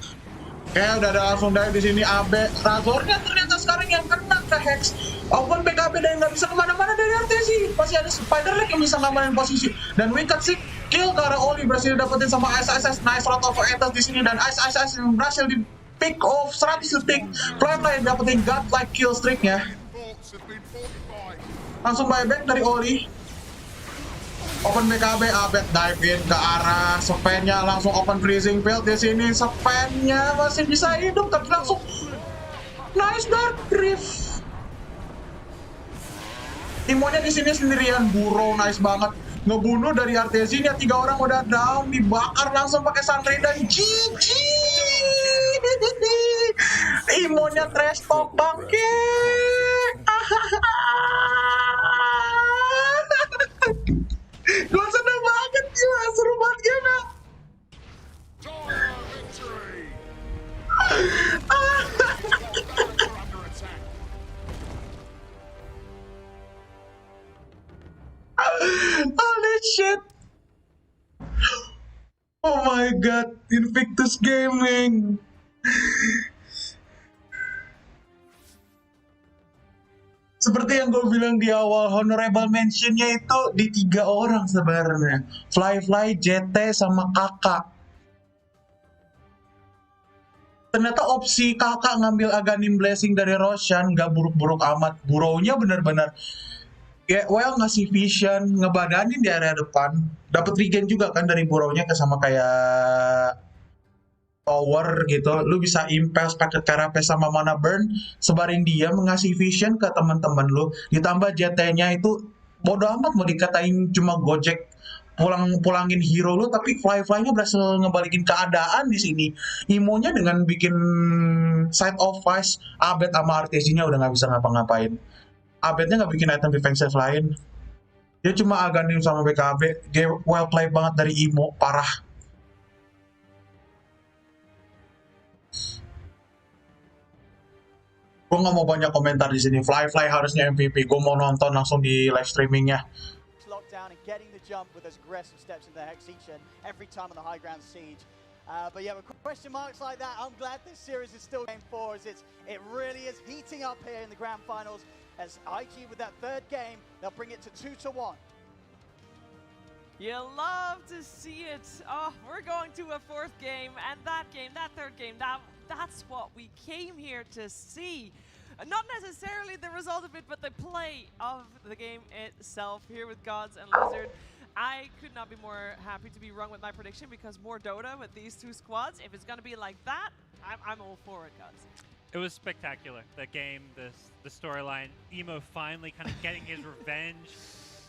P: Kayak udah ada langsung dive di sini. Abe Razornya ternyata sekarang yang kena ke hex. Open BKB dan nggak bisa kemana-mana dari Artezi. Masih ada Spider Leg yang bisa ngamanin posisi. Dan Wicked Sick kill ke arah Oli berhasil dapetin sama Ice. Nice lot of Etas di sini dan Ice yang berhasil di pick off 100 detik. Fly dapetin godlike kill streaknya. Langsung buyback dari Oli. Open BKB, Abed dive in ke arah Sven-nya, langsung open freezing field di sini. Sven-nya masih bisa hidup tapi langsung nice Dark Rift. Imonya di sini sendirian, burrow nice banget. Ngebunuh dari Artezi-nya, 3 orang udah down, dibakar langsung pakai Sunray dan GG. Imonya trash talk bangke. Gue seneng banget gila, seru banget gila. Holy shit. Oh my god, Invictus Gaming. Seperti yang gue bilang di awal, honorable mention-nya itu di 3 orang sebenarnya. Fly, JT, sama kakak. Ternyata opsi kakak ngambil Aghanim Blessing dari Roshan gak buruk-buruk amat. Burrow-nya benar-benar kayak ngasih vision, ngebadanin di area depan. Dapat regen juga kan dari burrow-nya sama kayak power gitu, lu bisa impels pakai Carapace sama Mana Burn, sebarin dia mengasih vision ke teman-teman lu, ditambah JT-nya itu bodo amat mau dikatain cuma gojek pulangin hero lu, tapi fly-nya berhasil ngebalikin keadaan di sini. Imonya dengan bikin side of vice, Abed sama RTG-nya udah nggak bisa ngapa-ngapain. Abednya nggak bikin item defensive lain. Dia cuma Aghanim sama BKB. Game well play banget dari Imo, parah. Gue nggak mau banyak komentar di sini. Fly harusnya MVP. Gue mau nonton langsung di live streamingnya.
F: Down and getting the jump with those aggressive steps in the Hexation every time on the high ground siege. But yeah, with question marks like that, I'm glad this series is still game 4 as it really is heating up here in the grand finals as IG with that third game, they'll bring it to 2-1.
O: You love to see it. Oh, we're going to a fourth game, and that third game, that's what we came here to see. Not necessarily the result of it, but the play of the game itself here with Gods and Lizard. I could not be more happy to be wrong with my prediction because more Dota with these two squads. If it's going to be like that, I'm all for it, Gods.
Q: It was spectacular. The game, the storyline, Emo finally kind of getting his revenge.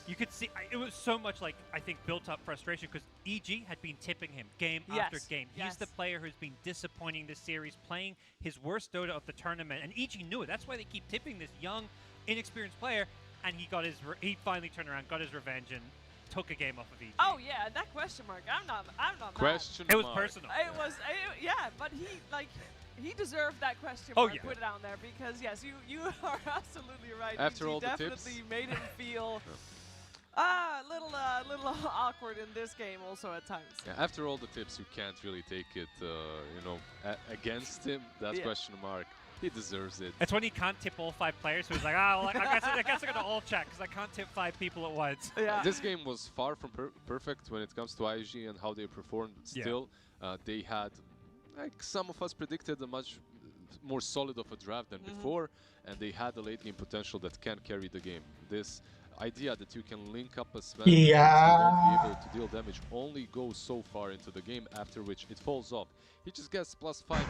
Q: You could see, it was so much like, I think, built up frustration because EG had been tipping him game after game. He's the player who's been disappointing this series, playing his worst Dota of the tournament, and EG knew it. That's why they keep tipping this young, inexperienced player, and he finally turned around, got his revenge, and took a game off of EG.
O: Oh yeah, that question mark, I'm not
R: question
O: mad.
R: mark.
Q: It was personal.
O: It was, yeah, but he deserved that question
Q: Oh,
O: mark
Q: yeah.
O: put down there because yes, you are absolutely right.
R: After
O: EG
R: all the
O: definitely
R: tips.
O: made him feel a little awkward in this game also at times.
R: Yeah, after all the tips, you can't really take it, against him. That question mark. He deserves it.
Q: It's when he can't tip all 5 players, so he's like, I guess I gotta all check because I can't tip 5 people at once.
O: Yeah.
R: This game was far from perfect when it comes to IG and how they performed. Still, they had, like some of us predicted, a much more solid of a draft than before, and they had the late game potential that can carry the game. This idea that you can link up a Sven and he won't be able to deal damage only goes so far into the game, after which it falls off. He just gets plus 500.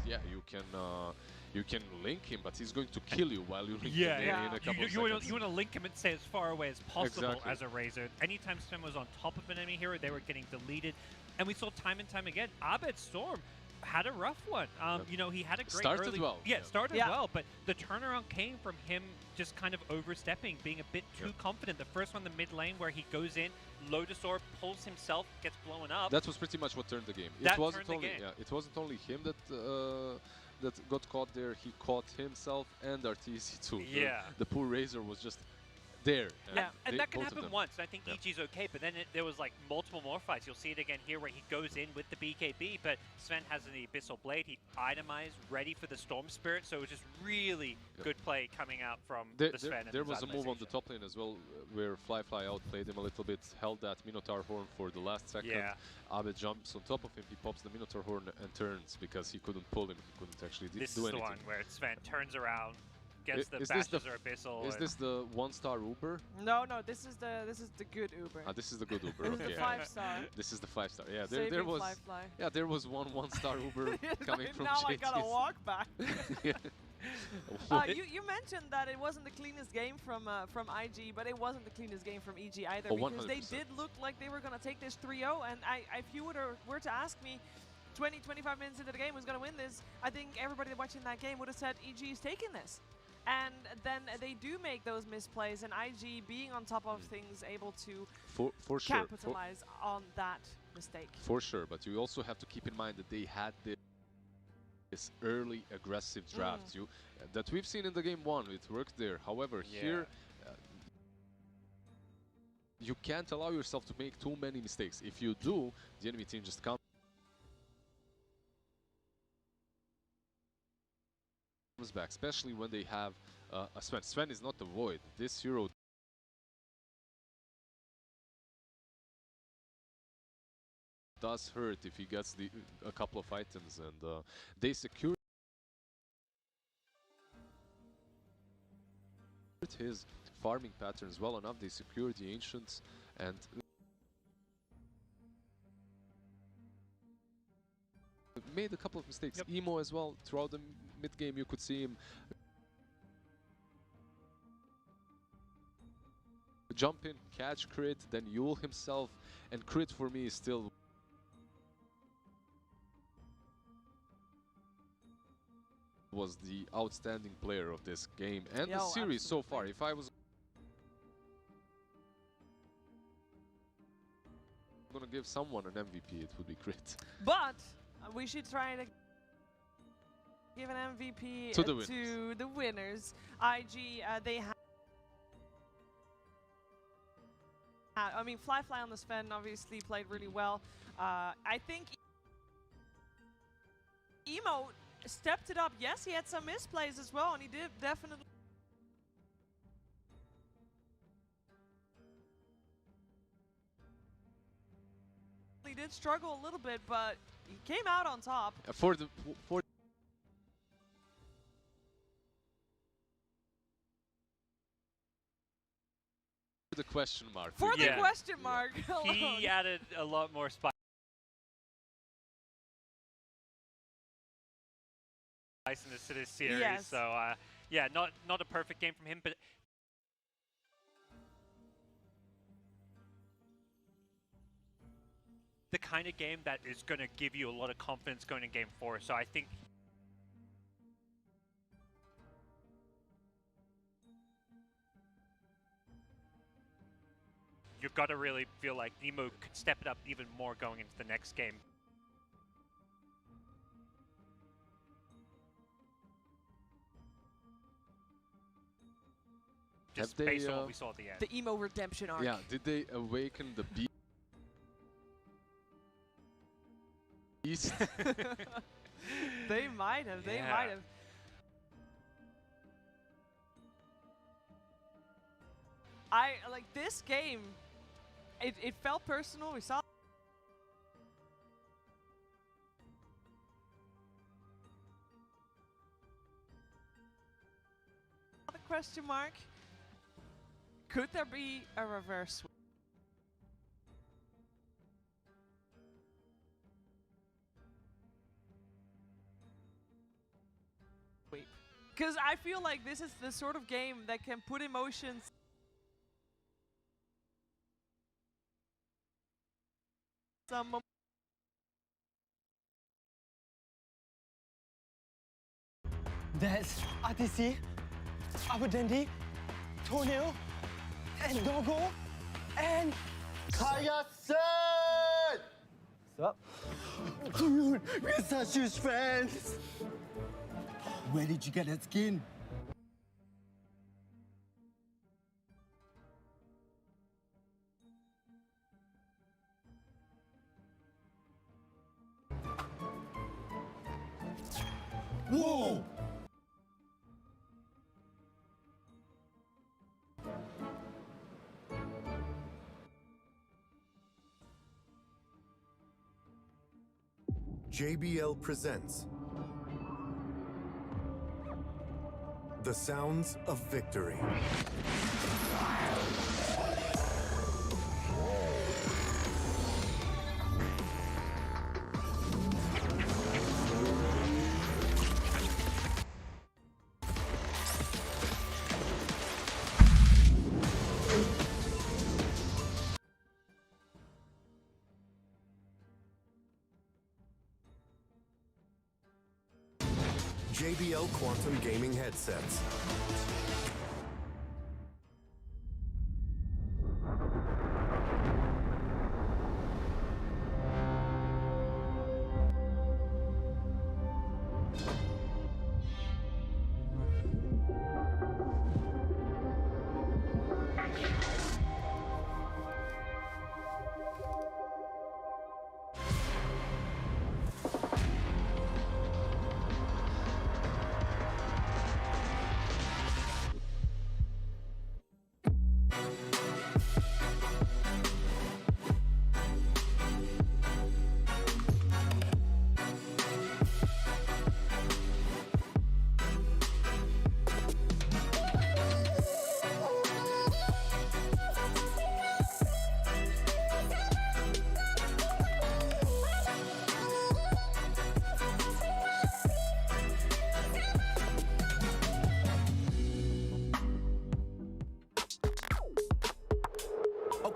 R: Yeah, you can link him, but he's going to kill you while you link him in a couple of seconds.
Q: You want to link him and stay as far away as possible
R: Exactly.
Q: as a Razor. Anytime Sven was on top of an enemy hero, they were getting deleted. And we saw time and time again, Abed Storm had a rough one. He had a great
R: Started well.
Q: Yeah, started well, but the turnaround came from him just kind of overstepping, being a bit too confident. The first one, the mid lane, where he goes in, Lotus Orb, pulls himself, gets blown up.
R: That was pretty much what turned the game.
Q: That
R: It wasn't
Q: turned the
R: only
Q: game.
R: it wasn't only him that got caught there. He caught himself and RTC too.
Q: Yeah.
R: The poor Razor was just there.
Q: And that can
R: both of
Q: happen
R: them.
Q: once. I think EG's okay, but then there was like multiple more fights. You'll see it again here where he goes in with the BKB, but Sven has an Abyssal Blade. He itemized, ready for the Storm Spirit, so it was just really good play coming out from the Sven.
R: There was a move on the top lane as well where Fly outplayed him a little bit, held that Minotaur Horn for the last second.
Q: Yeah.
R: Abed jumps on top of him, he pops the Minotaur Horn and turns because he couldn't pull him, he couldn't actually
Q: This
R: do
Q: is
R: anything.
Q: the one where Sven turns around, gets the
R: Is
Q: bashes
R: this
Q: or Abyssal.
R: Is this the 1-star Uber?
O: No, this is the good Uber.
R: This is the good Uber.
O: This
R: Okay.
O: is the 5-star.
R: This is the 5-star. Yeah,
O: Saving
R: there was.
O: Fly.
R: Yeah, there was one-star Uber coming from
O: Now
R: JT.
O: I gotta walk back.
R: Yeah.
O: You mentioned that it wasn't the cleanest game from IG, but it wasn't the cleanest game from EG either,
R: Oh,
O: because they
R: 100%.
O: did look like they were gonna take this 3-0. And if you were to ask me 20-25 minutes into the game who's gonna win this, I think everybody watching that game would have said EG is taking this. And then they do make those misplays, and IG being on top of things, able to
R: for sure.
O: capitalize on that mistake.
R: For sure, but you also have to keep in mind that they had this early aggressive draft that we've seen in the game 1. It worked there. However, here you can't allow yourself to make too many mistakes. If you do, the enemy team just comes back, especially when they have a Sven. Sven is not the Void. This hero does hurt if he gets a couple of items, and they secure his farming patterns well enough. They secure the Ancients, and made a couple of mistakes. Emo as well, throughout the mid game you could see him jump in, catch crit, then Yule himself, and crit for me is still was the outstanding player of this game and the series so far. If I was gonna give someone an MVP, it would be Crit.
O: But we should try to give an MVP
R: to
O: the winners. IG, they have. I mean, Fly on the Sven obviously played really well. I think Emo stepped it up. Yes, he had some misplays as well, and he did definitely. He did struggle a little bit, but he came out on top.
R: For the question mark.
O: For the question mark.
Q: He added a lot more spice in this series.
O: Yes.
Q: So yeah, not a perfect game from him, but the kind of game that is going to give you a lot of confidence going in Game 4. So I think you've got to really feel like Emo could step it up even more going into the next game. Just based on what we saw at the end.
O: The Emo redemption arc.
R: Yeah, did they awaken the beast?
O: They might have, they might have. Like this game, it felt personal. We saw the question mark. Could there be a reverse sweep? Because I feel like this is the sort of game that can put emotions some
T: That's RTC, Upper Dundee, Toenail, and Doggo, and Kayasen! What's up? Dude, we're such huge fans! Where did you get that skin? Whoa!
U: JBL presents The Sounds of Victory. JBL Quantum Gaming Headsets.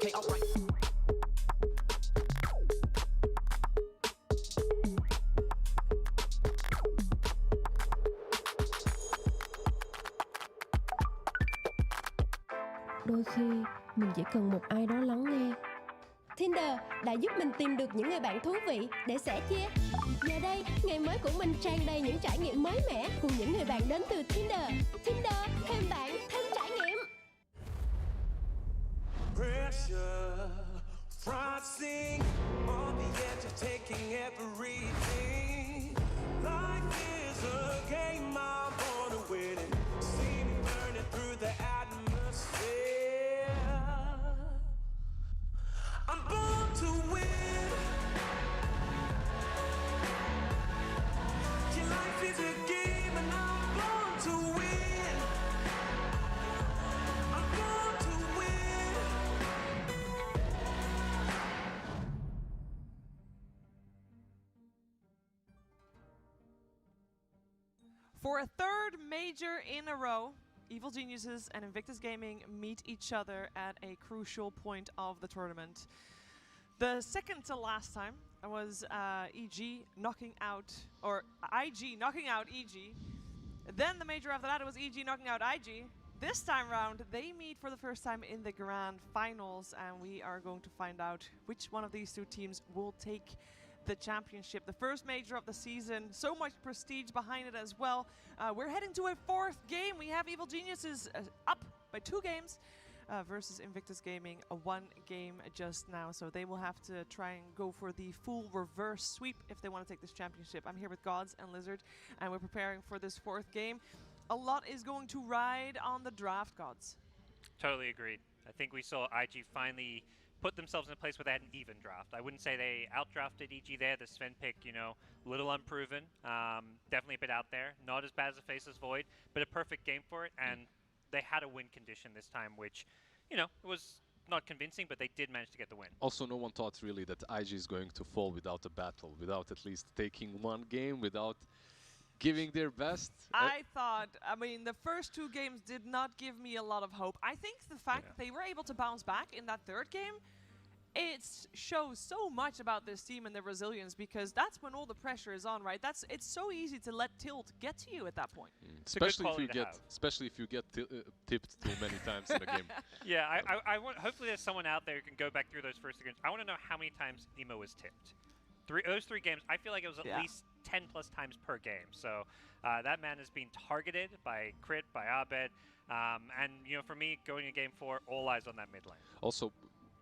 N: Okay, alright.
B: Đôi khi mình chỉ cần một ai đó lắng nghe. Tinder đã giúp mình tìm được những người bạn thú vị để sẻ chia. Giờ đây, ngày mới của mình tràn đầy những trải nghiệm mới mẻ cùng những người bạn đến từ Tinder. Tinder, thêm bạn, thêm trải nghiệm.
W: Pressure, rising on the edge of taking everything. Life is a game I'm born to win it. See me burning through the atmosphere. I'm born to win. Your life is a game and I'm born to win. I'm born to win.
O: For a third major in a row, Evil Geniuses and Invictus Gaming meet each other at a crucial point of the tournament. The second to last time was EG knocking out, or IG knocking out EG. Then the major after that it was EG knocking out IG. This time round, they meet for the first time in the grand finals, and we are going to find out which one of these two teams will take the championship. The first major of the season, so much prestige behind it as well. We're heading to a fourth game. We have Evil Geniuses up by 2 games versus Invictus Gaming, a 1 game just now. So they will have to try and go for the full reverse sweep if they want to take this championship. I'm here with Gods and Lizard, and we're preparing for this fourth game. A lot is going to ride on the draft, Gods.
Q: Totally agreed. I think we saw IG finally put themselves in a place where they had an even draft. I wouldn't say they outdrafted EG there. The Sven pick, you know, a little unproven. Definitely a bit out there. Not as bad as the Faceless Void, but a perfect game for it. And they had a win condition this time, which, you know, it was not convincing, but they did manage to get the win.
R: Also, no one thought really that IG is going to fall without a battle, without at least taking one game, without giving their best.
O: I thought, I mean, the first 2 games did not give me a lot of hope. I think the fact that they were able to bounce back in that third game, it shows so much about this team and their resilience, because that's when all the pressure is on, right? It's so easy to let tilt get to you at that point.
R: Especially if you get tipped too many times in a game.
Q: Yeah, I want. Hopefully, there's someone out there who can go back through those first 2 games. I want to know how many times Emo was tipped. Those 3 games, I feel like it was at least 10 plus times per game. So that man has been targeted by Crit, by Abed, and you know, for me, going to game 4, all eyes on that mid lane.
R: Also,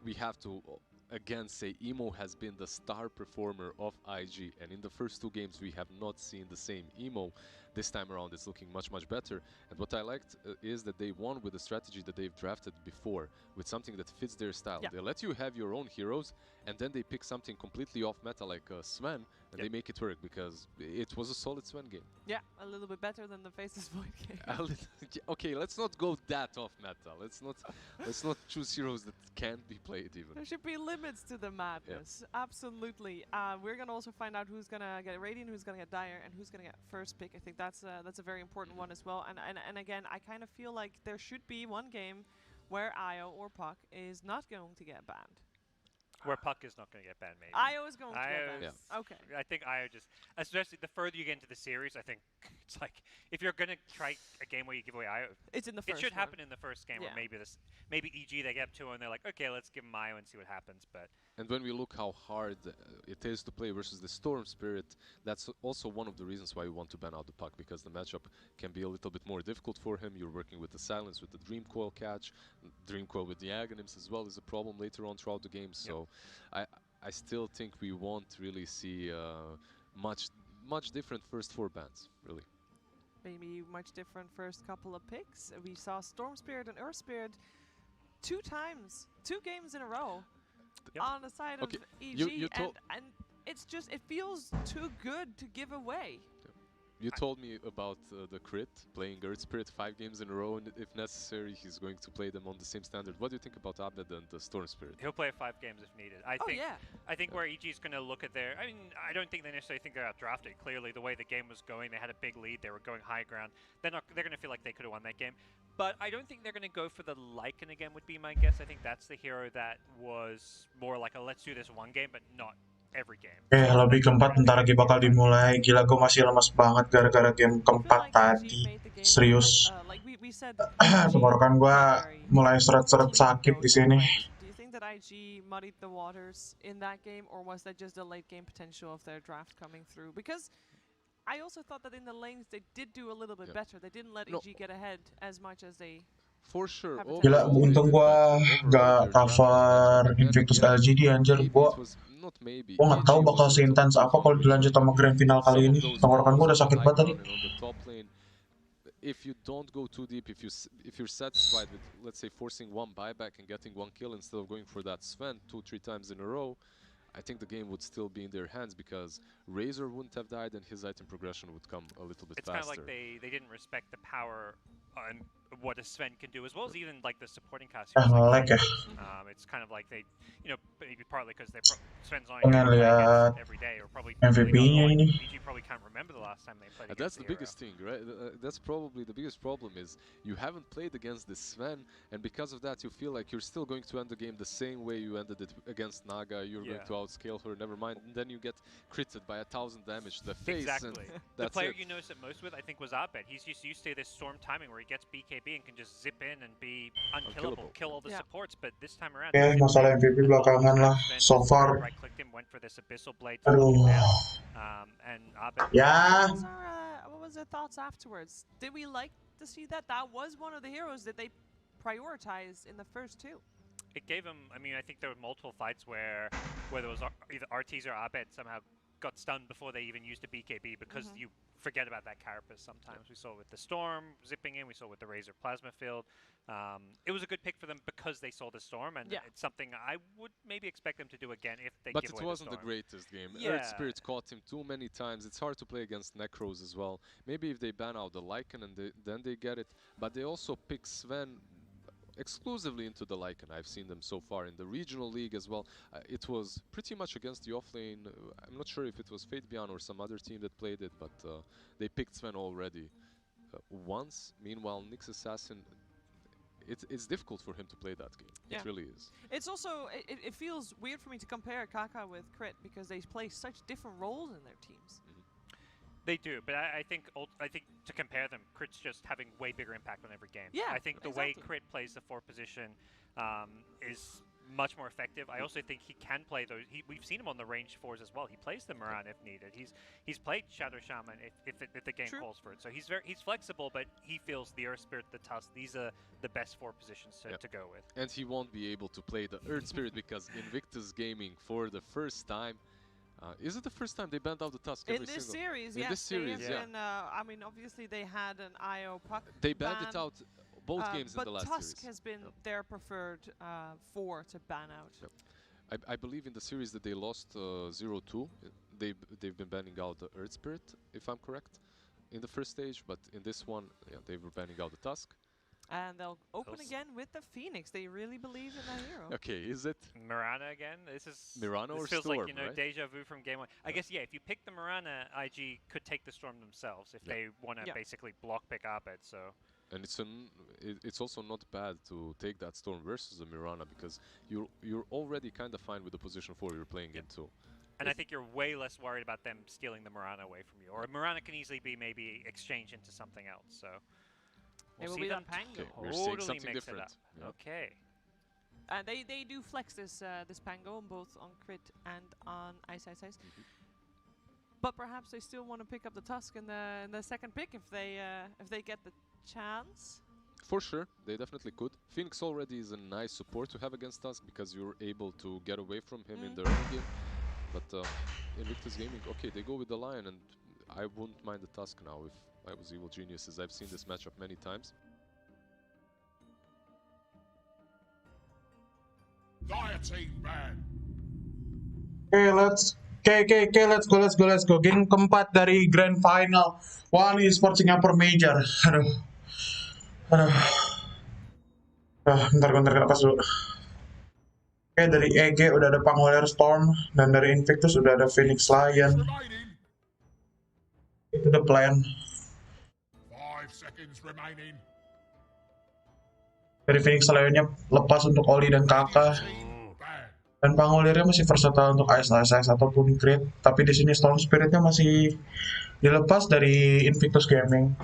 R: we have to again say Emo has been the star performer of IG, and in the first 2 games we have not seen the same Emo. This time around it's looking much better, and what I liked is that they won with a strategy that they've drafted before, with something that fits their style. They let you have your own heroes, and then they pick something completely off meta like Sven, and they make it work, because it was a solid Sven game.
O: Yeah, a little bit better than the Faceless Void game.
R: Okay, let's not go that off meta. Let's not choose heroes that can't be played even.
O: There should be limits to the madness. Absolutely. We're gonna also find out who's gonna get Radiant, who's gonna get Dire, and who's gonna get first pick. I think that's a very important one as well. And again, I kind of feel like there should be one game where IO or Puck is not going to get banned.
Q: Where Puck is not going to get banned, maybe.
O: IO is going to get banned. Okay.
Q: I think IO just, especially the further you get into the series, I think it's like, if you're going to try a game where you give away IO,
O: it's in the first
Q: it should
O: one.
Q: happen in the first game, where maybe EG they get up 2 and they're like, okay, let's give them IO and see what happens. But
R: and when we look how hard it is to play versus the Storm Spirit, that's also one of the reasons why we want to ban out the Puck, because the matchup can be a little bit more difficult for him. You're working with the Silence, with the Dream Coil catch. Dream Coil with the Aghanims as well is a problem later on throughout the game. So I still think we won't really see much different first 4 bans, really.
O: Maybe much different first couple of picks. We saw Storm Spirit and Earth Spirit 2 times, 2 games in a row on the side of EG, and it's just, it feels too good to give away.
R: You told me about the crit, playing Earth Spirit 5 games in a row, and if necessary, he's going to play them on the same standard. What do you think about Abed and the Storm Spirit?
Q: He'll play 5 games if needed. I think where EG is going to look at their... I mean, I don't think they necessarily think they got drafted. Clearly, the way the game was going, they had a big lead. They were going high ground. They're going to feel like they could have won that game. But I don't think they're going to go for the Lycan again, would be my guess. I think that's the hero that was more like a let's do this one game, but not every game.
P: Lebih keempat bentar lagi bakal dimulai. Gila, gue masih lemas banget gara-gara game keempat tadi. Serius. Tenggorokan gue mulai seret-seret sakit di sini.
O: Do you think that IG muddied the waters in that game, or was that just the late game potential of their draft coming through? Because I also thought that in the lanes they did do a little bit better. They didn't let EG get ahead as much as they...
R: For sure.
P: Gila, untung gua gak cover Invictus LGD anjir. Gua gak tahu bakal seintens apa kalau dilanjut sama grand final kali ini. Tenggorokan gua udah sakit banget tadi.
R: If you don't go too deep, if you're satisfied with, let's say, forcing one buyback and getting one kill instead of going for that Sven 2-3 times in a row, I think the game would still be in their hands because Razor wouldn't have died and his item progression would come a little bit faster.
Q: It's kind of like they didn't respect the power and what a Sven can do, as well as even like the supporting cast. It's kind of like they, you know, maybe partly because Sven's on every day, or probably
P: MVP-nya ini.
Q: EG probably can't remember the last time they played.
R: That's the biggest thing, right? That's probably the biggest problem is you haven't played against this Sven, and because of that you feel like you're still going to end the game the same way you ended it against Naga. You're going to outscale her, never mind, and then you get critted by 1,000 damage to the face.
Q: Exactly.
R: And
Q: The
R: that's
Q: player
R: it.
Q: you noticed it most with, I think, was Abed. He's just used to this storm timing where he gets BKB and can just zip in and be unkillable, kill all the supports. But this time around,
P: Masalah MVP belakangan lah. So far.
Q: Right-clicked him, went for this Abyssal Blade.
P: Aduh.
Q: And Abed.
P: Ya.
O: What was our thoughts afterwards? Did we like to see that? That was one of the heroes that they prioritized in the first two.
Q: It gave him, I mean, I think there were multiple fights where there was either Artees or Abed somehow got stunned before they even used a BKB because you forget about that carapace sometimes. We saw it with the Storm zipping in, we saw it with the Razor Plasma Field. It was a good pick for them because they saw the Storm, and it's something I would maybe expect them to do again if they give away the Storm.
R: But it wasn't the greatest game. Earth Spirit caught him too many times. It's hard to play against Necros as well. Maybe if they ban out the Lycan and then they get it. But they also pick Sven exclusively into the Lycan. I've seen them so far in the regional league as well. It was pretty much against the offlane. I'm not sure if it was Fatebian or some other team that played it, but they picked Sven already once. Meanwhile, Nyx Assassin, it's difficult for him to play that game. It really is.
O: It's also, it feels weird for me to compare Kaka with Crit because they play such different roles in their teams.
Q: They do, but I think to compare them, Crit's just having way bigger impact on every game.
O: Yeah,
Q: I think the way Crit plays the 4 position is much more effective. I also think he can play those. We've seen him on the range 4s as well. He plays the Moran if needed. He's played Shadow Shaman if the game calls for it. So he's flexible, but he feels the Earth Spirit, the Tusk. These are the best 4 positions to go with.
R: And he won't be able to play the Earth Spirit because Invictus Gaming for the first time. Is it the first time they banned out the Tusk
O: in this series?
R: In this series,
O: been, I mean, obviously they had an IO puck.
R: They banned it out both games in the last series.
O: But Tusk has been their preferred 4 to ban out.
R: I believe in the series that they lost 0-2, they've been banning out the Earth Spirit, if I'm correct, in the first stage. But in this one, they were banning out the Tusk.
O: And they'll open again with the Phoenix. They really believe in that hero.
R: Okay, is it
Q: Mirana again? This
R: Mirana or
Q: feels
R: Storm,
Q: like, you know,
R: right?
Q: deja vu from game 1. I guess, if you pick the Mirana, IG could take the Storm themselves if they want to basically block pick Abed. So.
R: And it's also not bad to take that Storm versus the Mirana because you're already kind of fine with the position 4 you're playing into.
Q: And I think you're way less worried about them stealing the Mirana away from you. Or Mirana can easily be maybe exchanged into something else. So.
O: It will be that Pango.
R: Okay, we're seeing something different.
Q: Okay.
O: They do flex this Pango both on Crit and on Ice. But perhaps they still want to pick up the Tusk in the second pick if they get the chance.
R: For sure, they definitely could. Phoenix already is a nice support to have against Tusk because you're able to get away from him in the early game. But Invictus Gaming, okay, they go with the Lion, and I wouldn't mind the Tusk now if I was Evil Geniuses. I've seen this matchup many times.
J: Dire team bad.
P: Okay, let's Oke, let's go. Game keempat dari Grand Final One ESPORT Singapore Major. Aduh. Bentar napas dulu. Oke, dari EG udah ada Pangolier Storm, dan dari Invictus udah ada Phoenix Lion. Itu the plan.
J: 5 seconds remaining.
P: Dari Phoenix Lionnya lepas untuk Oli dan Kakak. Dan Pangoliernya masih versatile untuk Ice ataupun Crit, tapi di sini Storm Spiritnya masih dilepas dari Invictus Gaming.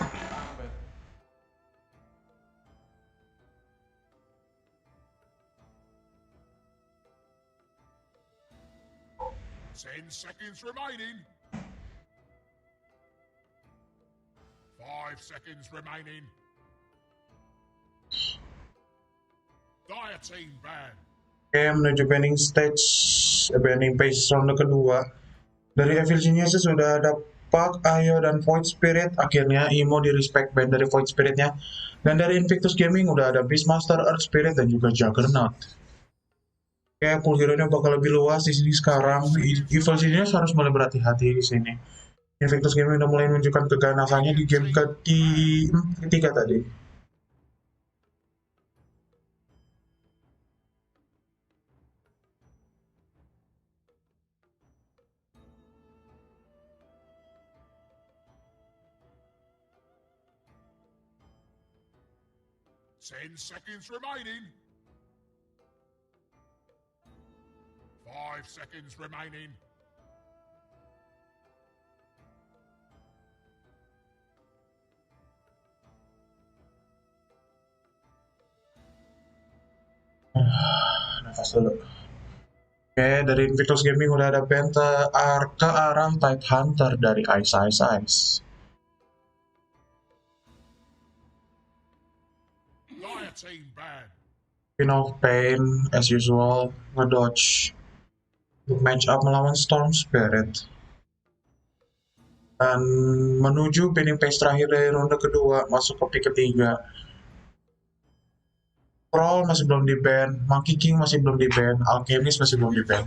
J: Ten seconds remaining. 5 seconds remaining. Dire team ban.
P: Oke, menuju banning stage, banning phase ronde kedua. Dari Evil Geniuses sudah ada Puck, Ayo, dan Void Spirit. Akhirnya Imo di respect ban dari Void Spiritnya. Dan dari Invictus Gaming udah ada Beastmaster, Earth Spirit, dan juga Juggernaut. Oke, pool hero-nya bakal lebih luas di sini sekarang. Evil Genius harus mulai berhati-hati di sini. Invictus Gaming udah mulai menunjukkan keganasannya di game ketiga tadi.
J: 10 seconds remaining. 5 seconds remaining.
P: Nafas dulu. Oke, dari Invictus Gaming udah ada Penta ke arah Tide Hunter dari Ice. Queen of Pain, as usual, ngedodge untuk match up melawan Storm Spirit. Dan menuju pinning phase terakhir dari ronde kedua, masuk ke pick ketiga. Troll masih belum di-ban, Monkey King masih belum di-ban, Alchemist masih belum di-ban.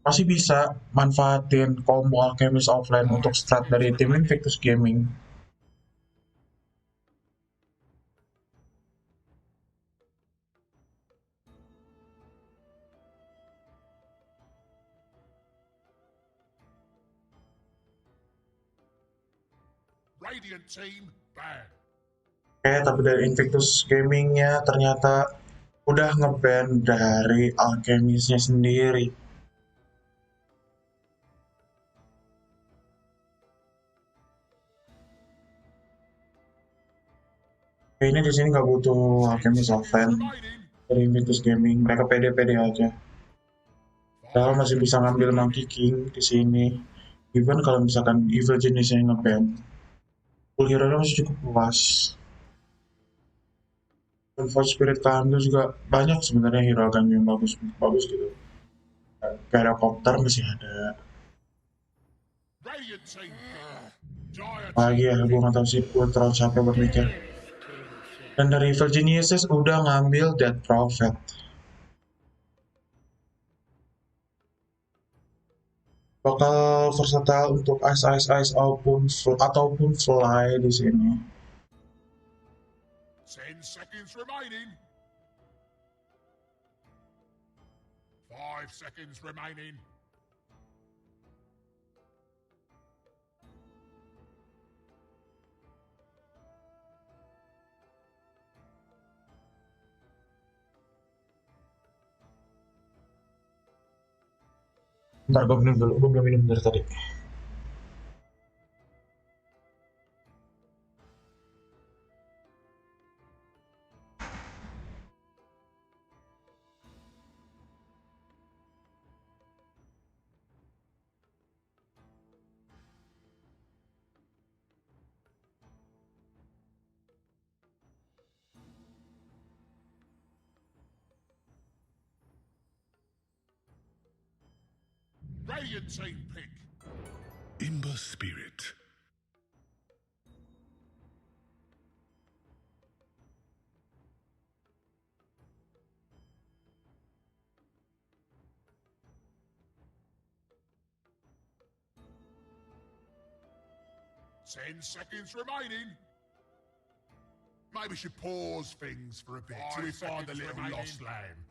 P: Masih bisa manfaatin combo Alchemist offline untuk strat dari tim Invictus Gaming.
J: Radiant team ban.
P: Oke, tapi dari Invictus Gaming-nya ternyata udah nge-ban dari Alchemist-nya sendiri. Kayaknya di sini nggak butuh Alchemist offline dari Invictus Gaming, mereka pede-pede aja. Padahal masih bisa ngambil Monkey King di sini. Even kalau misalkan Evil jenisnya nge-ban, pool hero-nya masih cukup luas. Dan Void Spirit keambil juga banyak sebenarnya hero Ganyu yang bagus gitu. Gyrocopter masih ada. Lagi ya, gue nggak tahu sih, gue terlalu capek berpikir. Dan dari Evil Geniuses udah ngambil Dead Prophet. Bakal versatile untuk Ice ataupun Fly di sini.
J: 10 seconds remaining. 5 seconds remaining.
P: Ntar gue minum dulu, gue belum minum dari tadi.
J: Radiant team pick. Ember Spirit. 10 seconds remaining. Maybe we should pause things for a bit till we find the little lost lamb.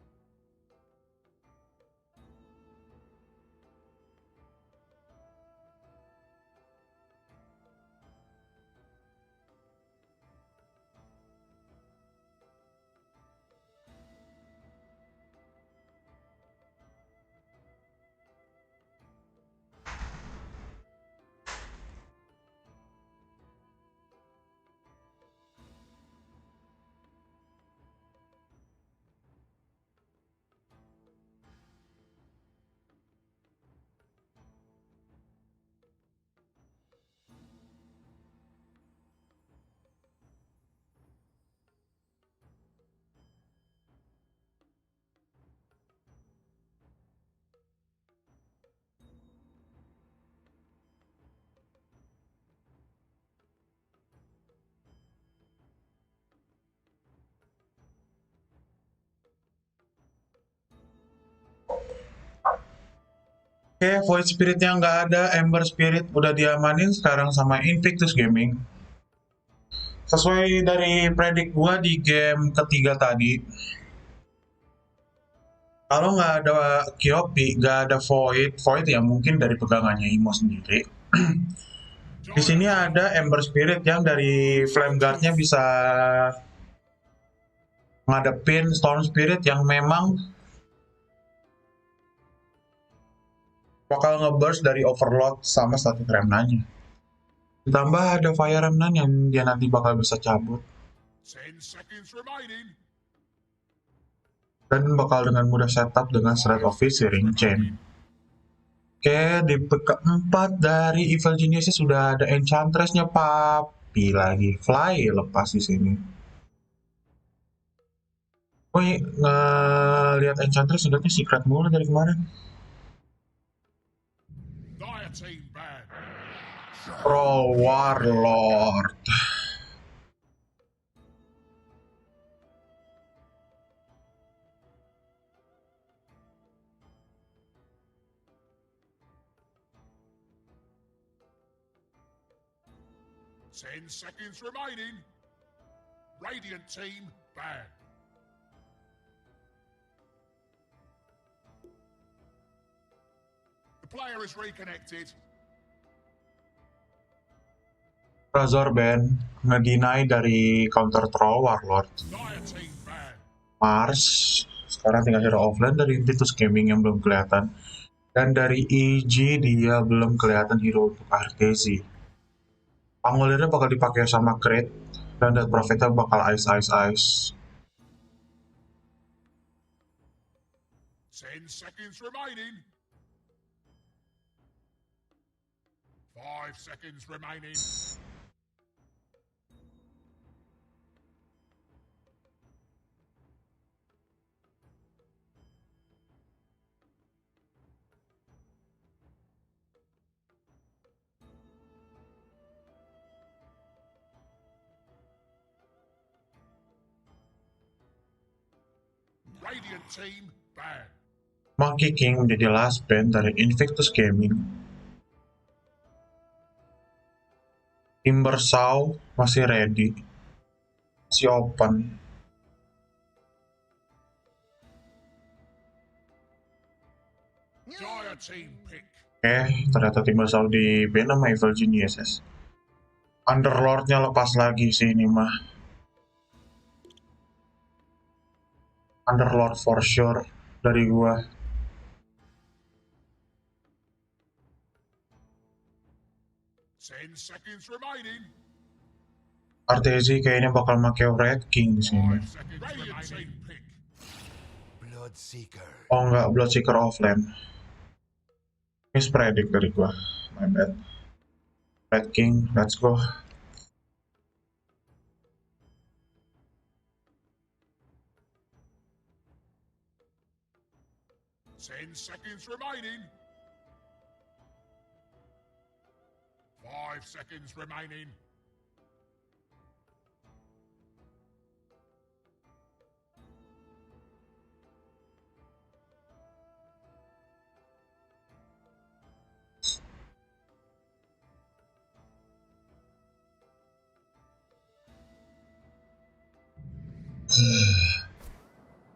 P: Oke, Void Spirit-nya nggak ada, Ember Spirit udah diamanin sekarang sama Invictus Gaming. Sesuai dari predik gua di game ketiga tadi, kalau nggak ada Kyopi, nggak ada Void ya mungkin dari pegangannya Imo sendiri. Di sini ada Ember Spirit yang dari Flame Guard-nya bisa ngadepin Storm Spirit yang memang bakal ngeburst dari Overload sama Static Remnant-nya. Ditambah ada Fire Remnant yang dia nanti bakal bisa cabut.
J: 10 seconds remaining.
P: Dan bakal dengan mudah setup dengan Thread of Searing Chain. Oke, di keempat dari Evil Genius sudah ada Enchantress-nya Papi lagi. Fly lepas di sini. Woi, ngelihat Enchantress sudatnya secret mulu dari kemarin. Pro Warlord.
J: Ten seconds remaining. Radiant team ban. The player is reconnected.
P: Razor Band ngedeny dari counter troll Warlord. Mars sekarang tinggal hero offline dari Invictus Gaming yang belum kelihatan, dan dari EG dia belum kelihatan hero untuk Artesi. Pangolirnya bakal dipakai sama Crit dan Death Prophet-nya bakal ice.
J: 10 seconds remaining. 5 seconds remaining. Radiant team ban.
P: Monkey King menjadi last band dari Invictus Gaming. Timbersaw masih ready, masih open.
J: Dire team pick.
P: Ternyata Timbersaw di ban sama Evil Geniuses. Underlord-nya lepas lagi sih ini mah. Underlord for sure dari gua. Artesi kayaknya bakal pakai Red King di sini. Oh enggak, Bloodseeker offline. Mispredict dari gua. My bad. Red King, let's go.
J: Ten seconds remaining. 5 seconds remaining.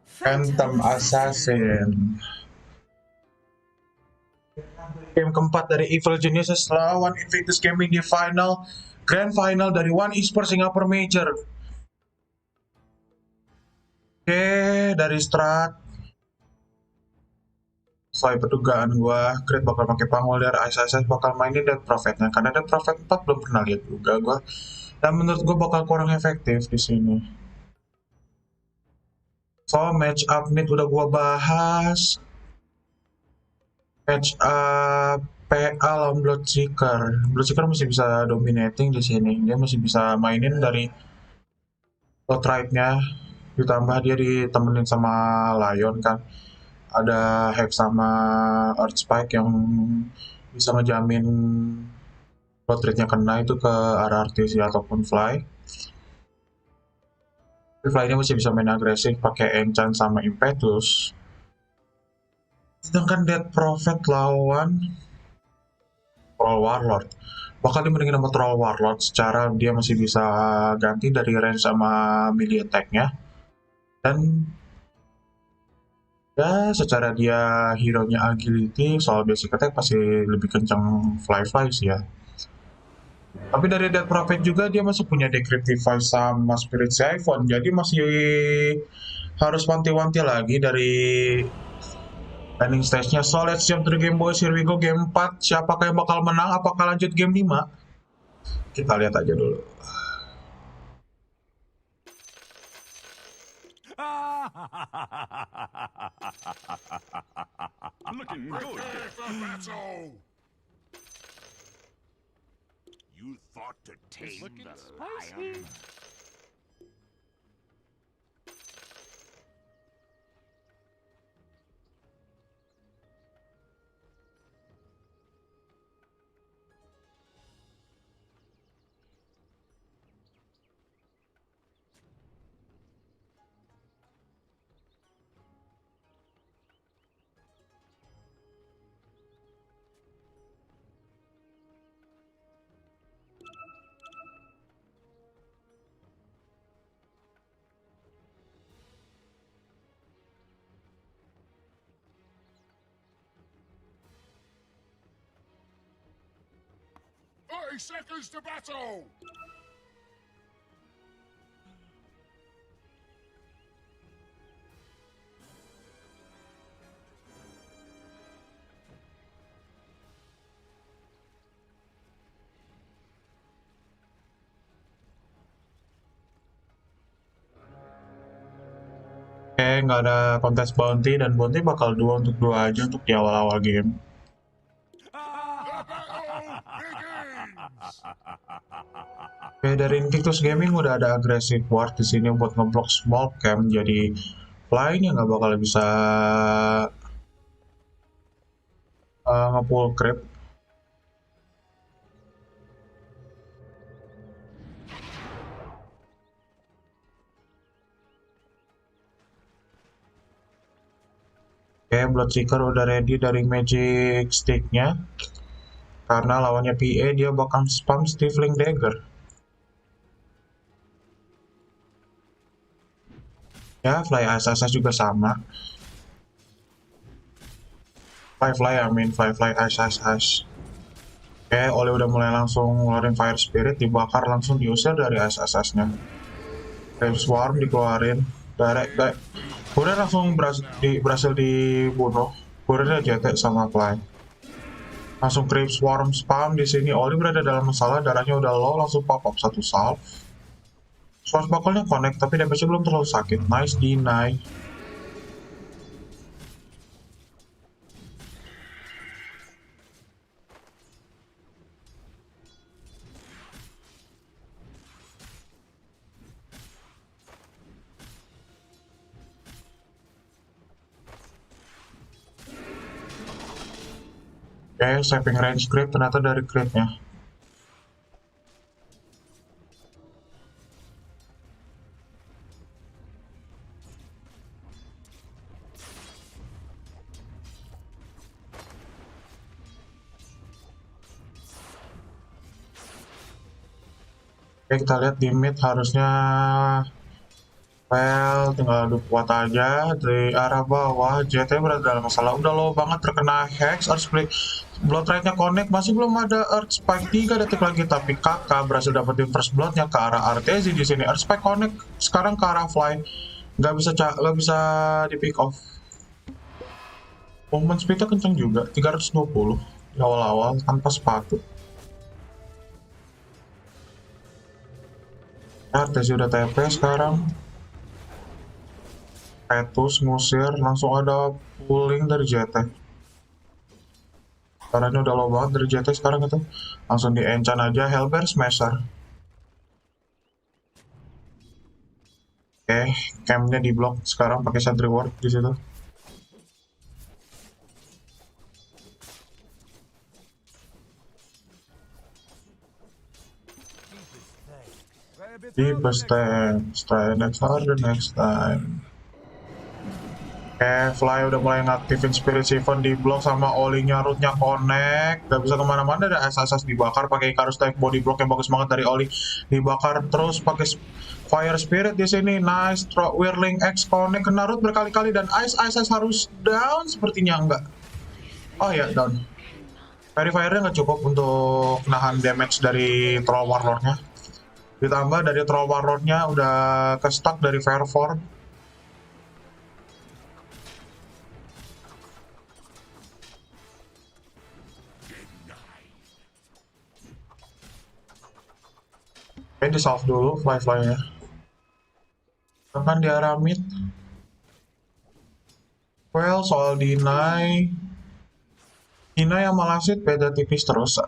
P: Phantom Assassin. Game keempat dari Evil Geniuses lawan Invictus Gaming di Grand Final dari One Esports Singapore Major. Oke, dari strat sesuai perdugaan gua, Crit bakal pakai Pangolder, Ice bakal mainin Dead Prophet-nya karena Dead Prophet 4 belum pernah lihat juga gua. Dan menurut gua bakal kurang efektif di sini. So, match up mid udah gua bahas. Match up PA lawan Bloodseeker. Bloodseeker masih bisa dominating di sini. Dia masih bisa mainin dari bot right-nya. Ditambah dia ditemenin sama Lion kan. Ada Hex sama Earth Spike yang bisa ngejamin bot rate-nya kena itu ke arah RTC ataupun Fly. Fly-nya masih bisa main agresif pakai Enchant sama Impetus. Sedangkan Dead Prophet lawan Troll Warlord bakal dimendingin sama Troll Warlord secara dia masih bisa ganti dari range sama melee attack-nya. Dan ya secara dia hero-nya agility, soal basic attack pasti lebih kencang Fly sih ya. Tapi dari Dead Prophet juga dia masih punya Decryptify sama Spirit Siphon, jadi masih harus wanti-wanti lagi dari landing stage-nya. So let's jump to the game boys, here we go game 4. Siapakah yang bakal menang, apakah lanjut game 5? Kita lihat aja dulu.
J: Looking good. You thought to tame the lion? Seconds to battle!
P: Oke, nggak ada kontes bounty dan bounty bakal 2 untuk 2 aja untuk di awal-awal game. Oke, dari Invictus Gaming udah ada aggressive ward di sini buat ngeblok small camp, jadi Fly-nya nggak bakal bisa nge-pull creep. Oke, Bloodseeker udah ready dari magic stick-nya. Karena lawannya PA, dia bakal spam Stifling Dagger. Ya, Fly Ice juga sama. Fly Ice. Oke, Oli udah mulai langsung ngeluarin Fire Spirit, dibakar langsung diusir dari Ice-nya. Oke, Swarm dikeluarin. Kurir langsung berhasil dibunuh. Kurirnya JT sama Fly. Langsung creep Swarm spam di sini. Oli berada dalam masalah, darahnya udah low, langsung pop up 1 salve. Source buckle-nya connect, tapi damage-nya belum terlalu sakit. Nice deny. Oke, saving range crit ternyata dari crit-nya. Oke, kita lihat di mid harusnya Well, tinggal adu kuat aja dari arah bawah. JT berada dalam masalah. Udah low banget terkena Hex. Earth Split. Blood Rate-nya connect. Masih belum ada Earth Spike. 3 detik lagi. Tapi kakak berhasil dapetin first blood-nya ke arah RTZ di sini. Earth Spike connect. Sekarang ke arah Fly. Nggak bisa di pick off. Movement speed-nya kenceng juga. 320 di awal-awal tanpa sepatu. RTZ udah TP sekarang. Petus ngusir, langsung ada pulling dari JT. Caranya udah low banget dari JT sekarang itu. Langsung di enchant aja Hellbear Smasher. Oke, campnya di block sekarang pakai Sentry Ward di situ. Deepest time, next time. Fly udah mulai ngaktifin Spirit Siphon di block sama Oli-nya, root-nya connect. Gak bisa kemana-mana, ada SS dibakar pakai Icarus Type body block yang bagus banget dari Oli. Dibakar terus pakai Fire Spirit di sini. Nice, Whirling X connect kena root berkali-kali dan Ice harus down sepertinya enggak. Oh ya, down. Fairy Fire-nya nggak cukup untuk nahan damage dari Troll Warlord-nya. Ditambah dari Troll Warlord-nya udah ke-stuck dari Fire Form. Oke, di salve dulu fly-nya. Akan di arah mid. Well, soal deny yang Malasit beda tipis terus.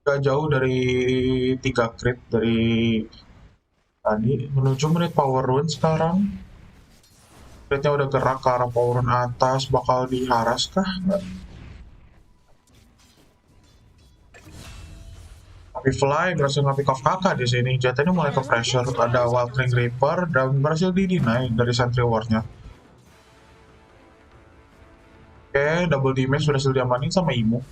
P: Gak jauh dari 3 crit dari tadi. Menuju menit power rune sekarang. Critnya udah gerak ke arah power rune atas. Bakal diharas kah? Tapi Fly berhasil nge-pick off kakak di sini. JT ini mulai ke pressure, ada Wild Ring Reaper dan berhasil di-deny dari Sentry Ward-nya. Oke, double damage berhasil diamanin sama Imo.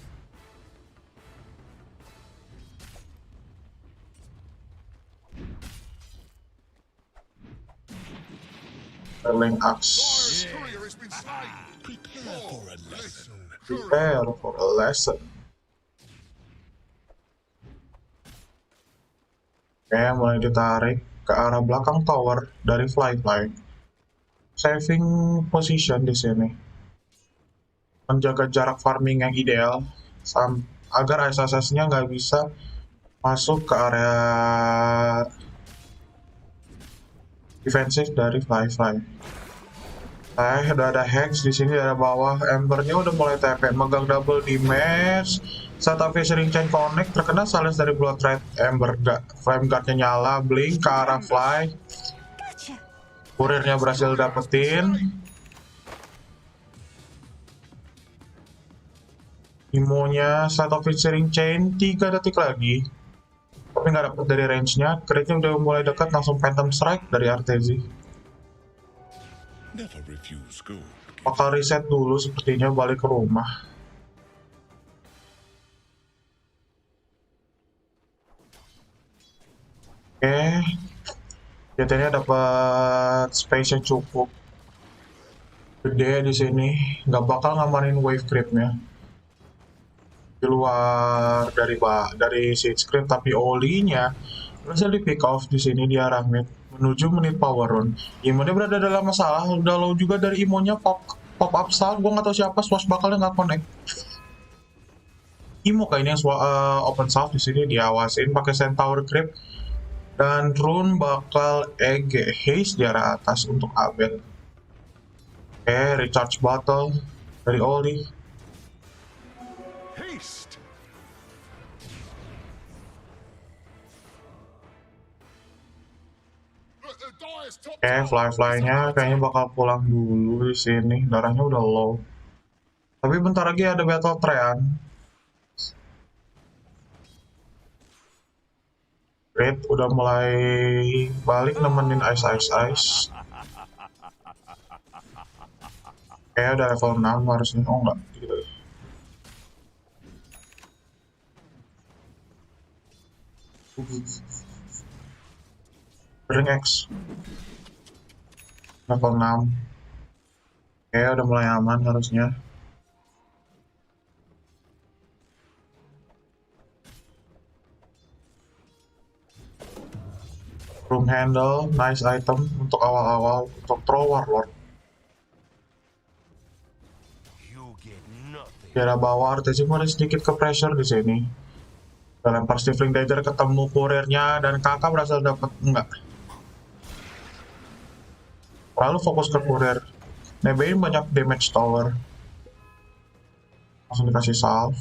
P: Whirling Axe. Prepare for a lesson. Oke, mulai ditarik ke arah belakang tower dari Fly. Saving position di sini. Menjaga jarak farming yang ideal agar SSS-nya nggak bisa masuk ke area defensif dari Fly. Udah ada Hex di sini dari bawah. Embernya udah mulai TP, megang double damage. Setup Fishing Chain connect, terkena silence dari Blood Red. Ember Flame Guard-nya nyala, blink ke arah Fly. Kurirnya berhasil dapetin. Imo-nya Setup Fishing Chain 3 detik lagi. Tapi nggak dapet dari range-nya. Crit-nya udah mulai dekat, langsung Phantom Strike dari RTZ. Bakal reset dulu sepertinya, balik ke rumah. Oke, JT-nya dapat space yang cukup gede di sini, nggak bakal ngamanin wave creep-nya di luar dari siege creep, tapi Oli-nya berhasil di pick off di sini di arah mid menuju menit power run. Imo-nya berada dalam masalah, udah low juga dari Imo-nya pop up stall, gue nggak tahu siapa, swash bakalnya nggak connect. Imo kayaknya yang open salve di sini diawasin pakai Centaur creep. Dan rune bakal haze di arah atas untuk Abel. Oke, recharge bottle dari Oli. Oke, Fly-nya kayaknya bakal pulang dulu di sini. Darahnya udah low. Tapi bentar lagi ada battle Treant. Red udah mulai balik nemenin Ice. Kayak udah level 6 harusnya. Oh enggak, gitu. Ring X. level 6. Oke, udah mulai aman harusnya. Room handle, nice item untuk awal-awal untuk throw warlord. Daerah bawah artesi ada sedikit ke pressure di sini. Udah lempar Stifling Dagger, ketemu kurirnya dan kakak berhasil dapat enggak. Lalu fokus ke kurir. Nebein banyak damage tower. Langsung dikasih salve.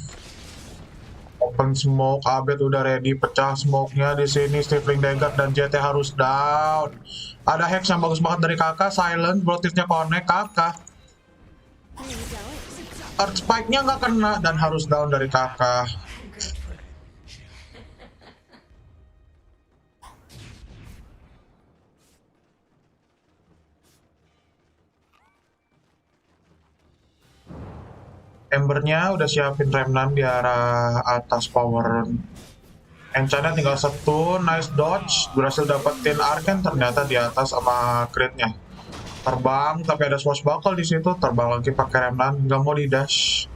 P: Open smoke, Abed udah ready, pecah smoke-nya di sini. Stifling Dagger dan JT harus down. Ada hex yang bagus banget dari kakak, silent, brotifnya connect kakak. Earth Spike-nya nggak kena dan harus down dari kakak. Embernya udah siapin Remnant di arah atas power. Enchantnya tinggal satu, nice dodge, berhasil dapetin Arcane ternyata di atas sama crit-nya. Terbang, tapi ada swashbuckle di situ, terbang lagi pakai Remnant, nggak mau di dash.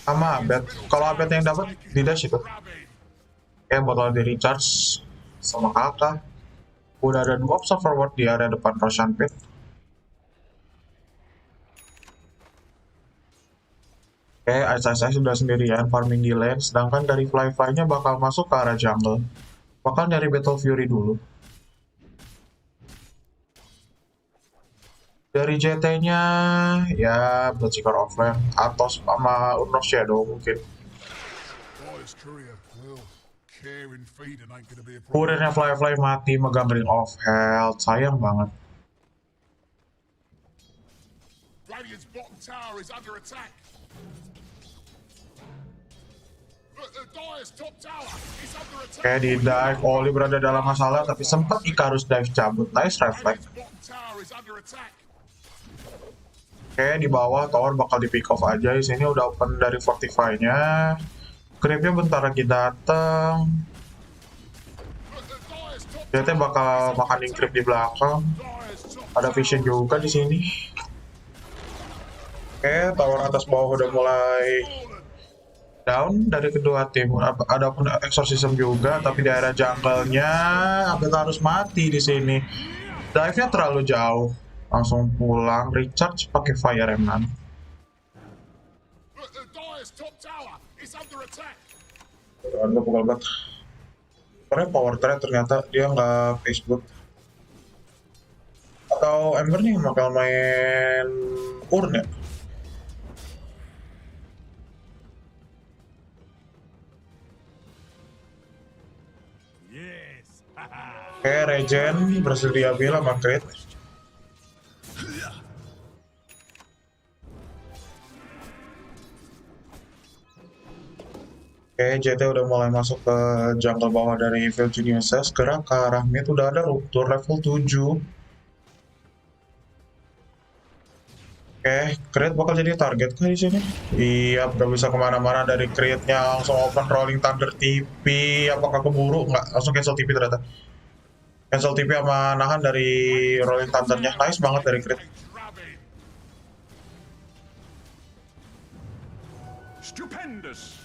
P: Sama Abed, kalau Abed yang dapat di dash itu. Oke, botol di recharge sama kakak. Udah ada 2 observer ward di area depan Roshan Pit. Oke, Ice sudah sendirian farming di lane, sedangkan dari Fly-Fly-nya bakal masuk ke arah jungle. Bakal nyari Battle Fury dulu. Dari JT-nya, ya Bloodseeker offlane, Atos sama Urn of Shadow mungkin. Kurirnya Fly-Fly mati, megang Ring of Health, sayang banget.
J: Radiant's bottom tower is under attack.
P: Oke, di dive, Oli berada dalam masalah, tapi sempat Icarus dive cabut, nice reflect. Oke, di bawah tower bakal di pick off aja, di sini udah open dari Fortify-nya. Creep-nya bentar lagi dateng. JT bakal makanin creep di belakang. Ada vision juga di sini. Oke, tower atas bawah udah mulai down dari kedua tim. Ada pun exorcism juga, tapi di area jungle-nya Abed harus mati di sini. Dive-nya terlalu jauh, langsung pulang. Recharge pakai Fire Remnant. Ada pukul banget. Karena power trade ternyata dia nggak Facebook. Atau Ember nih bakal main Urn ya? Oke, regen berhasil diambil sama crit. Oke, JT udah mulai masuk ke jungle bawah dari Evil Geniuses. Gerak ke arah mid, udah ada rupture level 7. Oke, crit bakal jadi target kah di sini? Iya, udah bisa kemana-mana dari critnya, langsung open rolling thunder TP. Apakah keburu? Nggak, langsung cancel TP ternyata. Cancel TP sama nahan dari rolling thundernya, nice banget dari crit.
J: Stupendous.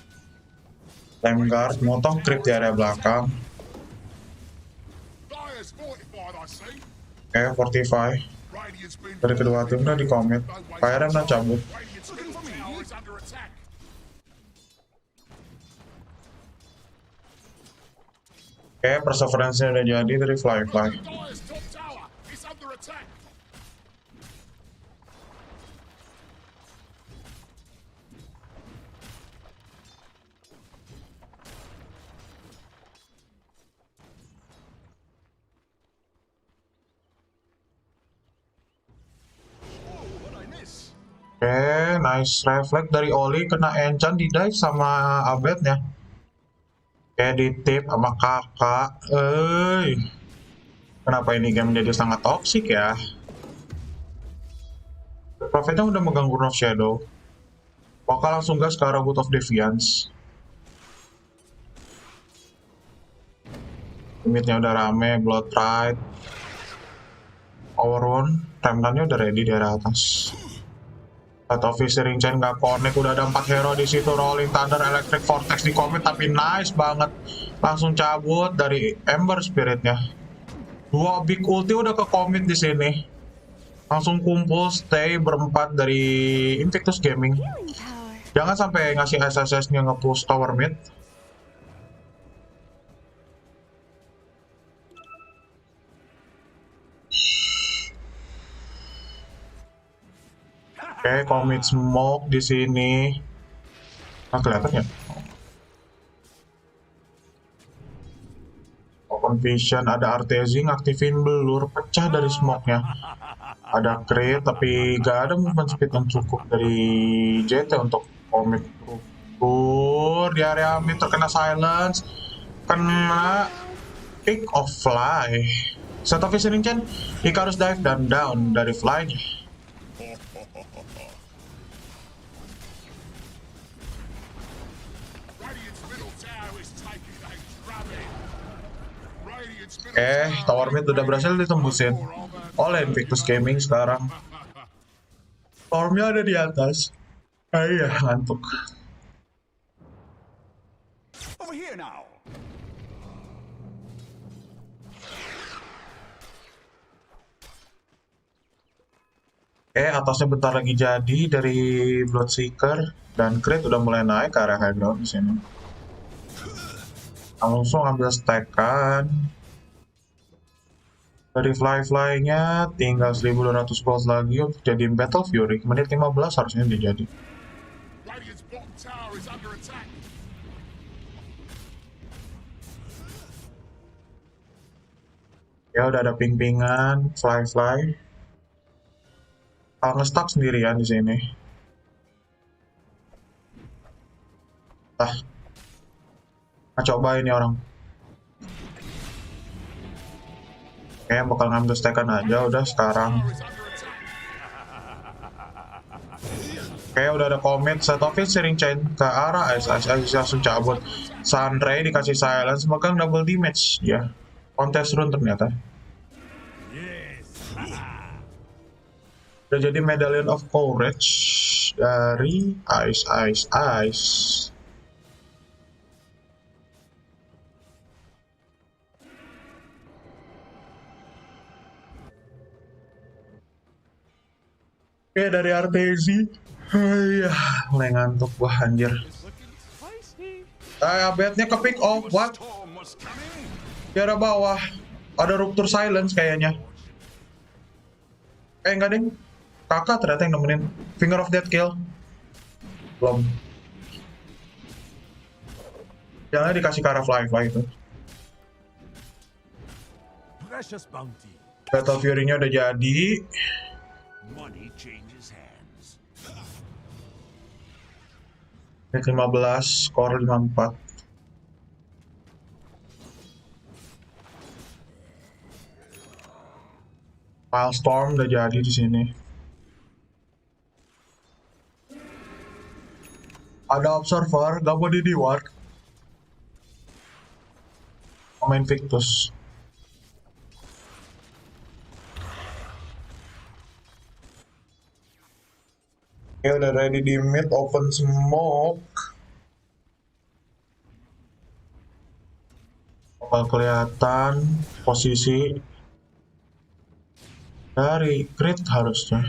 P: Time guard, motong creep di area belakang. Oke, Fortify. Dari kedua tim udah di commit. Fire Remnant cabut. Oke, Perseverance-nya udah jadi dari Fly-Fly. Oke, nice reflect dari Oli, kena enchant di dive sama Abednya. Oke, di tip sama kakak. Kenapa ini game menjadi sangat toxic ya? Prophetnya udah megang Urn of Shadow. Bakal langsung gas ke arah Boot of Defiance. Midnya udah rame, Blood Pride, Power Rune. Remnantnya udah ready di area atas. Atau Fishing Chain nggak connect, udah ada 4 hero di situ. Rolling Thunder, Electric Vortex di commit, tapi nice banget. Langsung cabut dari Ember Spiritnya. 2 big ulti udah ke commit di sini. Langsung kumpul stay berempat dari Invictus Gaming. Jangan sampai ngasih SSS-nya nge-push tower mid. Oke, commit smoke di sini. Nah, kelihatan ya? Open vision, ada Artezi ngaktifin blur, pecah dari smoke-nya. Ada crit, tapi gak ada movement speed yang cukup dari JT untuk commit. Di area mid terkena silence, kena pick of fly. Set of Fishing Chain, Icarus dive dan down dari fly-nya. Tower mid udah berhasil ditembusin oleh Invictus Gaming sekarang. Stormnya ada di atas. Iya, ngantuk.
J: Over here now.
P: Atasnya bentar lagi jadi dari Bloodseeker dan crit udah mulai naik ke area high ground di sini. Langsung ambil stack-an. Dari fly-nya tinggal 1200 gold lagi untuk jadi Battle Fury. Menit 15 harusnya dia jadi. Ya udah ada ping-pingan, fly. Nge-stuck sendirian di sini. Coba ini orang. Bakal ngambil stack-an aja udah sekarang. Udah ada commit, set of Fishing Chain ke arah Ice langsung cabut. Sunray dikasih silence, megang double damage ya. Contest run ternyata. Udah jadi Medallion of Courage dari Ice. Dari Artezi. Iya, mulai ngantuk gua anjir. Bednya ke pick off, what? Di arah bawah ada rupture silence kayaknya. Enggak ding. Kakak ternyata yang nemenin. Finger of Death kill. Belum. Jangan dikasih ke arah fly itu. Battle Fury-nya udah jadi.
J: Money changes hands.
P: Menit 15, skor 54. Milestorm udah jadi di sini. Ada observer, gak boleh di ward. Main Invictus. Udah ready di mid, open smoke. Bakal kelihatan posisi dari crit harusnya.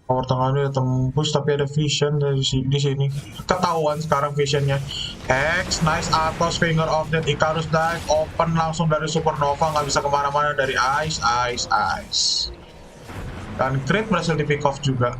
P: Power tengahnya udah tembus, tapi ada vision dari di sini. Ketahuan sekarang visionnya. X, nice Atos, Finger of Death, Icarus dive, open langsung dari Supernova, nggak bisa kemana-mana dari Ice. Dan crit berhasil di pick off juga.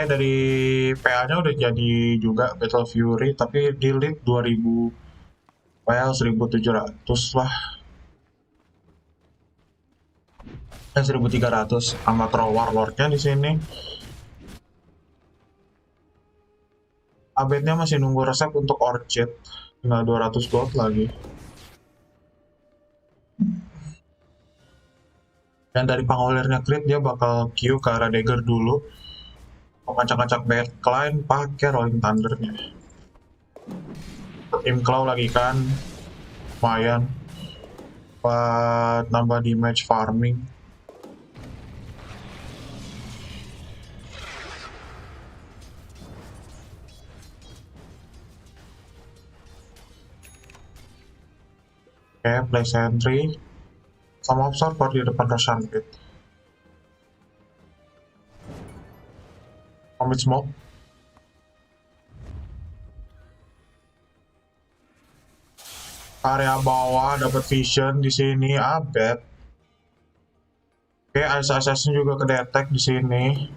P: Dari PA-nya udah jadi juga Battle Fury, tapi di lead 2000 PL 1700 lah. 1300 sama Throw Warlord-nya di sini. Abednya masih nunggu resep untuk Orchid. Tinggal 200 gold lagi. Dan dari pangolirnya crit dia bakal Q ke arah dagger dulu. Ngacak-ngacak backline pakai Rolling Thunder-nya. Tim Claw lagi kan. Lumayan. Buat nambah damage farming. Oke, play sentry. Sama observer di depan Roshan Pit. Commit smoke. Area bawah dapat vision di sini Abed. Oke, Ice-nya juga kedetek di sini.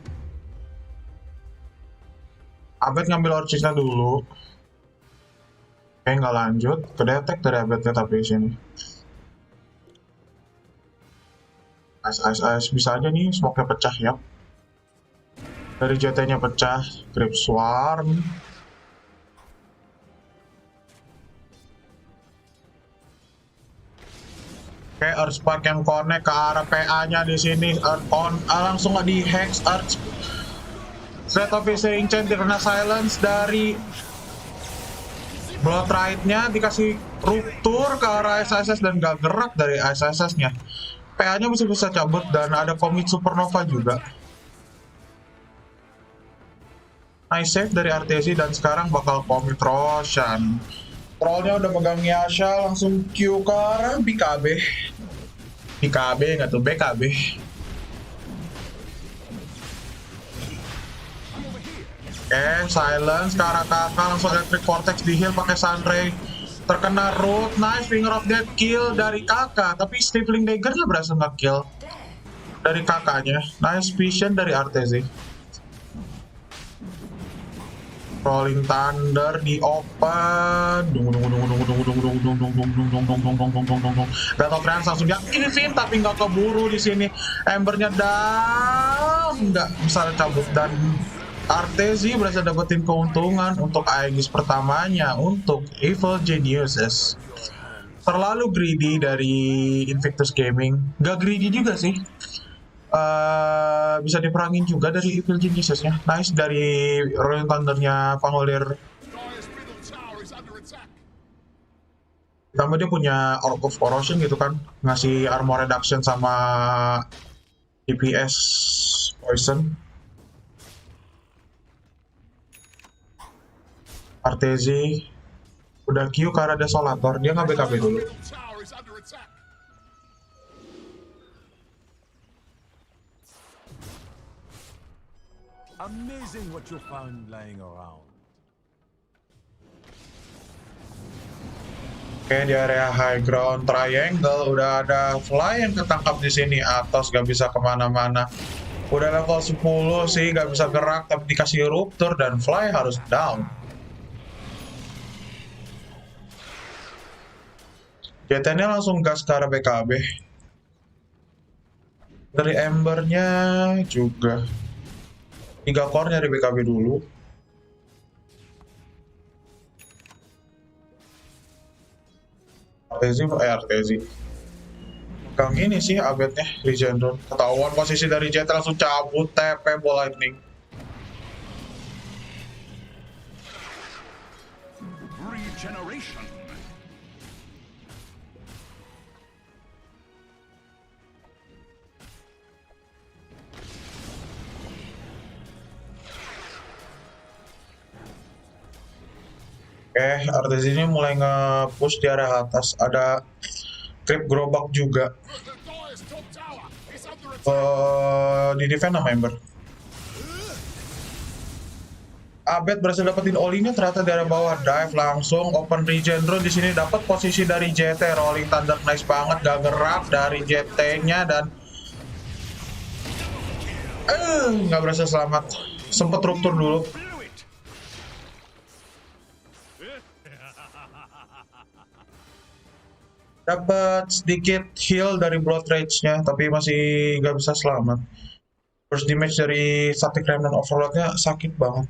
P: Abed ngambil Orchid-nya dulu. Oke, nggak lanjut. Kedetek dari Abednya tapi di sini. Ice. Bisa aja nih smoke-nya pecah ya. Dari JT-nya pecah. Grip Swarm. Oke, Earth Spark yang connect ke arah PA-nya di sini. Langsung di hex Earth. Threat of Fishing Chain karena silence dari Blood Ride-nya dikasih ruptur ke arah SSS dan gak gerak dari SSS-nya. PA-nya bisa cabut dan ada commit Supernova juga. Nice save dari RTZ dan sekarang bakal commit Roshan. Trollnya udah megang Yasha, langsung Q ke arah BKB. BKB nggak tuh, BKB. Silence ke arah kakak, langsung Electric Vortex di heal pakai Sunray. Terkena root, nice Finger of Death kill dari kakak, tapi Stifling Dagger-nya berhasil nge-kill dari kakaknya. Nice vision dari RTZ. Rolling Thunder di open. Battle Trance langsung diaktifin tapi nggak keburu di sini. Embernya down, nggak bisa cabut dan Artezi berhasil dapetin keuntungan untuk Aegis pertamanya untuk Evil Geniuses. Terlalu greedy dari Invictus Gaming. Nggak greedy juga sih. Bisa diperangin juga dari Evil Geniuses-nya. Nice dari Rolling Thunder-nya Pangolir. Ditambah dia punya Orb of Corrosion gitu kan, ngasih armor reduction sama DPS poison. Artezi udah Q ke arah Desolator, dia nggak BKB dulu.
S: Amazing what you found lying around.
P: Oke, di area high ground triangle udah ada Fly yang ketangkap di sini. Atos gak bisa kemana-mana. Udah level 10 sih, gak bisa gerak tapi dikasih ruptur dan Fly harus down. JT-nya langsung gas ke arah BKB. Dari Embernya juga 3 core dari BKB dulu. RTZ. Kang ini sih Abednya Legendron. Ketahuan posisi dari JT langsung cabut TP bola lightning.
J: Regeneration.
P: Oke, RTZ ini mulai nge-push di arah atas. Ada creep gerobak juga. Di defend sama Ember. Abed berhasil dapetin Oli-nya ternyata dari bawah, dive langsung open regen drone di sini, dapat posisi dari JT. Rolling Thunder nice banget, gak gerak dari JT-nya dan nggak berhasil selamat. Sempet ruptur dulu. Dapat sedikit heal dari Blood Rage-nya, tapi masih nggak bisa selamat. First damage dari Static Remnant Overload-nya sakit banget.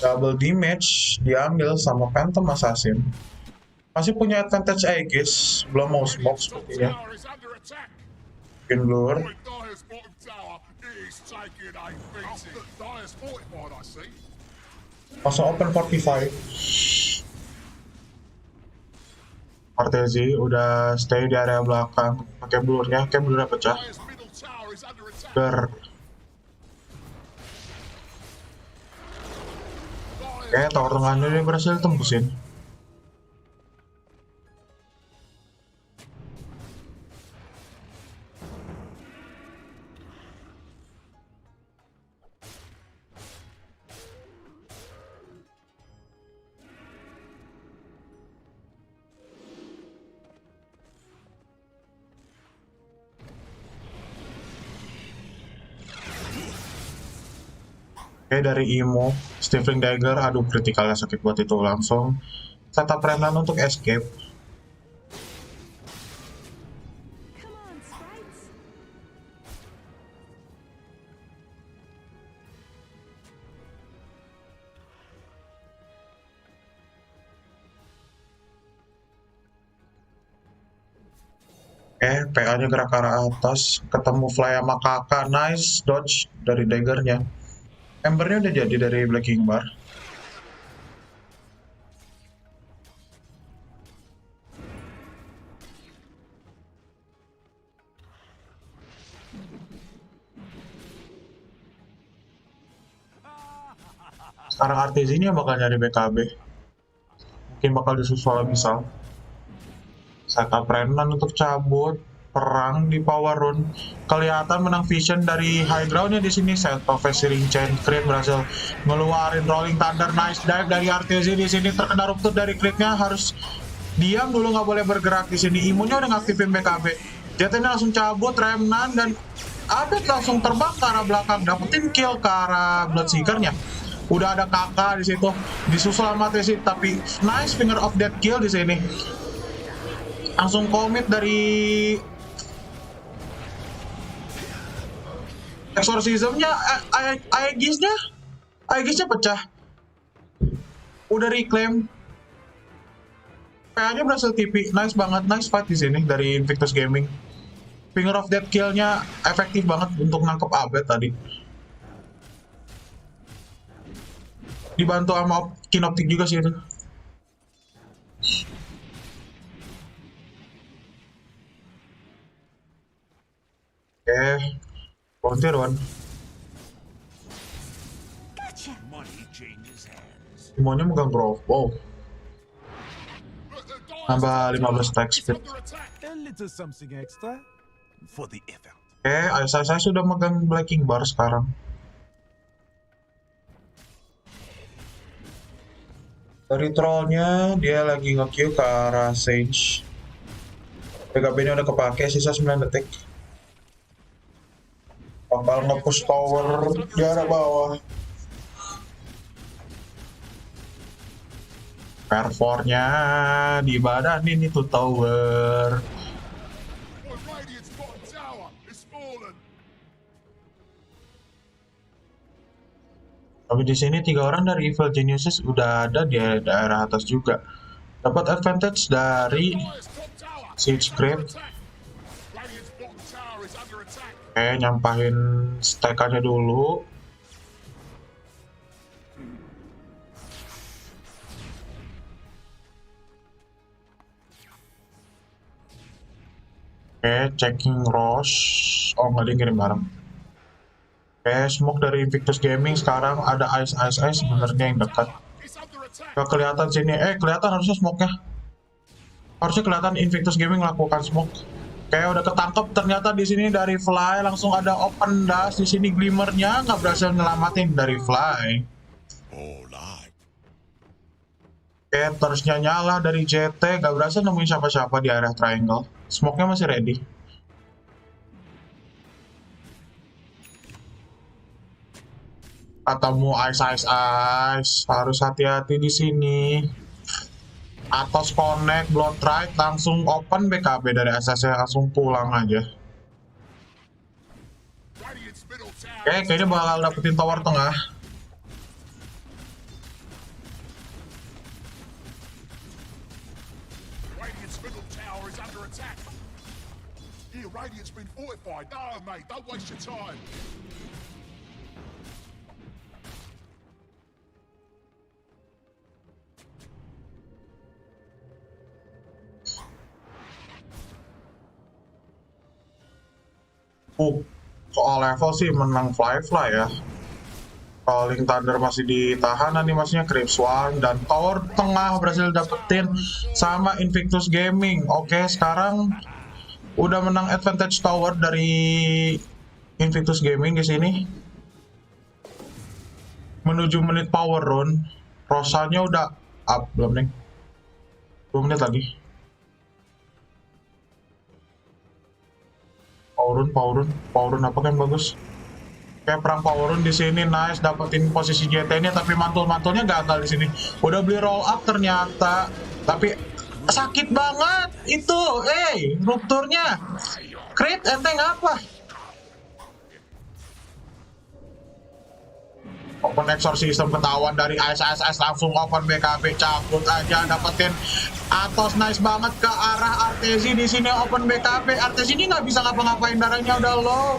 P: Double damage diambil sama Phantom Assassin. Masih punya advantage Aegis, belum mau smoke sepertinya. Bikin blur. Langsung open 45. Artezi udah stay di area belakang pakai blurnya, kayak blurnya pecah. Tower tengahnya dia berhasil tembusin. Dari Imo, Stifling Dagger, aduh kritikalnya sakit buat itu, langsung setup Renan untuk escape. PA-nya gerak ke arah atas, ketemu fly sama kakak, nice dodge dari daggernya. Embernya udah jadi dari Blacking Bar. Sekarang Artezi ini yang bakal nyari BKB. Mungkin bakal disusul misal. Setup Renan untuk cabut. Perang di power rune. Kelihatan menang vision dari high groundnya di sini. Set Professor Chain Crit berhasil ngeluarin Rolling Thunder, nice dive dari Artezi di sini, terkena ruptut dari critnya, harus diam dulu, nggak boleh bergerak di sini. Imunnya udah ngaktifin BKB. JT-nya langsung cabut, Remnant dan Abed langsung terbang ke arah belakang, dapetin kill ke arah Bloodseeker-nya. Udah ada kakak di situ, disusul sama Artezi, tapi nice finger of death kill di sini. Langsung commit dari Exorcism-nya, Aegisnya pecah. Udah reclaim. PA-nya berhasil TP. Nice banget, nice fight di sini dari Invictus Gaming. Finger of Death kill-nya efektif banget untuk nangkep Abed tadi. Dibantu sama Kinoptik juga sih itu. Volunteer one. Imonnya megang growth. Wow. Nambah 15 attack speed. Saya sudah megang Blacking Bar sekarang. Dari trollnya dia lagi nge-Q ke arah Sage. BKB-nya udah kepake, sisa 9 detik. Bakal nge-push tower di arah bawah. Perfornya di badan ini tuh tower. Tapi di sini 3 orang dari Evil Geniuses udah ada di daerah atas juga. Dapat advantage dari Siege Crit. Nyampahin stack-nya dulu. Checking Rosh. Oh, nggak dikirim bareng. Smoke dari Invictus Gaming sekarang ada ice sebenarnya yang dekat. Gak kelihatan sini. Kelihatan harusnya smoke-nya. Harusnya kelihatan Invictus Gaming lakukan smoke. Udah ketangkep ternyata di sini dari Fly, langsung ada open dash di sini, glimmernya nggak berhasil nyelamatin dari Fly. Terusnya nyala dari JT, nggak berhasil nemuin siapa-siapa di area triangle. Smoke-nya masih ready. Ketemu ice. Harus hati-hati di sini. Atos connect, blood right, langsung open BKB dari SS langsung pulang aja. Oke, kayaknya bakal dapetin tower tengah.
J: Radiant's middle tower is under attack. Yeah, Radiant's been fortified. No, mate, don't waste your time.
P: Soal level sih menang fly ya. Calling Thunder masih ditahan animasinya, Creep Swarm, dan tower tengah berhasil dapetin sama Invictus Gaming. Oke, sekarang udah menang advantage tower dari Invictus Gaming di sini. Menuju menit power run, Rosanya udah up belum nih? 2 menit lagi. Power run apa kan bagus? Kayak perang power run di sini, nice, dapetin posisi JT-nya, tapi mantul-mantulnya gagal di sini. Udah beli roll up ternyata, tapi sakit banget itu, rupturnya. Crit ente ngapa? Open exorcism ketahuan dari ISS, langsung open BKB, cabut aja, dapetin Atos, nice banget ke arah Artezi di sini, open BKB. Artezi ini nggak bisa ngapa-ngapain, darahnya udah low.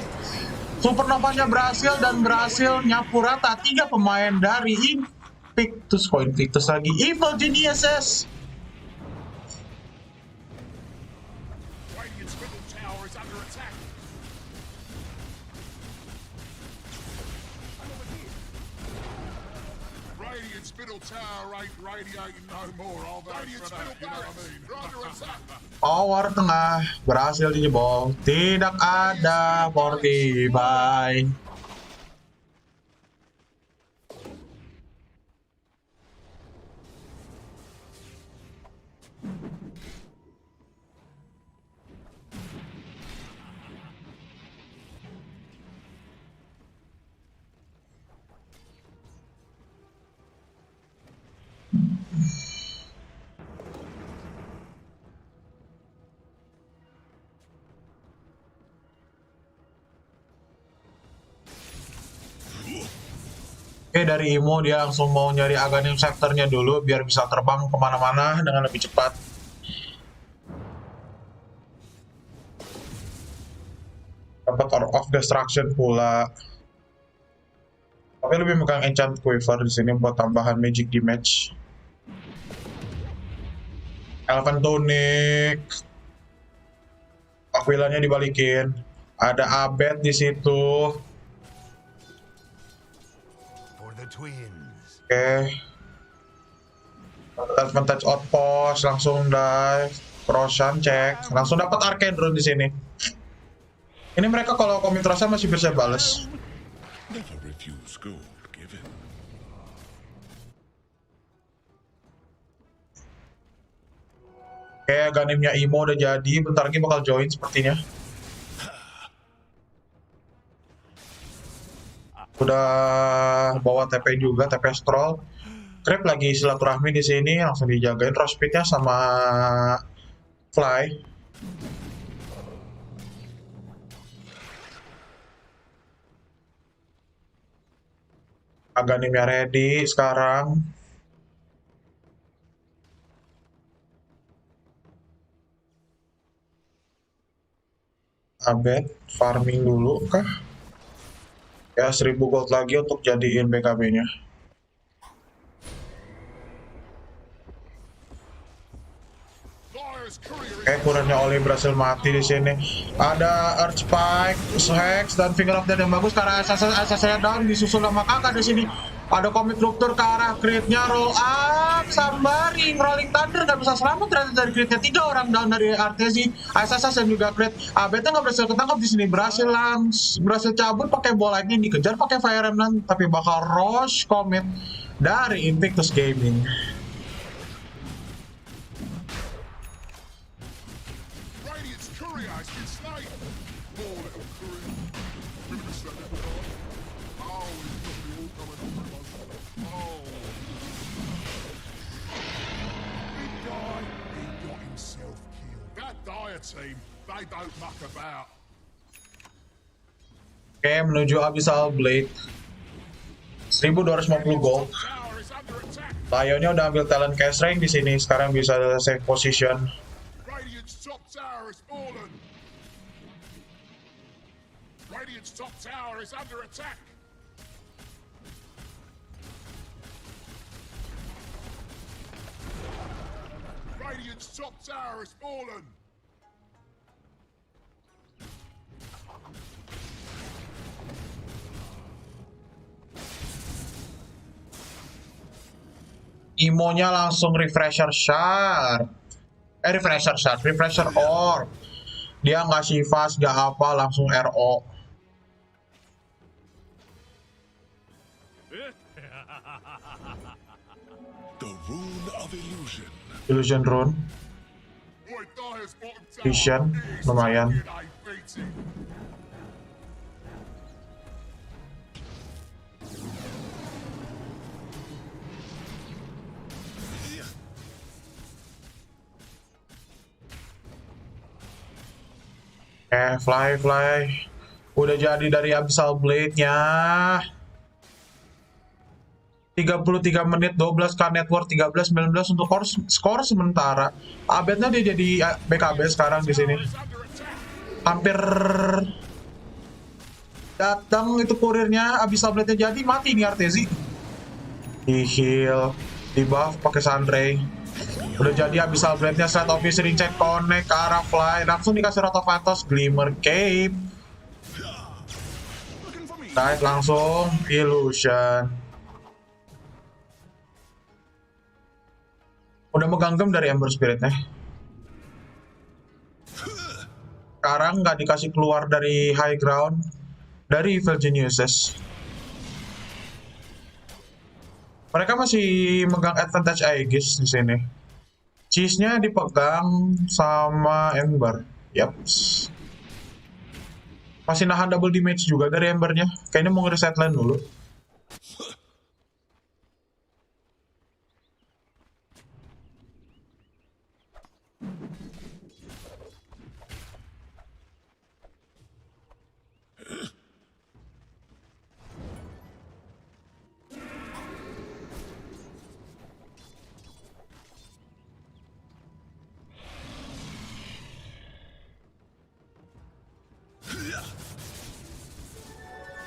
P: Supernovanya berhasil dan berhasil nyapu rata 3 pemain dari Invictus. Invictus lagi, Evil Geniuses. Power tengah berhasil dijebol. Tidak ada Fortify. Dari Imo dia langsung mau nyari Aghanim Scepter-nya dulu biar bisa terbang kemana-mana dengan lebih cepat. Dapat Orb of Destruction pula. Tapi lebih megang Enchant Quiver di sini buat tambahan magic damage. Elven Tunic. Aquilanya dibalikin. Ada Abed di situ. Oke. Advantage outpost, langsung dive, Roshan cek, langsung dapat Arcane Rune di sini. Ini mereka kalau komit Roshan masih bisa bales. Oke, Aghanimnya Imo udah jadi, bentar lagi bakal join sepertinya. Udah bawa TP juga, TP Stroll. Crab lagi silaturahmi di sini, langsung dijagain draw speed-nya sama Fly. Aghanimnya ready sekarang. Abed farming dulu kah? Ya 1000 gold lagi untuk jadiin BKB-nya. Kurangnya Oli berhasil mati di sini. Ada Earth Spike, Hex, dan Finger of Death yang bagus karena SS-nya down, disusul sama kakak di sini. Ada Comic Rupture ke arah crit-nya, roll up, sambaring, Rolling Thunder nggak bisa selamat ternyata dari crit-nya. 3 orang down dari Artezi, SS dan juga crit. Abetnya nggak berhasil ketangkap di sini, berhasil cabut pakai bola ini, dikejar pakai Fire Remnant, tapi bakal rush commit dari Invictus Gaming. Oke, menuju Abyssal Blade. 1250 gold. Lionnya udah ambil talent cash rank di sini, sekarang bisa save position.
J: Radiant's top tower has fallen. Radiant's top tower is under attack. Radiant's top tower has fallen.
P: Imonya langsung refresher shard. Refresher orb. Dia nggak sifas, nggak apa, langsung RO.
J: The rune of illusion.
P: Illusion rune. Vision, lumayan. Fly. Udah jadi dari Abyssal Blade-nya. 33 menit, 12k network, 13-19 untuk skor sementara. Abednya dia jadi BKB sekarang di sini. Hampir datang itu kurirnya, Abyssal Blade-nya jadi, mati nih Artezi. Di heal, di buff pakai Sandray. Udah jadi Abyssal Blade-nya, Slate Officer Chain Connect ke arah Fly, langsung dikasih Rot of Atos, Glimmer Cape. Dive langsung, Illusion. Udah megang gem dari Ember Spirit-nya. Sekarang nggak dikasih keluar dari high ground, dari Evil Geniuses. Mereka masih megang advantage Aegis di sini. Cheese-nya dipegang sama Ember. Yaps. Masih nahan double damage juga dari Ember-nya. Kayaknya mau nge-reset lane dulu.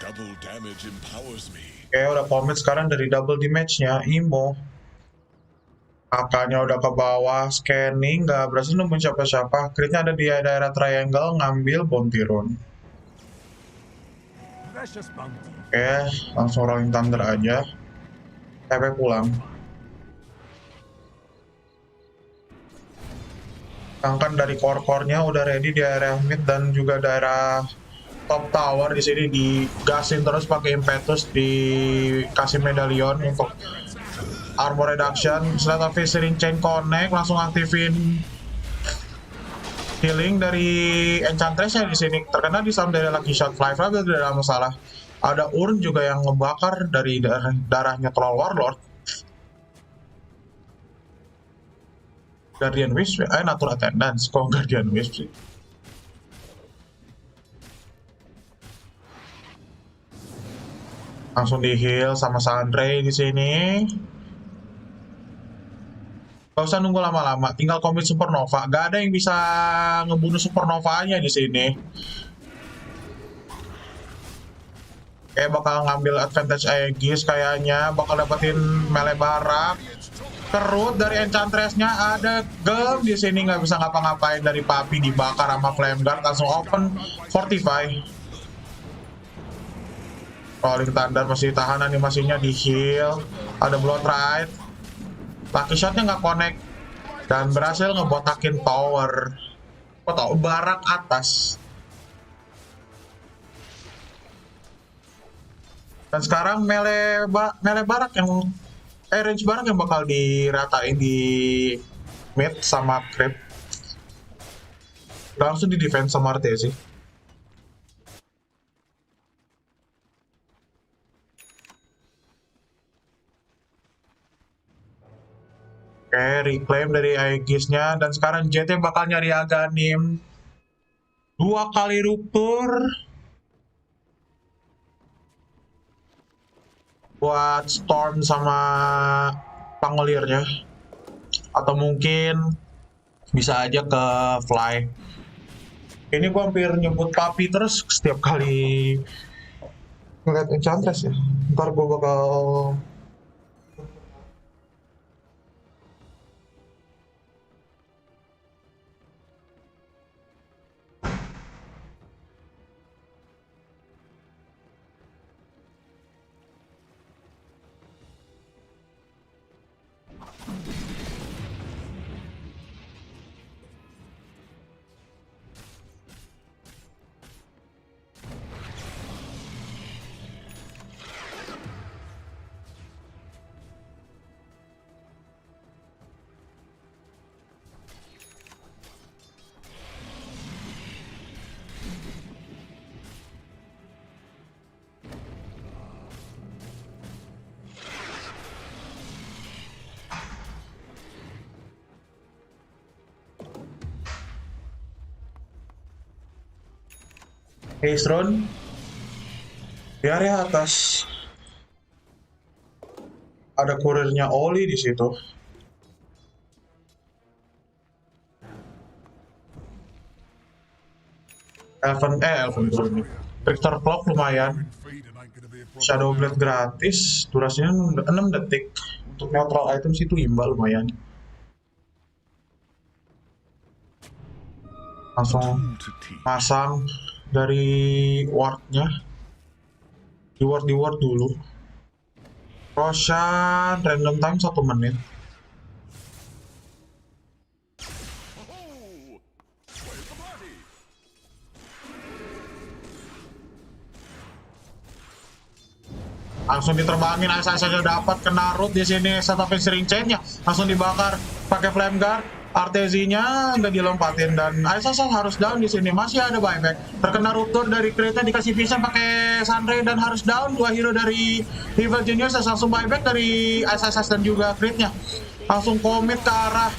J: Double damage empowers me.
P: Oke, udah commit sekarang dari double damage-nya, Imo. Kakaknya udah ke bawah, scanning, nggak berhasil nemuin siapa-siapa. Crit-nya ada di daerah triangle, ngambil bounty rune. Oke, langsung rolling thunder aja. TP pulang. Sedangkan dari core-core-nya udah ready di area mid dan juga daerah top tower di sini digasin terus pakai impetus, dikasih medallion untuk armor reduction. Slate of Viscerin Chain Connect, langsung aktifin healing dari Enchantress-nya di sini. Terkena di sama dari Lucky Shot Fly, tidak ada masalah. Ada urn juga yang ngebakar dari darahnya Troll Warlord. Guardian Wisp, Nature Attendance, kok Guardian Wisp sih? Langsung di heal sama Sandray di sini. Gak usah nunggu lama-lama, tinggal commit Supernova. Gak ada yang bisa ngebunuh Supernovanya di sini. Kayak bakal ngambil advantage Aegis kayaknya, bakal dapetin melee barak. Kerut dari Enchantress-nya, ada gem di sini, nggak bisa ngapa-ngapain dari Papi, dibakar sama Flame Guard, langsung open Fortify. Rolling Thunder masih tahan animasinya, di heal. Ada Blood Ride. Lucky Shot-nya nggak connect dan berhasil ngebotakin tower. Barak atas. Dan sekarang melee barak yang range barak yang bakal diratain di mid sama creep. Langsung di defense sama Artezi. reclaim dari Aegisnya, dan sekarang JT bakal nyari Aghanim. 2 kali ruptur buat Storm sama Pangolirnya, atau mungkin bisa aja ke Fly. Ini gua hampir nyebut Papi terus setiap kali ngeliat Enchantress ya. Ntar gua bakal Throne di area atas. Ada kurirnya Oli di situ. Elven dulu. Victor Clock lumayan. Shadow Blade gratis, durasinya 6 detik. Untuk neutral items itu imbal lumayan. Langsung pasang dari wardnya. Di ward dulu. Roshan random time 1 menit. Langsung diterbangin, saja dapat kena root di sini. Setupin string chain-nya langsung dibakar pakai flame guard. Artesinya nggak dilompatin dan Aisasa harus down di sini. Masih ada buyback. Terkena ruptur dari crate-nya, dikasih vision pakai Sunray dan harus down. 2 hero dari Evil Genius langsung buyback dari Aisasa dan juga crate-nya. Langsung commit ke arah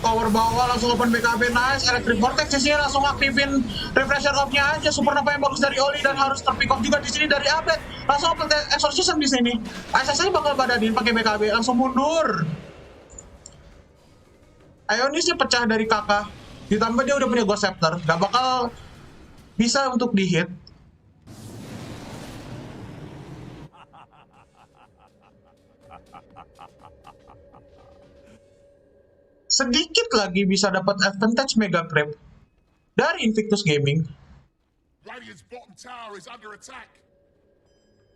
P: tower bawah, langsung open BKB, nice. Electric Vortex di sini langsung aktifin Refresher Orb-nya aja. Supernova yang bagus dari Oli dan harus terpick off juga di sini dari Abed. Langsung open Exorcism di sini. Aisasa bakal badanin pakai BKB, langsung mundur. Ionisnya pecah dari kakak, ditambah dia udah punya Ghost Scepter, gak bakal bisa untuk di-hit. Sedikit lagi bisa dapat advantage Mega Creep dari Invictus Gaming.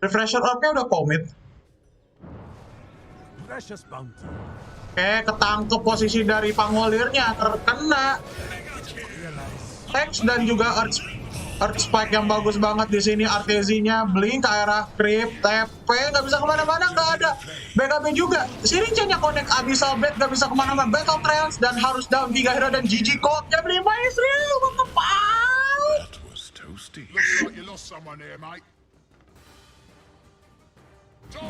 P: Refresher Orb-nya udah commit. Oke, ketangkep posisi dari Pangolirnya, terkena Tex dan juga Earth Spike yang bagus banget di sini. Artesinya blink ke arah creep, TP nggak bisa kemana-mana, nggak ada BKB juga. Syringe-nya connect Abyssal Blade, nggak bisa kemana-mana. Battle Trials dan harus down 3 hero dan GG Code-nya beli Maestro, mantap.
J: Looks like you lost someone here, mate. Dire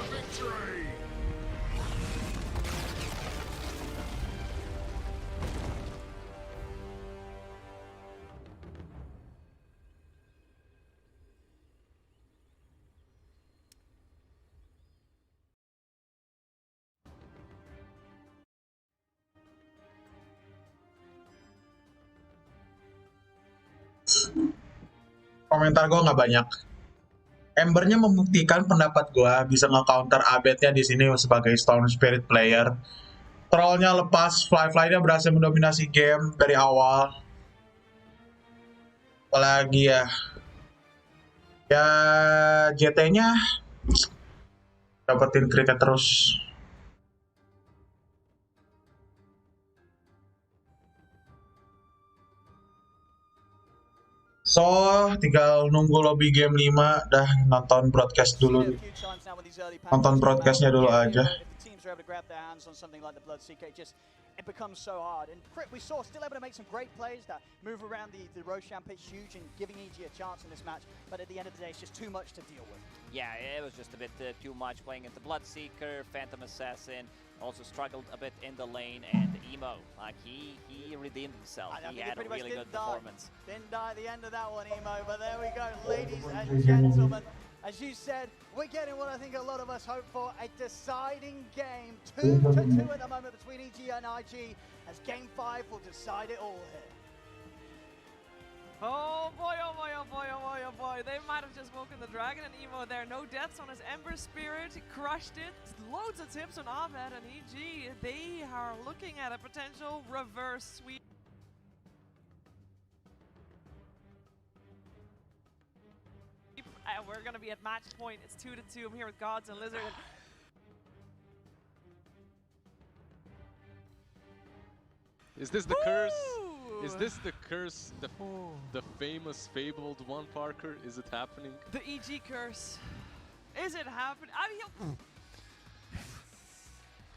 J: victory!
P: Komentar gue nggak banyak. Embernya membuktikan pendapat gue bisa nge-counter Abednya di sini sebagai Storm Spirit player. Trollnya lepas, Fly-Fly-nya berhasil mendominasi game dari awal. Apalagi ya JT-nya dapetin kritik terus. So, tinggal nunggu lobby game 5, dah nonton broadcast dulu. Nonton broadcastnya dulu aja.
F: It becomes so hard, and Crit we saw still able to make some great plays that move around the Roshan pitch, huge and giving EG a chance in this match, but at the end of the day it's just too much to deal with.
A: Yeah, it was just a bit too much playing into Bloodseeker, Phantom Assassin, also struggled a bit in the lane, and Emo, like he redeemed himself.
F: I
A: He
F: think
A: had a
F: pretty much
A: really good
F: didn't die.
A: performance.
F: Didn't die at the end of that one, Emo, but there we go, ladies and gentlemen. As you said, we're getting what I think a lot of us hope for, a deciding game. 2-2 at the moment between EG and IG, as Game 5 will decide it all here.
O: Oh boy, oh boy, oh boy, oh boy, oh boy. They might have just woken the dragon and Emo there. No deaths on his Ember Spirit. He crushed it. Loads of tips on Abed and EG. They are looking at a potential reverse sweep. And we're going to be at match point. It's 2-2. I'm here with Gods and Lizard.
R: Is this the curse? Is this the curse? The famous fabled one, Parker? Is it happening?
O: The EG curse. Is it happening? I mean,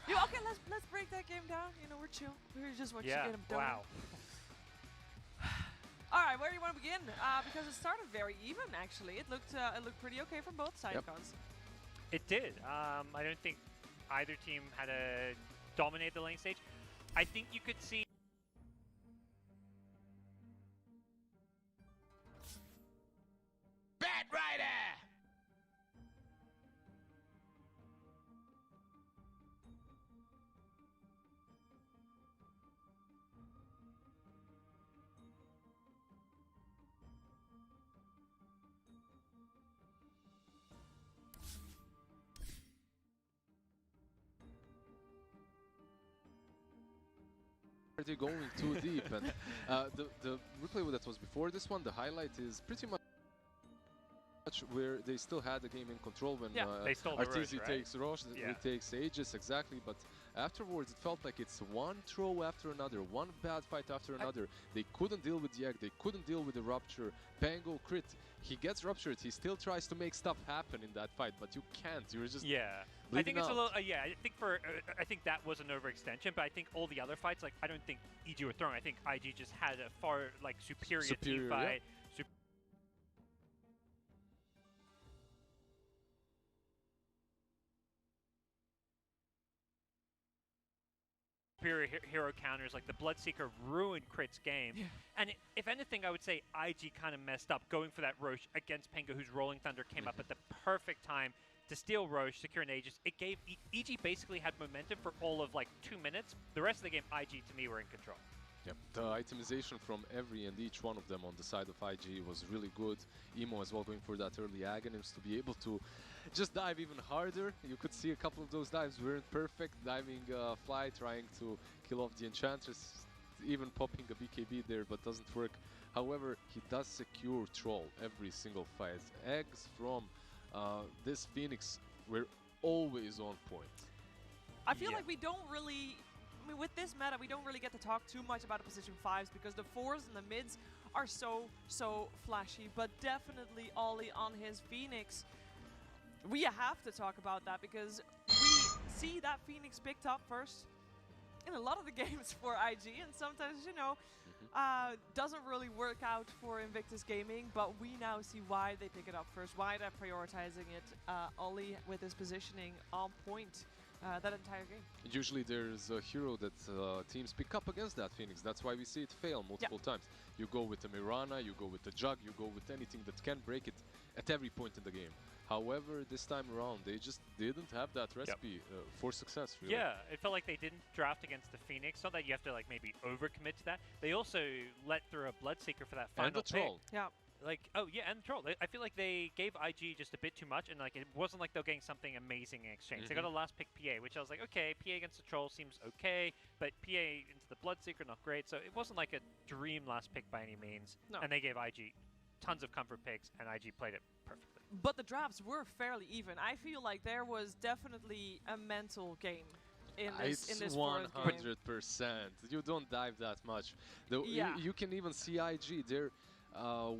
O: okay, let's break that game down. You know, we're chill. We're just watching get him done.
Q: Wow.
O: All right, where do you want to begin? Because it started very even, actually. It looked pretty okay from both side cons.
Q: It did. I don't think either team had a dominate the lane stage. I think you could see
S: Bad Rider!
R: Already going too deep, and the replay that was before this one, the highlight is pretty much where they still had the game in control when
Q: they stole the
R: Arteezy
Q: Roche, right?
R: takes Roche, it takes Aegis, exactly, but afterwards it felt like it's one throw after another, one bad fight after another. They couldn't deal with the egg, they couldn't deal with the rupture. Pango crit, he gets ruptured, he still tries to make stuff happen in that fight, but you can't, you're just
Q: I think it's
R: out.
Q: a little, I think I think that was an overextension, but I think all the other fights, like, I don't think EG were throwing. I think IG just had a far, like, superior team fight. Superior hero counters, like the Bloodseeker ruined Crit's game. And if anything, I would say IG kind of messed up going for that Roche against Penga, whose Rolling Thunder came up at the perfect time to steal Roche, secure an Aegis. It gave EG basically had momentum for all of like 2 minutes. The rest of the game, IG to me were in control.
R: Yep, the itemization from every and each one of them on the side of IG was really good. Emo as well going for that early Aghanims to be able to just dive even harder. You could see a couple of those dives weren't perfect. Diving Fly, trying to kill off the Enchantress, even popping a BKB there, but doesn't work. However, he does secure Troll every single fight. Eggs from this Phoenix were always on point.
O: I feel like we don't really... I mean, with this meta, we don't really get to talk too much about the position 5s because the 4s and the mids are so flashy, but definitely Ollie on his Phoenix. We have to talk about that because we see that Phoenix picked up first in a lot of the games for IG, and sometimes, you know, doesn't really work out for Invictus Gaming, but we now see why they pick it up first, why they're prioritizing it. Ollie with his positioning on point. That entire game.
R: Usually there's a hero that teams pick up against that Phoenix. That's why we see it fail multiple times. You go with the Mirana, you go with the Jug, you go with anything that can break it at every point in the game. However, this time around, they just didn't have that recipe for success, really.
Q: Yeah, it felt like they didn't draft against the Phoenix. Not that you have to like maybe overcommit to that. They also let through a Bloodseeker for that final
R: and the Troll.
Q: pick. Yeah. Like, oh yeah, and the Troll. I feel like they gave IG just a bit too much, and like it wasn't like they were getting something amazing in exchange. They got a last pick PA, which I was like, okay, PA against the Troll seems okay, but PA into the Bloodseeker, not great. So it wasn't like a dream last pick by any means.
O: No.
Q: And they gave IG tons of comfort picks, and IG played it perfectly.
O: But the drafts were fairly even. I feel like there was definitely a mental game in this.
R: It's
O: in this
R: 100%.
O: game.
R: You don't dive that much. You can even see IG. They're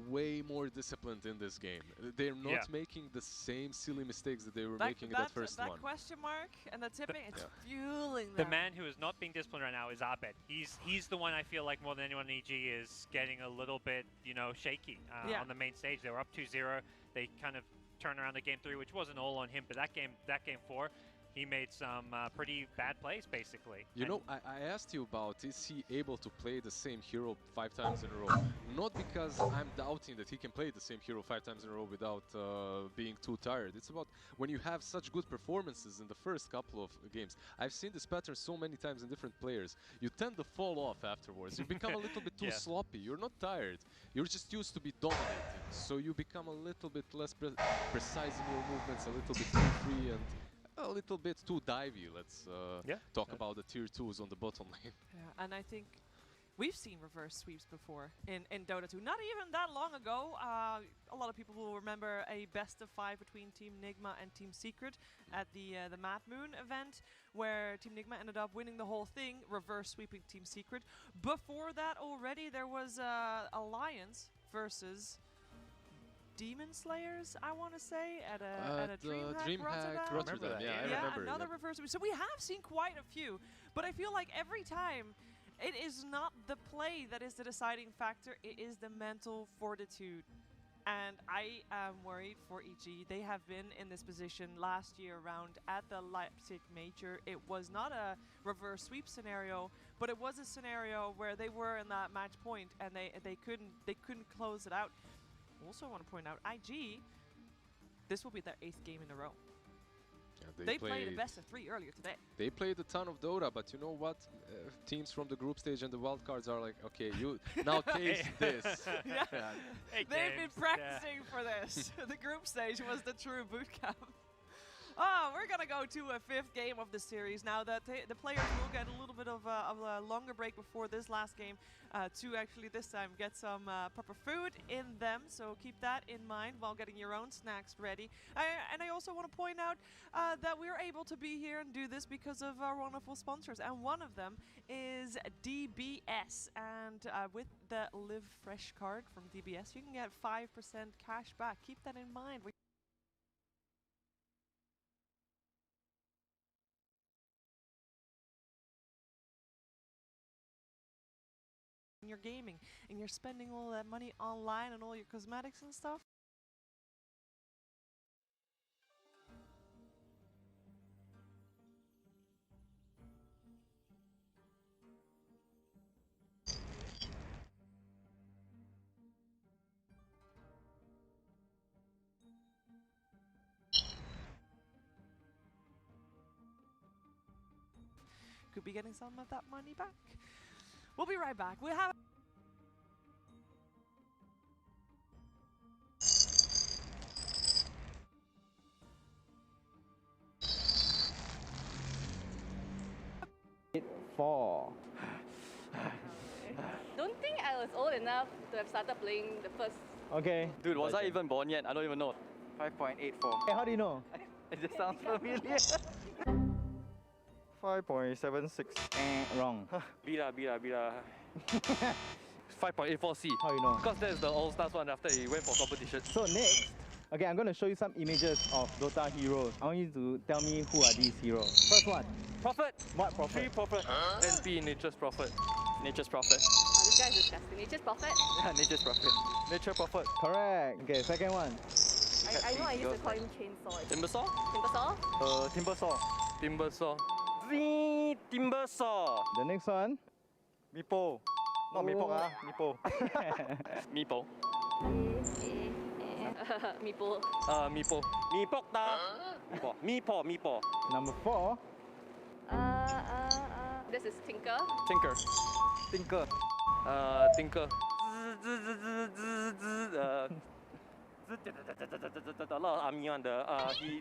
R: way more disciplined in this game. They're not making the same silly mistakes that they were making in that first one.
O: That question mark and the tipping, it's fueling them.
Q: The man who is not being disciplined right now is Abed. He's the one I feel like more than anyone in EG is getting a little bit, you know, shaky on the main stage. They were up 2-0. They kind of turned around to game 3, which wasn't all on him, but that game 4, he made some pretty bad plays, basically.
R: You know, I asked you about, is he able to play the same hero 5 times in a row? Not because I'm doubting that he can play the same hero 5 times in a row without being too tired. It's about when you have such good performances in the first couple of games. I've seen this pattern so many times in different players. You tend to fall off afterwards. You become a little bit too sloppy. You're not tired. You're just used to be dominating. So you become a little bit less precise in your movements, a little bit too free and a little bit too divey. Let's talk about the tier 2s on the bottom lane.
O: Yeah, and I think we've seen reverse sweeps before in Dota 2. Not even that long ago. A lot of people will remember a best of 5 between Team Nigma and Team Secret at the Mad Moon event, where Team Nigma ended up winning the whole thing, reverse sweeping Team Secret. Before that already, there was Alliance versus Demon Slayers, I want to say, at a DreamHack Rotterdam.
R: Yeah, I remember.
O: Another reverse sweep. So we have seen quite a few, but I feel like every time it is not the play that is the deciding factor, it is the mental fortitude. And I am worried for EG. They have been in this position last year round at the Leipzig Major. It was not a reverse sweep scenario, but it was a scenario where they were in that match point and they couldn't close it out. Also want to point out, IG, this will be their 8th game in a row.
R: Yeah,
O: they played a best of 3 earlier today.
R: They played a ton of Dota, but you know what? Teams from the group stage and the wildcards are like, okay, you now taste this.
O: They've been practicing for this. The group stage was the true boot camp. Oh, we're going to go to a 5th game of the series now that the players will get a little bit of a longer break before this last game to actually this time get some proper food in them. So keep that in mind while getting your own snacks ready. And I also want to point out that we're able to be here and do this because of our wonderful sponsors. And one of them is DBS. And with the Live Fresh card from DBS, you can get 5% cash back. Keep that in mind. You're gaming and you're spending all that money online and all your cosmetics and stuff. Could be getting some of that money back. We'll be right back. We have
G: Don't think I was old enough to have started playing the first.
H: Okay.
I: Dude, was I even born yet? I don't even know.
H: 5.84. Hey, how do you know?
I: It just sounds familiar.
H: 5.76. Wrong.
I: B lah. 5.84C.
H: How you know?
I: Because that's the All-Stars one after he went for competition.
H: So next, okay, I'm going to show you some images of Dota heroes. I want you to tell me who are these heroes. First one.
I: Prophet.
H: What Prophet?
I: 3 Prophet. NP, Nature's Prophet. Nature's Prophet.
G: Oh, this guy is disgusting. Nature's Prophet?
I: Yeah, Nature's Prophet. Nature Prophet.
H: Correct. Okay, second one.
G: I know I used to call him Chainsaw.
I: Timbersaw?
G: Timbersaw?
I: Timbersaw. Timbersaw.
H: The next one.
I: Meepo. Not Meepo, Meepo. Meepo.
G: Meepo.
I: Meepo. Meepok ta. Meepo.
H: Number 4.
G: This is Tinker.
I: Tinker.
H: Tinker.
I: A lot of army on the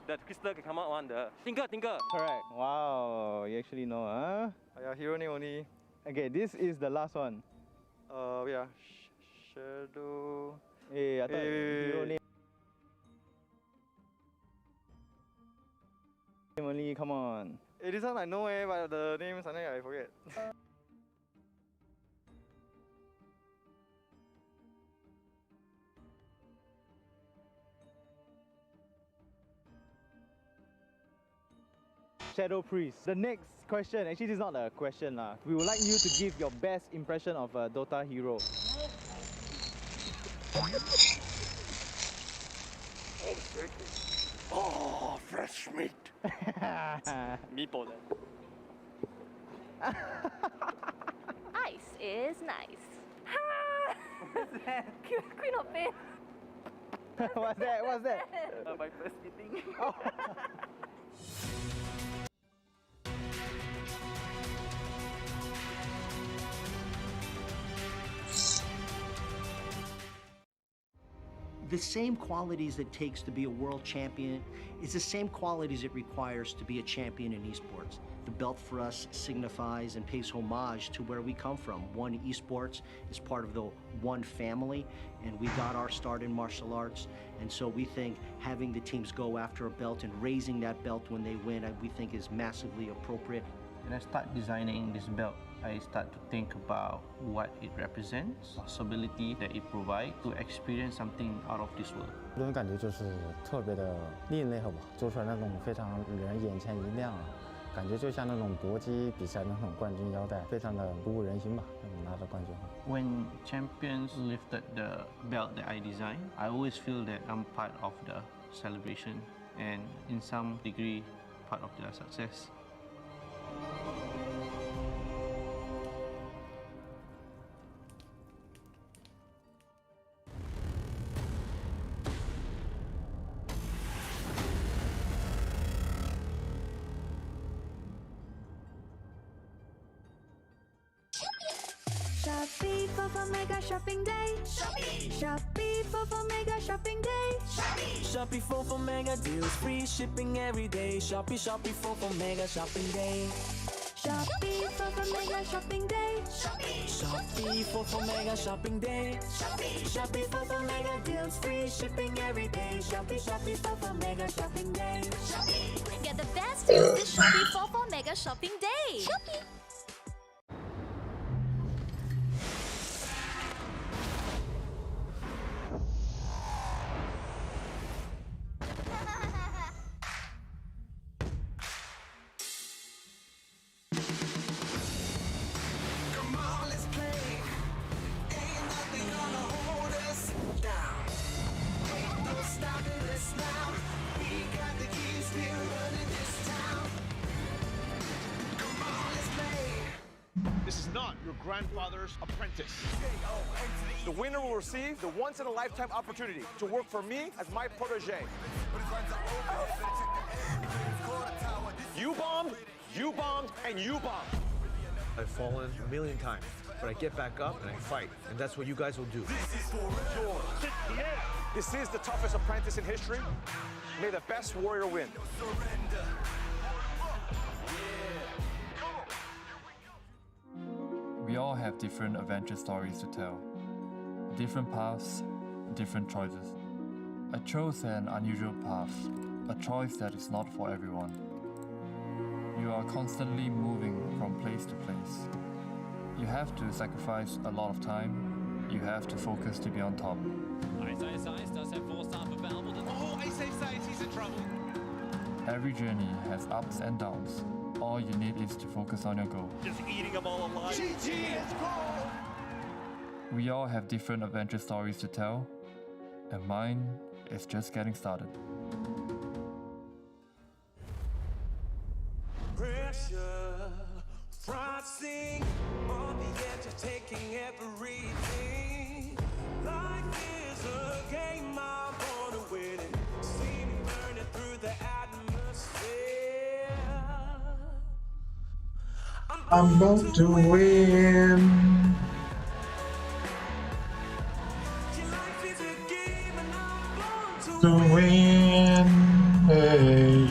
I: the crystal can come out on the Tinker.
H: Correct. Wow, you actually know, huh?
I: Yeah, hero name only.
H: Okay, this is the last one.
I: Yeah. Shadow.
H: Hey, I thought hero name only, come on.
I: Hey, this one I know but the name something I forget.
H: Shadow Priest. The next question, actually this is not a question lah. We would like you to give your best impression of a Dota hero.
S: Oh, fresh meat.
I: Meeple then.
D: Ice is nice.
G: Queen of Pain.
H: What's that? What's that?
I: My first meeting.
H: Oh.
C: The same qualities it takes to be a world champion is the same qualities it requires to be a champion in esports. The belt for us signifies and pays homage to where we come from. One Esports is part of the One family, and we got our start in martial arts, and so we think having the teams go after a belt and raising that belt when they win, we think is massively appropriate.
L: When I start designing this belt, I start to think about what it represents, possibility that it provides to experience something out of this world.
V: 这种感觉就是特别的另类，好吧？做出来那种非常人眼前一亮啊，感觉就像那种搏击比赛那种冠军腰带，非常的鼓舞人心吧。拿着冠军。
L: When champions lifted the belt that I designed, I always feel that I'm part of the celebration and in some degree part of their success.
X: Shopee for Mega Shopping Day. Shopee for Mega Shopping Day.
W: Shopee for Mega deals, free shipping every day. Shopee for Mega Shopping Day.
X: Shopee for Mega Shopping Day.
W: Shopee for Mega Shopping Day.
X: Shopee for Mega deals, free shipping every day. Shopee for Mega Shopping Day.
D: Get the best deals this Shopee for Mega Shopping Day.
W: Come on, let's play. Ain't nothing gonna hold us down. Ain't no stopping us now. We got the keys, we're running this town. Come on, let's play.
K: This is not your grandfather's apprentice. The winner will receive the once-in-a-lifetime opportunity to work for me as my protege. You bombed, and you bombed.
Y: I've fallen a million times, but I get back up and I fight, and that's what you guys will do.
K: This is the toughest apprentice in history. May the best warrior win.
M: We all have different adventure stories to tell. Different paths, different choices. I chose an unusual path, a choice that is not for everyone. You are constantly moving from place to place. You have to sacrifice a lot of time. You have to focus to be on top.
N: Ice does have 4-star for Valve. Oh, Ice he's in trouble.
M: Every journey has ups and downs. All you need is to focus on your goal.
I: Just eating them all alive.
K: GG, let's go!
M: We all have different adventure stories to tell, and mine is just getting started.
W: Pressure, rising on the edge of taking everything. Life is a game I'm born to win it. See me burning through the atmosphere.
P: I'm going to win. To win. Hey.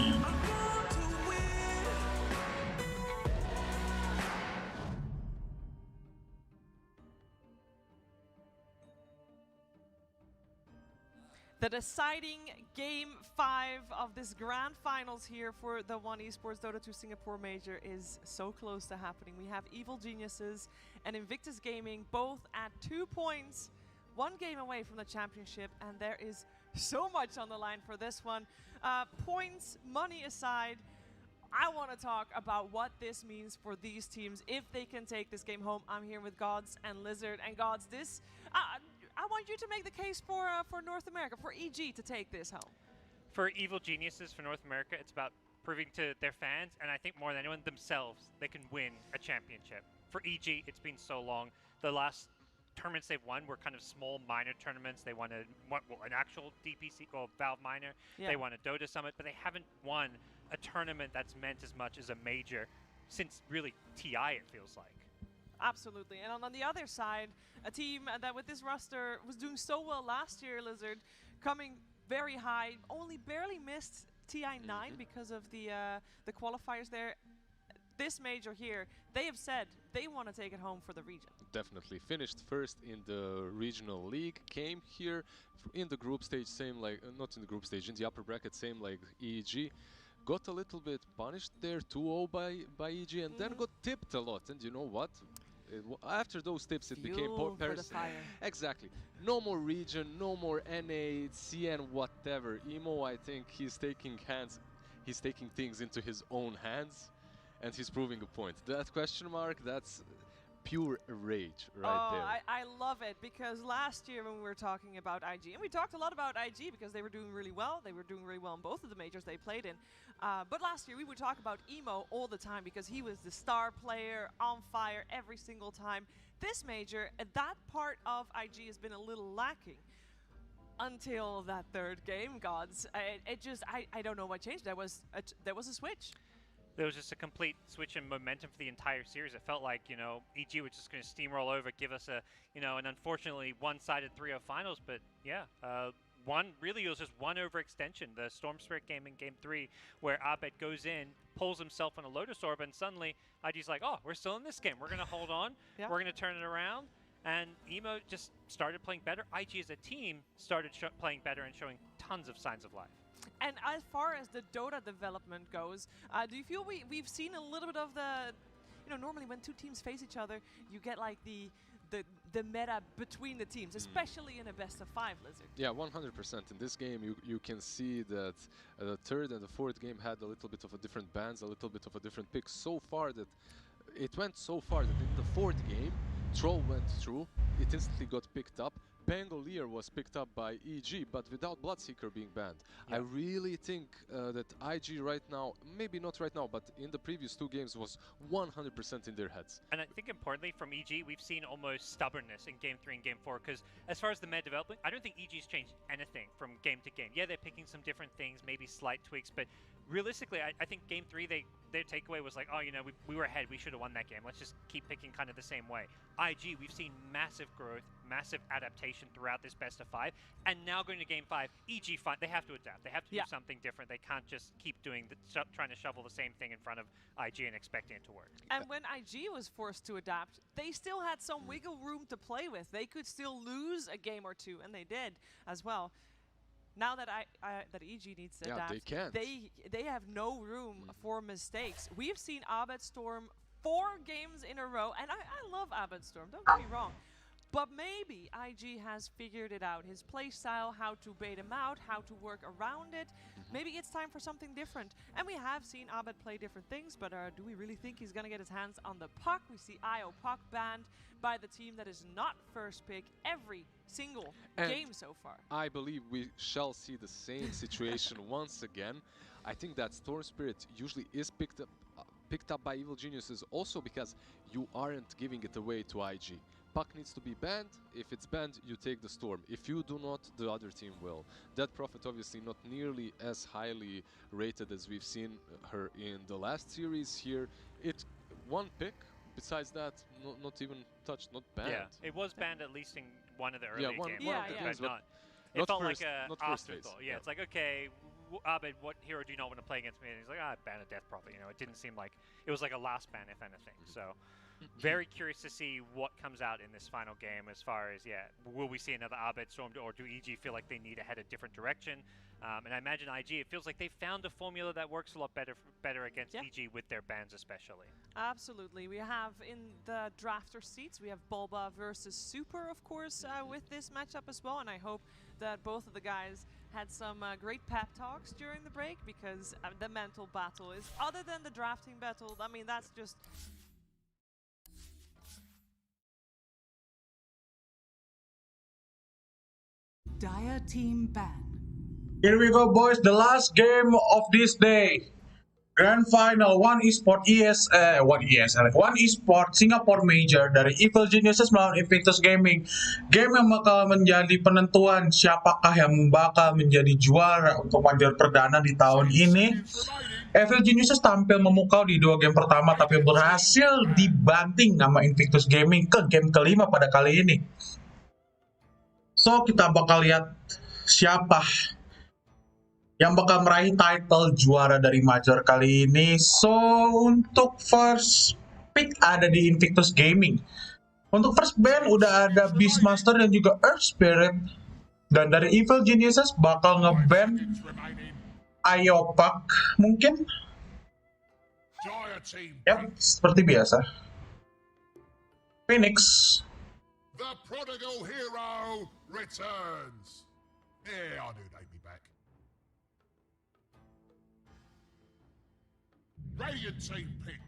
O: The deciding Game 5 of this grand finals here for the One Esports Dota 2 Singapore Major is so close to happening. We have Evil Geniuses and Invictus Gaming both at 2 points, 1 game away from the championship, and there is so much on the line for this one. Points, money aside, I want to talk about what this means for these teams if they can take this game home. I'm here with Gods and Lizard, and Gods, this I want you to make the case for North America, for EG to take this home.
Q: For Evil Geniuses for North America, it's about proving to their fans, and I think more than anyone themselves, they can win a championship. For EG, it's been so long. The last tournaments they've won were kind of small, minor tournaments. They won an actual DPC, or Valve Minor.
O: Yeah.
Q: They won a Dota Summit, but they haven't won a tournament that's meant as much as a major since really TI, it feels like.
O: Absolutely. And on the other side, a team that with this roster was doing so well last year, Lizard, coming very high, only barely missed TI9 because of the qualifiers there. This major here, they have said they want to take it home for the region.
R: Definitely finished first in the regional league, came here in the group stage, same like, not in the group stage, in the upper bracket, same like EG. Got a little bit punished there, 2-0 by EG, and then got tipped a lot. And you know what? After those tips, it became exactly. No more region, no more NA, CN, whatever. Emo, I think he's taking things into his own hands, and he's proving a point. That question mark, that's pure rage right there.
O: I love it, because last year when we were talking about IG, and we talked a lot about IG because they were doing really well. They were doing really well in both of the majors they played in. But last year we would talk about Emo all the time because he was the star player, on fire every single time. This major, that part of IG has been a little lacking until that third game, gods. I don't know what changed. There was a switch.
Q: There was just a complete switch in momentum for the entire series. It felt like, you know, EG was just going to steamroll over, give us a, you know, an unfortunately one-sided 3-0 finals. But yeah, it was just one overextension. The Storm Spirit game in Game 3, where Abed goes in, pulls himself on a Lotus Orb, and suddenly IG's like, oh, we're still in this game. We're going to hold on.
O: Yeah.
Q: We're going to turn it around. And Emo just started playing better. IG as a team started playing better and showing tons of signs of life.
O: And as far as the Dota development goes, do you feel we've seen a little bit of the, you know, normally when two teams face each other, you get like the meta between the teams, especially in a best-of-5, Lizard.
R: Yeah, 100%. In this game, you can see that the third and the fourth game had a little bit of a different bans, a little bit of a different pick. So far that it went so far that in the fourth game, Troll went through, it instantly got picked up. Pangolier was picked up by EG, but without Bloodseeker being banned. Yeah. I really think that IG right now, maybe not right now, but in the previous two games was 100% in their heads.
Q: And I think importantly from EG, we've seen almost stubbornness in Game 3 and Game 4, because as far as the meta development, I don't think EG's changed anything from game to game. Yeah, they're picking some different things, maybe slight tweaks, but realistically, I think Game 3, their takeaway was like, oh, you know, we were ahead, we should have won that game. Let's just keep picking kind of the same way. IG, we've seen massive growth, massive adaptation throughout this best-of-5, and now going to Game 5, EG, they have to adapt. They have to do something different. They can't just keep doing trying to shovel the same thing in front of IG and expecting it to work.
O: And when IG was forced to adapt, they still had some wiggle room to play with. They could still lose a game or two, and they did as well. Now that that EG needs to adapt,
R: they can't.
O: They have no room for mistakes. We've seen Abed Storm 4 games in a row, and I love Abed Storm, don't get me wrong. But maybe IG has figured it out, his play style, how to bait him out, how to work around it. Maybe it's time for something different. And we have seen Abed play different things, but do we really think he's going to get his hands on the puck? We see IO Puck banned by the team that is not first pick every single game so far.
R: I believe we shall see the same situation once again. I think that Storm Spirit usually is picked up by Evil Geniuses also because you aren't giving it away to IG. Puck needs to be banned. If it's banned, you take the Storm. If you do not, the other team will. That Prophet obviously not nearly as highly rated as we've seen her in the last series here. It one pick. Besides that, not even touched, not banned.
Q: Yeah, it was banned at least in one of the early games.
R: Games,
Q: but it felt like an afterthought. Yeah, it's like, okay, Abed, what hero do you not want to play against me? And he's like, ban a Death Prophet. You know, it didn't seem like it was like a last ban, if anything. So. Very curious to see what comes out in this final game as far as, will we see another Abed Storm, or do EG feel like they need to head a different direction? And I imagine IG, it feels like they found a formula that works a lot better against EG with their bans especially.
O: Absolutely. We have in the drafter seats, we have Bulba versus Super, of course, with this matchup as well. And I hope that both of the guys had some great pep talks during the break, because the mental battle is, other than the drafting battle, I mean, that's just...
B: Dire team ban.
P: Here we go, boys. The last game of this day. Grand Final One Esport Singapore Major dari Evil Geniuses melawan Invictus Gaming. Game yang bakal menjadi penentuan siapakah yang bakal menjadi juara untuk Major perdana di tahun ini. Evil Geniuses tampil memukau di 2 game pertama tapi berhasil dibanting sama Invictus Gaming ke game kelima pada kali ini. So kita bakal lihat siapa yang bakal meraih title juara dari Major kali ini. So, untuk first pick ada di Invictus Gaming. Untuk first ban udah ada Beastmaster dan juga Earth Spirit. Dan dari Evil Geniuses bakal ngeban Iopak mungkin. Yap, seperti biasa. Phoenix.
S: The prodigal hero returns. Yeah, I knew they'd be back. Radiant team pick.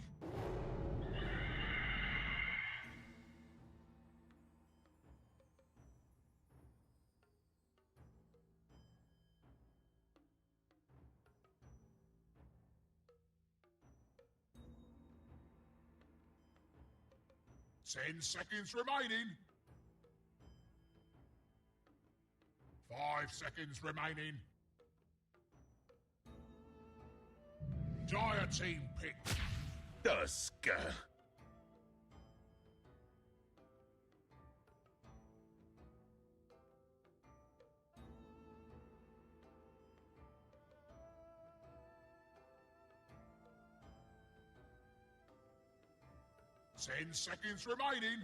S: Ten seconds remaining. 5 seconds remaining. Dire team pick. Dusker. Ten seconds remaining.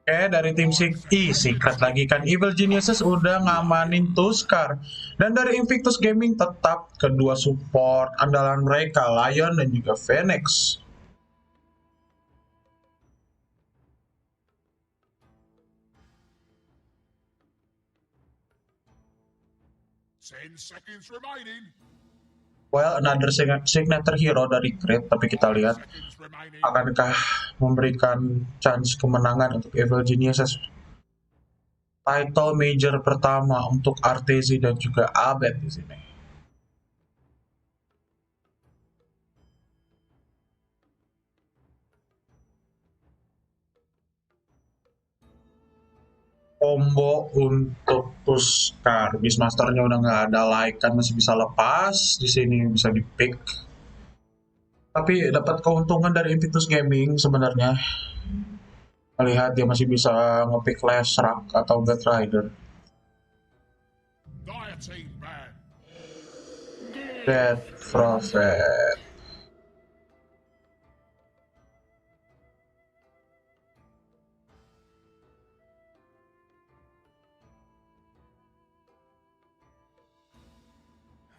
P: Dari tim Secret lagi kan Evil Geniuses udah ngamanin Tuskar. Dan dari Invictus Gaming tetap kedua support andalan mereka, Lion dan juga Phoenix.
S: Ten seconds remaining.
P: Well, another signature hero dari Creed, tapi kita lihat akankah memberikan chance kemenangan untuk Evil Geniuses. Title major pertama untuk Artezi dan juga Abed di sini. Combo untuk Tuskar. Beastmasternya udah nggak ada, like kan masih bisa lepas. Di sini bisa di pick. Tapi dapat keuntungan dari Invictus Gaming sebenarnya. Melihat dia masih bisa ngepick Flash Rock atau Bat Rider. Dead Prophet.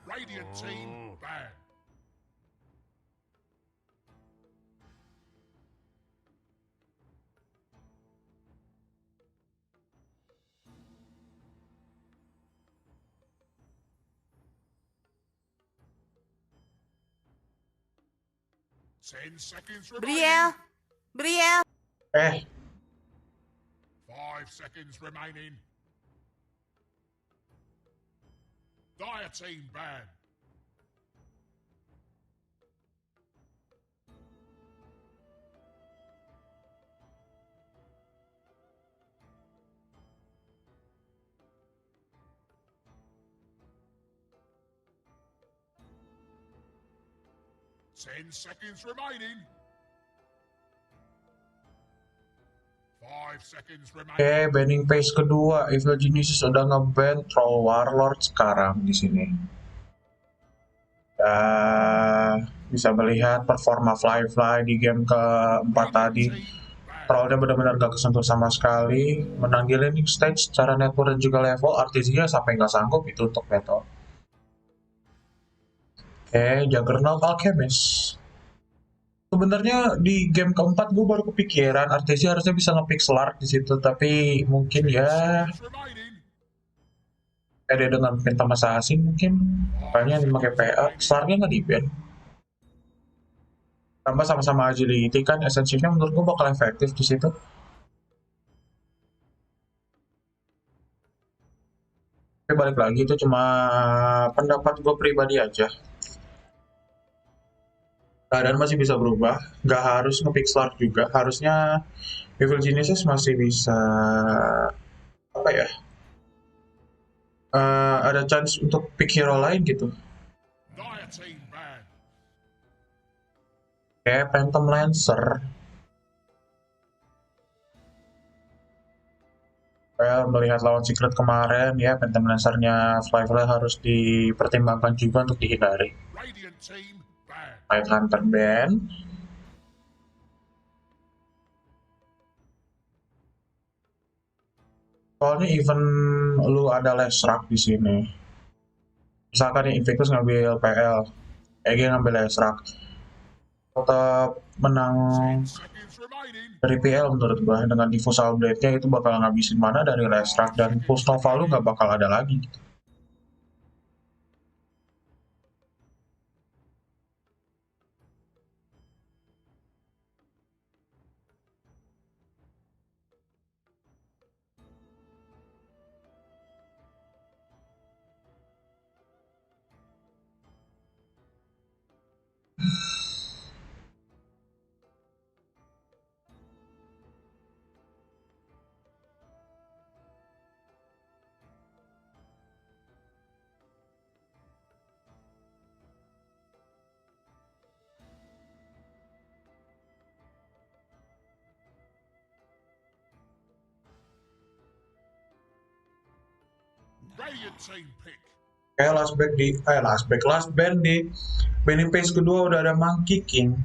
S: Radiant team ban. Ten seconds remaining.
X: Brielle.
S: 5 seconds remaining. Dire team ban. Ten seconds remaining. 5 seconds remaining.
P: Banning phase kedua, Evil Geniuses udah nge-ban Troll Warlord sekarang di sini. Bisa melihat performa Fly di game keempat tadi. Trollnya benar-benar gak kesentuh sama sekali. Menang di laning stage secara network dan juga level. Artisia sampai nggak sanggup itu untuk battle. Juggernaut Alchemist. Sebenarnya di game keempat gue baru kepikiran Artesia harusnya bisa ngepick Slark di situ, tapi mungkin ya ada dengan Phantom Assassin mungkin, makanya dipakai PA. Slarknya nggak di-ban. Tambah sama-sama agility kan, esensinya menurut gue bakal efektif di situ. Tapi balik lagi itu cuma pendapat gue pribadi aja. Keadaan masih bisa berubah, nggak harus nge-pick Slark juga. Harusnya Evil Geniuses masih bisa apa ya? Ada chance untuk pick hero lain gitu. Kayak Phantom Lancer. Well, melihat lawan Secret kemarin ya, Phantom Lancer-nya Fly harus dipertimbangkan juga untuk dihindari. Fight Hunter ban. Soalnya even lu ada Lesrak di sini. Misalkan nih Invictus ngambil PL, EG ngambil Lesrak. Tetap menang dari PL menurut gua dengan Diffusal Blade-nya itu bakal ngabisin mana dari Lesrak dan Pulse Nova lu nggak bakal ada lagi gitu. Kayak last band di banning phase kedua udah ada Monkey King.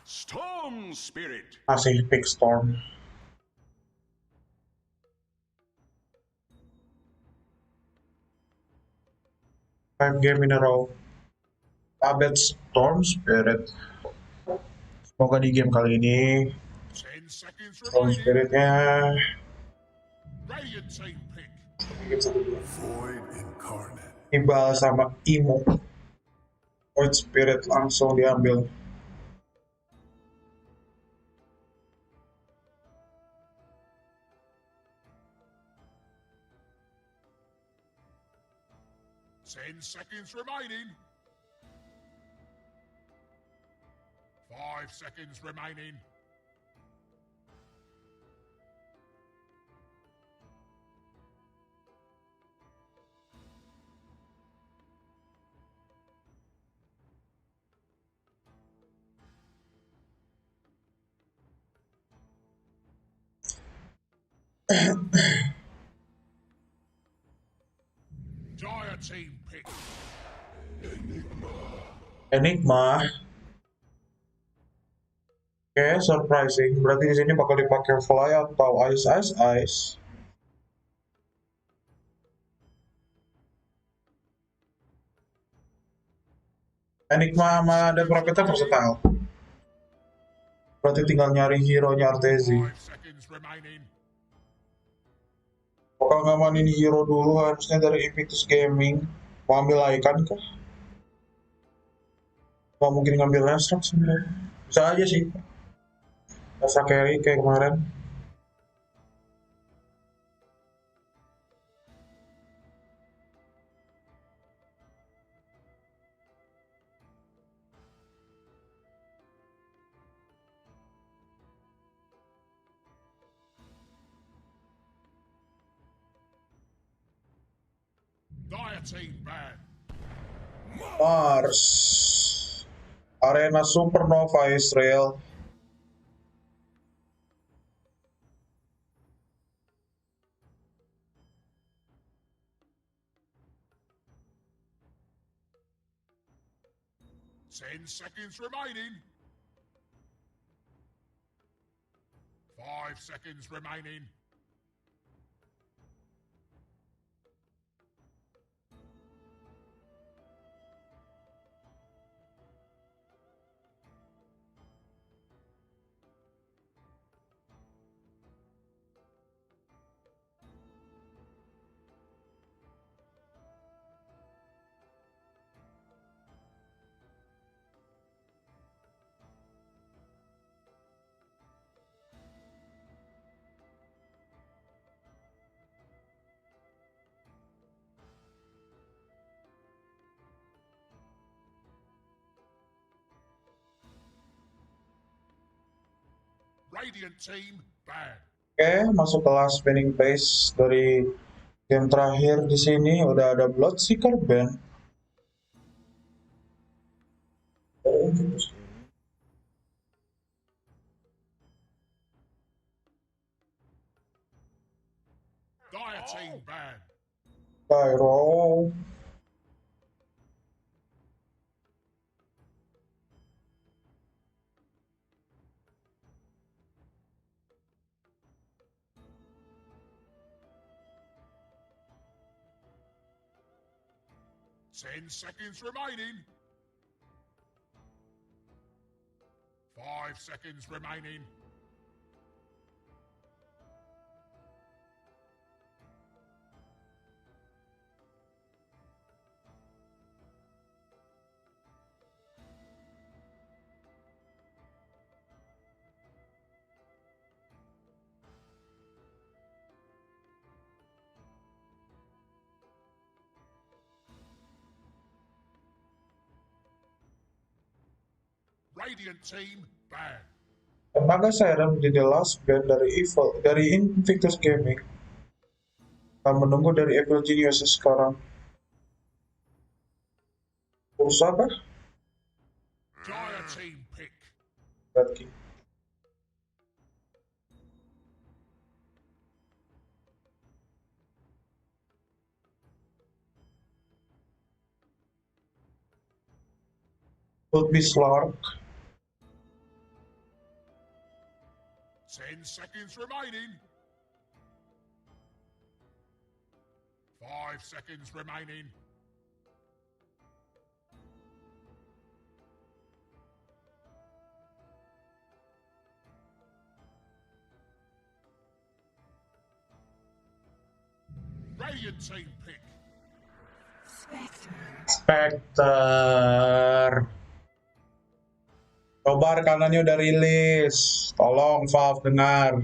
S: Storm Spirit.
P: Masih pick Storm. Five game in a row. Abet Storm Spirit. Semoga di game kali ini Storm Spirit-nya ibal sama Imo. Void Spirit langsung diambil.
S: Seconds remaining. 5 seconds remaining. Dire team pick.
P: Enigma. Oke, surprising. Berarti di sini bakal dipakai Fly atau Ice. Enigma sama dan Profitnya versatile. Berarti tinggal nyari hero-nya Artezi. Bakal ngamanin hero dulu harusnya dari Invictus Gaming. Mau ambil Icon kah? Mau mungkin ngambil Lesrak sebenarnya. Bisa aja sih. Rasa carry kayak kemarin.
S: Dire team ban.
P: Mars. Arena Supernova Israel.
S: Ten seconds remaining. 5 seconds remaining. Radiant team ban.
P: Oke, masuk ke last winning phase dari game terakhir di sini. Udah ada Bloodseeker ban.
S: Dire team ban.
P: Pyro.
S: Ten seconds remaining. 5 seconds remaining. Radiant team ban.
P: Tenaga Siren menjadi last ban dari Invictus Gaming. Kita menunggu dari Evil Genius sekarang. Urus apa?
S: Dire team pick.
P: Berarti. Could be Slark.
S: 10 seconds remaining. 5 seconds remaining. Radiant team pick.
P: Spectre. Coba rekanannya udah rilis. Tolong Valve dengar.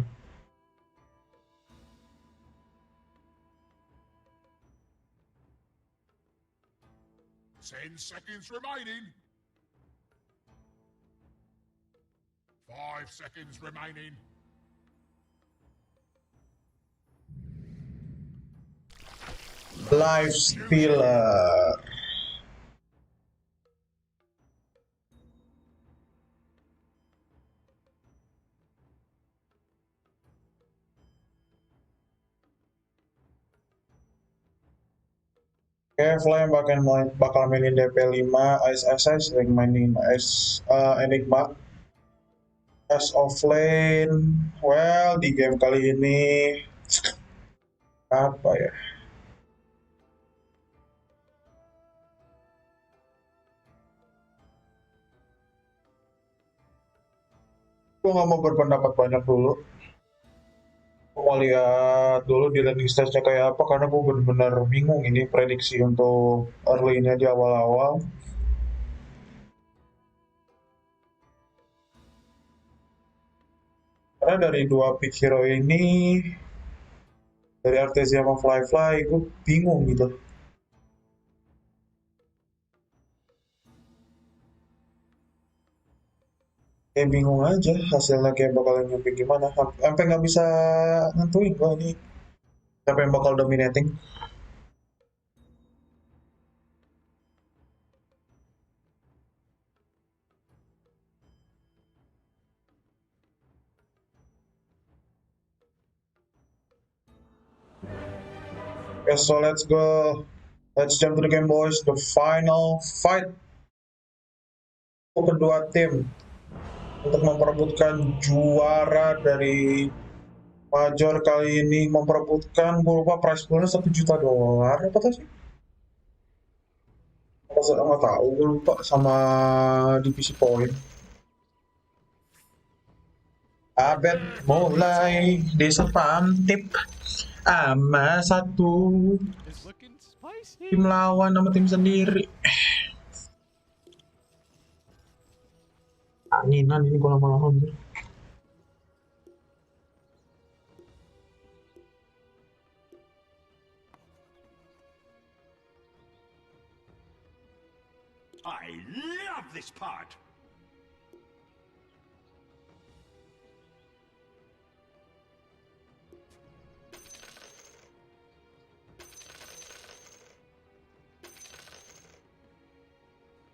S: Ten seconds remaining. 5 seconds remaining.
P: Life Stealer. Oke, Flame bakal mainin DP5, Ice SS, yang mainin Enigma. As of lane, well di game kali ini apa ya? Gue nggak mau berpendapat banyak dulu. Gue mau lihat dulu di landing stage-nya kayak apa, karena gue benar-benar bingung ini prediksi untuk early-nya di awal-awal. Karena dari dua pick hero ini, dari Artesia sama Fly, gue bingung gitu. Kayak bingung aja hasilnya kayak bakalan nyampe gimana. Sampai nggak bisa nentuin gue ini siapa yang bakal dominating. Okay, so let's go. Let's jump to the game, boys. The final fight untuk kedua tim untuk memperebutkan juara dari Major kali ini, memperebutkan, gue lupa prize poolnya $1 juta apa tuh sih? Nggak tahu, gue lupa, sama divisi poin. Abed mulai disepantip sama satu tim lawan sama tim sendiri. Anginan ini gue lama-lama anjir.
B: I love this part.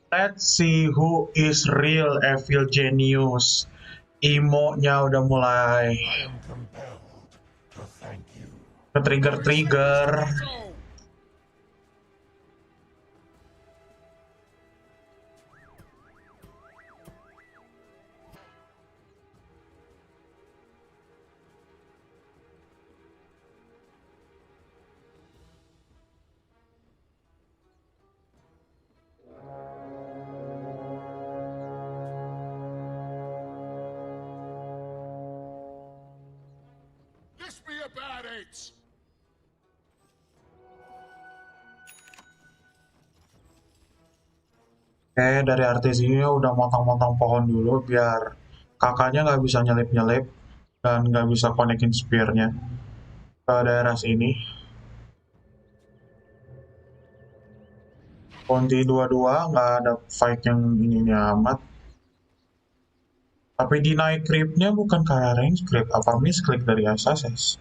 P: Let's see who is real evil genius. Imo-nya udah mulai trigger.
S: This be a bad eight.
P: Oke, dari artesinya udah motong-motong pohon dulu biar kakaknya nggak bisa nyelip-nyelip dan nggak bisa konekin spear-nya ke daerah sini. Konti 22 nggak ada fight yang ini amat. Tapi deny creep-nya bukan karena range creep, apa misclick dari SSS?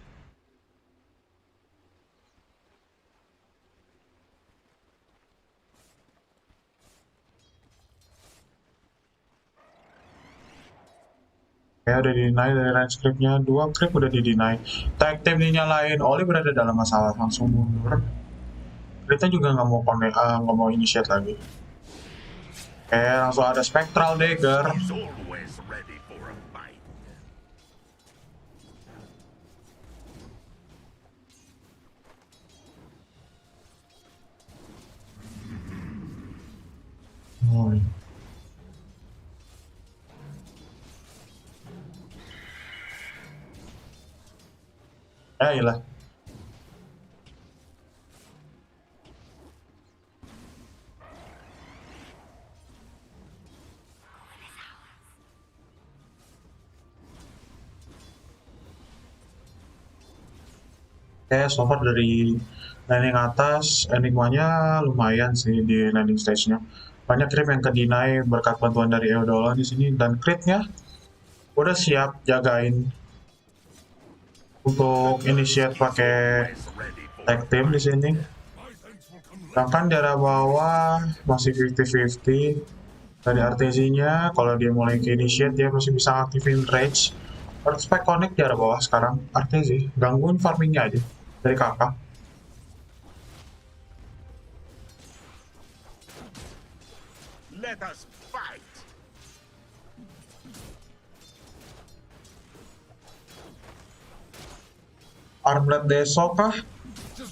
P: Ya udah di-deny dari range creep-nya, 2 creep udah di-deny. Tag team dinyalain, Oli berada dalam masalah, langsung mundur. Kita juga nggak mau initiate lagi. Oke, langsung ada Spectral Dagger. Ya iyalah. So far dari landing atas, enigmanya lumayan sih di landing stage-nya. Banyak creep yang ke-deny berkat bantuan dari Eodola di sini, dan crit-nya udah siap jagain untuk initiate pakai tag team di sini. Sedangkan di arah bawah masih 50-50 dari artesinya. Kalau dia mulai ke initiate, dia masih bisa aktifin rage. Spike connect di arah bawah sekarang. Artesi gangguin farmingnya aja dari kakak.
S: Let us fight.
P: Armlet Deso kah?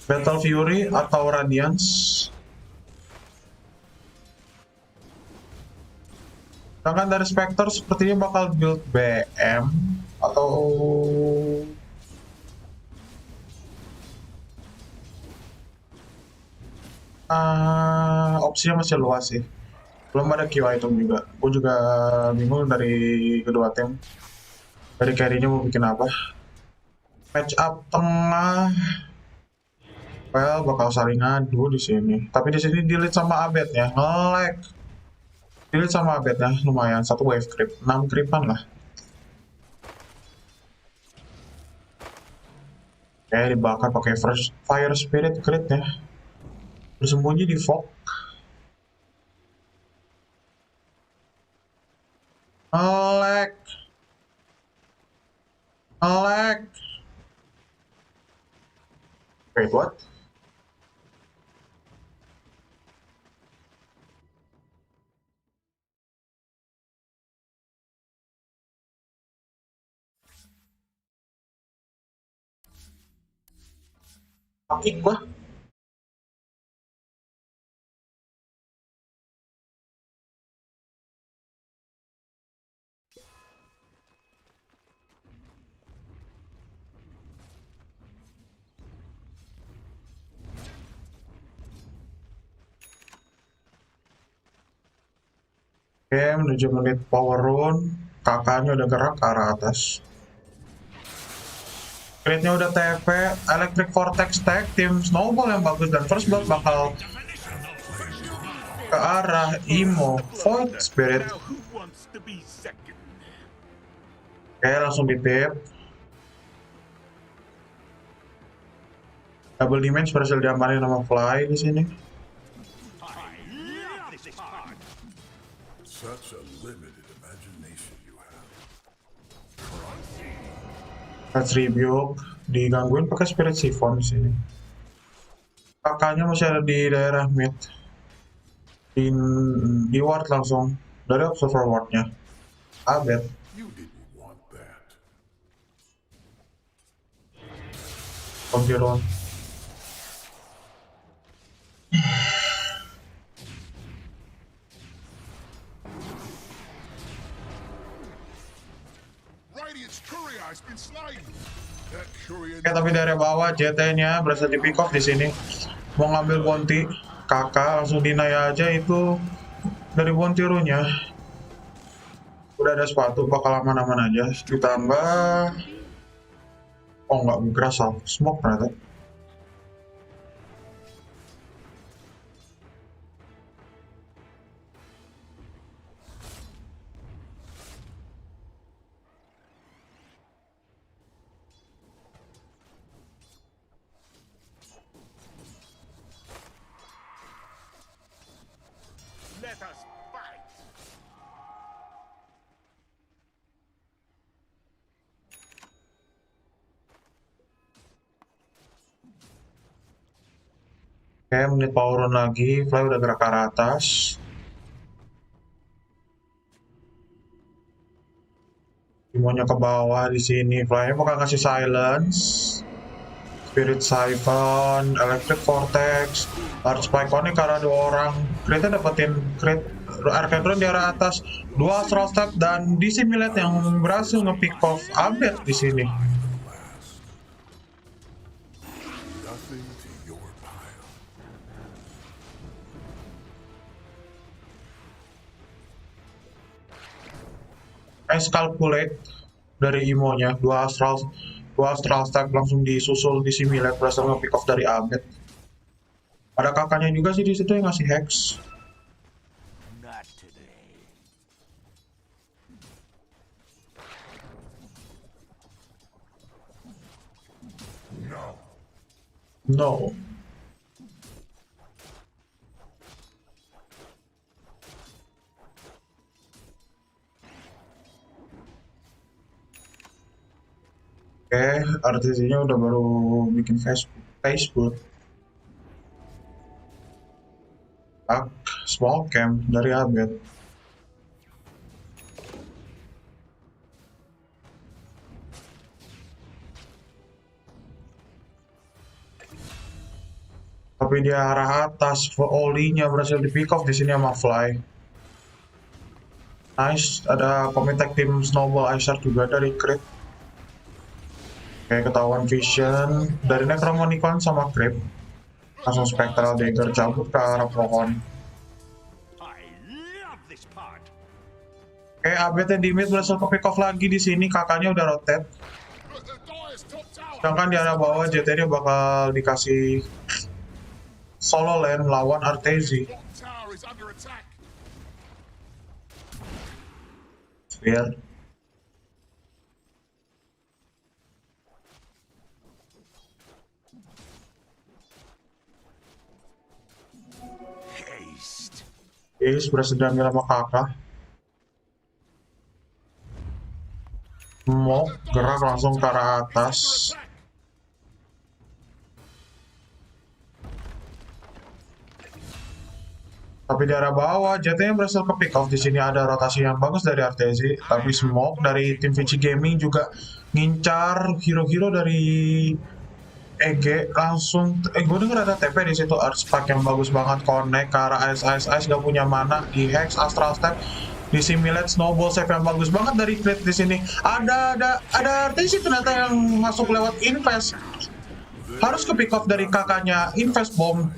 P: Battle Fury atau Radiance? Sedangkan dari Spectre sepertinya bakal build BM atau opsinya masih luas sih. Belum ada Q item juga. Gue juga bingung dari kedua tim. Dari carry-nya mau bikin apa? Match up tengah. Well, bakal saling ngadu di sini. Tapi di sini delete sama Abed-nya, nge-lag. Delete sama Abed-nya lumayan, 1 wave creep, 6 creepan lah. Oke, dibakar pakai Fire Spirit crit-nya. Bersembunyi di fog. Nge-lag. Wait, what? Pakik gua. Oke, menuju menit power run. Kakaknya udah gerak ke arah atas. Crit-nya udah TP, Electric Vortex tag, tim Snowball yang bagus, dan first blood bakal ke arah Imo, Void Spirit. Oke, langsung ditip. Double damage berhasil diamankan sama Fly di sini.
S: Such a limited imagination you have.
P: Let's rebuke. Digangguin pakai Spirit Siphon di sini. Kakaknya masih ada di daerah mid. Di ward langsung dari observer wardnya. Abet. Kontiron. Oke, tapi dari bawah JT-nya berhasil di pick off di sini. Mau ngambil bounty, kakak langsung deny aja itu dari bounty nya. Udah ada sepatu, bakal aman-aman aja. Ditambah, oh nggak bergerak smoke ternyata.
S: Let us fight.
P: Oke, menit power run lagi. Fly udah gerak ke arah atas. Timonya ke bawah di sini. Fly-nya bakal ngasih silence. Spirit Siphon, Electric Vortex, Large Spike Connect karena 2 orang. Crit-nya dapetin crit Arcane Rune di arah atas, 2 Astral Step dan Dissimulate yang berhasil nge-pick off Abet di sini. Nice calculate dari Imo-nya, 2 Astral Step langsung disusul Dissimulate berhasil nge-pick off dari Abet. Ada kakaknya juga sih di situ yang ngasih Hex. No. Oke, artisinya udah baru bikin Facebook. Small camp dari Abet. Tapi di arah atas, Oli-nya berhasil di pick off di sini sama Fly. Nice, ada komitek tim Snowball Icer juga dari crit. Oke, ketahuan Vision dari Necromonicon sama Creep. Langsung Spectral Dagger cabut ke arah pohon. Oke, Abetnya di mid berhasil ke pick off lagi di sini. Kakaknya udah rotate. Sedangkan di arah bawah JT-nya bakal dikasih solo lane melawan Artesi. Spear. Ace berhasil diambil sama kakak. Mau gerak langsung ke arah atas. Tapi di arah bawah, JT-nya berhasil ke pick off. Di sini ada rotasi yang bagus dari Artesi, tapi Smoke dari tim Vici Gaming juga ngincar hero-hero dari EG langsung. Gue denger ada TP di situ, Artspark yang bagus banget connect ke arah Ice gak punya mana di Hex, Astral Step, Dissimulate, Snowball save yang bagus banget dari crit di sini. Ada Artesi ternyata yang masuk lewat invest. Harus ke pick off dari kakaknya invest bomb.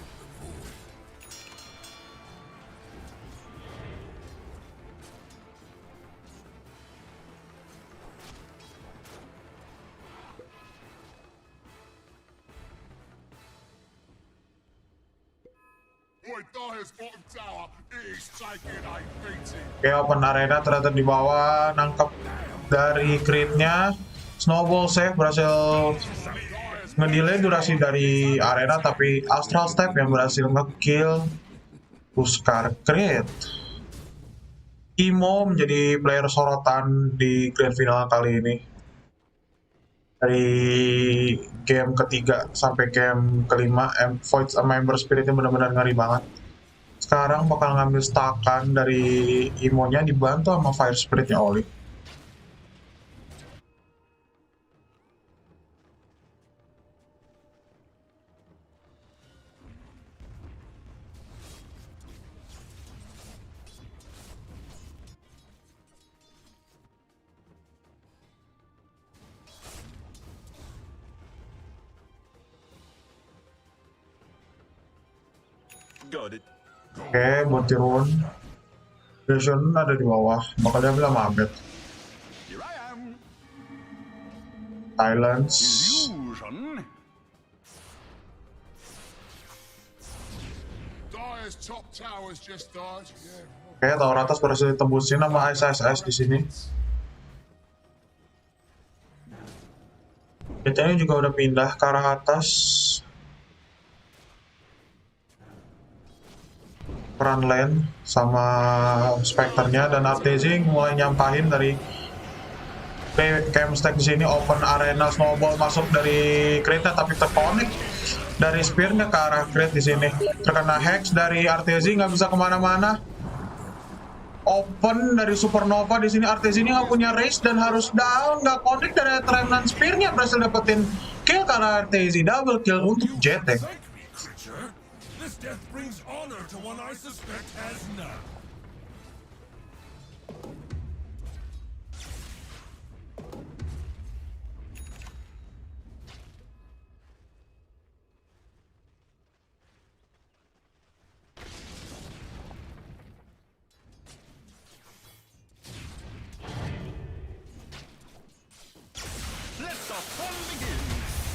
P: Oke, open arena ternyata di bawah, nangkep dari crit-nya. Snowball save berhasil ngedelay durasi dari arena, tapi Astral Step yang berhasil nge-kill Puskar crit. Imo menjadi player sorotan di grand final kali ini. Dari game ketiga sampai game kelima, Void sama Ember Spiritnya benar-benar ngeri banget. Sekarang bakal ngambil stakan dari Imo-nya dibantu sama Fire Spirit-nya Oli. Oke, Bontirun. Vision ada di bawah, bakal diambil sama Abed. Silence. Oke, tower atas berhasil ditembusin sama SSS di sini. Kita ini juga udah pindah ke arah atas. Peran lane sama Spectre-nya dan Artezi mulai nyampahin dari camp stack di sini. Open arena snowball masuk dari crit-nya tapi terconnect dari spear-nya ke arah crit di sini. Terkena hex dari Artezi, nggak bisa kemana-mana. Open dari Supernova di sini. Artezi ini nggak punya race dan harus down, nggak connect dari Remnant spear-nya. Berhasil dapetin kill karena Artezi, double kill untuk JT.
S: Death brings honor to one I suspect has none.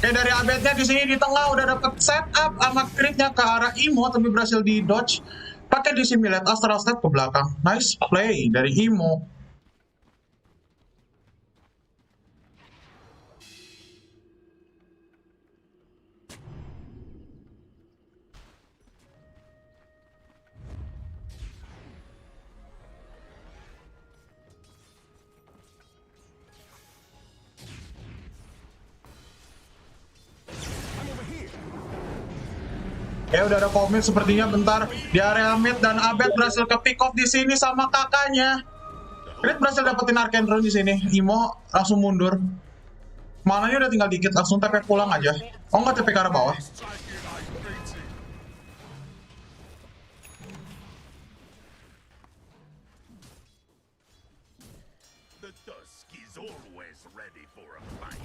P: Oke, dari Abednya di sini di tengah udah dapet setup sama crit-nya ke arah Imo tapi berhasil di dodge pakai dissimulate astral step ke belakang. Nice play dari Imo. Ya udah ada komit sepertinya bentar di area mid dan Abed berhasil ke pick off di sini sama kakaknya. Crit berhasil dapetin Arcane Rune di sini. Imo langsung mundur. Mananya udah tinggal dikit, langsung TP pulang aja. Oh nggak, TP ke arah bawah.
S: The dusk is always ready for a fight.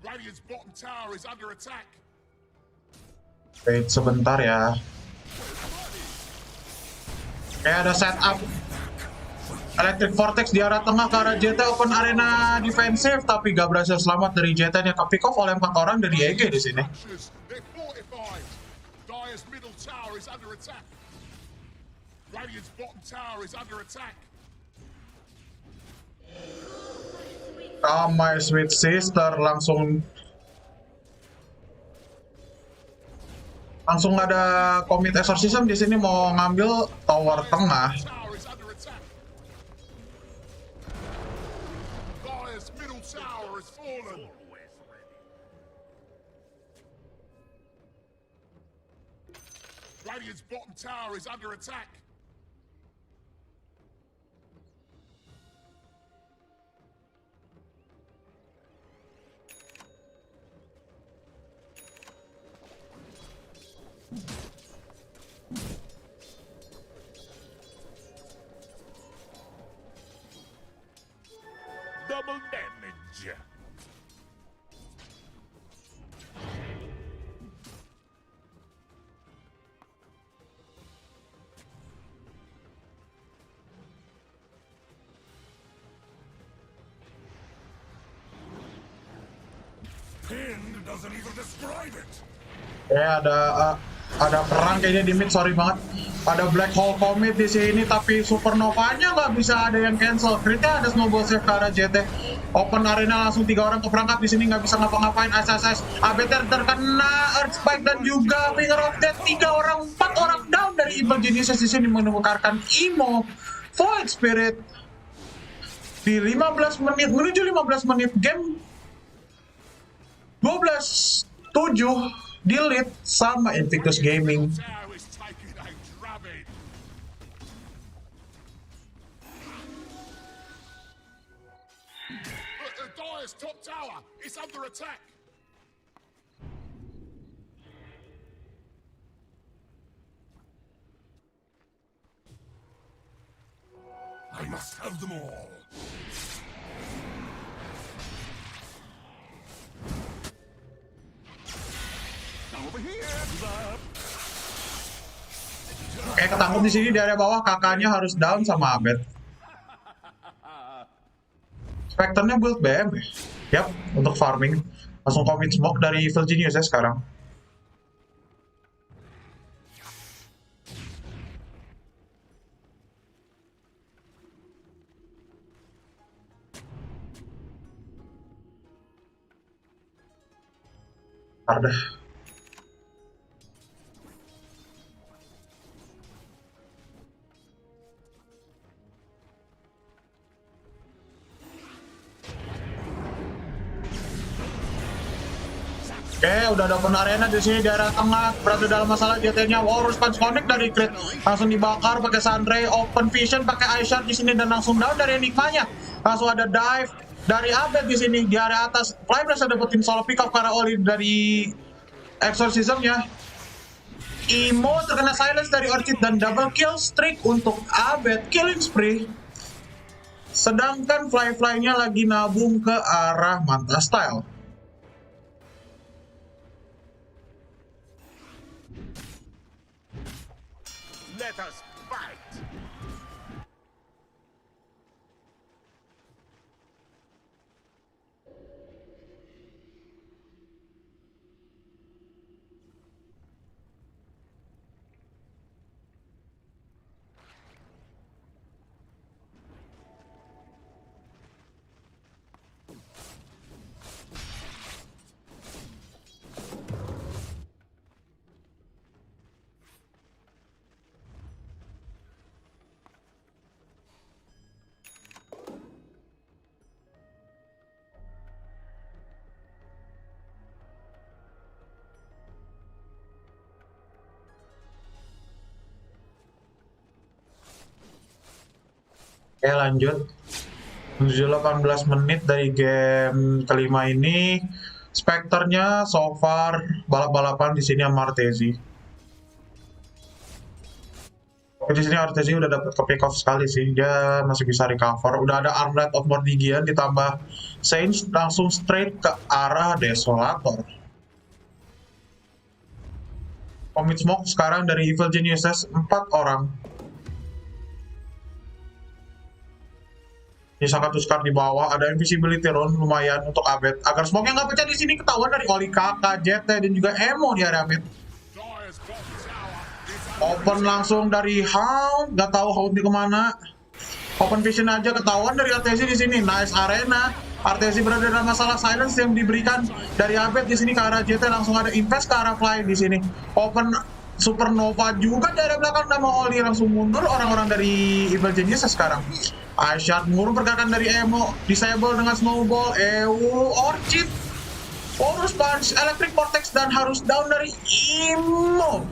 S: Radiant's bottom tower is under attack.
P: Wait sebentar ya. Kayak ada setup Electric Vortex di arah tengah ke arah JT. Open arena defensif tapi gak berhasil selamat dari JT-nya. Ke pick off oleh 4 orang dari EG di sini.
S: Dire's middle tower is under attack. Radiant's bottom tower is under attack.
P: My sweet sister langsung ada commit exorcism di sini mau ngambil tower tengah.
S: Dire's middle tower has fallen. Radiant's bottom tower is under attack. Double damage. Pinned doesn't even describe it.
P: Ada perang kayaknya di mid, sorry banget. Ada black hole commit di sini, tapi supernovanya nggak bisa ada yang cancel. Critnya ada snowball save ke arah JT. Open arena langsung 3 orang keperangkap di sini, nggak bisa ngapa-ngapain. SSS ABT terkena Earth Spike dan juga Finger of Death. 4 orang down dari Evil Geniuses di sini menukarkan Imo Void Spirit di 15 menit menuju 15 menit game 12-7 di lead sama Invictus Gaming.
S: Dire's top tower is under attack. I must have them all.
P: Oke, ketangkep di sini di area bawah, kakaknya harus down sama Abed. Spectre-nya build BM ya? Yap, untuk farming. Langsung commit smoke dari Evil Genius ya sekarang. Ada. Oke, udah ada open arena di sini di area tengah, berada dalam masalah JT-nya. Walrus Punch Connect dari Crit langsung dibakar pakai Sandray, Open Vision pakai Ice Shard di sini dan langsung down dari Enigmanya. Langsung ada dive dari Abed di sini di area atas. Flyblast ada dapetin solo pick up karena Oli dari Exorcism-nya. Imo terkena silence dari Orchid dan double kill streak untuk Abed, killing spree. Sedangkan Fly-Fly-nya lagi nabung ke arah Manta Style.
S: Let us fight.
P: Oke, lanjut. Menuju 18 menit dari game kelima ini. Spectre-nya so far balap-balapan di sini sama Artezi. Oke, di sini Artezi udah dapat ke pick off sekali sih. Dia masih bisa recover. Udah ada Armlet of Mordigian ditambah Saints langsung straight ke arah Desolator. Commit smoke sekarang dari Evil Geniuses 4 orang. Ini sangat tuskar di bawah, ada invisibility rune lumayan untuk Abed. Agar smoke-nya nggak pecah di sini ketahuan dari Oli Kakak, JT, dan juga Emo di area mid. Open langsung dari Hound, nggak tahu Hound di kemana. Open vision aja ketahuan dari Artezi di sini. Nice arena. Artezi berada dalam masalah silence yang diberikan dari Abed di sini ke arah JT, langsung ada invest ke arah Fly di sini. Open Supernova juga dari belakang nama Oli, langsung mundur orang-orang dari Evil Genius sekarang. Ice Shard mengurung pergerakan dari Emo, disable dengan Snowball, Orchid, Walrus Punch, Electric Vortex, dan harus down dari Emo.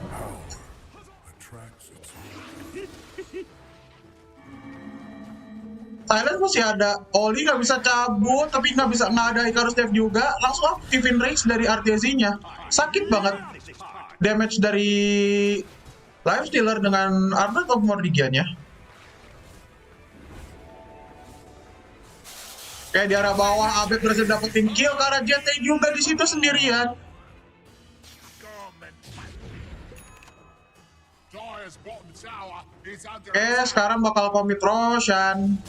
P: Silence masih ada, Oli nggak bisa cabut, tapi nggak ada Icarus Death juga, langsung aktifin Rage dari Artezi-nya. Sakit banget damage dari Lifestealer dengan Armlet of Mordigian-nya. Kayak di arah bawah, Abed berhasil dapetin kill karena JT juga di situ sendirian. Oke, sekarang bakal commit Roshan.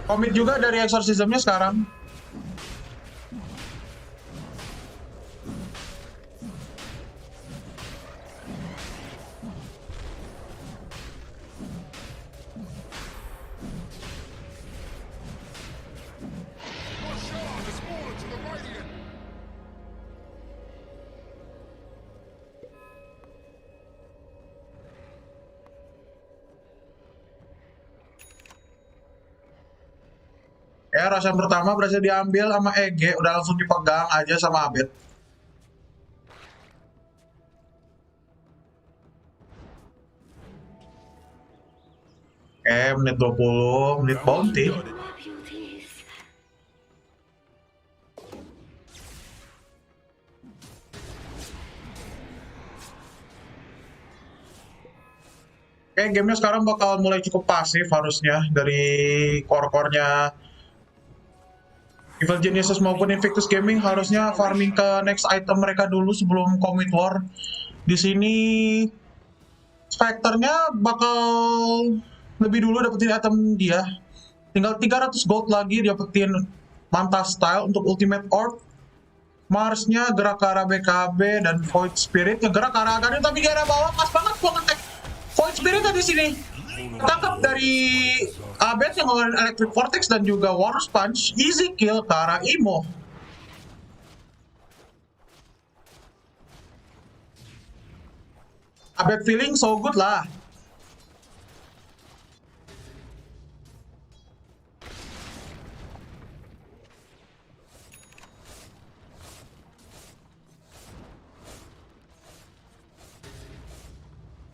P: Komit juga dari exorcismnya sekarang. Ya, Roshan pertama berhasil diambil sama EG, udah langsung dipegang aja sama Abed. Menit 20, menit bounty. Gamenya sekarang bakal mulai cukup pasif harusnya dari core-core-nya Evil Geniuses maupun Invictus Gaming harusnya farming ke next item mereka dulu sebelum commit war. Di sini Spectre-nya bakal lebih dulu dapetin item dia. Tinggal 300 gold lagi dapetin Manta Style untuk Ultimate Orb. Mars-nya gerak ke arah BKB dan Void Spirit gerak ke arah Agadim, tapi di arah bawah pas banget gua nge-tag Void Spirit di sini. Tangkap dari Abed yang ngeluarin Electric Vortex dan juga Warrior's Punch. Easy kill ke arah Imo. Abed feeling so good lah.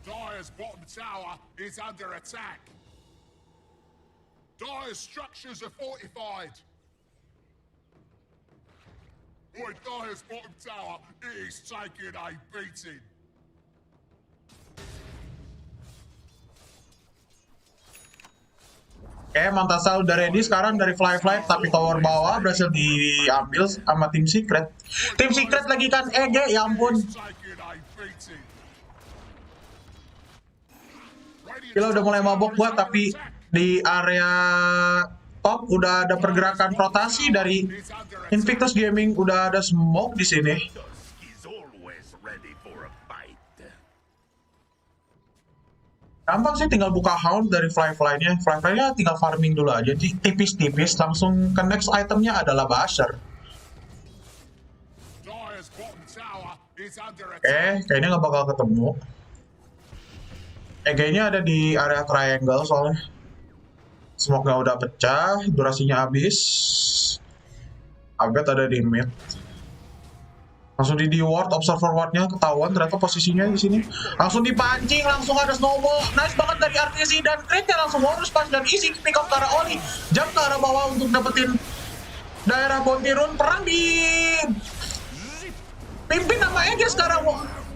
S: Dire's bottom tower is under attack. Dire's structures are fortified. Boy, Dire's bottom tower is taking a beating.
P: Mantasal udah ready sekarang dari Fly, tapi tower bawah berhasil diambil sama tim Secret. Tim Secret lagi kan EG, ya ampun. Gila udah mulai mabok buat, tapi di area top udah ada pergerakan rotasi dari Invictus Gaming, udah ada smoke di sini. Gampang sih, tinggal buka Hound dari Fly-nya. Fly-nya tinggal farming dulu aja, tipis-tipis, langsung ke next itemnya adalah Basher. Kayaknya nggak bakal ketemu. EG-nya ada di area triangle soalnya. Smoke-nya udah pecah, durasinya habis. Abed ada di mid. Langsung di ward, observer wardnya ketahuan ternyata posisinya di sini. Langsung dipancing, langsung ada snowball. Nice banget dari RTZ dan crit-nya langsung Warrior's Punch dan easy pick off ke arah Oli. Jump ke arah bawah untuk dapetin daerah bounty rune. Perang di pimpin sama EG sekarang.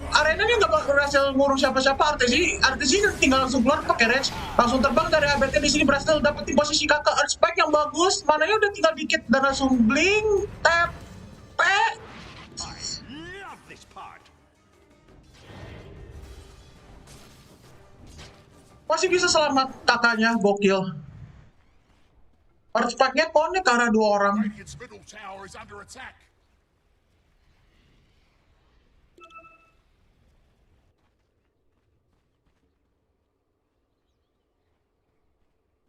P: Arenanya nggak berhasil ngurus siapa-siapa. RTZ tinggal langsung keluar pakai range, langsung terbang dari ABT di sini, berhasil dapetin posisi kakak Earthspike yang bagus. Mananya udah tinggal dikit dan langsung blink, tap, masih bisa selamat kakaknya, gokil. Earthspike-nya connect ke arah 2 orang.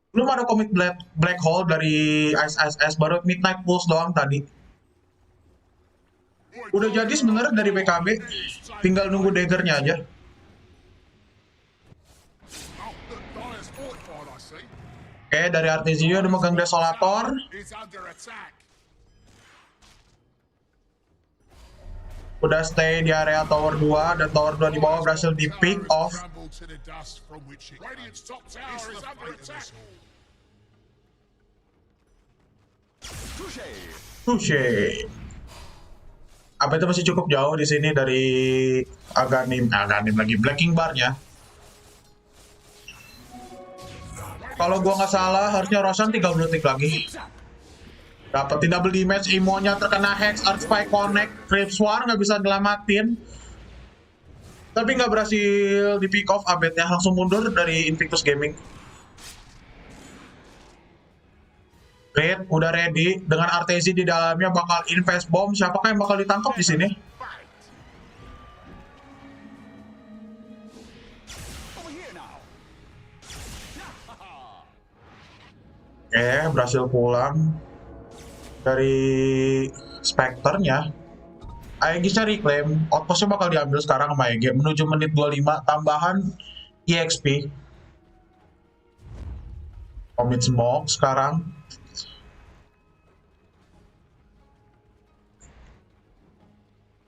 P: Belum ada komit black hole dari ISS, baru Midnight Pulse doang tadi. Udah jadi sebenarnya dari BKB, tinggal nunggu daggernya aja. Dari Artesio udah megang Desolator. Udah stay di area tower 2, dan tower 2 di bawah berhasil di pick off. Touche. Apa itu masih cukup jauh di sini dari Aganim lagi Blacking Bar-nya. Kalau gua nggak salah harusnya Roshan 30 detik lagi. Dapetin double damage, Imo-nya terkena Hex, Earthspike connect, Ripswar nggak bisa ngelamatin. Tapi nggak berhasil di pick off Abed-nya, langsung mundur dari Invictus Gaming. Red udah ready dengan Artezi di dalamnya, bakal invest bomb. Siapakah yang bakal ditangkap di sini? Oke, berhasil pulang dari Spectre-nya. Aegisnya reclaim, outpostnya bakal diambil sekarang sama Aegis menuju menit 25, tambahan EXP. Commit smoke sekarang.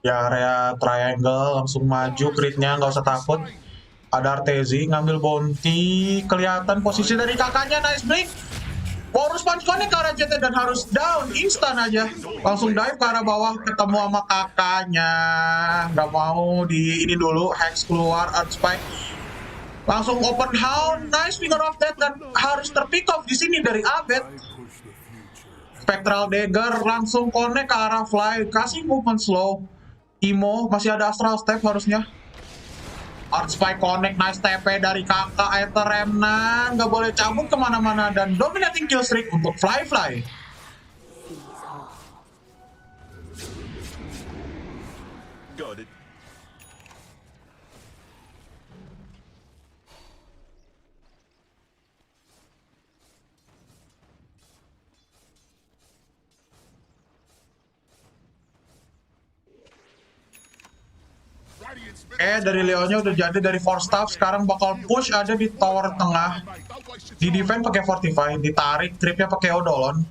P: Di area triangle langsung maju, crit-nya nggak usah takut. Ada Artezi ngambil bounty, kelihatan posisi dari kakaknya, nice break. Boros punch connect ke arah JT dan harus down instan aja. Langsung dive ke arah bawah, ketemu sama kakaknya. Nggak mau di ini dulu, Hex keluar, Earth Spike. Langsung open hound, nice finger of death dan harus terpick off di sini dari Abed. Spectral Dagger langsung connect ke arah Fly, kasih movement slow. Imo masih ada Astral Step harusnya. Earth Spike connect, nice TP dari kakak Ether Remnant, nggak boleh cabut kemana-mana dan dominating kill streak untuk Fly.
S: Got it.
P: Dari Leonya udah jadi dari 4 staff, sekarang bakal push ada di tower tengah. Di defend pakai Fortify, ditarik tripnya pakai Odolon.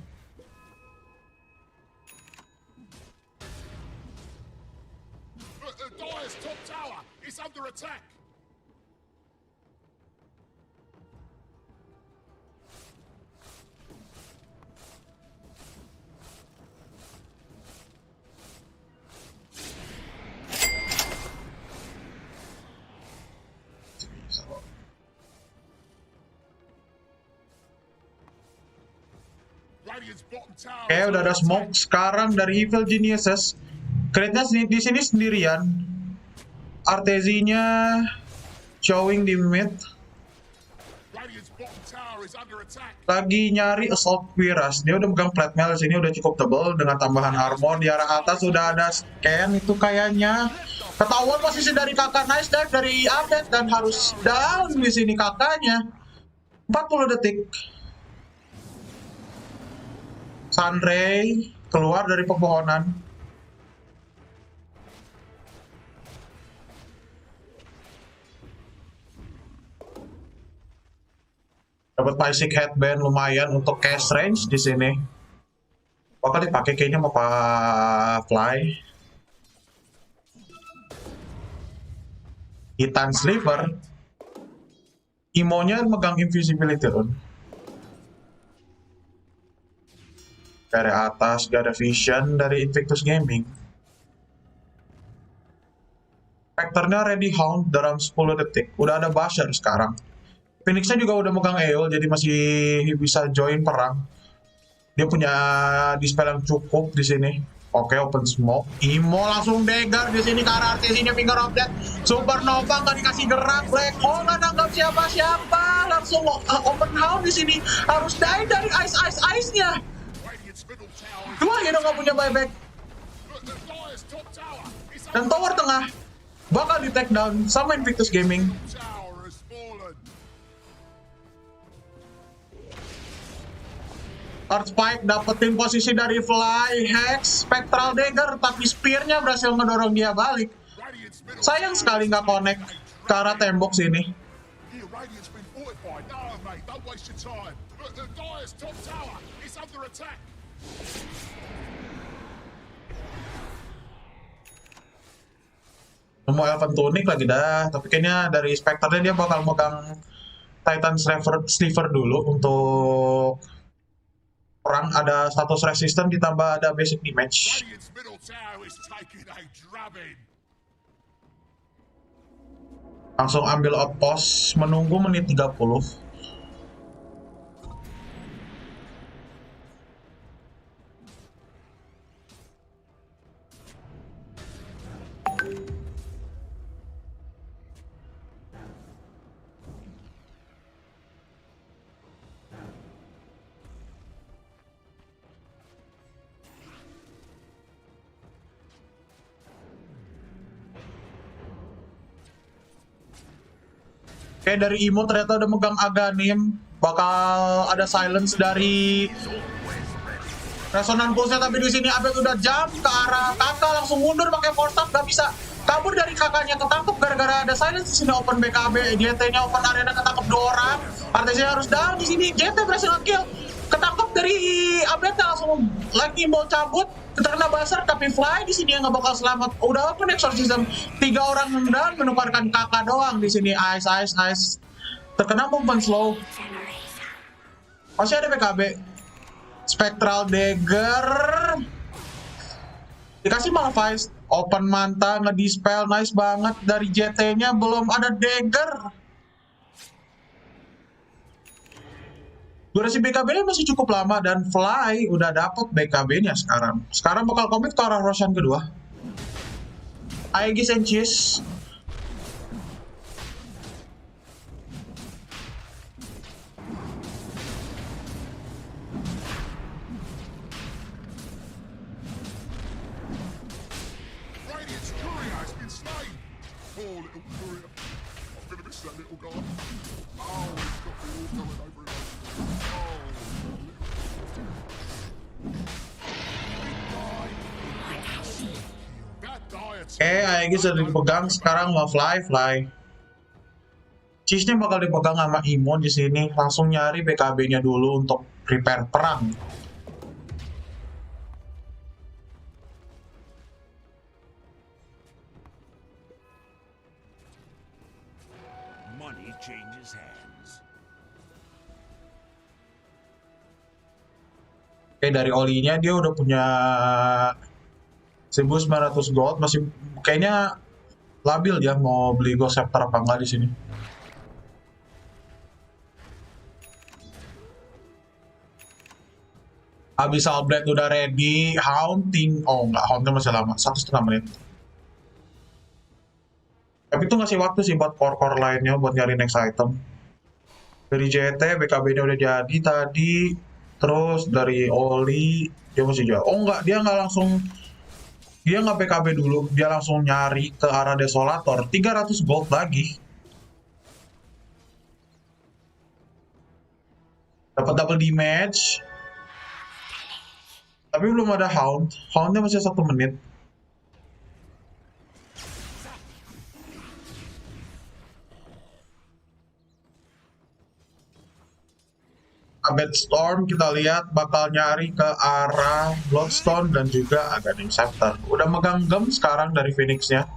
P: Oke, udah ada smoke sekarang dari Evil Geniuses. Crit-nya di sini sendirian. Artezi-nya showing di mid. Lagi nyari Assault Cuirass. Dia udah megang Flat Mail sini, udah cukup tebel dengan tambahan armor. Di arah atas udah ada scan itu kayaknya. Ketahuan posisi dari kakak, nice dive dari Abed dan harus down di sini kakaknya. 40 detik. Sunray keluar dari pepohonan. Dapat basic headband lumayan untuk cash range di sini. Bakal dipakai kayaknya mau Pak Fly. Titan Sliver. Imonya megang invisibility rune. Dari atas gak ada vision dari Invictus Gaming. Spectre-nya ready hound dalam 10 detik. Udah ada Basher sekarang. Phoenix-nya juga udah megang EOL jadi masih bisa join perang. Dia punya dispel yang cukup di sini. Oke, open smoke. Imo langsung dagger di sini ke arah Artezi-nya, finger of death. Supernova nggak dikasih gerak. Black Hole nggak nangkap siapa-siapa. Langsung open hound di sini. Harus die dari ice-nya. Dua hero nggak punya buyback. Dan tower tengah bakal di take down sama Invictus Gaming. Earth Spike dapetin posisi dari Fly, Hex, Spectral Dagger, tapi Spear-nya berhasil ngedorong dia balik. Sayang sekali nggak connect ke arah tembok sini. Mau Elven Tunic lagi dah, tapi kayaknya dari Spectre-nya dia bakal megang Titan Sliver dulu untuk perang. Ada status resistant ditambah ada basic damage. Langsung ambil outpost, menunggu menit 30. Oke, dari Imo ternyata udah megang Aghanim. Bakal ada silence dari Resonan Pulse-nya, tapi di sini Abed udah jump ke arah kakak, langsung mundur pakai force up, nggak bisa kabur dari kakaknya, ketangkep gara-gara ada silence di sini. Open BKB, JT-nya open arena ketangkep 2 orang, Artesia harus down di sini. JT berhasil kill, ketangkep dari Abed, langsung lagi mau cabut, terkena buzzer tapi Fly di sini yang nggak bakal selamat. Udah open exorcism, 3 orang down, menukarkan kakak doang di sini. Ice terkena movement slow. Masih ada BKB. Spectral Dagger dikasih Malphite, open manta, ngedispel, nice banget dari JT-nya. Belum ada Dagger. Durasi BKB-nya masih cukup lama dan Fly udah dapet BKB-nya sekarang. Sekarang bakal komit ke arah Roshan kedua. Aegis and Cheese. Aegis sudah dipegang, sekarang mau Fly. Cheese-nya bakal dipegang sama Imo di sini. Langsung nyari BKB-nya dulu untuk prepare perang.
S: Money changes hands.
P: Oke, dari Oli-nya dia udah punya 1900 gold, masih kayaknya labil dia mau beli Ghost Scepter apa enggak di sini. Abyssal Blade udah ready, Haunting, oh enggak, Haunting masih lama, 1,5 menit. Tapi itu ngasih waktu sih buat core lainnya buat nyari next item. Dari JT, BKB-nya udah jadi tadi, terus dari Oli, dia masih jauh. Oh enggak, dia nggak PKB dulu, dia langsung nyari ke arah Desolator. 300 gold lagi. Dapat double damage. Tapi belum ada Hound. Houndnya masih 1 menit. Abed Storm kita lihat bakal nyari ke arah Bloodstone dan juga Aghanim Scepter. Udah megang gem sekarang dari Phoenix-nya.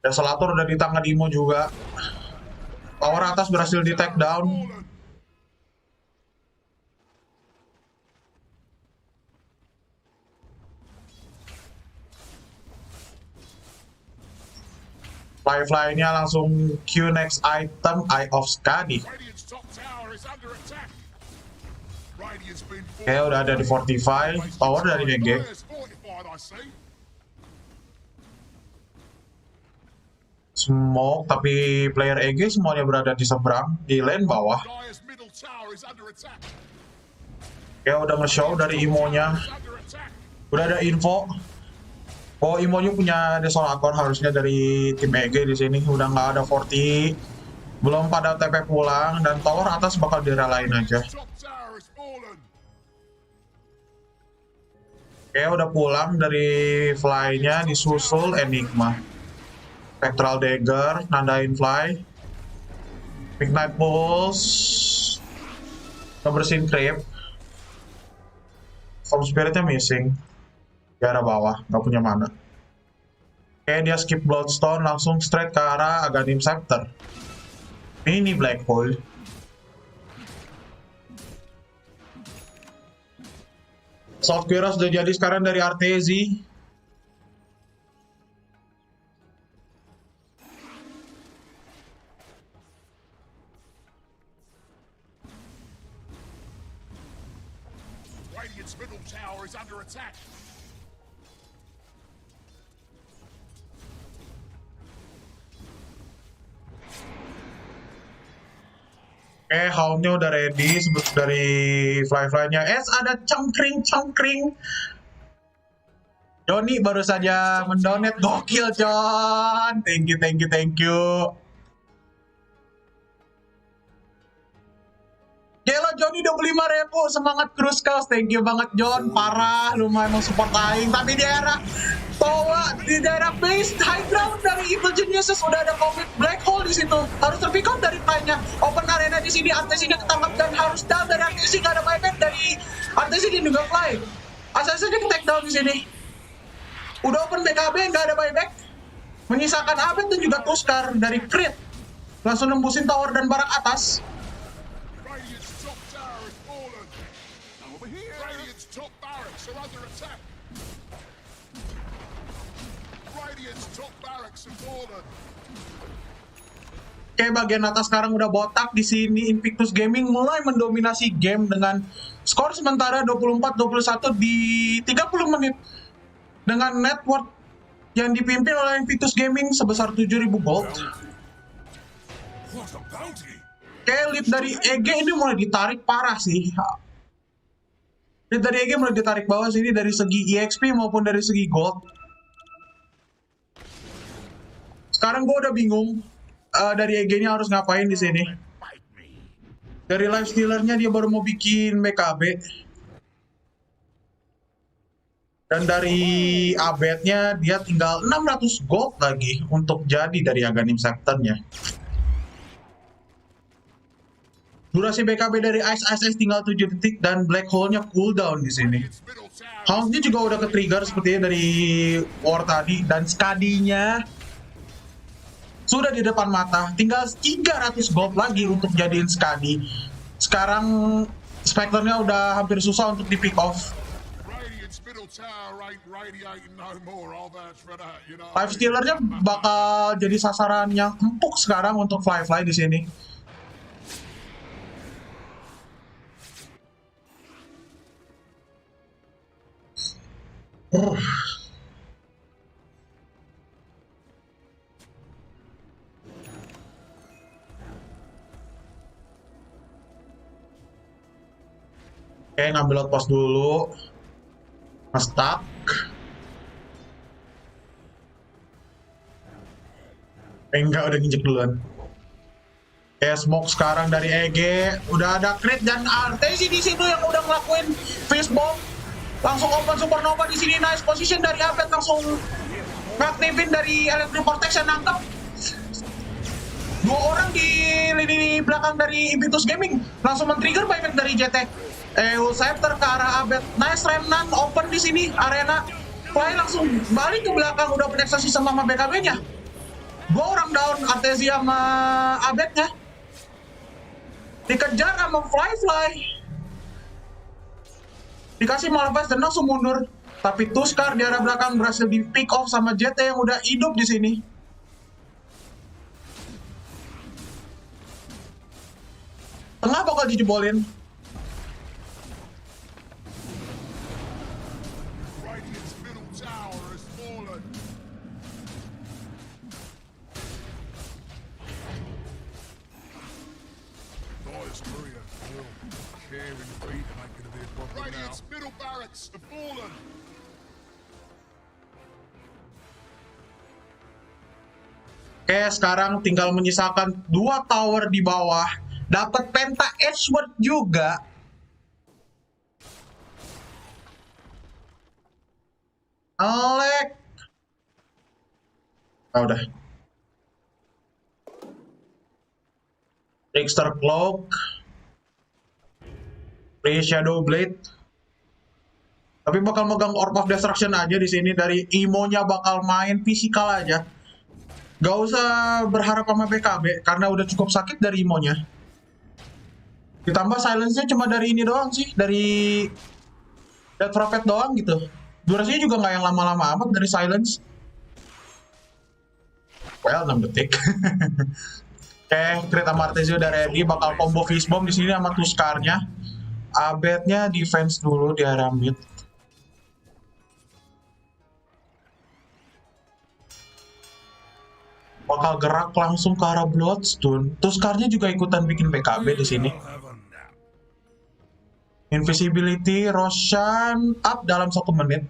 P: Desolator udah di tangan Imo juga. Power atas berhasil di take down. Fly-nya langsung Q next item, Eye of Skadi. Oke, udah ada di Fortify, power dari GG. Smoke, tapi player EG semuanya berada di seberang, di lane bawah. Oke, udah nge-show dari Imo-nya. Udah ada info. Oh, Imo-nya punya Desolator harusnya dari tim EG di sini. Udah nggak ada 40. Belum pada TP pulang, dan tower atas bakal direlain aja. Oke, udah pulang dari Fly-nya, disusul Enigma. Spectral Dagger, nandain Fly. Midnight Pulse. Ngebersihin Creep. Storm Spirit-nya missing. Di arah bawah, nggak punya mana. Oke, dia skip Bloodstone, langsung straight ke arah Aghanim Scepter. Ini Black Hole. Soft Cuirass sudah jadi sekarang dari Artezi.
S: Radiant's middle tower is under attack.
P: Oke, Hound-nya udah ready dari Fly-nya. Ada cengkring. Doni baru saja mendonate, gokil John. Thank you. Joni 25.000 semangat Cruise Coast. Thank you banget John, parah lu emang support aing. Tapi di daerah Towa, di daerah base high ground dari Evil Geniuses udah ada commit black hole di situ. Harus terpick out dari time-nya. Open arena di sini, Artesi ketangkap dan harus down dari Artesi, nggak ada buyback dari Artesi juga fly. Asal saja ke take down di sini. Udah open BKB, nggak ada buyback. Menyisakan Abed dan juga Tuskar dari Crit. Langsung nembusin tower dan barak atas. Oke, bagian atas sekarang udah botak di sini. Invictus Gaming mulai mendominasi game dengan skor sementara 24-21 di 30 menit dengan net worth yang dipimpin oleh Invictus Gaming sebesar 7.000 gold. Oke, lead dari EG ini mulai ditarik parah sih. Lead dari EG mulai ditarik bawah sini dari segi EXP maupun dari segi gold. Sekarang gue udah bingung dari EG-nya harus ngapain di sini. Dari life stealer-nya dia baru mau bikin BKB. Dan dari Abed-nya dia tinggal 600 gold lagi untuk jadi dari Aghanim Scepter-nya. Durasi BKB dari Ice ISS tinggal 7 detik dan Black Hole-nya cooldown di sini. Hound-nya juga udah ke-trigger sepertinya dari war tadi dan Skadi-nya sudah di depan mata. Tinggal 300 gold lagi untuk jadiin Skadi. Sekarang Spectre-nya udah hampir susah untuk di-pick off. Life Stealer-nya bakal jadi sasaran yang empuk sekarang untuk Fly di sini. Oke, ngambil outpost dulu. Nge-stuck. Enggak, udah nginjek duluan. Oke, smoke sekarang dari EG. Udah ada crit dan Artesi di situ yang udah ngelakuin fishbomb. Langsung open supernova di sini, nice position dari Abed, langsung ngaktifin dari electric protection, nangkep 2 orang di lini belakang dari Invictus Gaming, langsung men-trigger buyback dari JT. Scepter ke arah Abed, nice Remnant open di sini arena. Fly langsung balik ke belakang, udah peneksasi sama BKB-nya. 2 orang down, Artesi sama Abed-nya. Dikejar sama Fly. Dikasih Malphite dan langsung mundur. Tapi Tuskar di arah belakang berhasil di pick off sama JT yang udah hidup di sini. Tengah bakal dijebolin. Oke, sekarang tinggal menyisakan 2 tower di bawah. Dapat Penta Edgeworth juga. Alek. Udah. Trickster Cloak. Free Shadow Blade. Tapi bakal megang Orb of Destruction aja di sini. Dari Imo-nya bakal main fisikal aja. Gak usah berharap sama BKB karena udah cukup sakit dari Imo-nya. Ditambah silence-nya cuma dari ini doang sih, dari Death Prophet doang gitu. Durasinya juga nggak yang lama-lama amat dari silence. Well, 6 detik. Oke, Crit sama Artesi udah ready, bakal combo fishbomb di sini sama Tuskarnya. Abed-nya defense dulu di area mid. Bakal gerak langsung ke arah Bloodstone. Tuskarnya juga ikutan bikin BKB di sini. Invisibility, Roshan up dalam 1 menit.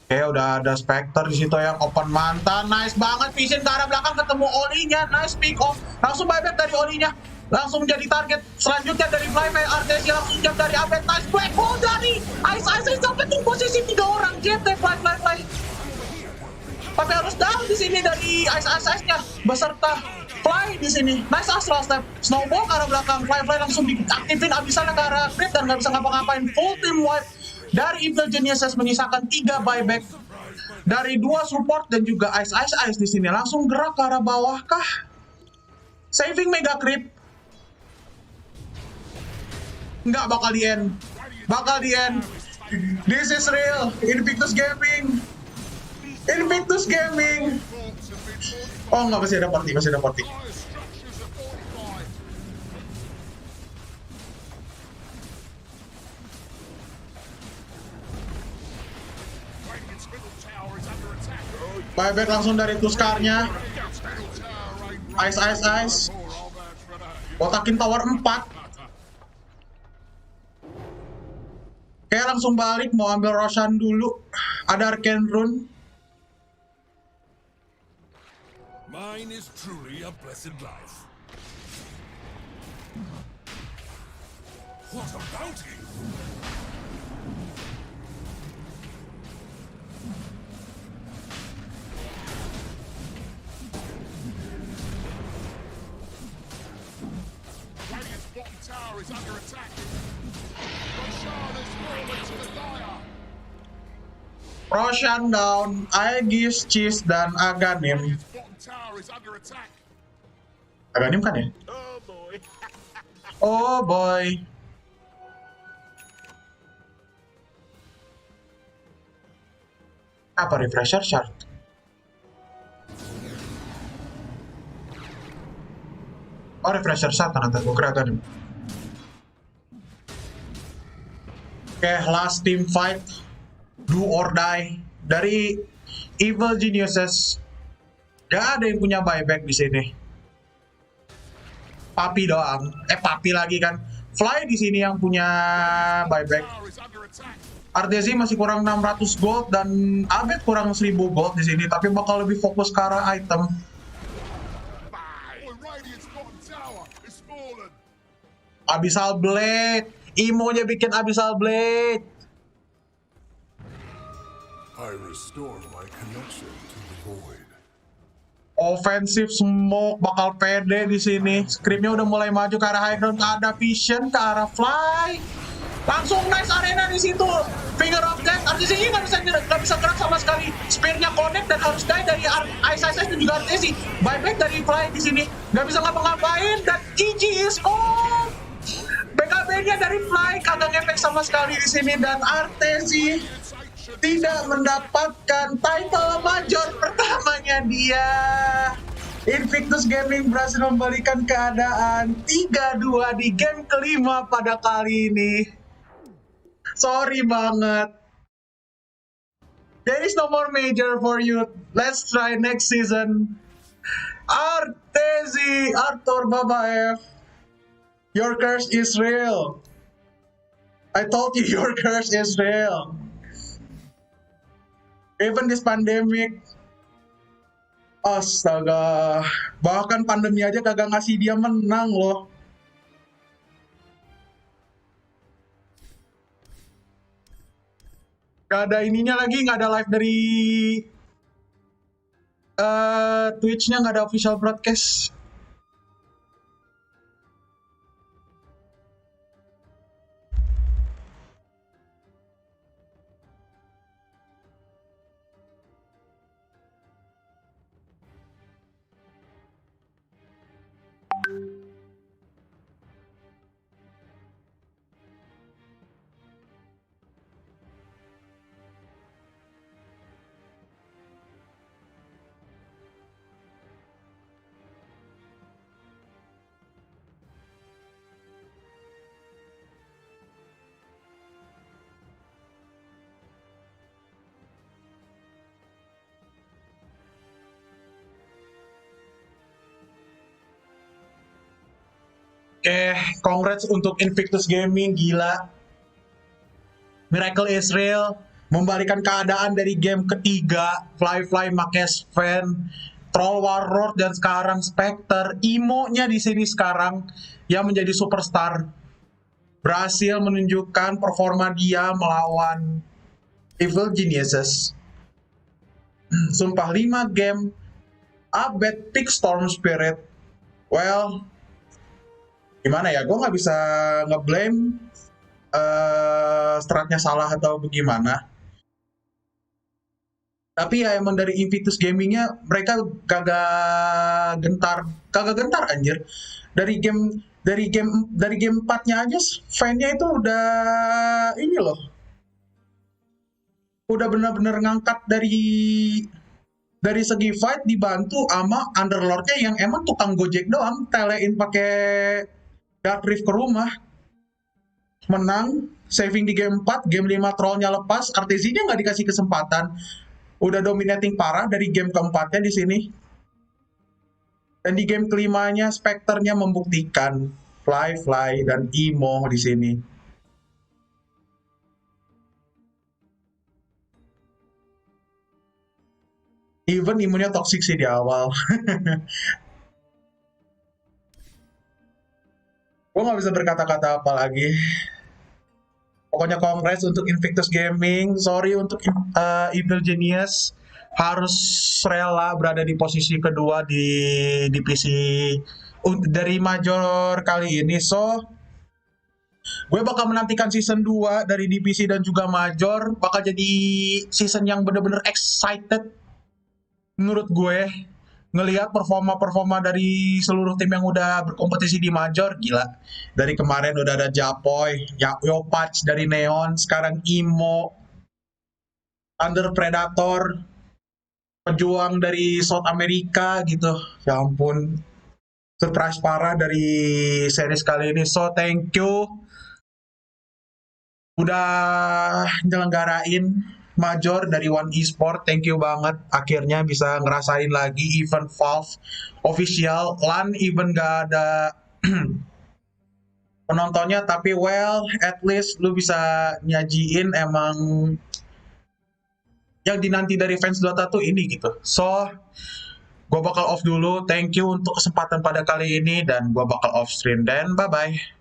P: Oke, udah ada Spectre di situ yang open mantan. Nice banget, Vision ke arah belakang ketemu Oli-nya. Nice pick off. Langsung buyback dari Oli-nya. Langsung jadi target. Selanjutnya dari Flyme, Artesia langsung jump dari Abed. Nice black hole dari Ice sampai di posisi 3 orang. JT fly. Tapi harus down di sini dari Ice-nya beserta Fly di sini. Nice astral step. Snowball ke arah belakang. Fly langsung diaktifin abisannya ke arah crit dan nggak bisa ngapa-ngapain. Full team wipe dari Evil Geniuses, menyisakan 3 buyback dari 2 support dan juga Ice di sini. Langsung gerak ke arah bawah kah? Saving Mega Creep. Nggak bakal di end. This is real. Invictus Gaming. Oh nggak, masih ada party. Buyback langsung dari Tuskarnya. Ice. Kotakin tower 4. Oke, langsung balik mau ambil Roshan dulu. Ada Arcane Rune.
S: Mine is truly a blessed life. What a bounty! Radiant's bottom tower is under attack. Roshan has fallen to the dire.
P: Roshan down, Aegis, Cheese, dan Aghanim. Aghanim kan ya? Oh boy. Apa refresher shard? Oh, refresher shard ternyata, gue kira Aghanim. Oke, last team fight. Do or die dari Evil Geniuses. Gak ada yang punya buyback di sini. Papi doang. Papi lagi kan. Fly di sini yang punya buyback. Artesi masih kurang 600 gold dan Abed kurang 1000 gold di sini, tapi bakal lebih fokus ke arah item. Abyssal Blade. Imo-nya bikin Abyssal Blade.
S: I restore my connection to the void.
P: Offensive smoke bakal pede di sini. Screamnya udah mulai maju ke arah high ground. Ada Vision ke arah Fly. Langsung nice arena di situ. Finger of Death. Artesi nggak bisa gerak sama sekali. Spear-nya connect dan harus die dari Ice dan juga Artesi. Buyback dari Fly di sini. Nggak bisa ngapa-ngapain dan EG is on. BKB-nya dari Fly kagak ngefek sama sekali di sini dan Artesi tidak mendapatkan title major pertamanya dia. Invictus Gaming berhasil membalikan keadaan 3-2 di game kelima pada kali ini. Sorry banget. There is no more major for you. Let's try next season. Arthur Babaev. Your curse is real. I told you your curse is real. Even this pandemic, astaga, bahkan pandemi aja kagak ngasih dia menang loh. Gak ada ininya lagi, gak ada live dari Twitch-nya, gak ada official broadcast. Congrats untuk Invictus Gaming, gila. Miracle is real. membalikan keadaan dari game ketiga, Fly make Sven, Troll Warlord, dan sekarang Spectre. Imo-nya di sini sekarang yang menjadi superstar, berhasil menunjukkan performa dia melawan Evil Geniuses. Sumpah 5 game, Abed pick Storm Spirit. Well, gimana ya, gue nggak bisa ngeblame stratnya salah atau bagaimana. Tapi ya emang dari Invictus Gamingnya mereka kagak gentar anjir. Dari game 4-nya aja fan-nya itu udah ini loh. Udah benar-benar ngangkat dari segi fight, dibantu sama Underlord-nya yang emang tukang gojek doang, telein pakai Dark Rift ke rumah. Menang, saving di game 4, game 5 trollnya lepas, Artesinya nggak dikasih kesempatan. Udah dominating parah dari game keempatnya di sini. Dan di game kelimanya Spectre-nya membuktikan Fly dan Imo di sini. Even Imo-nya toxic sih di awal. Gue nggak bisa berkata-kata apa lagi. Pokoknya kongres untuk Invictus Gaming. Sorry untuk Evil Genius, harus rela berada di posisi kedua di divisi dari Major kali ini. So, gue bakal menantikan season 2 dari divisi dan juga Major. Bakal jadi season yang bener-bener excited menurut gue. Ngelihat performa dari seluruh tim yang udah berkompetisi di Major, gila. Dari kemarin udah ada Japoy, Yopach dari Neon, sekarang Imo, Thunder Predator, pejuang dari South America gitu. Ya ampun, surprise parah dari series kali ini. So thank you udah nyelenggarain Major dari One Esport. Thank you banget, akhirnya bisa ngerasain lagi event Valve official. LAN even gak ada penontonnya, tapi well, at least lu bisa nyajiin emang yang dinanti dari fans Dota tuh ini gitu. So, gue bakal off dulu. Thank you untuk kesempatan pada kali ini, dan gue bakal off stream, dan bye-bye.